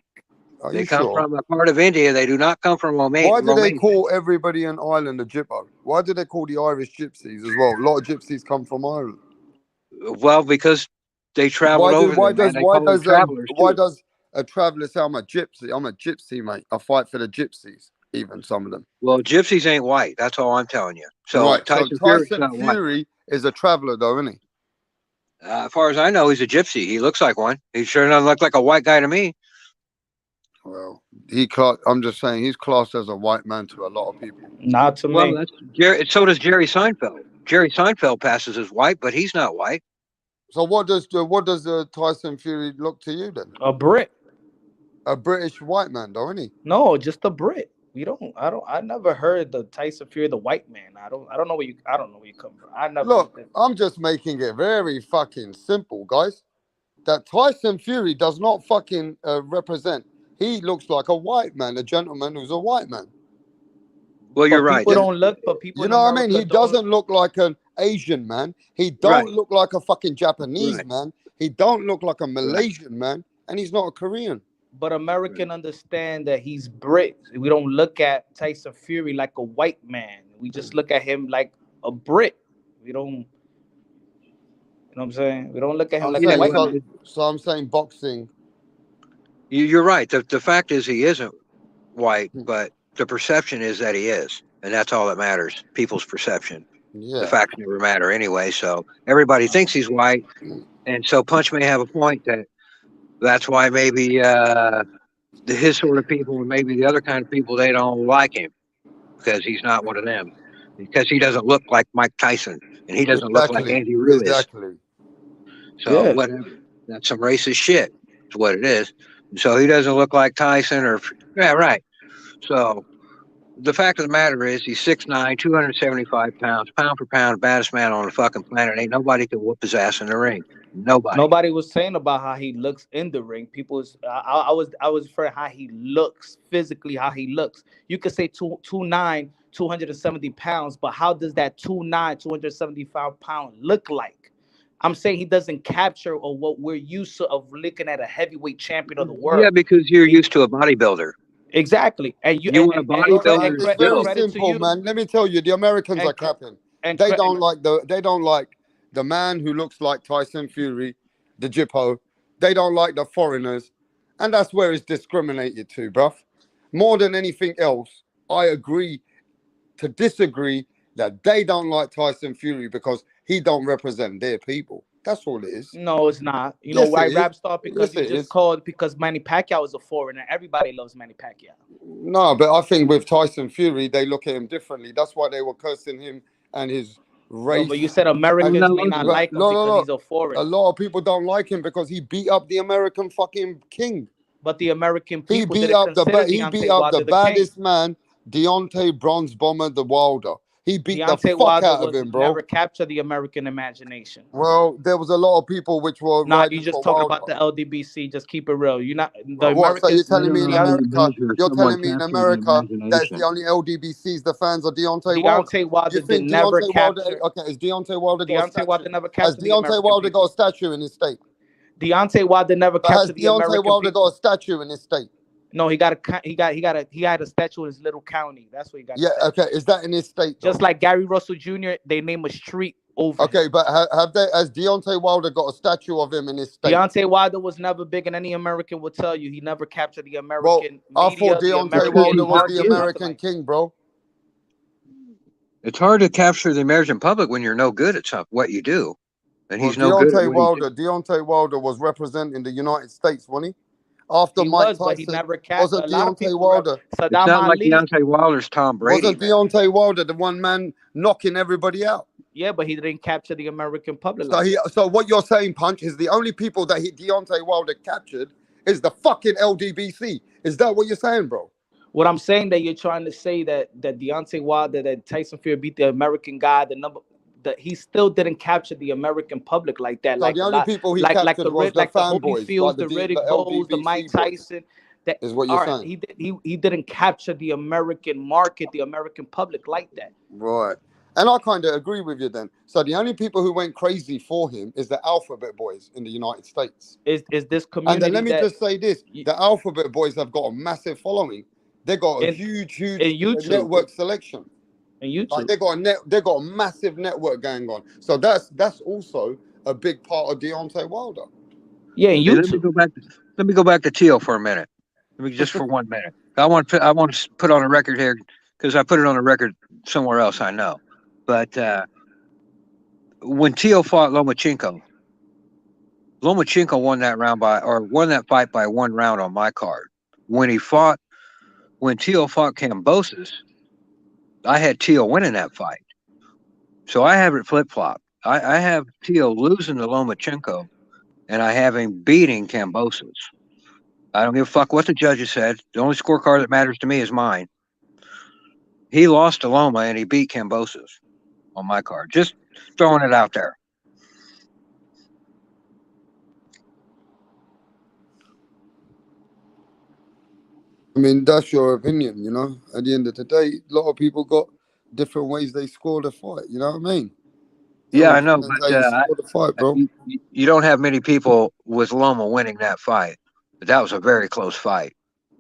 Are They you come sure? from a part of India. They do not come from Why do they Romania. call everybody in Ireland a gyppo? Why do they call the Irish gypsies as well? A lot of gypsies come from Ireland. Well, because they traveled over there, man. They call them travelers why too. does a traveler say I'm a gypsy? I'm a gypsy, mate. I fight for the gypsies. Even some of them. Well, gypsies ain't white. That's all I'm telling you. So Right. So Tyson Fury's Tyson not white. Fury is a traveler, though, isn't he? As far as I know, he's a gypsy. He looks like one. He sure doesn't look like a white guy to me. Well, I'm just saying he's classed as a white man to a lot of people. Not to Well, me. that's Jerry. So does Jerry Seinfeld. Jerry Seinfeld passes as white, but he's not white. So what does Tyson Fury look to you then? A Brit. A British white man, though, isn't he? No, just a Brit. I never heard the Tyson Fury, the white man. I don't know where you come from. I never Look, I'm just making it very fucking simple, guys. That Tyson Fury does not fucking represent. He looks like a white man, a gentleman who's a white man. Well, you're right. People don't look, but people. You know what I mean? He doesn't look like an Asian man. He don't look like a fucking Japanese man. He don't look like a Malaysian man, and he's not a Korean. But American understand that he's Brit. We don't look at Tyson Fury like a white man. We just look at him like a Brit. We don't. You know what I'm saying? We don't look at him like a white man. So I'm saying boxing. You're right. The fact is he isn't white, but the perception is that he is, and that's all that matters. People's perception. Yeah. The facts never matter anyway. So everybody thinks he's white, and so Punch may have a point that's why maybe his sort of people and maybe the other kind of people, they don't like him because he's not one of them, because he doesn't look like Mike Tyson and he doesn't look like Andy Ruiz. Exactly. So whatever. That's some racist shit. Is what it is. So he doesn't look like Tyson right. So the fact of the matter is he's 6'9", 275 pounds, pound for pound, baddest man on the fucking planet. Ain't nobody can whoop his ass in the ring. Nobody was saying about how he looks in the ring. People I was referring how he looks physically, how he looks. You could say 2'9", 270 pounds, but how does that 2'9", 275 pound look like? I'm saying he doesn't capture or what we're used to of looking at a heavyweight champion of the world. Yeah, because you're used to a bodybuilder. Exactly, and you want a bodybuilder. It's very simple, man. Let me tell you, the Americans are capping. They don't like the man who looks like Tyson Fury, the Jippo. They don't like the foreigners, and that's where it's discriminated to, bruv. More than anything else, I agree to disagree that they don't like Tyson Fury because he don't represent their people. That's all it is. No, it's not. You know why rap star? Because because Manny Pacquiao is a foreigner. Everybody loves Manny Pacquiao. No, but I think with Tyson Fury, they look at him differently. That's why they were cursing him and his race. No, but you said Americans may not like him because he's a foreigner. A lot of people don't like him because he beat up the American fucking king. But the American people he beat up the baddest man, Deontay Bronze Bomber the Wilder. He beat the fuck out of him, bro. Never captured the American imagination. Well, there was a lot of people which were. You just talk about the LDBC. Just keep it real. You're not the Americans. So you're telling me in America? You're telling me in America that's the only LDBCs the fans are Deontay Wilder. Deontay Wilder did never capture. Okay, is Deontay Wilder got a statue? Wilder never captured. Has Deontay Wilder got a statue in his state? Deontay Wilder never captured the American. Has Deontay Wilder got a statue in his state? No, he had a statue in his little county. That's what he got. Yeah, okay. Is that in his state? Just like Gary Russell Jr., they name a street over. Okay, but has Deontay Wilder got a statue of him in his state? Deontay Wilder was never big, and any American will tell you he never captured the American. Well, I thought Deontay Wilder was the American king, bro. It's hard to capture the American public when you're no good at what you do, and he's no good at what he do. Deontay Wilder was representing the United States, wasn't he? After He Mike was, but he Tyson, never captured. wasn't A lot of Deontay people. Wilder? It's Saddam not like Ali. Deontay Wilder's Tom Brady. Wasn't Deontay Wilder the one man knocking everybody out? Yeah, but he didn't capture the American public. So what you're saying, Punch, is the only people that Deontay Wilder captured is the fucking LDBC. Is that what you're saying, bro? What I'm saying that you're trying to say that Deontay Wilder, that Tyson Fury beat the American guy, that he still didn't capture the American public like that. So Like the only people he captured was the fanboys, Holyfields, like the Riddick the Bowles, the LDBC Mike boys, Tyson. That is what you're saying. He didn't capture the American market, the American public like that. Right. And I kind of agree with you then. So the only people who went crazy for him is the Alphabet Boys in the United States. Is this community? And then let me just say this: the Alphabet Boys have got a massive following. They got a huge network selection. And YouTube, like they got a massive network going on. So that's also a big part of Deontay Wilder. Yeah, and YouTube. Let me go back to Teal for a minute. Let me just for 1 minute. I want to put on a record here because I put it on a record somewhere else. I know, but when Teal fought Lomachenko won that fight by 1 round on my card. When Teal fought Kambosos, I had Teal winning that fight. So I have it flip-flop. I have Teal losing to Lomachenko, and I have him beating Kambosos. I don't give a fuck what the judges said. The only scorecard that matters to me is mine. He lost to Loma, and he beat Kambosos on my card. Just throwing it out there. I mean, that's your opinion, you know. At the end of the day, a lot of people got different ways they score the fight. You know what I mean? Yeah, I know, but the fight, bro. You don't have many people with Loma winning that fight. But that was a very close fight.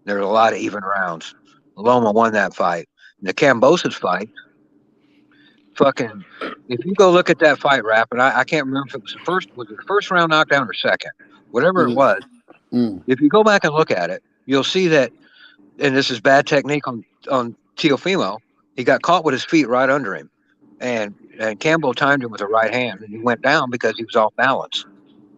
There were a lot of even rounds. Loma won that fight. The Kambosos fight, fucking, if you go look at that fight, Rap, and I can't remember if it was the first round knockdown or second, whatever it was. If you go back and look at it, you'll see that, and this is bad technique on TEOFIMO, he got caught with his feet right under him. And Campbell timed him with a right hand, and he went down because he was off balance.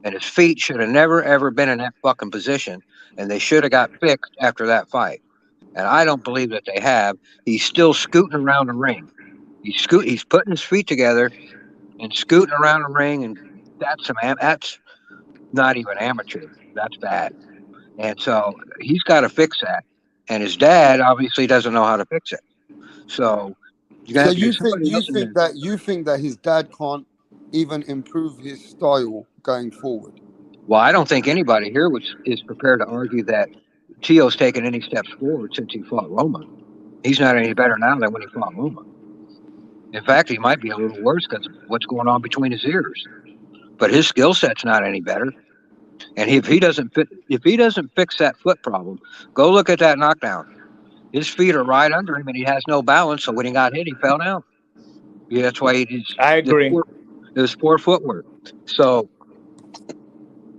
And his feet should have never, ever been in that fucking position, and they should have got fixed after that fight. And I don't believe that they have. He's still scooting around the ring. He's putting his feet together and scooting around the ring, and that's not even amateur. That's bad. And so he's got to fix that. And his dad obviously doesn't know how to fix it. So you think that his dad can't even improve his style going forward? Well, I don't think anybody here is prepared to argue that Teo's taken any steps forward since he fought Loma. He's not any better now than when he fought Loma. In fact, he might be a little worse because of what's going on between his ears. But his skill set's not any better. And if he doesn't fix that foot problem, go look at that knockdown. His feet are right under him, and he has no balance. So when he got hit, he fell down. Yeah, that's why I agree. It was poor footwork. So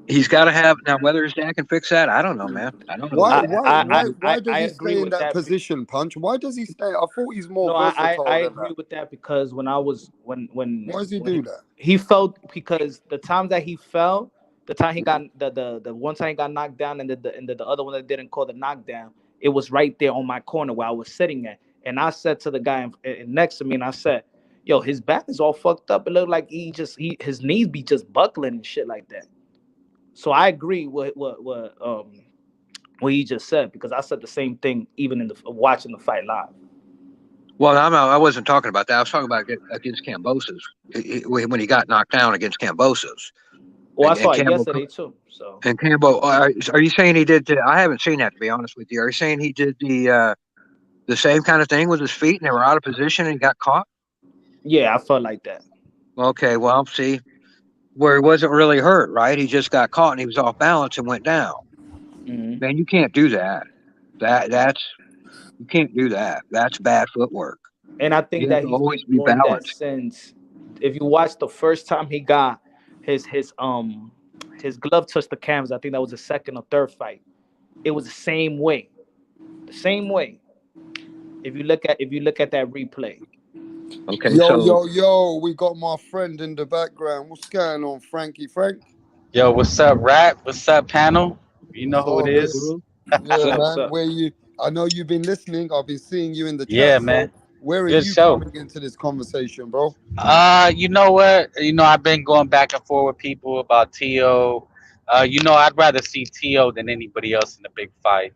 he's got to have now. Whether his dad can fix that, I don't know, man. I don't know. Why does he stay in that position, Punch? Why does he stay? I thought he's more versatile. I agree with that because when why does he do that? He felt because the times that he fell, the time he got the one time he got knocked down, and the other one that didn't call the knockdown, it was right there on my corner where I was sitting at, and I said to the guy next to me, and I said, "Yo, his back is all fucked up. It looked like his knees be just buckling and shit like that." So I agree with what he just said because I said the same thing even in watching the fight live. Well, I wasn't talking about that. I was talking about against Kambosos when he got knocked down against Kambosos. Well, I saw it yesterday too. So. And Cambo, are you saying he did? I haven't seen that, to be honest with you. Are you saying he did the same kind of thing with his feet and they were out of position and he got caught? Yeah, I felt like that. Okay, well, see, where he wasn't really hurt, right? He just got caught and he was off balance and went down. Mm-hmm. Man, you can't do that. You can't do that. That's bad footwork. And I think that he's always been doing that since. If you watch the first time he got his glove touched the canvas, I think that was the second or third fight. It was the same way. The same way. If you look at that replay. Okay, Yo, so yo, yo, we got my friend in the background. What's going on, Frankie? Frank? Yo, what's up, rap? What's up, panel? You know What's who it up, big is. bro? What's Yeah, up? What's man. up? Where you? I know you've been listening. I've been seeing you in the Yeah, chat. man. So where are Good you show. coming into this conversation, bro? You know what? I've been going back and forth with people about T.O. I'd rather see T.O. than anybody else in the big fight.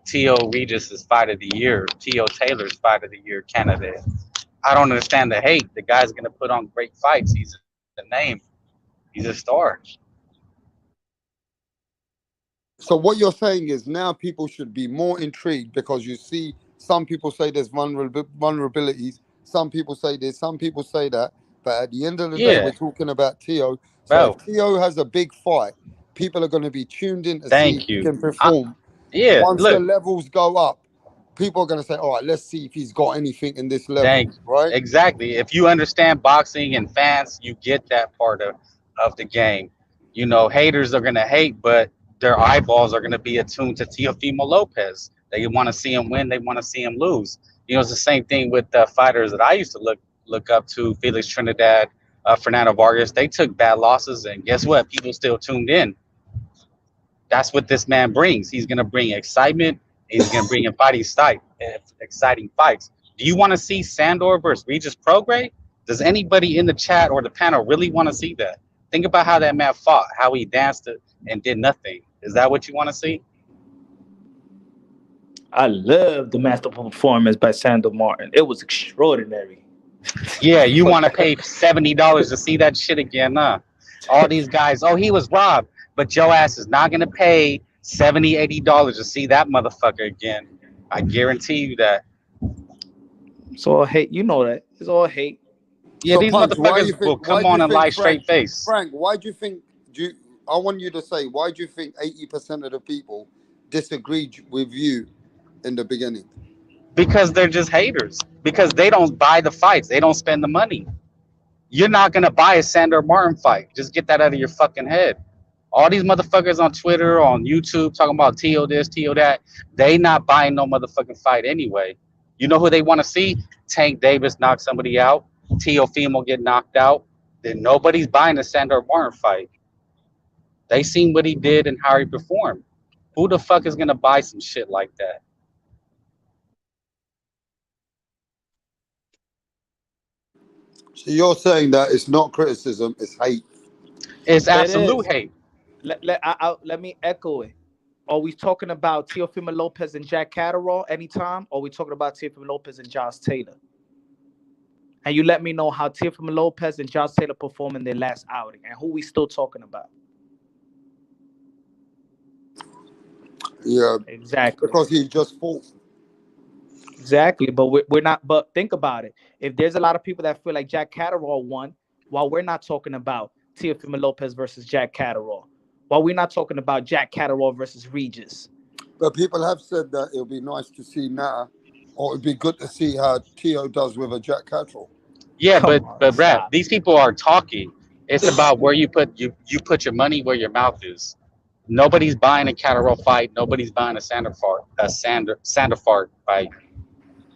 T.O. Regis is fight of the year. T.O. Taylor's fight of the year candidate. I don't understand the hate. The guy's gonna put on great fights. He's a name. He's a star. So what you're saying is now people should be more intrigued because you see some people say there's vulnerabilities, some people say this, some people say that, but at the end of the day, we're Yeah, talking about Tio. So if bro. Tio has a big fight, people are going to be tuned in to see if Thank he you. can perform. Yeah, Once the look. levels go up, people are going to say, all right, let's see if he's got anything in this level, Thank right? exactly. If you understand boxing and fans, you get that part of the game. Haters are gonna hate, but their eyeballs are gonna be attuned to Teofimo Lopez. They want to see him win. They want to see him lose. It's the same thing with the fighters that I used to look up to, Felix Trinidad, Fernando Vargas. They took bad losses, and guess what? People still tuned in. That's what this man brings. He's gonna bring excitement. He's gonna bring exciting fights. Do you want to see Sandor versus Regis Prograis? Does anybody in the chat or the panel really want to see that? Think about how that man fought, how he danced it and did nothing. Is that what you want to see? I love the masterful performance by Sandor Martin. It was extraordinary. Yeah, you want to pay $70 to see that shit again, huh? All these guys, oh, he was robbed, but your ass is not gonna pay $70, $80 to see that motherfucker again. I guarantee you that. It's all hate. You know that. It's all hate. Yeah, So these Punch, why motherfuckers you think? will Why come do you on and think lie Frank? straight face Frank, why do you think? I want you to say why do you think 80% of the people disagreed with you in the beginning? because they're just haters. Because they don't buy the fights, they don't spend the money. You're not gonna buy a Sandor Martin fight. Just get that out of your fucking head. All these motherfuckers on Twitter, on YouTube, talking about T.O. this, T.O. that, they not buying no motherfucking fight anyway. You know who they want to see? Tank Davis knock somebody out. Teofimo get knocked out. Then nobody's buying a Sandor Martin fight. They seen what he did and how he performed. Who the fuck is gonna buy some shit like that? So you're saying that it's not criticism, it's hate. It's It absolute is. hate. Let me echo it. Are we talking about Teofimo Lopez and Jack Catterall anytime? Or are we talking about Teofimo Lopez and Josh Taylor? And you let me know how Teofimo Lopez and Josh Taylor performed in their last outing and who we still talking about. Yeah, Exactly. because he just fought. Exactly. But we're not. But think about it. If there's a lot of people that feel like Jack Catterall won, while we're not talking about Teofimo Lopez versus Jack Catterall, while we're not talking about Jack Catterall versus Regis. But people have said that it'll be nice to see now, or it'd be good to see how Tio does with a Jack Catterall. Yeah, Come but on, but Brad, stop. these people are talking. It's about where you put your money where your mouth is. Nobody's buying a Catterall fight. Nobody's buying a Sandifart fight.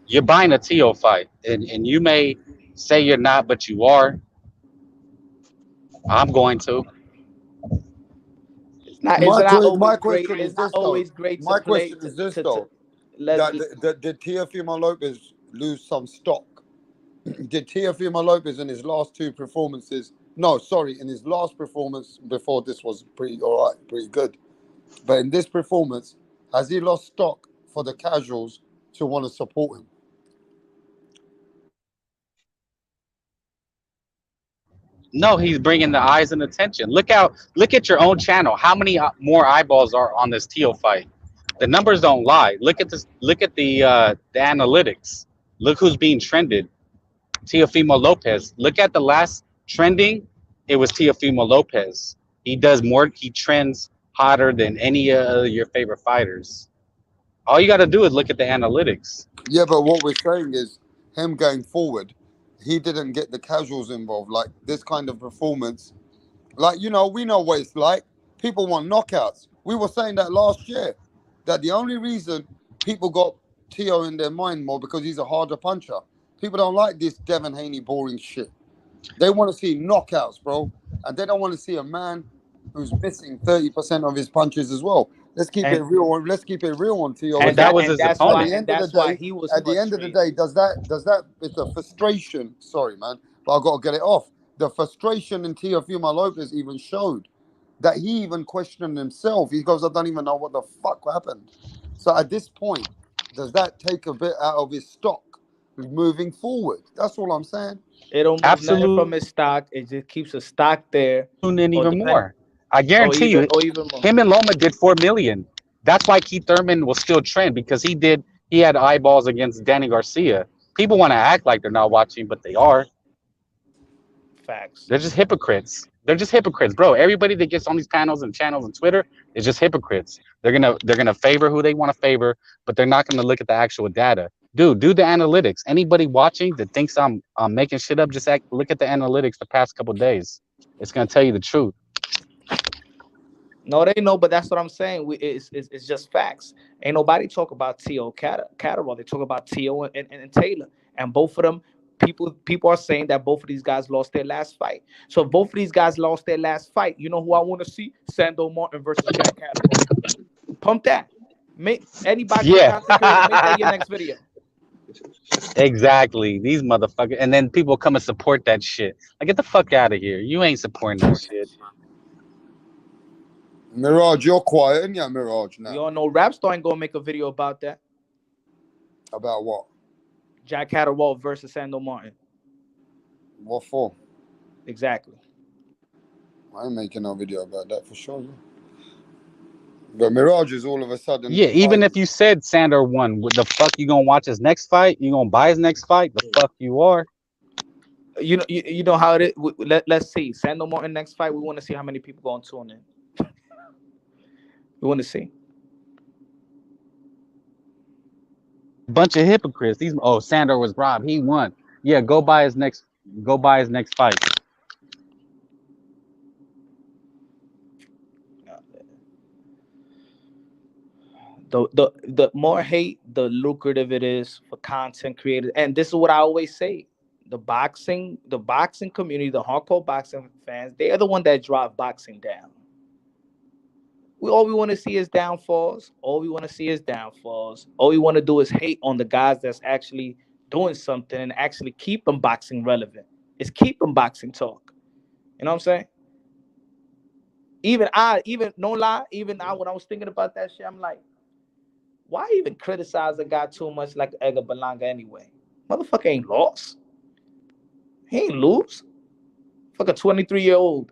You're buying a Tio fight, and you may say you're not, but you are. I'm going to. It's not My always great. question It's is not this though. always great to My play question is this to though. let That did Teofimo Lopez lose some stock? Did Teofimo Lopez in his last two performances? No, sorry, in his last performance before this was pretty all right, pretty good. But in this performance, has he lost stock for the casuals to want to support him? No, he's bringing the eyes and attention. Look at your own channel. How many more eyeballs are on this Tio fight? The numbers don't lie. Look at this. Look at the analytics. Look who's being trended. Teofimo Lopez. Look at the last trending. It was Teofimo Lopez. He does more. He trends hotter than any of your favorite fighters. All you got to do is look at the analytics. Yeah, but what we're saying is him going forward, he didn't get the casuals involved. Like this kind of performance, like we know what it's like. People want knockouts. We were saying that last year, that the only reason people got Tio in their mind more because he's a harder puncher. People don't like this Devin Haney boring shit. They want to see knockouts, bro. And they don't want to see a man who's missing 30% of his punches as well. Let's keep it real. Let's keep it real on TO. But that was his At opponent. the end of the day, he was at the end of the day, does that it's a frustration? Sorry, man, but I got to get it off. The frustration in Teofimo Lopez even showed that he even questioned himself. He goes, I don't even know what the fuck happened. So at this point, does that take a bit out of his stock moving forward? That's all I'm saying. It don't move nothing from his stock. It just keeps a stock there. And even more. I guarantee you, him and Loma did 4 million. That's why Keith Thurman will still trend, because he had eyeballs against Danny Garcia. People want to act like they're not watching, but they are. Facts. They're just hypocrites. They're just hypocrites, bro. Everybody that gets on these panels and channels and Twitter is just hypocrites. They're gonna favor who they want to favor, but they're not gonna look at the actual data. Dude, do the analytics. Anybody watching that thinks I'm making shit up, just look at the analytics the past couple of days. It's gonna tell you the truth. No, they know, but that's what I'm saying. It's just facts. Ain't nobody talk about T.O. Catterall. They talk about T.O. and Taylor. And both of them, people are saying that both of these guys lost their last fight. So if both of these guys lost their last fight, you know who I want to see? Sando Martin versus Jack Catterall. Pump that. Make anybody content creator, make that your next video. Exactly. These motherfuckers. And then people come and support that shit. Like, get the fuck out of here. You ain't supporting that shit. Mirage, you're quiet, and yeah, Mirage now. We all know Rapstar ain't gonna make a video about that. About what? Jack Catterall versus Sando Martin. What for? Exactly. I ain't making no video about that for sure. Yeah. But Mirage is all of a sudden. Yeah, even if you said Sandor won, what the fuck you gonna watch his next fight? You gonna buy his next fight? The fuck you are. You know how it is. Let's see. Sando Martin next fight. We want to see how many people going to tune in. We want to see. Bunch of hypocrites. Sandor was robbed. He won. Yeah, go buy his next fight. The more hate, the lucrative it is for content creators. And this is what I always say. The boxing community, the hardcore boxing fans, they are the one that drive boxing down. All we want to see is downfalls. All we want to see is downfalls. All we want to do is hate on the guys that's actually doing something and actually keep them boxing relevant. It's keep them boxing talk. You know what I'm saying? Even no lie, when I was thinking about that shit, I'm like, why even criticize a guy too much like Edgar Berlanga anyway? Motherfucker ain't lost. He ain't lose. Fuck a 23-year-old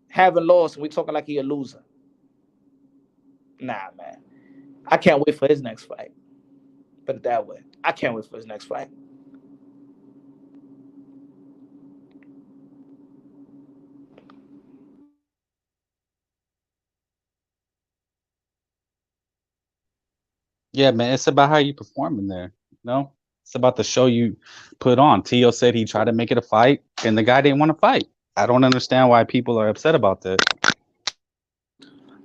having lost and we talking like he a loser. Nah, man. I can't wait for his next fight. Put it that way. I can't wait for his next fight. Yeah, man, it's about how you perform in there. No, it's about the show you put on. Tio said he tried to make it a fight, and the guy didn't want to fight. I don't understand why people are upset about that.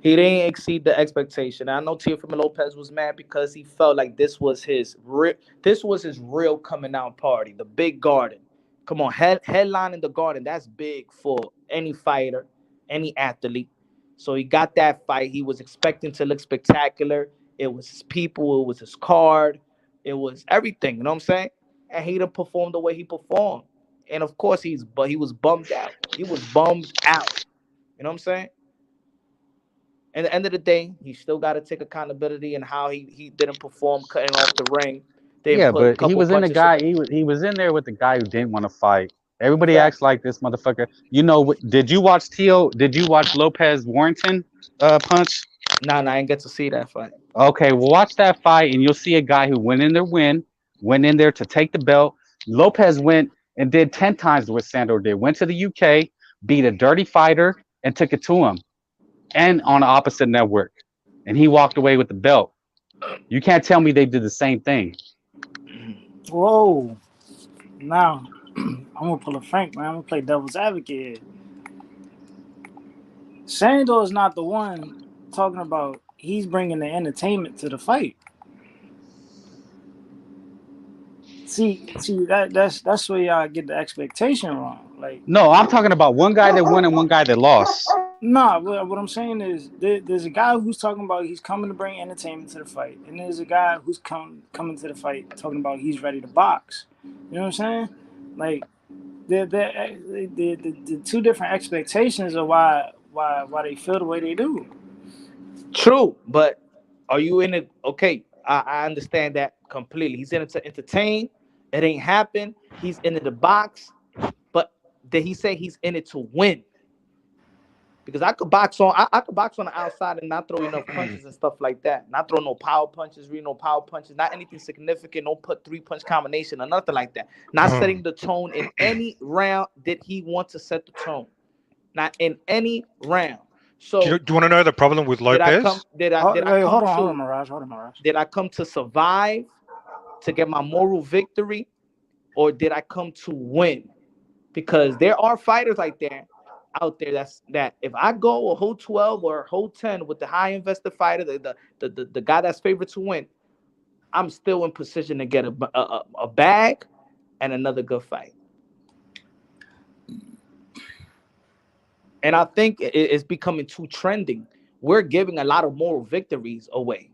He didn't exceed the expectation. I know Teofimo Lopez was mad because he felt like this was his real coming out party, the big garden. Come on, headline in the garden. That's big for any fighter, any athlete. So he got that fight. He was expecting to look spectacular. It was his people. It was his card. It was everything. You know what I'm saying? And he didn't perform the way he performed. And of course, he was bummed out. He was bummed out. You know what I'm saying? At the end of the day, he still got to take accountability and how he didn't perform cutting off the ring. Yeah, but he was in the guy. He was in there with the guy who didn't want to fight. Everybody acts like this motherfucker. You know? Did you watch Tio? Did you watch Lopez Warrington punch? Nah, I ain't get to see that fight. Okay, well, watch that fight, and you'll see a guy who went in there to take the belt. Lopez went and did 10 times what Sandor did. Went to the UK, beat a dirty fighter, and took it to him. And on the opposite network. And he walked away with the belt. You can't tell me they did the same thing. Whoa. Now, I'm going to pull a Frank, man. I'm going to play devil's advocate here. Sandor is not the one talking about he's bringing the entertainment to the fight. See, that's where y'all get the expectation wrong. Like, No, I'm talking about one guy that won and one guy that lost. nah, what I'm saying is there's a guy who's talking about he's coming to bring entertainment to the fight, and there's a guy who's coming to the fight talking about he's ready to box. You know what I'm saying? Like, the two different expectations of why they feel the way they do. True, but are you in it? Okay, I understand that completely. He's in it to entertain. It ain't happen. He's in it to box, but did he say he's in it to win? Because I could box on, I could box on the outside and not throw enough punches and stuff like that. Not throw no power punches, no power punches, not anything significant. No put 3-punch combination or nothing like that. Not setting the tone in any round. Did he want to set the tone? Not in any round. So do you want to know the problem with Lopez? Did I hold on, Mirage. Did I come to survive, to get my moral victory, or did I come to win? Because there are fighters out there that if I go a whole 12 or a whole 10 with the high invested fighter, the guy that's favored to win, I'm still in position to get a bag and another good fight. And I think it's becoming too trending. We're giving a lot of moral victories away.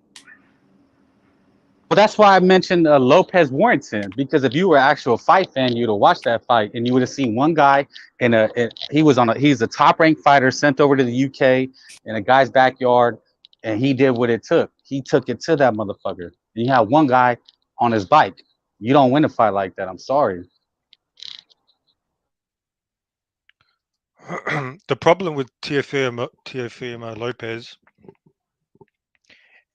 Well, that's why I mentioned Lopez Warrington, because if you were an actual fight fan, you'd have watched that fight and you would have seen one guy he's a top ranked fighter sent over to the UK in a guy's backyard, and he did what it took. He took it to that motherfucker. And you have one guy on his bike. You don't win a fight like that. I'm sorry. The problem with Teofimo Lopez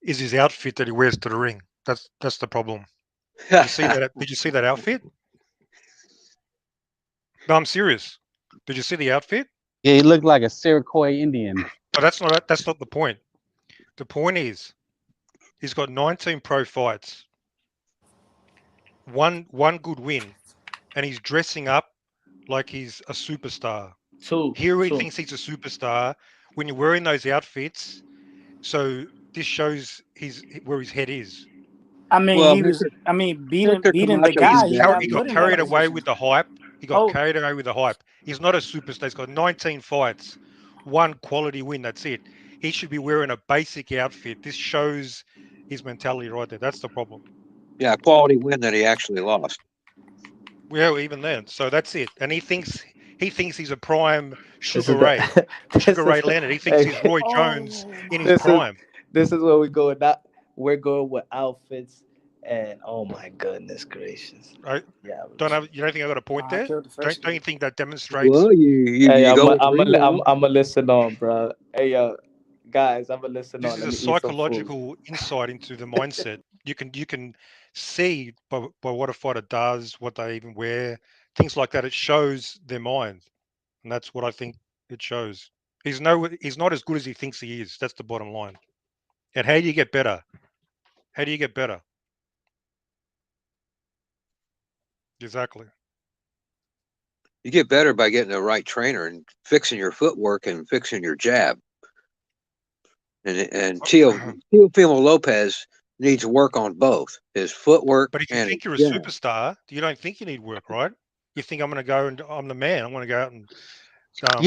is his outfit that he wears to the ring. That's the problem. Did you see that outfit? No, I'm serious. Did you see the outfit? Yeah, he looked like a Iroquois Indian. But that's not the point. The point is, he's got 19 pro fights, one good win, and he's dressing up like he's a superstar. He thinks he's a superstar when you're wearing those outfits. So this shows where his head is. I mean, beating the guy. He got carried away with the hype. Carried away with the hype. He's not a superstar. He's got 19 fights, one quality win. That's it. He should be wearing a basic outfit. This shows his mentality right there. That's the problem. Yeah, quality win that he actually lost. Well, even then. So that's it. And he thinks he's a prime Sugar Ray Leonard. He thinks he's Roy Jones in his prime. This is where we go. We're going with outfits, and oh my goodness gracious! Right? Yeah. You don't think I got a point there? Don't you think that demonstrates? Well, I'm gonna listen on, bro. Hey, guys, I'm gonna listen on. This is a psychological insight into the mindset. You can see by what a fighter does, what they even wear, things like that. It shows their mind, and that's what I think it shows. He's not as good as he thinks he is. That's the bottom line. And how do you get better? How do you get better? Exactly. You get better by getting the right trainer and fixing your footwork and fixing your jab. And Teofimo Lopez needs to work on both his footwork. But if you think you're a superstar, you don't think you need work, right? You think I'm going to go and I'm the man. I'm going to go out and but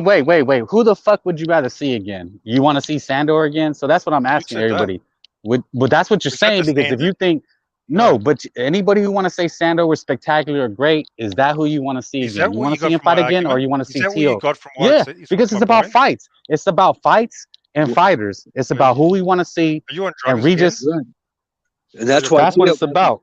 wait. Who the fuck would you rather see again? You want to see Sandor again? So that's what I'm asking everybody. But that's what you're saying, because if you think but anybody who want to say Sandor was spectacular or great, is that who you want to see again? You want to see him fight again, or you want to see Teo? Yeah, because it's about fights. It's about fights and fighters. It's about who we want to see. And Regis. That's what it's about.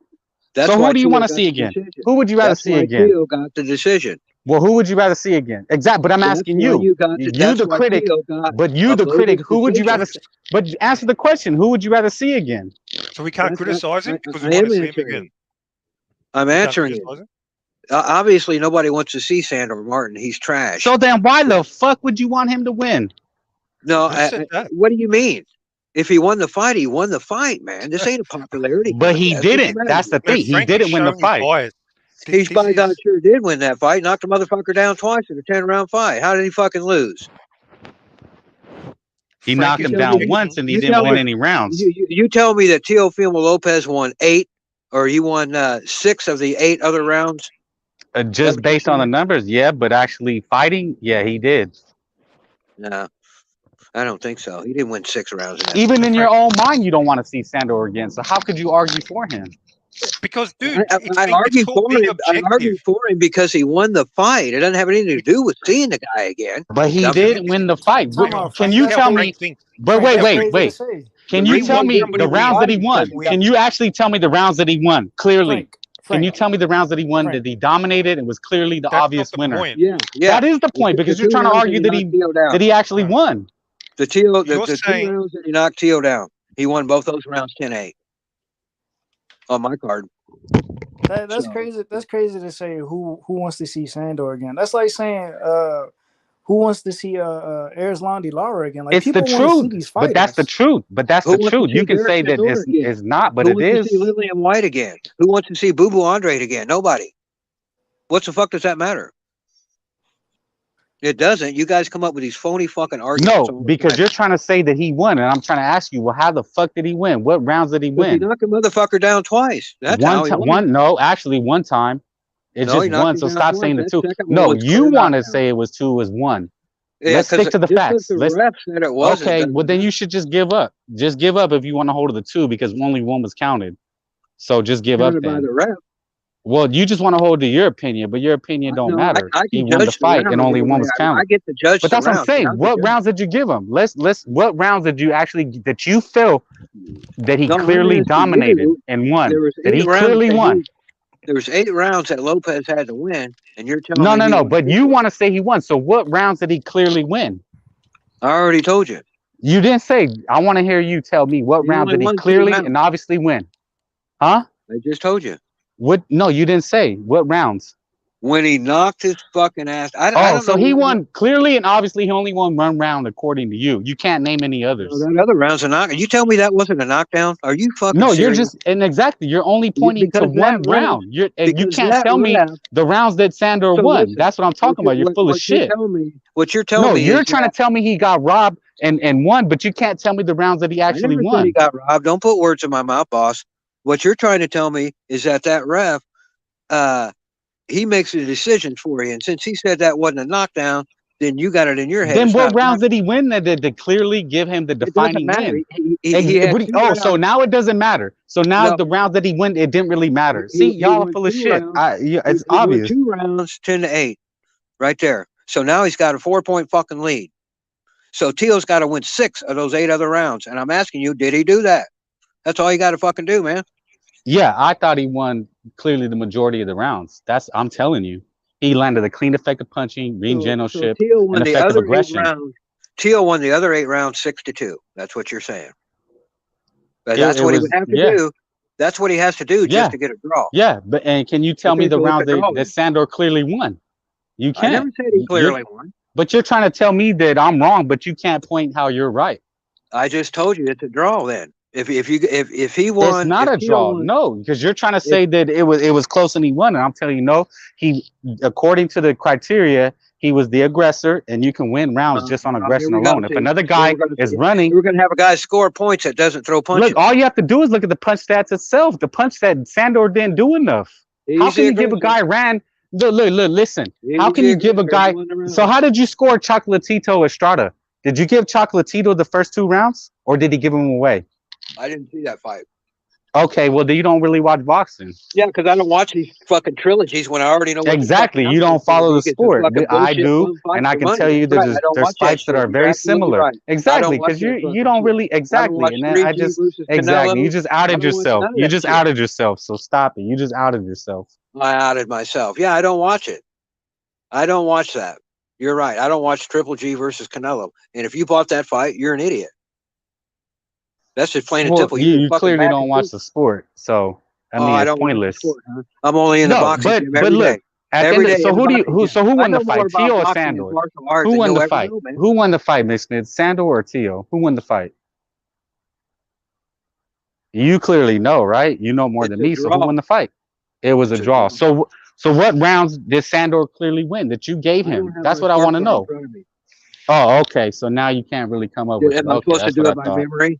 So who do you want to see again? Who would you rather see again? Teo got the decision. Well, who would you rather see again? Exactly, but I'm asking you. You the critic, the critic. Who would you rather? But answer the question. Who would you rather see again? So we can't criticize him because we want to see him again. I'm answering it. Obviously, nobody wants to see Sandor Martin. He's trash. So then, why the fuck would you want him to win? No, what do you mean? If he won the fight, he won the fight, man. This ain't a popularity. But he didn't. That's the thing. He didn't win the fight. He's by God sure did win that fight. Knocked the motherfucker down twice in a 10-round fight. How did he fucking lose? He knocked him down once and he didn't win any rounds. You tell me that Teofimo Lopez won 8 or he won 6 of the 8 other rounds? Just based on the numbers, yeah, but actually fighting, yeah, he did. No, I don't think so. He didn't win 6 rounds. Even in your own mind, you don't want to see Sandor again. So how could you argue for him? Because, dude, I argue for him. I argue for him because he won the fight. It doesn't have anything to do with seeing the guy again. But he did win the fight. Can you tell me? But wait. Can you tell me the rounds that he won? Can you actually tell me the rounds that he won? Clearly. Can you tell me the rounds that he won that he dominated and was clearly the obvious winner? Yeah, that is the point because you're trying to argue that he actually won. The 2 rounds that he knocked Teo down, he won both those rounds 10-8 on my card. That's crazy. That's crazy to say. Who wants to see Sandor again? That's like saying who wants to see Erislandy Lara again? Like, it's the truth, but that's the truth. But that's the truth. You can say that it's not, but it is. Who wants to see Lillian White again? Who wants to see Boo Boo Andrade again? Nobody. What the fuck does that matter? It doesn't. You guys come up with these phony fucking arguments. No, because you're trying to say that he won, and I'm trying to ask you, well, how the fuck did he win? What rounds did he win? He knocked a motherfucker down twice. That's one time. It's just one. So stop saying the 2. No, you want to say it was 2 was 1. Yeah, let's stick to the facts. The ref said it was. Okay, well then you should just give up. Just give up if you want to hold to the 2 because only 1 was counted. So just give up then. By the ref. Well, you just want to hold to your opinion, but your opinion don't matter. He won the fight and only 1 was counted. I get to judge. But that's what I'm saying. What rounds did you give him? What rounds did you actually that you feel that he clearly dominated and won? That he clearly won. There was 8 rounds that Lopez had to win, and you're telling me no. But you want to say he won. So what rounds did he clearly win? I already told you. You didn't say. I want to hear you tell me what rounds did he clearly and obviously win. Huh? I just told you. What? No, you didn't say. What rounds? When he knocked his fucking ass. So he won clearly and obviously. He only won 1 round according to you. You can't name any others. No, that other round's a knockdown. You tell me that wasn't a knockdown? Are you fucking? No, serious? you're just exactly. You're only pointing to 1 round. You can't tell me the rounds that Sandor won. Listen, that's what I'm talking about. You're full of shit. What you're telling me? No, you're trying to tell me he got robbed and won, but you can't tell me the rounds that he actually won. Said he got robbed. Don't put words in my mouth, boss. What you're trying to tell me is that ref, he makes the decisions for you. And since he said that wasn't a knockdown, then you got it in your head. Then what rounds did he win that clearly give him the defining win? So now it doesn't matter. So now the rounds that he won, it didn't really matter. See, y'all are full of shit. It's obvious. 2 rounds, 10-8, right there. So now he's got a 4-point fucking lead. So Teo's got to win 6 of those 8 other rounds. And I'm asking you, did he do that? That's all you got to fucking do, man. Yeah, I thought he won clearly the majority of the rounds. I'm telling you. He landed a clean effective punching, generalship, and effective aggression. Teo won the other 8 rounds 6-2. That's what you're saying. But that's what he would have to do. That's what he has to do just to get a draw. Yeah, and can you tell me the rounds that Sandor clearly won? You can't. I never said he clearly won. But you're trying to tell me that I'm wrong, but you can't point how you're right. I just told you it's a draw then. If he won, it's not a draw. No, because you're trying to say that it was close and he won, and I'm telling you, no. He, according to the criteria, he was the aggressor, and you can win rounds just on aggression alone. If another guy is running, we're going to have a guy score points that doesn't throw punches. Look, all you have to do is look at the punch stats itself. The punch that Sandor didn't do enough. How can you give a guy ran? Look, listen. How can you give a guy? So how did you score Chocolatito Estrada? Did you give Chocolatito the first 2 rounds, or did he give him away? I didn't see that fight. Okay, well, then you don't really watch boxing. Yeah, because I don't watch these fucking trilogies when I already know. Exactly, you don't follow the sport. I do, and I can tell you that there's fights that are very similar. Exactly, because you don't really exactly, and I just exactly. You just outed yourself. You just outed yourself. So stop it. You just outed yourself. I outed myself. Yeah, I don't watch it. I don't watch that. You're right. I don't watch Triple G versus Canelo. And if you bought that fight, you're an idiot. That's just plain and simple. You clearly don't watch the sport, so I mean, it's pointless. Sport, huh? I'm only in the boxing. But look, so who won the fight? Teo or Sandor? Who won the fight? Who won the fight, Miss Smith? Sandor or Teo? Who won the fight? You clearly know, right? You know more than me. So who won the fight? It was a draw. So what rounds did Sandor clearly win that you gave him? That's what I want to know. Oh, okay. So now you can't really come up with it. Am I supposed to do it by memory?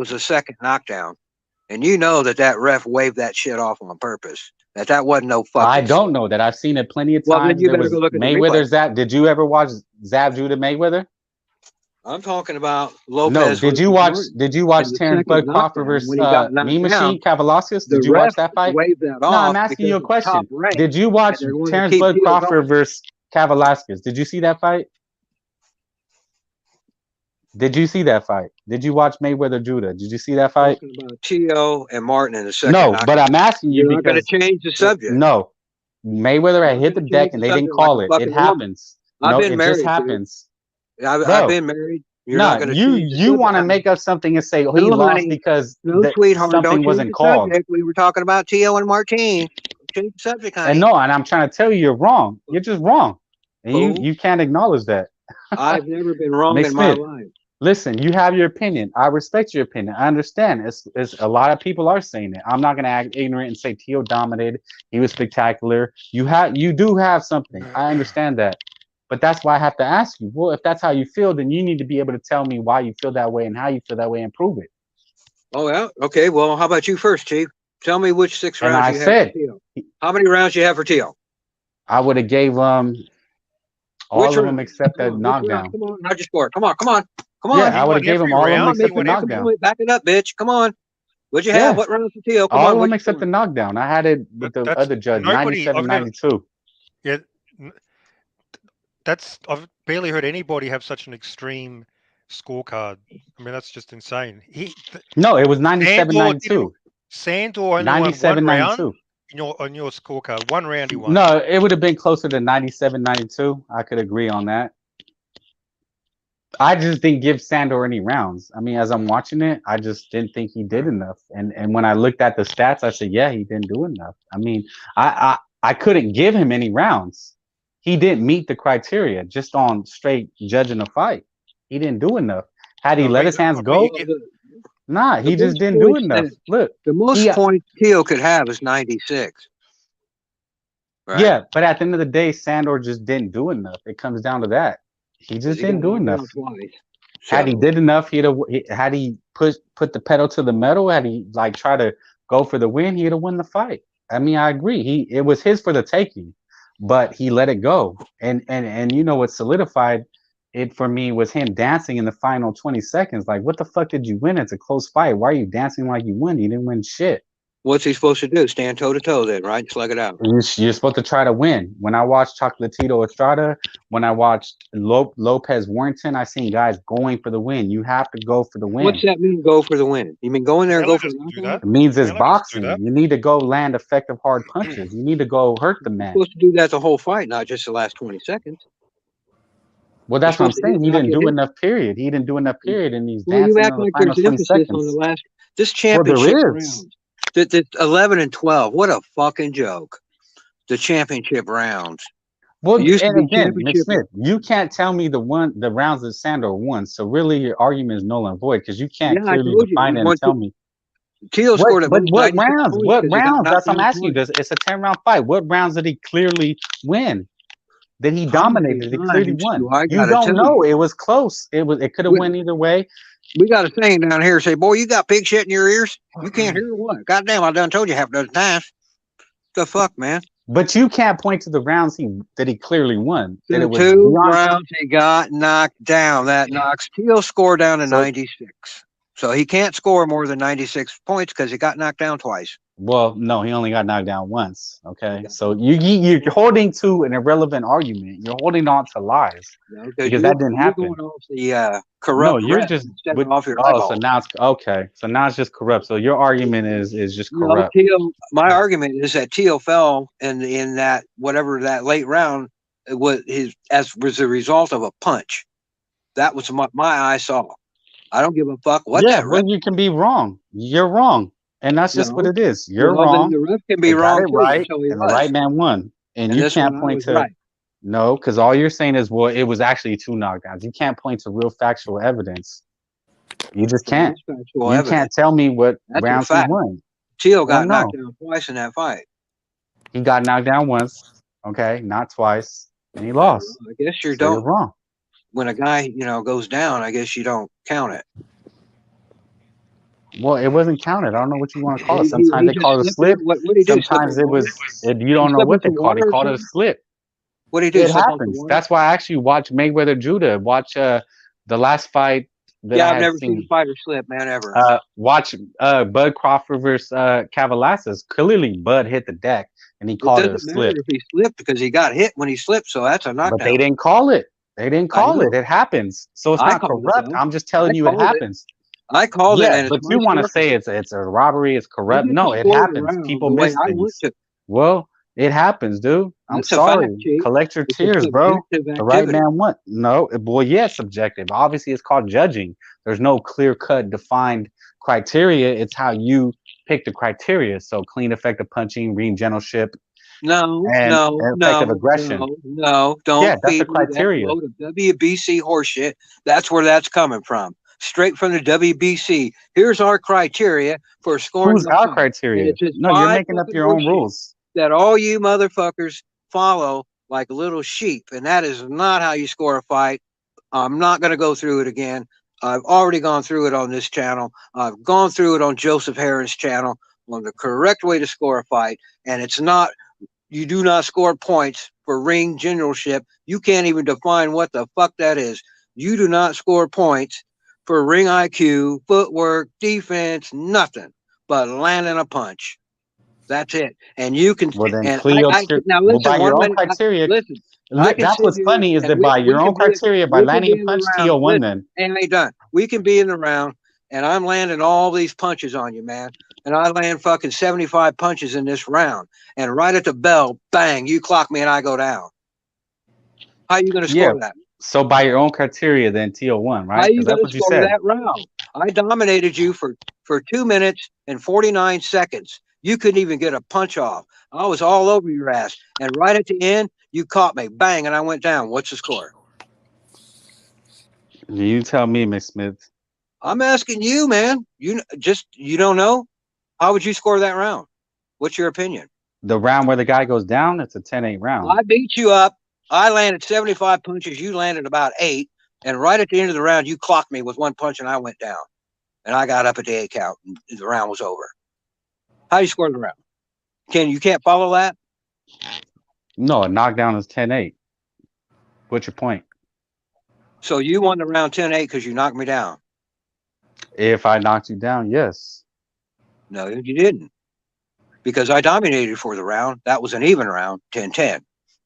was a second knockdown. And you know that ref waved that shit off on purpose. That wasn't no fucking I don't shit. know that. I've seen it plenty of Well, then times. you There better was go look at the Mayweather replay. Zab. Did you ever watch Zab Judah Mayweather? I'm talking about No. Lopez Did you versus watch? Martin Did you watch in the Terrence second Bud Crawford knockdown versus when he got Mean knocked Machine down. Kavaliauskas? The Did you watch ref that fight? waved that No, I'm off asking because you a it's top question. rank, Did you and watch they're going to Terrence keep Bud Teo Crawford going. versus Kavaliauskas? Did you see that fight? Did you see that fight? Did you watch Mayweather Judah? Did you see that fight? Talking about Teo and Martin in the second No, knockdown. but I'm asking you You're not going to because change the subject. no, Mayweather had hit the deck and they didn't call it. It happens. I've No, been it married, just dude. happens, I've bro. been married. You're Nah, not going to change the you want to subject. make up something and say, oh, he No, lost honey. because No, sweetheart. Don't something change wasn't the called. subject. We were talking about Teo and Martin. Change the subject, honey. And no, and I'm trying to tell you, you're wrong. You're just wrong, and you can't acknowledge that. I've never been wrong Nick in my Smith, life. listen, you have your opinion. I respect your opinion. I understand. It's a lot of people are saying it. I'm not gonna act ignorant and say Teo dominated. He was spectacular. You do have something. I understand that. But that's why I have to ask you. Well, if that's how you feel, then you need to be able to tell me why you feel that way and how you feel that way and prove it. Oh, yeah? Okay, well, how about you first, Chief? Tell me which 6 And rounds I you have said for Teo. How many rounds you have for Teo? I would have gave all Which of them round? except that Which round? knockdown. Come on, how'd you score? Come on. Yeah, I would have gave them all of them except the knockdown. Back it up, bitch. Come on. What'd you have? Yeah. What round for Teo? Come All on. of them except the knockdown. I had it with the other judge, 97-92. Yeah, I've barely heard anybody have such an extreme scorecard. I mean, that's just insane. No, it was 97-92. Sandor only won 1 round on your scorecard. 1 round he won. No, it would have been closer to 97-92. I could agree on that. I just didn't give Sandor any rounds. I mean, as I'm watching it, I just didn't think he did enough. And when I looked at the stats, I said, yeah, he didn't do enough. I mean, I couldn't give him any rounds. He didn't meet the criteria just on straight judging a fight. He didn't do enough. Had he let his hands go? Nah, he just didn't do enough. Look, the most points Teo could have is 96. Right? Yeah, but at the end of the day, Sandor just didn't do enough. It comes down to that. He just didn't do enough. Had he did enough, had he put the pedal to the metal, had he like try to go for the win, he'd have won the fight. I mean, I agree. It was his for the taking, but he let it go. And you know what solidified it for me was him dancing in the final 20 seconds. Like, what the fuck did you win? It's a close fight. Why are you dancing like you won? You didn't win shit. What's he supposed to do? Stand toe to toe then, right? Slug it out. You're supposed to try to win. When I watched Chocolatito Estrada, when I watched Lopez Warrington, I seen guys going for the win. You have to go for the win. What's that mean, go for the win? You mean go in there and go for the knockout? It means it's boxing. You need to go land effective hard punches. You need to go hurt the man. You're supposed to do that the whole fight, not just the last 20 seconds. Well, that's what I'm saying. He didn't do enough, period. He didn't do enough, period, in these dancing you act on the like final there's 20 emphasis seconds. on the last. This championship Well, round. The 11 and 12. What a fucking joke. The championship rounds. Well, and again, Nick Smith, you can't tell me the rounds that Sandor won. So really, your argument is null and void because you can't clearly define it and tell me. Teo scored at what rounds? points What rounds? That's what I'm down asking you. It's a 10-round fight. What rounds did he clearly win? That he dominated? He clearly won. You don't know. It was close. It could have went either way. We got a saying down here. Say, boy, you got pig shit in your ears. You can't hear what? Goddamn, I done told you half a dozen times. The fuck, man. But you can't point to the rounds that he clearly won. The 2 rounds he got knocked down. That knocks Teo score down to 96. So he can't score more than 96 points because he got knocked down twice. Well, no, he only got knocked down once. Okay, so you're holding to an irrelevant argument. You're holding on to lies because that didn't happen. You're going off the corrupt. No, you're just off your so now it's okay. So now it's just corrupt. So your argument is just corrupt. No, my argument is that Teo fell in that whatever that late round was a result of a punch. That was my eye saw. I don't give a fuck what that. Well, you can be wrong. You're wrong. And that's just what it is. You're wrong. The ref can be wrong too, right, and the right man won. And you can't point to no, because all you're saying is, well, it was actually 2 knockdowns. You can't point to real factual evidence. You just can't. You can't tell me what rounds he won. Teo got knocked down twice in that fight. He got knocked down once, okay, not twice, and he lost. I guess you're wrong. When a guy goes down, I guess you don't count it. Well, it wasn't counted. I don't know what you want to call it. He Sometimes they just call it a slipped in. slip. What did he do? Slip in Sometimes it water? was. You He don't know slip what into they called. They water or called it a something? slip. What did he do? It Slip onto happens. water? That's why I actually watch Mayweather Judah. Watch the last fight that Yeah, I I've had never seen a seen. fighter slip, man, ever. Watch Bud Crawford versus Cavalasas. Clearly, Bud hit the deck, and he It called it a doesn't slip. matter if he slipped because he got hit when he slipped, so that's a But they knockdown. didn't call it. They didn't I call it. know. It happens. So it's I not called it corrupt. though. I'm just I telling you it called it. happens. I called it, Yeah, and it's but my you want to say scorecard. it's a robbery, it's You corrupt. get to No, it score the happens. round People the way miss I want things. to. Well, it happens, dude. I'm That's a fact, sorry. Chief. Collect your It's a tears, bro. subjective The right activity. man won. No, well, yeah, it's subjective. Obviously, it's called judging. There's no clear-cut, defined criteria. It's how you pick the criteria. So clean, effective punching, ring generalship, No, and no, effective no, aggression. no, no. Yeah, Don't that's the feed me that criteria. load of WBC horseshit. That's where that's coming from. Straight from the WBC. Here's our criteria for scoring Who's the our fight. And criteria? it's just No, you're five making up fucking your own horseshit rules. that all you motherfuckers follow like little sheep. And that is not how you score a fight. I'm not going to go through it again. I've already gone through it on this channel. I've gone through it on Joseph Harris' channel on the correct way to score a fight. And it's not, you do not score points for ring generalship. You can't even define what the fuck that is. You do not score points for ring IQ, footwork, defense, nothing but landing a punch. That's it. And you can, Well, then and clear up your. now Well, listen, by your 1 own minute, criteria. listen, I can That's sit what's here funny is and that by your own criteria, by we can landing be a in the punch, round. Tio won. Listen, Then and ain't done. We can be in the round, and I'm landing all these punches on you, man. And I land fucking 75 punches in this round. And right at the bell, bang, you clock me and I go down. How are you going to yeah. score that? So by your own criteria, then Tio won, How are right? you Because that's going to what you score said. that round? I dominated you for 2 minutes and 49 seconds. You couldn't even get a punch off. I was all over your ass. And right at the end, you caught me. Bang, and I went down. What's the score? You tell me, Miss Smith. I'm asking you, man. You don't know? How would you score that round? What's your opinion? The round where the guy goes down, it's a 10-8 round. I beat you up. I landed 75 punches. You landed about 8. And right at the end of the round, you clocked me with 1 punch and I went down. And I got up at the 8 count and the round was over. How do you score the round? You can't follow that? No, a knockdown is 10-8. What's your point? So you won the round 10-8 because you knocked me down. If I knocked you down, yes. No, you didn't. Because I dominated for the round. That was an even round, 10-10.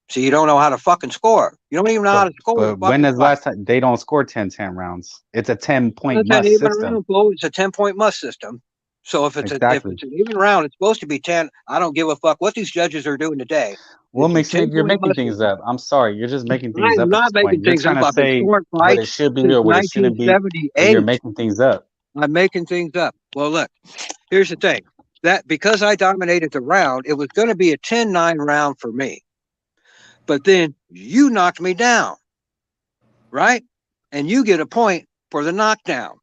So you don't know how to fucking score. You don't even know how to score. But when is the last time they don't score 10-10 rounds? It's a 10-point must even system. round, Flo. It's a 10-point must system. So if it's Exactly. an even round, it's supposed to be 10. I don't give a fuck what these judges are doing today. Well, Smith, you're making things up. I'm sorry, you're just making things I'm up. not At this making point. You're things trying up. to I've been say scoring what it fights should be since or what it shouldn't be. And you're 1978. making things up. I'm making things up. Well, look, here's the thing. That because I dominated the round, it was going to be a 10-9 round for me. But then you knocked me down, right? And you get a point for the knockdown.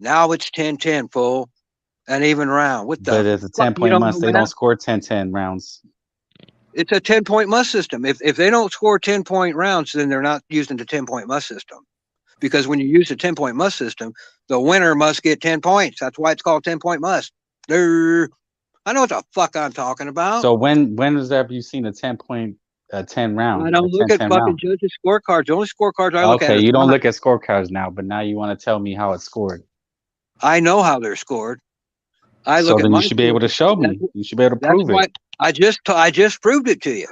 Now it's 10-10, full, an even round. What the But it's a 10-point must. They don't score 10-10 rounds. It's a 10-point must system. If they don't score 10-point rounds, then they're not using the 10-point must system. Because when you use the 10-point must system, the winner must get 10 points. That's why it's called 10-point must. I know what the fuck I'm talking about. So when have you seen a 10-point 10 round? I don't look at fucking judges' scorecards. The only scorecards I look at. Okay, you don't look at scorecards now, but now you want to tell me how it's scored. I know how they're scored. I look so then you should be able to show me. You should be able to prove it. I just proved it to you.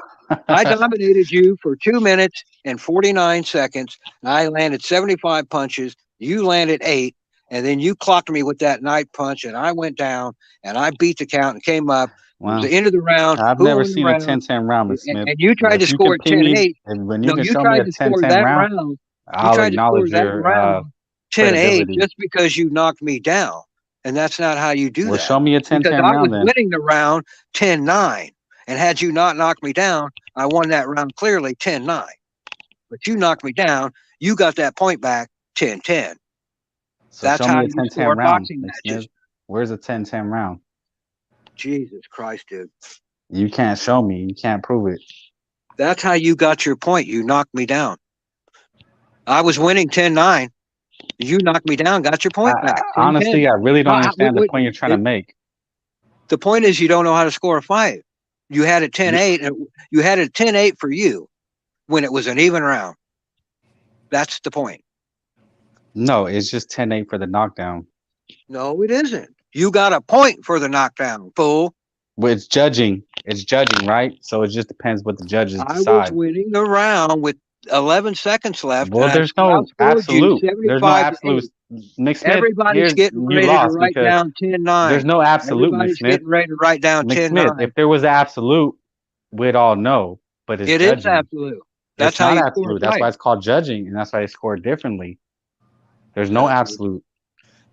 I dominated you for 2 minutes and 49 seconds. I landed 75 punches. You landed 8. And then you clocked me with that night punch, and I went down, and I beat the count and came up. Wow. It was the end of the round. I've never seen a 10-10 round, Ms. Smith. And you tried to score 10-8. When you can show me a 10-10 round, I'll acknowledge your 10-8 just because you knocked me down. And that's not how you do that. Well, show me a 10-10 round. I was winning the round 10-9. And had you not knocked me down, I won that round clearly 10-9. But you knocked me down. You got that point back 10-10. So that's how you score boxing matches. Where's a 10-10 round? Jesus Christ, dude. You can't show me. You can't prove it. That's how you got your point. You knocked me down. I was winning 10-9. You knocked me down, got your point back. 10-10. Honestly, I really don't understand the wait, point you're trying to make. The point is you don't know how to score a fight. You had it 10-8, and you had it 10-8 for you when it was an even round. That's the point. No, it's just 10-8 for the knockdown. No, it isn't. You got a point for the knockdown, fool. Well, it's judging. It's judging, right? So it just depends what the judges decide. I was winning the round with 11 seconds left. Well, there's no absolute. There's no absolute. Nick Smith, Everybody's getting ready to write down 10-9. There's no absolute. Everybody's getting ready to write down 10-9. If there was absolute, we'd all know. But it's judging. Is absolute. That's how not absolute. That's why it's called judging, and that's why they score differently. There's no absolute.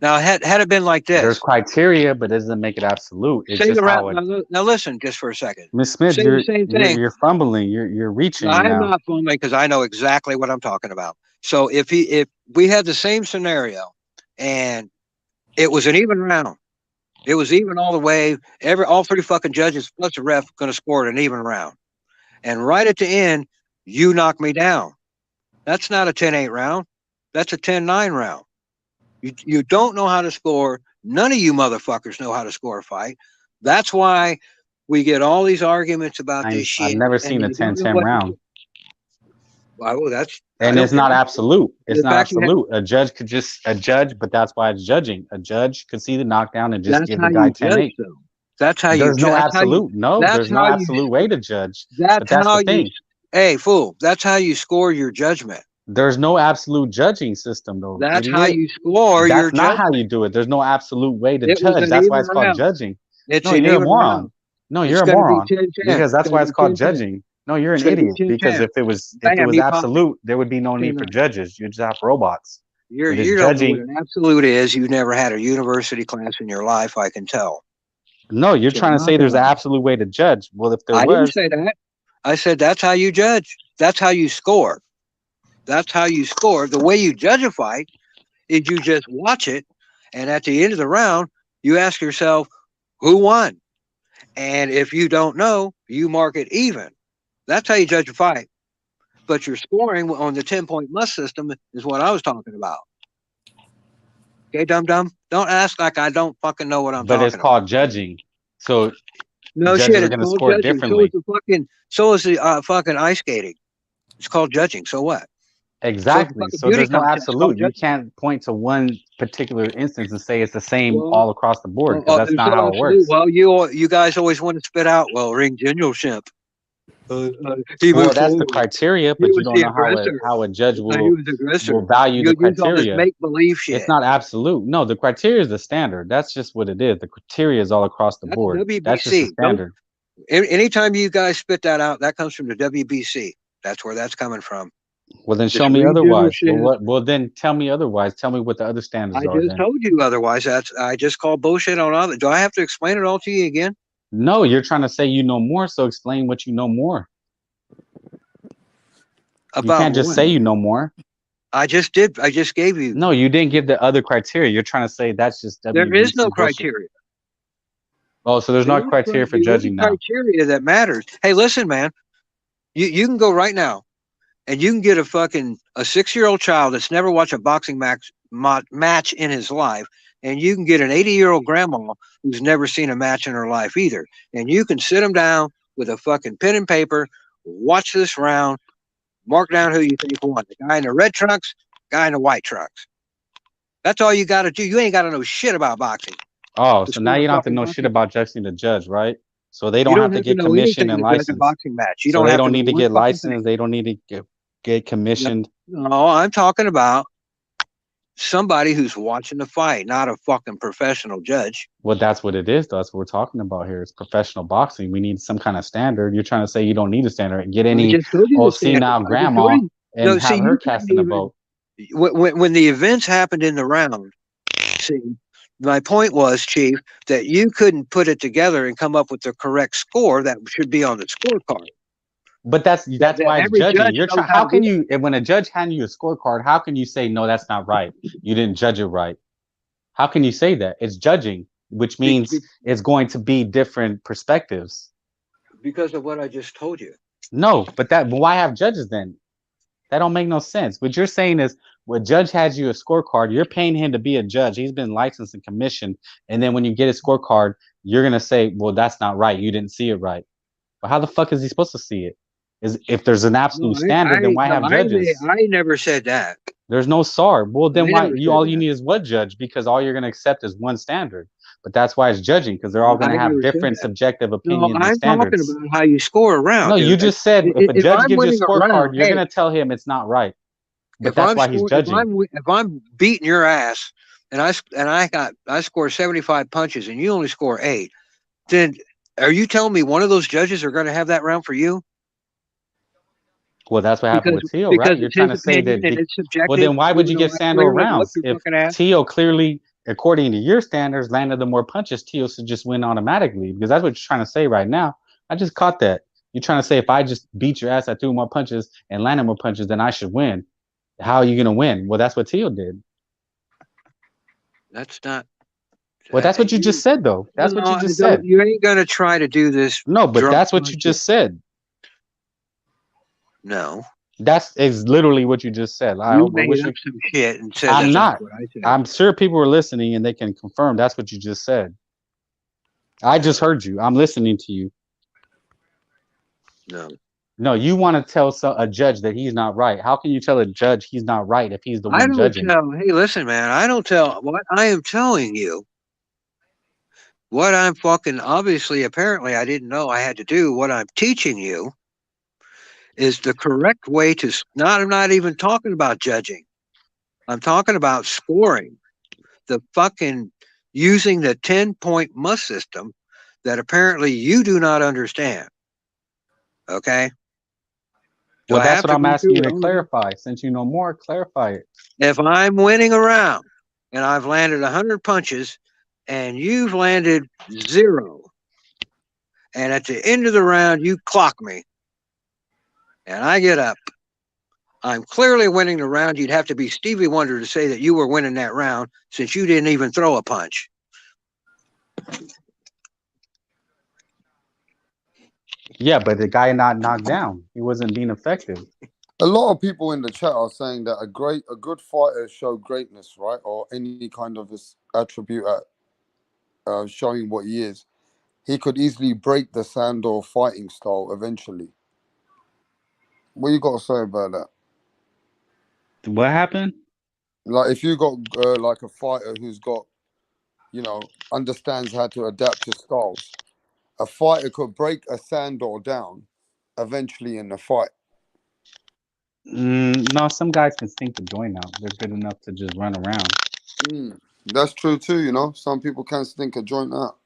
Now, had it been like this, there's criteria, but it doesn't make it absolute. It's just how it, now listen, just for a second. Miss Smith, you're fumbling. You're reaching. I'm not fumbling because I know exactly what I'm talking about. So if we had the same scenario and it was an even round, it was even all the way. All 3 fucking judges plus the ref going to score an even round, and right at the end, you knock me down. That's not a 10-8 round. That's a 10-9 round. You don't know how to score. None of you motherfuckers know how to score a fight. That's why we get all these arguments about this shit. I've never seen a 10-10 round. Well, it's not absolute. It's not absolute. A judge could just judge, but that's why it's judging. A judge could see the knockdown and just give the guy 10-8. That's how you judge. There's no absolute. No, there's no absolute way to judge. That's the thing. Hey, fool, that's how you score your judgment. There's no absolute judging system, though. That's how you score your judgment. That's not how you do it. There's no absolute way to judge. That's why it's called judging. No, you're a moron. No, you're a moron. Because that's why it's called judging. No, you're an idiot. Because if it was absolute, there would be no need for judges. You just have robots. You're judging. What an absolute is. You've never had a university class in your life, I can tell. No, you're trying to say there's an absolute way to judge. Well, if there was, I didn't say that. I said that's how you judge. That's how you score. That's how you score. The way you judge a fight is you just watch it, and at the end of the round, you ask yourself, who won? And if you don't know, you mark it even. That's how you judge a fight. But your scoring on the 10-point must system is what I was talking about. Okay, dum-dum? Don't ask like I don't fucking know what I'm talking about. But it's called judging. So no shit, it's called score judging. Differently. So is the fucking ice skating. It's called judging. So what? Exactly. So there's no absolute. You can't point to one particular instance and say it's the same all across the board, because that's not how it works. Well, you guys always want to spit out, ring generalship. Well, that's the criteria, but you don't know how a judge will value the criteria. Make believe shit. It's not absolute. No, the criteria is the standard. That's just what it is. The criteria is all across the board. WBC. That's just the standard. Anytime you guys spit that out, that comes from the WBC. That's where that's coming from. Well, then show me otherwise. Well, then tell me otherwise. Tell me what the other standards are. I just told you otherwise. I just called bullshit on other. Do I have to explain it all to you again? No, you're trying to say you know more, so explain what you know more. You can't just say you know more. I just did. I just gave you. No, you didn't give the other criteria. You're trying to say that's just WBC. There is no criteria. Oh, so there's no criteria for judging now. Criteria that matters. Hey, listen, man. You can go right now, and you can get a 6-year-old child that's never watched a boxing match in his life, and you can get an 80-year-old grandma who's never seen a match in her life either, and you can sit them down with a fucking pen and paper, watch this round, mark down who you think won. The guy in the red trunks, guy in the white trunks. That's all you got to do. You ain't got to know shit about boxing. Oh, so now you don't have to know shit about judging the judge, right? So they don't have to get commission and license. Boxing match. So they don't need to get licensed. They don't need to get commissioned. No, I'm talking about somebody who's watching the fight, not a fucking professional judge. Well, that's what it is, though. That's what we're talking about here. It's professional boxing. We need some kind of standard. You're trying to say you don't need a standard. Get any old senile grandma and have her casting a vote. When the events happened in the round, see, my point was, Chief, that you couldn't put it together and come up with the correct score that should be on the scorecard. But that's why it's judging. You're trying. How can you, when a judge hands you a scorecard, how can you say no, that's not right? You didn't judge it right. How can you say that? It's judging, which means it's going to be different perspectives. Because of what I just told you. No, but why have judges then? That don't make no sense. What you're saying is, what judge has you a scorecard, you're paying him to be a judge. He's been licensed and commissioned. And then when you get a scorecard, you're going to say, well, that's not right. You didn't see it right. But how the fuck is he supposed to see it? If there's an absolute standard, then why have judges? I never said that. There's no SAR. Well, then I why never said all that. you need is what judge? Because all you're going to accept is one standard. But that's why it's judging, because they're all going to have different subjective opinions and standards. I'm talking about how you score a round. No, you just said if a judge I'm gives you a winning a scorecard, round, you're going to tell him it's not right. But that's why he's judging. If I'm beating your ass and I score 75 punches and you only score 8, then are you telling me one of those judges are going to have that round for you? Well, that's what happened with Teo, right? You're trying to say that. Well, then why would you give Sandor rounds? If Teo clearly, according to your standards, landed the more punches, Teo should just win automatically, because that's what you're trying to say right now. I just caught that. You're trying to say if I just beat your ass, I threw more punches and landed more punches, then I should win. How are you going to win? Well, that's what Teo did. That's not. Well, that's what you just said, though. That's what you just said. You ain't going to try to do this. No, but that's what you just said. No. That's literally what you just said. You made up some shit and said I'm not. What I said. I'm sure people were listening and they can confirm that's what you just said. I just heard you. I'm listening to you. No. No, you want to tell a judge that he's not right. How can you tell a judge he's not right if he's the one judging? Hey, listen, man. I don't tell. What I am telling you, what I'm apparently I didn't know I had to do, what I'm teaching you is the correct way to, I'm not even talking about judging. I'm talking about scoring. The fucking using the 10-point must system that apparently you do not understand. Okay? Well, that's what I'm asking you to clarify. Since you know more, clarify it. If I'm winning a round and I've landed 100 punches and you've landed 0, and at the end of the round you clock me and I get up, I'm clearly winning the round. You'd have to be Stevie Wonder to say that you were winning that round since you didn't even throw a punch. Yeah, but the guy not knocked down. He wasn't being effective. A lot of people in the chat are saying that a good fighter show greatness, right? Or any kind of this attribute at showing what he is. He could easily break the Sandor fighting style eventually. What you got to say about that? What happened? Like if you got like a fighter who's got, understands how to adapt to styles, a fighter could break a Sandor down eventually in the fight. No, some guys can stink the joint out. They're good enough to just run around. That's true too. Some people can stink a joint out.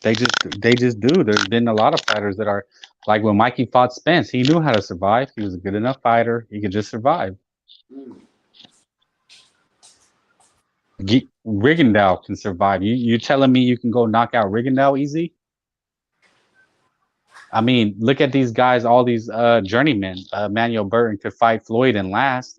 They just do. There's been a lot of fighters that are like when Mikey fought Spence. He knew how to survive. He was a good enough fighter. He could just survive. Rigondeaux can survive. You telling me you can go knock out Rigondeaux easy? I mean, look at these guys, all these journeymen. Manuel Burton could fight Floyd and last,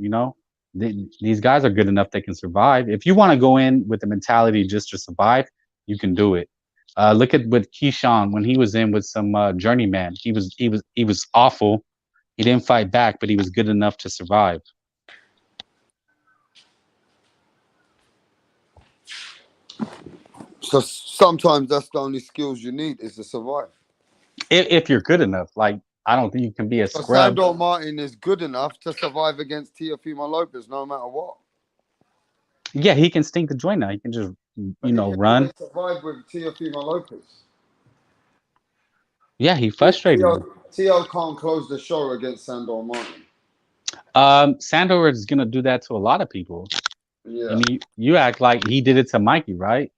these guys are good enough they can survive. If you want to go in with the mentality just to survive, you can do it. Look at with Keyshawn when he was in with some journeyman. He was awful. He didn't fight back, but he was good enough to survive. So sometimes that's the only skills you need is to survive. If you're good enough, like I don't think you can be a scrub. Sandor Martin is good enough to survive against Teofimo Lopez, no matter what. Yeah, he can stink the joint now. He can just run. Survive with Teofimo Lopez. Yeah, he frustrated him. Teo can't close the show against Sandor Martin. Sandor is gonna do that to a lot of people. Yeah. I mean, you act like he did it to Mikey, right?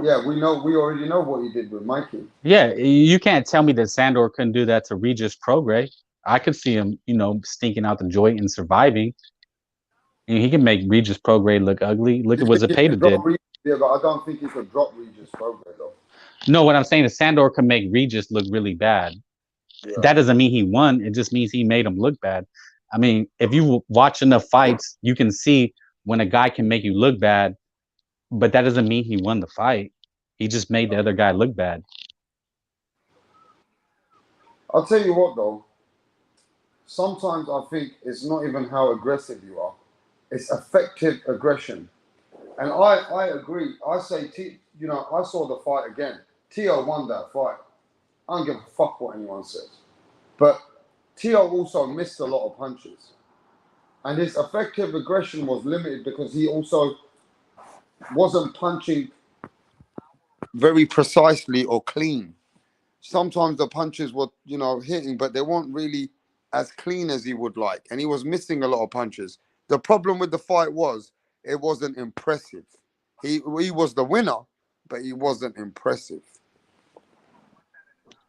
Yeah, we already know what he did with Mikey. Yeah, you can't tell me that Sandor couldn't do that to Regis Prograis. I could see him, stinking out the joint and surviving. And he can make Regis Prograis look ugly. Look at what Zepeda did. Yeah, but I don't think he could drop Regis Prograis though. No, what I'm saying is Sandor can make Regis look really bad. Yeah. That doesn't mean he won. It just means he made him look bad. I mean, if you watch enough fights, you can see when a guy can make you look bad, but that doesn't mean he won the fight. He just made the other guy look bad. I'll tell you what, though. sometimes I think it's not even how aggressive you are. It's effective aggression. And I agree. I say, I saw the fight again. Teo won that fight. I don't give a fuck what anyone says. But Teo also missed a lot of punches. And his effective aggression was limited because he also wasn't punching very precisely or clean. Sometimes the punches were, hitting, but they weren't really as clean as he would like. And he was missing a lot of punches. The problem with the fight was it wasn't impressive. He was the winner, but he wasn't impressive.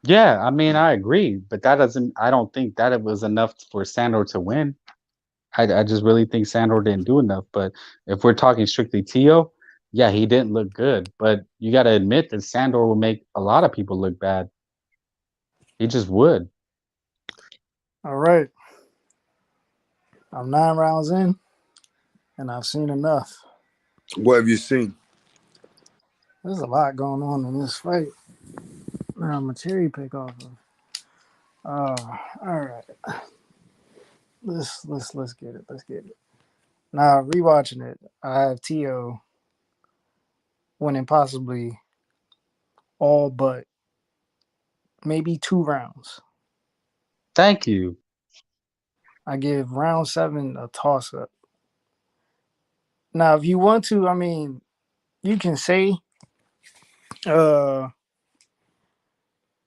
Yeah, I mean, I agree, but that doesn't. I don't think that it was enough for Sandor to win. I just really think Sandor didn't do enough. But if we're talking strictly Teo, yeah, he didn't look good. But you got to admit that Sandor will make a lot of people look bad. He just would. All right. I'm 9 rounds in, and I've seen enough. What have you seen? There's a lot going on in this fight. I'm a cherry pick off of. All right. Let's get it. Let's get it. Now rewatching it, I have Teo winning possibly all but maybe 2 rounds. Thank you. I give round 7 a toss up. Now, if you want to, I mean, you can say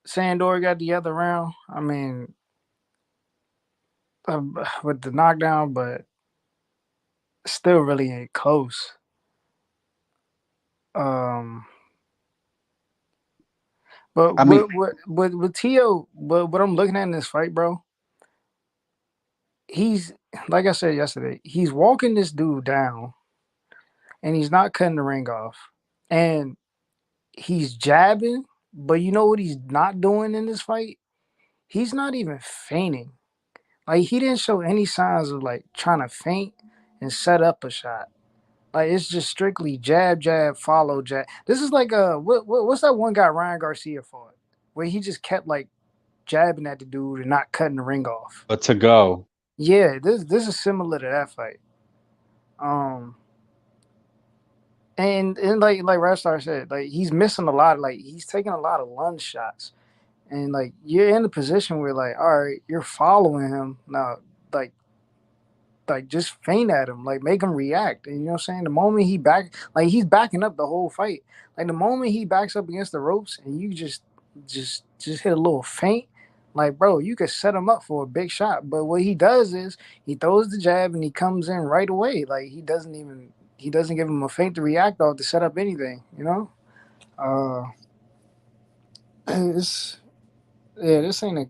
Sandor got the other round. I mean, with the knockdown, but still really ain't close. But I mean, with Teo, what I'm looking at in this fight, bro, he's like I said yesterday, he's walking this dude down, and he's not cutting the ring off, and he's jabbing. But you know what he's not doing in this fight? He's not even feigning. Like he didn't show any signs of like trying to feint and set up a shot. Like it's just strictly jab, jab, follow, jab. This is like what's that one guy Ryan Garcia fought, where he just kept like jabbing at the dude and not cutting the ring off. but to go. Yeah, this is similar to that fight. And like Rastar said, like he's missing a lot. Like he's taking a lot of lunge shots, and like you're in a position where like, all right, you're following him now. Like just feint at him, like make him react. And you know what I'm saying? The moment he's backing up the whole fight. Like the moment he backs up against the ropes and you just hit a little feint, like bro, you could set him up for a big shot. But what he does is he throws the jab and he comes in right away. Like he doesn't give him a feint to react off to set up anything, you know? This ain't a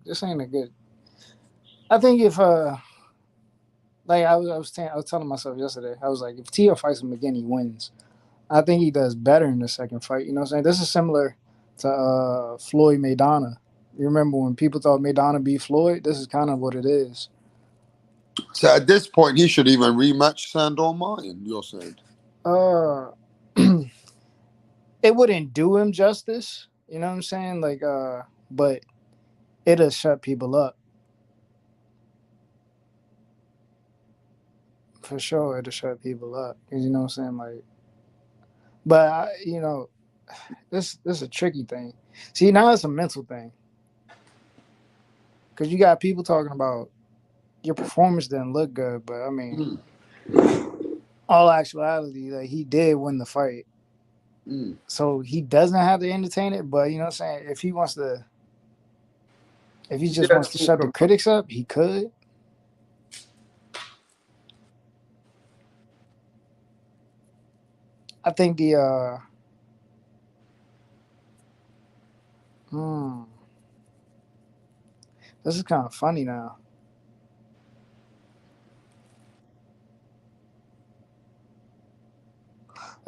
good. I think if like I was telling myself yesterday, I was like, if Teo fights him again, he wins. I think he does better in the second fight. You know what I'm saying? This is similar to Floyd Maidana. You remember when people thought Maidana beat Floyd? This is kind of what it is. So at this point, he should even rematch Sandor Martin, you're saying? It wouldn't do him justice. You know what I'm saying? Like, but it'll shut people up. For sure, it'll shut people up. Because you know what I'm saying? Like, but, this is a tricky thing. See, now it's a mental thing. Because you got people talking about your performance didn't look good, but I mean, all actuality, like he did win the fight. So he doesn't have to entertain it, but you know what I'm saying? If he wants to, if he just wants to shut the critics up, he could. I think this is kind of funny now.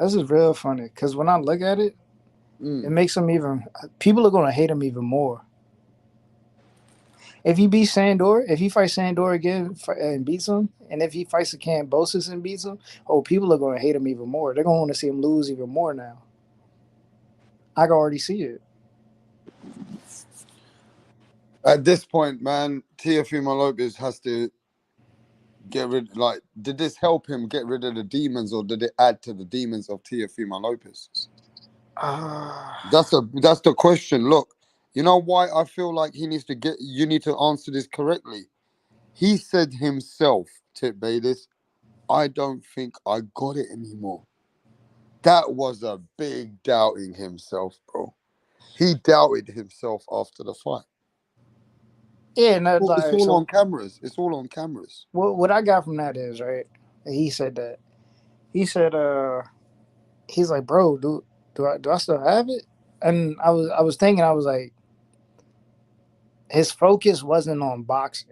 This is real funny because when I look at it, it makes him people are going to hate him even more. If he beats Sandor, if he fights Sandor again and beats him, and if he fights a Kambosos and beats him, people are going to hate him even more. They're going to want to see him lose even more now. I can already see it. At this point, man, Teofimo Lopez has to get rid. Like, did this help him get rid of the demons, or did it add to the demons of Teofimo Lopez? That's the question. Look, you know why I feel like he needs to get. You need to answer this correctly. He said himself, Tip Bayless, I don't think I got it anymore. That was a big doubting himself, bro. He doubted himself after the fight. Yeah, no, It's like, all so on cameras. It's all on cameras. what I got from that is, right, he said that. He said, he's like, bro, do I still have it? And I was thinking, I was like, his focus wasn't on boxing.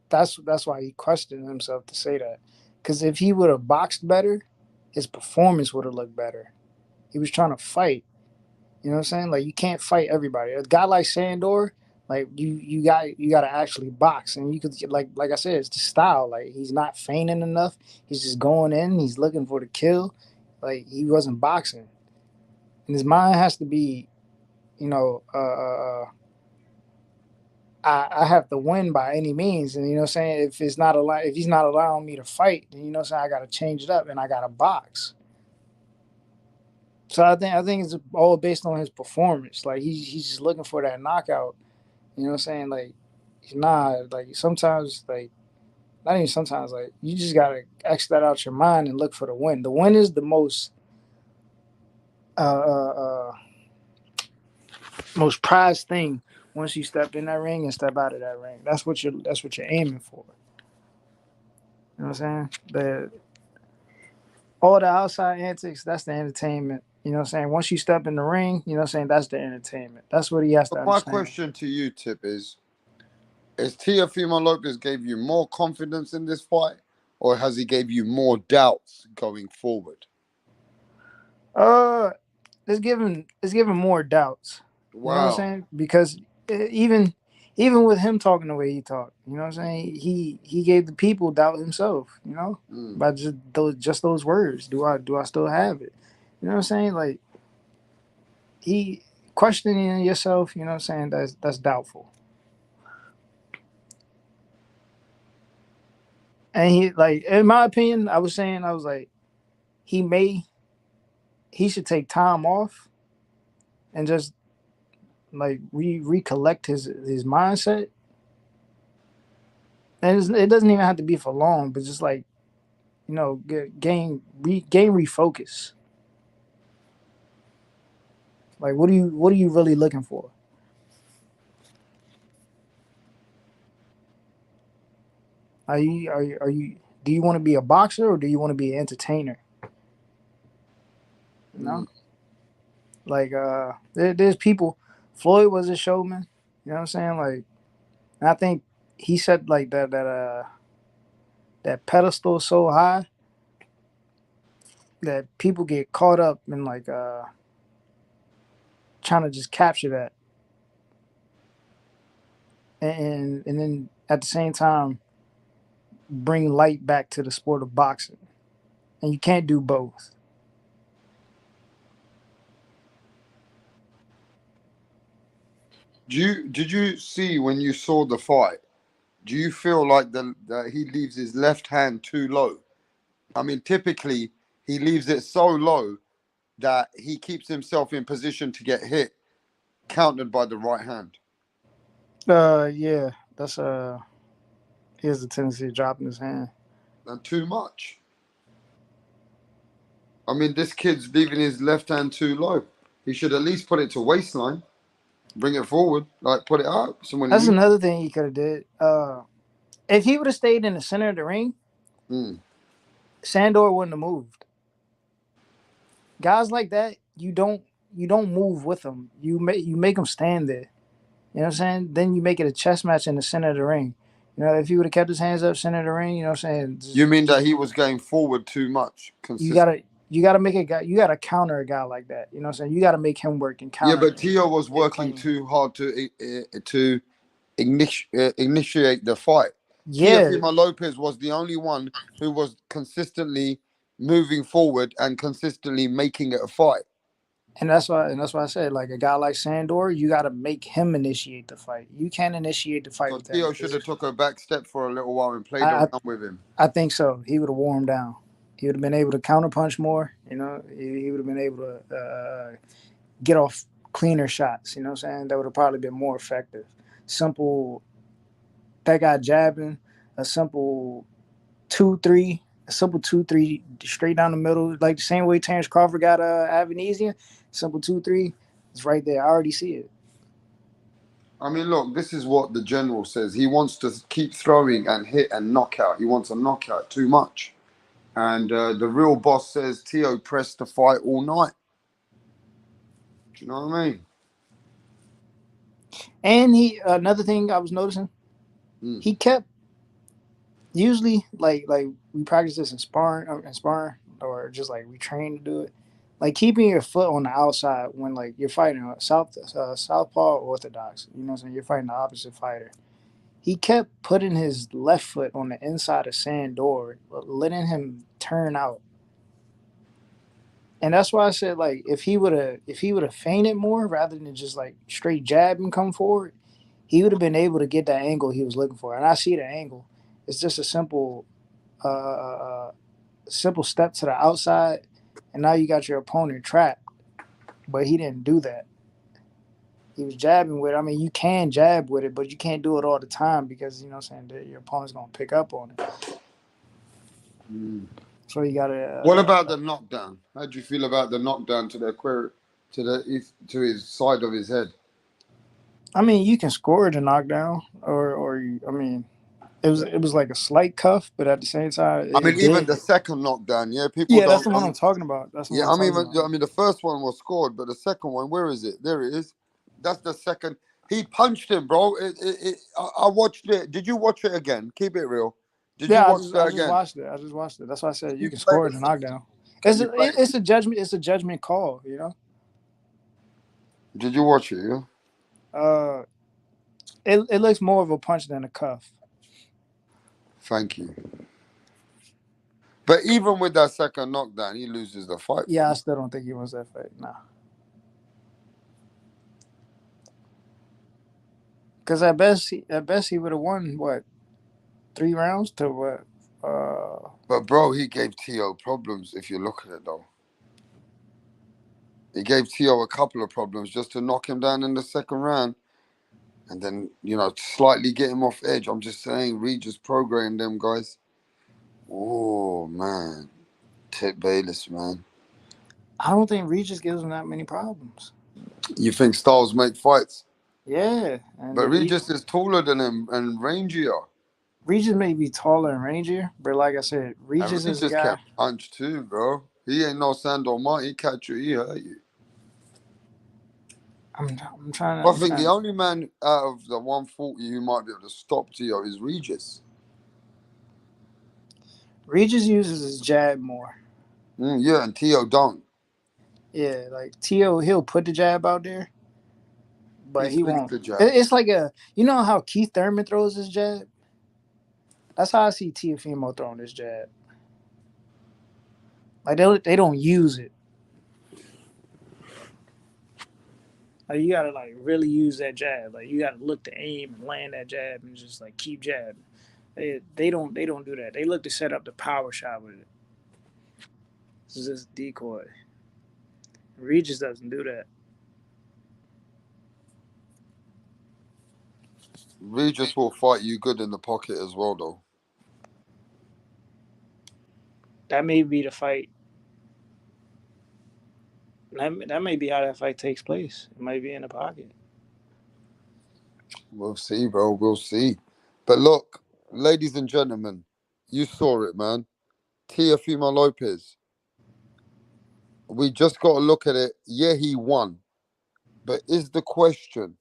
That's why he questioned himself to say that. Because if he would have boxed better, his performance would have looked better. He was trying to fight. You know what I'm saying? Like, you can't fight everybody. A guy like Sandor, like, you got to actually box, and you could, like I said, it's the style. Like, he's not feigning enough. He's just going in. He's looking for the kill. Like, he wasn't boxing, and his mind has to be, you know, I have to win by any means, and you know what I'm saying. If he's not allowing me to fight, then you know what I'm saying, I got to change it up and I got to box. So I think it's all based on his performance. Like, he's just looking for that knockout. You know what I'm saying? Like, like sometimes, like, not even sometimes, like, you just gotta X that out your mind and look for the win. The win is the most most prized thing once you step in that ring and step out of that ring. That's what you're aiming for. You know what I'm saying? All the outside antics, that's the entertainment. You know what I'm saying? Once you step in the ring, you know what I'm saying, that's the entertainment. That's what he has to But my understand. question to you, Tip, is Teofimo Lopez gave you more confidence in this fight, or has he gave you more doubts going forward? It's giving more doubts. Wow. You know what I'm saying? Because even with him talking the way he talked, you know what I'm saying? He gave the people doubt himself, you know? By just those words. Do I still have it? You know what I'm saying? Like, he questioning yourself, you know what I'm saying? That's doubtful. And he, like, in my opinion, I was like, he should take time off and just like recollect his mindset. And it doesn't even have to be for long, but just like, you know, gain refocus. Like, what are you really looking for? Are you do you want to be a boxer or do you want to be an entertainer? You know? Like, there's people. Floyd was a showman. You know what I'm saying? Like, and I think he said like that pedestal so high that people get caught up in like trying to just capture that, and then at the same time bring light back to the sport of boxing, and you can't do both. Did you see when you saw the fight? Do you feel like that he leaves his left hand too low? I mean, typically he leaves it so low that he keeps himself in position to get hit, countered by the right hand. Yeah, that's he has the tendency of dropping his hand. And too much. I mean, this kid's leaving his left hand too low. He should at least put it to waistline, bring it forward, like put it up. That's another thing he could have did. If he would have stayed in the center of the ring, Sandor wouldn't have moved. Guys like that, you don't move with them. You make them stand there. You know what I'm saying? Then you make it a chess match in the center of the ring. You know, if he would have kept his hands up center of the ring, you know what I'm saying? You mean that he was going forward too much? You gotta make a guy. You gotta counter a guy like that. You know what I'm saying? You gotta make him work and counter. Yeah, but Tio was working too hard to initiate the fight. Yeah. Teofimo Lopez was the only one who was consistently moving forward and consistently making it a fight. And that's why I said, like, a guy like Sandor, you got to make him initiate the fight. You can't initiate the fight So with him. Theo should have took a back step for a little while and played I around with him. I think so. He would have worn him down. He would have been able to counterpunch more. You know, he would have been able to get off cleaner shots. You know what I'm saying? That would have probably been more effective. Simple. That guy jabbing a simple 2-3, a simple 2-3 straight down the middle, like the same way Terrence Crawford got Avanesian. Simple 2-3. It's right there. I already see it. I mean, look, this is what the general says. He wants to keep throwing and hit and knock out. He wants a knockout too much. And the real boss says Teo pressed the fight all night. Do you know what I mean? And another thing I was noticing, he kept usually like we practice this in sparring or just like we train to do it. Like keeping your foot on the outside when like you're fighting a southpaw orthodox, you know what I'm saying? You're fighting the opposite fighter. He kept putting his left foot on the inside of Sandor, letting him turn out. And that's why I said, like, if he would have feinted more rather than just like straight jab and come forward, he would have been able to get that angle he was looking for. And I see the angle. It's just a simple step to the outside, and now you got your opponent trapped. But he didn't do that. He was jabbing with it. I mean, you can jab with it, but you can't do it all the time because, you know what I'm saying, your opponent's going to pick up on it. So you got to... What about the knockdown? How do you feel about the knockdown to his side of his head? I mean, you can score the knockdown, or I mean, it was like a slight cuff, but at the same time, I mean, even the second knockdown, people yeah, don't. that's the one I'm talking about. That's the one I'm talking about. I mean, the first one was scored, but the second one, where is it? There it is. That's the second. He punched him, bro. I watched it. Did you watch it again? Keep it real. Did you watch that again? I just watched it. That's why I said you can score the knockdown. It's a judgment. It's a judgment call. You know. Did you watch it? Yeah. It looks more of a punch than a cuff. Thank you. But even with that second knockdown, he loses the fight. Yeah, I still don't think he wins that fight. Nah. Because at best he would have won what, 3 rounds to what? But bro, he gave Teo problems. If you look at it though, he gave Teo a couple of problems just to knock him down in the second round, and then slightly get him off edge. I'm just saying, Regis programmed them guys. Oh man, Ted Bayless, man. I don't think Regis gives him that many problems. You think styles make fights? Yeah. But Regis is taller than him and rangier. Regis may be taller and rangier, but like I said, Regis is a guy. Can punch too, bro. He ain't no Sandor Martin. He catch you, he hurt you. I'm trying to. I think the only man out of the 140 who might be able to stop Teo is Regis. Regis uses his jab more. Yeah, and Teo don't. Yeah, like Teo, he'll put the jab out there, but he won't. The jab. It's like you know how Keith Thurman throws his jab? That's how I see TEOFIMO throwing his jab. Like they don't use it. Like you gotta like really use that jab. Like you gotta look to aim and land that jab and just like keep jabbing. They don't do that. They look to set up the power shot with it. This is just decoy. Regis doesn't do that. Regis will fight you good in the pocket as well, though. That may be the fight. That may be how that fight takes place. It might be in the pocket. We'll see, bro. We'll see. But look, ladies and gentlemen, you saw it, man. Teofimo Lopez. We just got to look at it. Yeah, he won. But is the question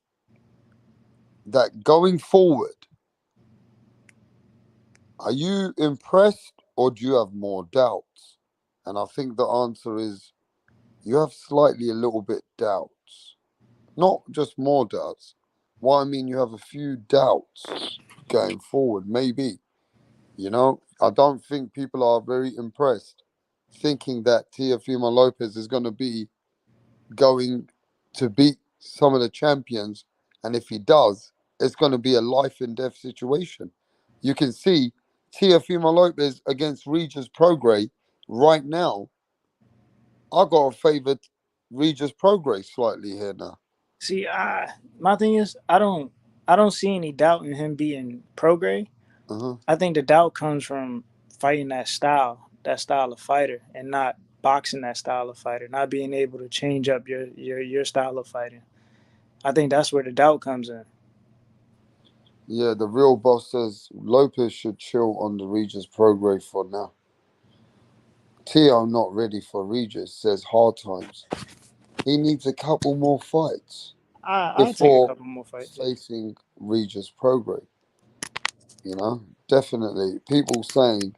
that going forward, are you impressed or do you have more doubts? And I think the answer is you have slightly a little bit doubts. Not just more doubts. Well, I mean, you have a few doubts going forward, maybe. I don't think people are very impressed thinking that Teofimo Lopez is going to be going to beat some of the champions, and if he does, it's going to be a life and death situation. You can see Teofimo Lopez against Regis Prograis right now. I got to favor Regis Prograis slightly here now. See, my thing is, I don't see any doubt in him being Prograis. I think the doubt comes from fighting that style of fighter, and not boxing that style of fighter, not being able to change up your style of fighting. I think that's where the doubt comes in. Yeah, the real boss says Lopez should chill on the Regis Prograis for now. Teo not ready for Regis, says hard times. He needs a couple more fights I'll take a before couple more fights. facing Regis Prograis. You know, definitely people saying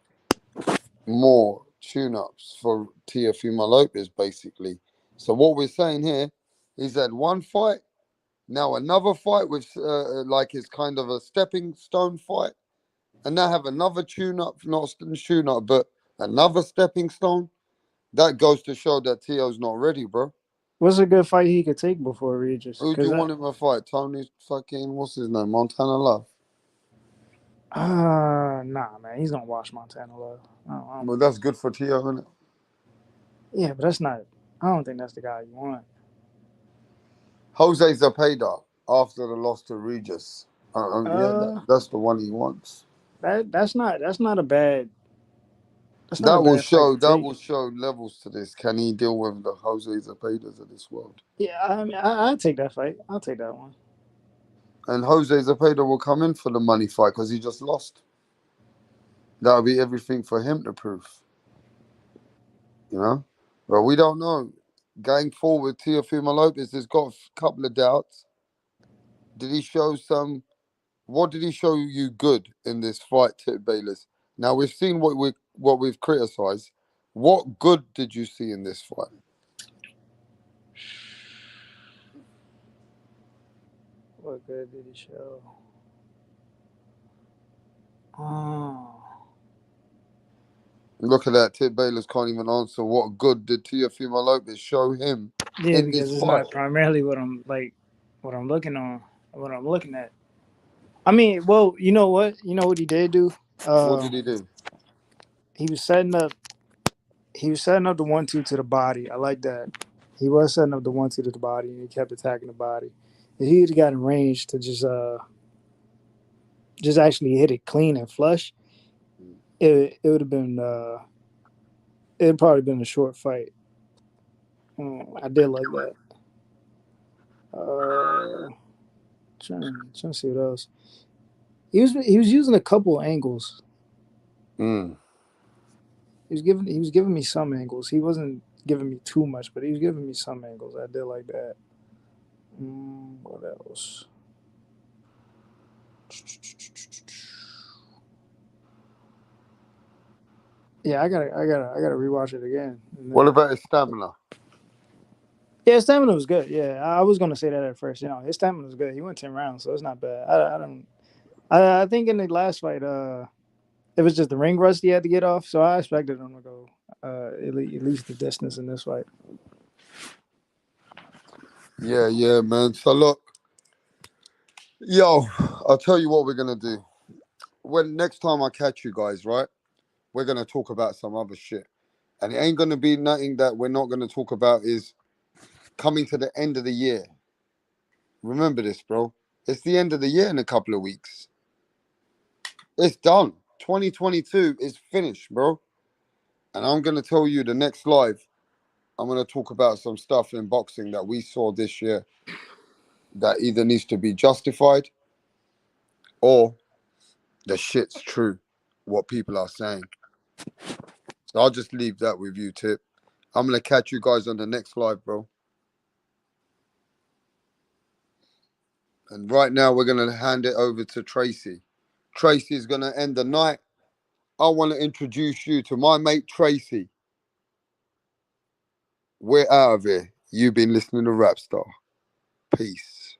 more tune-ups for Teofimo Lopez, basically. So what we're saying here is that one fight, now another fight with like it's kind of a stepping stone fight, and now have another tune-up, not tune-up, but another stepping stone. That goes to show that Teo's not ready, bro. What's a good fight he could take before Regis? Who do you want him to fight? Tony fucking, what's his name? Montana Love. Nah, man, he's gonna watch Montana Love. Well, that's good for Teo, isn't it? Yeah, but that's not. I don't think that's the guy you want. Jose Zepeda after the loss to Regis. That's the one he wants. That's not a bad. That's not a That will bad fight show. to That take. will show levels to this. Can he deal with the Jose Zepedas of this world? Yeah, I mean, I'll take that fight. I'll take that one. And Jose Zepeda will come in for the money fight because he just lost. That'll be everything for him to prove. You know, but we don't know. Going forward, Teofimo Lopez has got a couple of doubts. Did he show some? What did he show you good in this fight, Tip Bayless? Now we've seen what we've criticized. What good did you see in this fight? What good did he show? Oh. Look at that. Tip Bayless can't even answer. What good did Teofimo Lopez show him Yeah, in because this it's fight? not primarily what I'm looking on, what I'm looking at. I mean, well, you know what? You know what he did do? What did he do? He was setting up. He was setting up the 1-2 to the body. I like that. He was setting up the 1-2 to the body, and he kept attacking the body. If he had got in range to just actually hit it clean and flush, it would have been it'd probably been a short fight. I did like that. Trying to see what else. He was using a couple angles. He was giving me some angles. He wasn't giving me too much, but he was giving me some angles. I did like that. What else? Yeah, I gotta rewatch it again. What about his stamina? Yeah, his stamina was good. Yeah, I was gonna say that at first. You know, his stamina was good. He went 10 rounds, so it's not bad. I think in the last fight, it was just the ring rust he had to get off. So I expected him to go at least the distance in this fight. Yeah, man. So look, yo, I'll tell you what we're gonna do. When next time I catch you guys, right? We're gonna talk about some other shit. And it ain't gonna be nothing that we're not gonna talk about is coming to the end of the year. Remember this, bro. It's the end of the year in a couple of weeks. It's done. 2022 is finished, bro. And I'm gonna tell you the next live, I'm gonna talk about some stuff in boxing that we saw this year that either needs to be justified or the shit's true, what people are saying. So I'll just leave that with you, Tip. I'm gonna catch you guys on the next live, bro. And right now we're gonna hand it over to Tracy. Tracy is gonna end the night. I want to introduce you to my mate Tracy. We're out of here. You've been listening to Rap Star. Peace.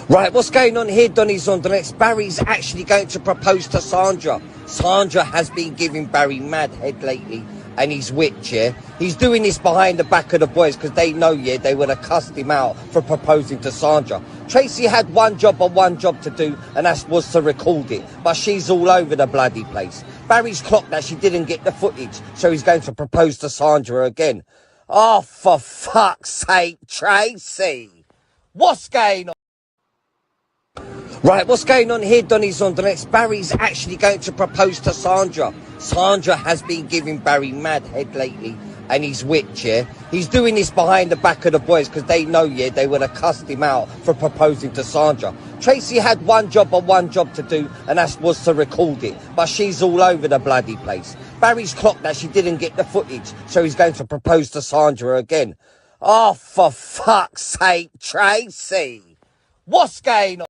Right, what's going on here, Donny's on the next? Barry's actually going to propose to Sandra. Sandra has been giving Barry mad head lately, and he's whipped, yeah? He's doing this behind the back of the boys because they know, yeah, they would have cussed him out for proposing to Sandra. Tracy had one job to do, and that was to record it, but she's all over the bloody place. Barry's clocked that she didn't get the footage, so he's going to propose to Sandra again. Oh, for fuck's sake, Tracy! What's going on? Right, what's going on here, Donny's on the next? Barry's actually going to propose to Sandra. Sandra has been giving Barry mad head lately, and he's whipped, yeah? He's doing this behind the back of the boys because they know, yeah, they would have cussed him out for proposing to Sandra. Tracy had one job to do, and that was to record it, but she's all over the bloody place. Barry's clocked that she didn't get the footage, so he's going to propose to Sandra again. Oh, for fuck's sake, Tracy! What's going on?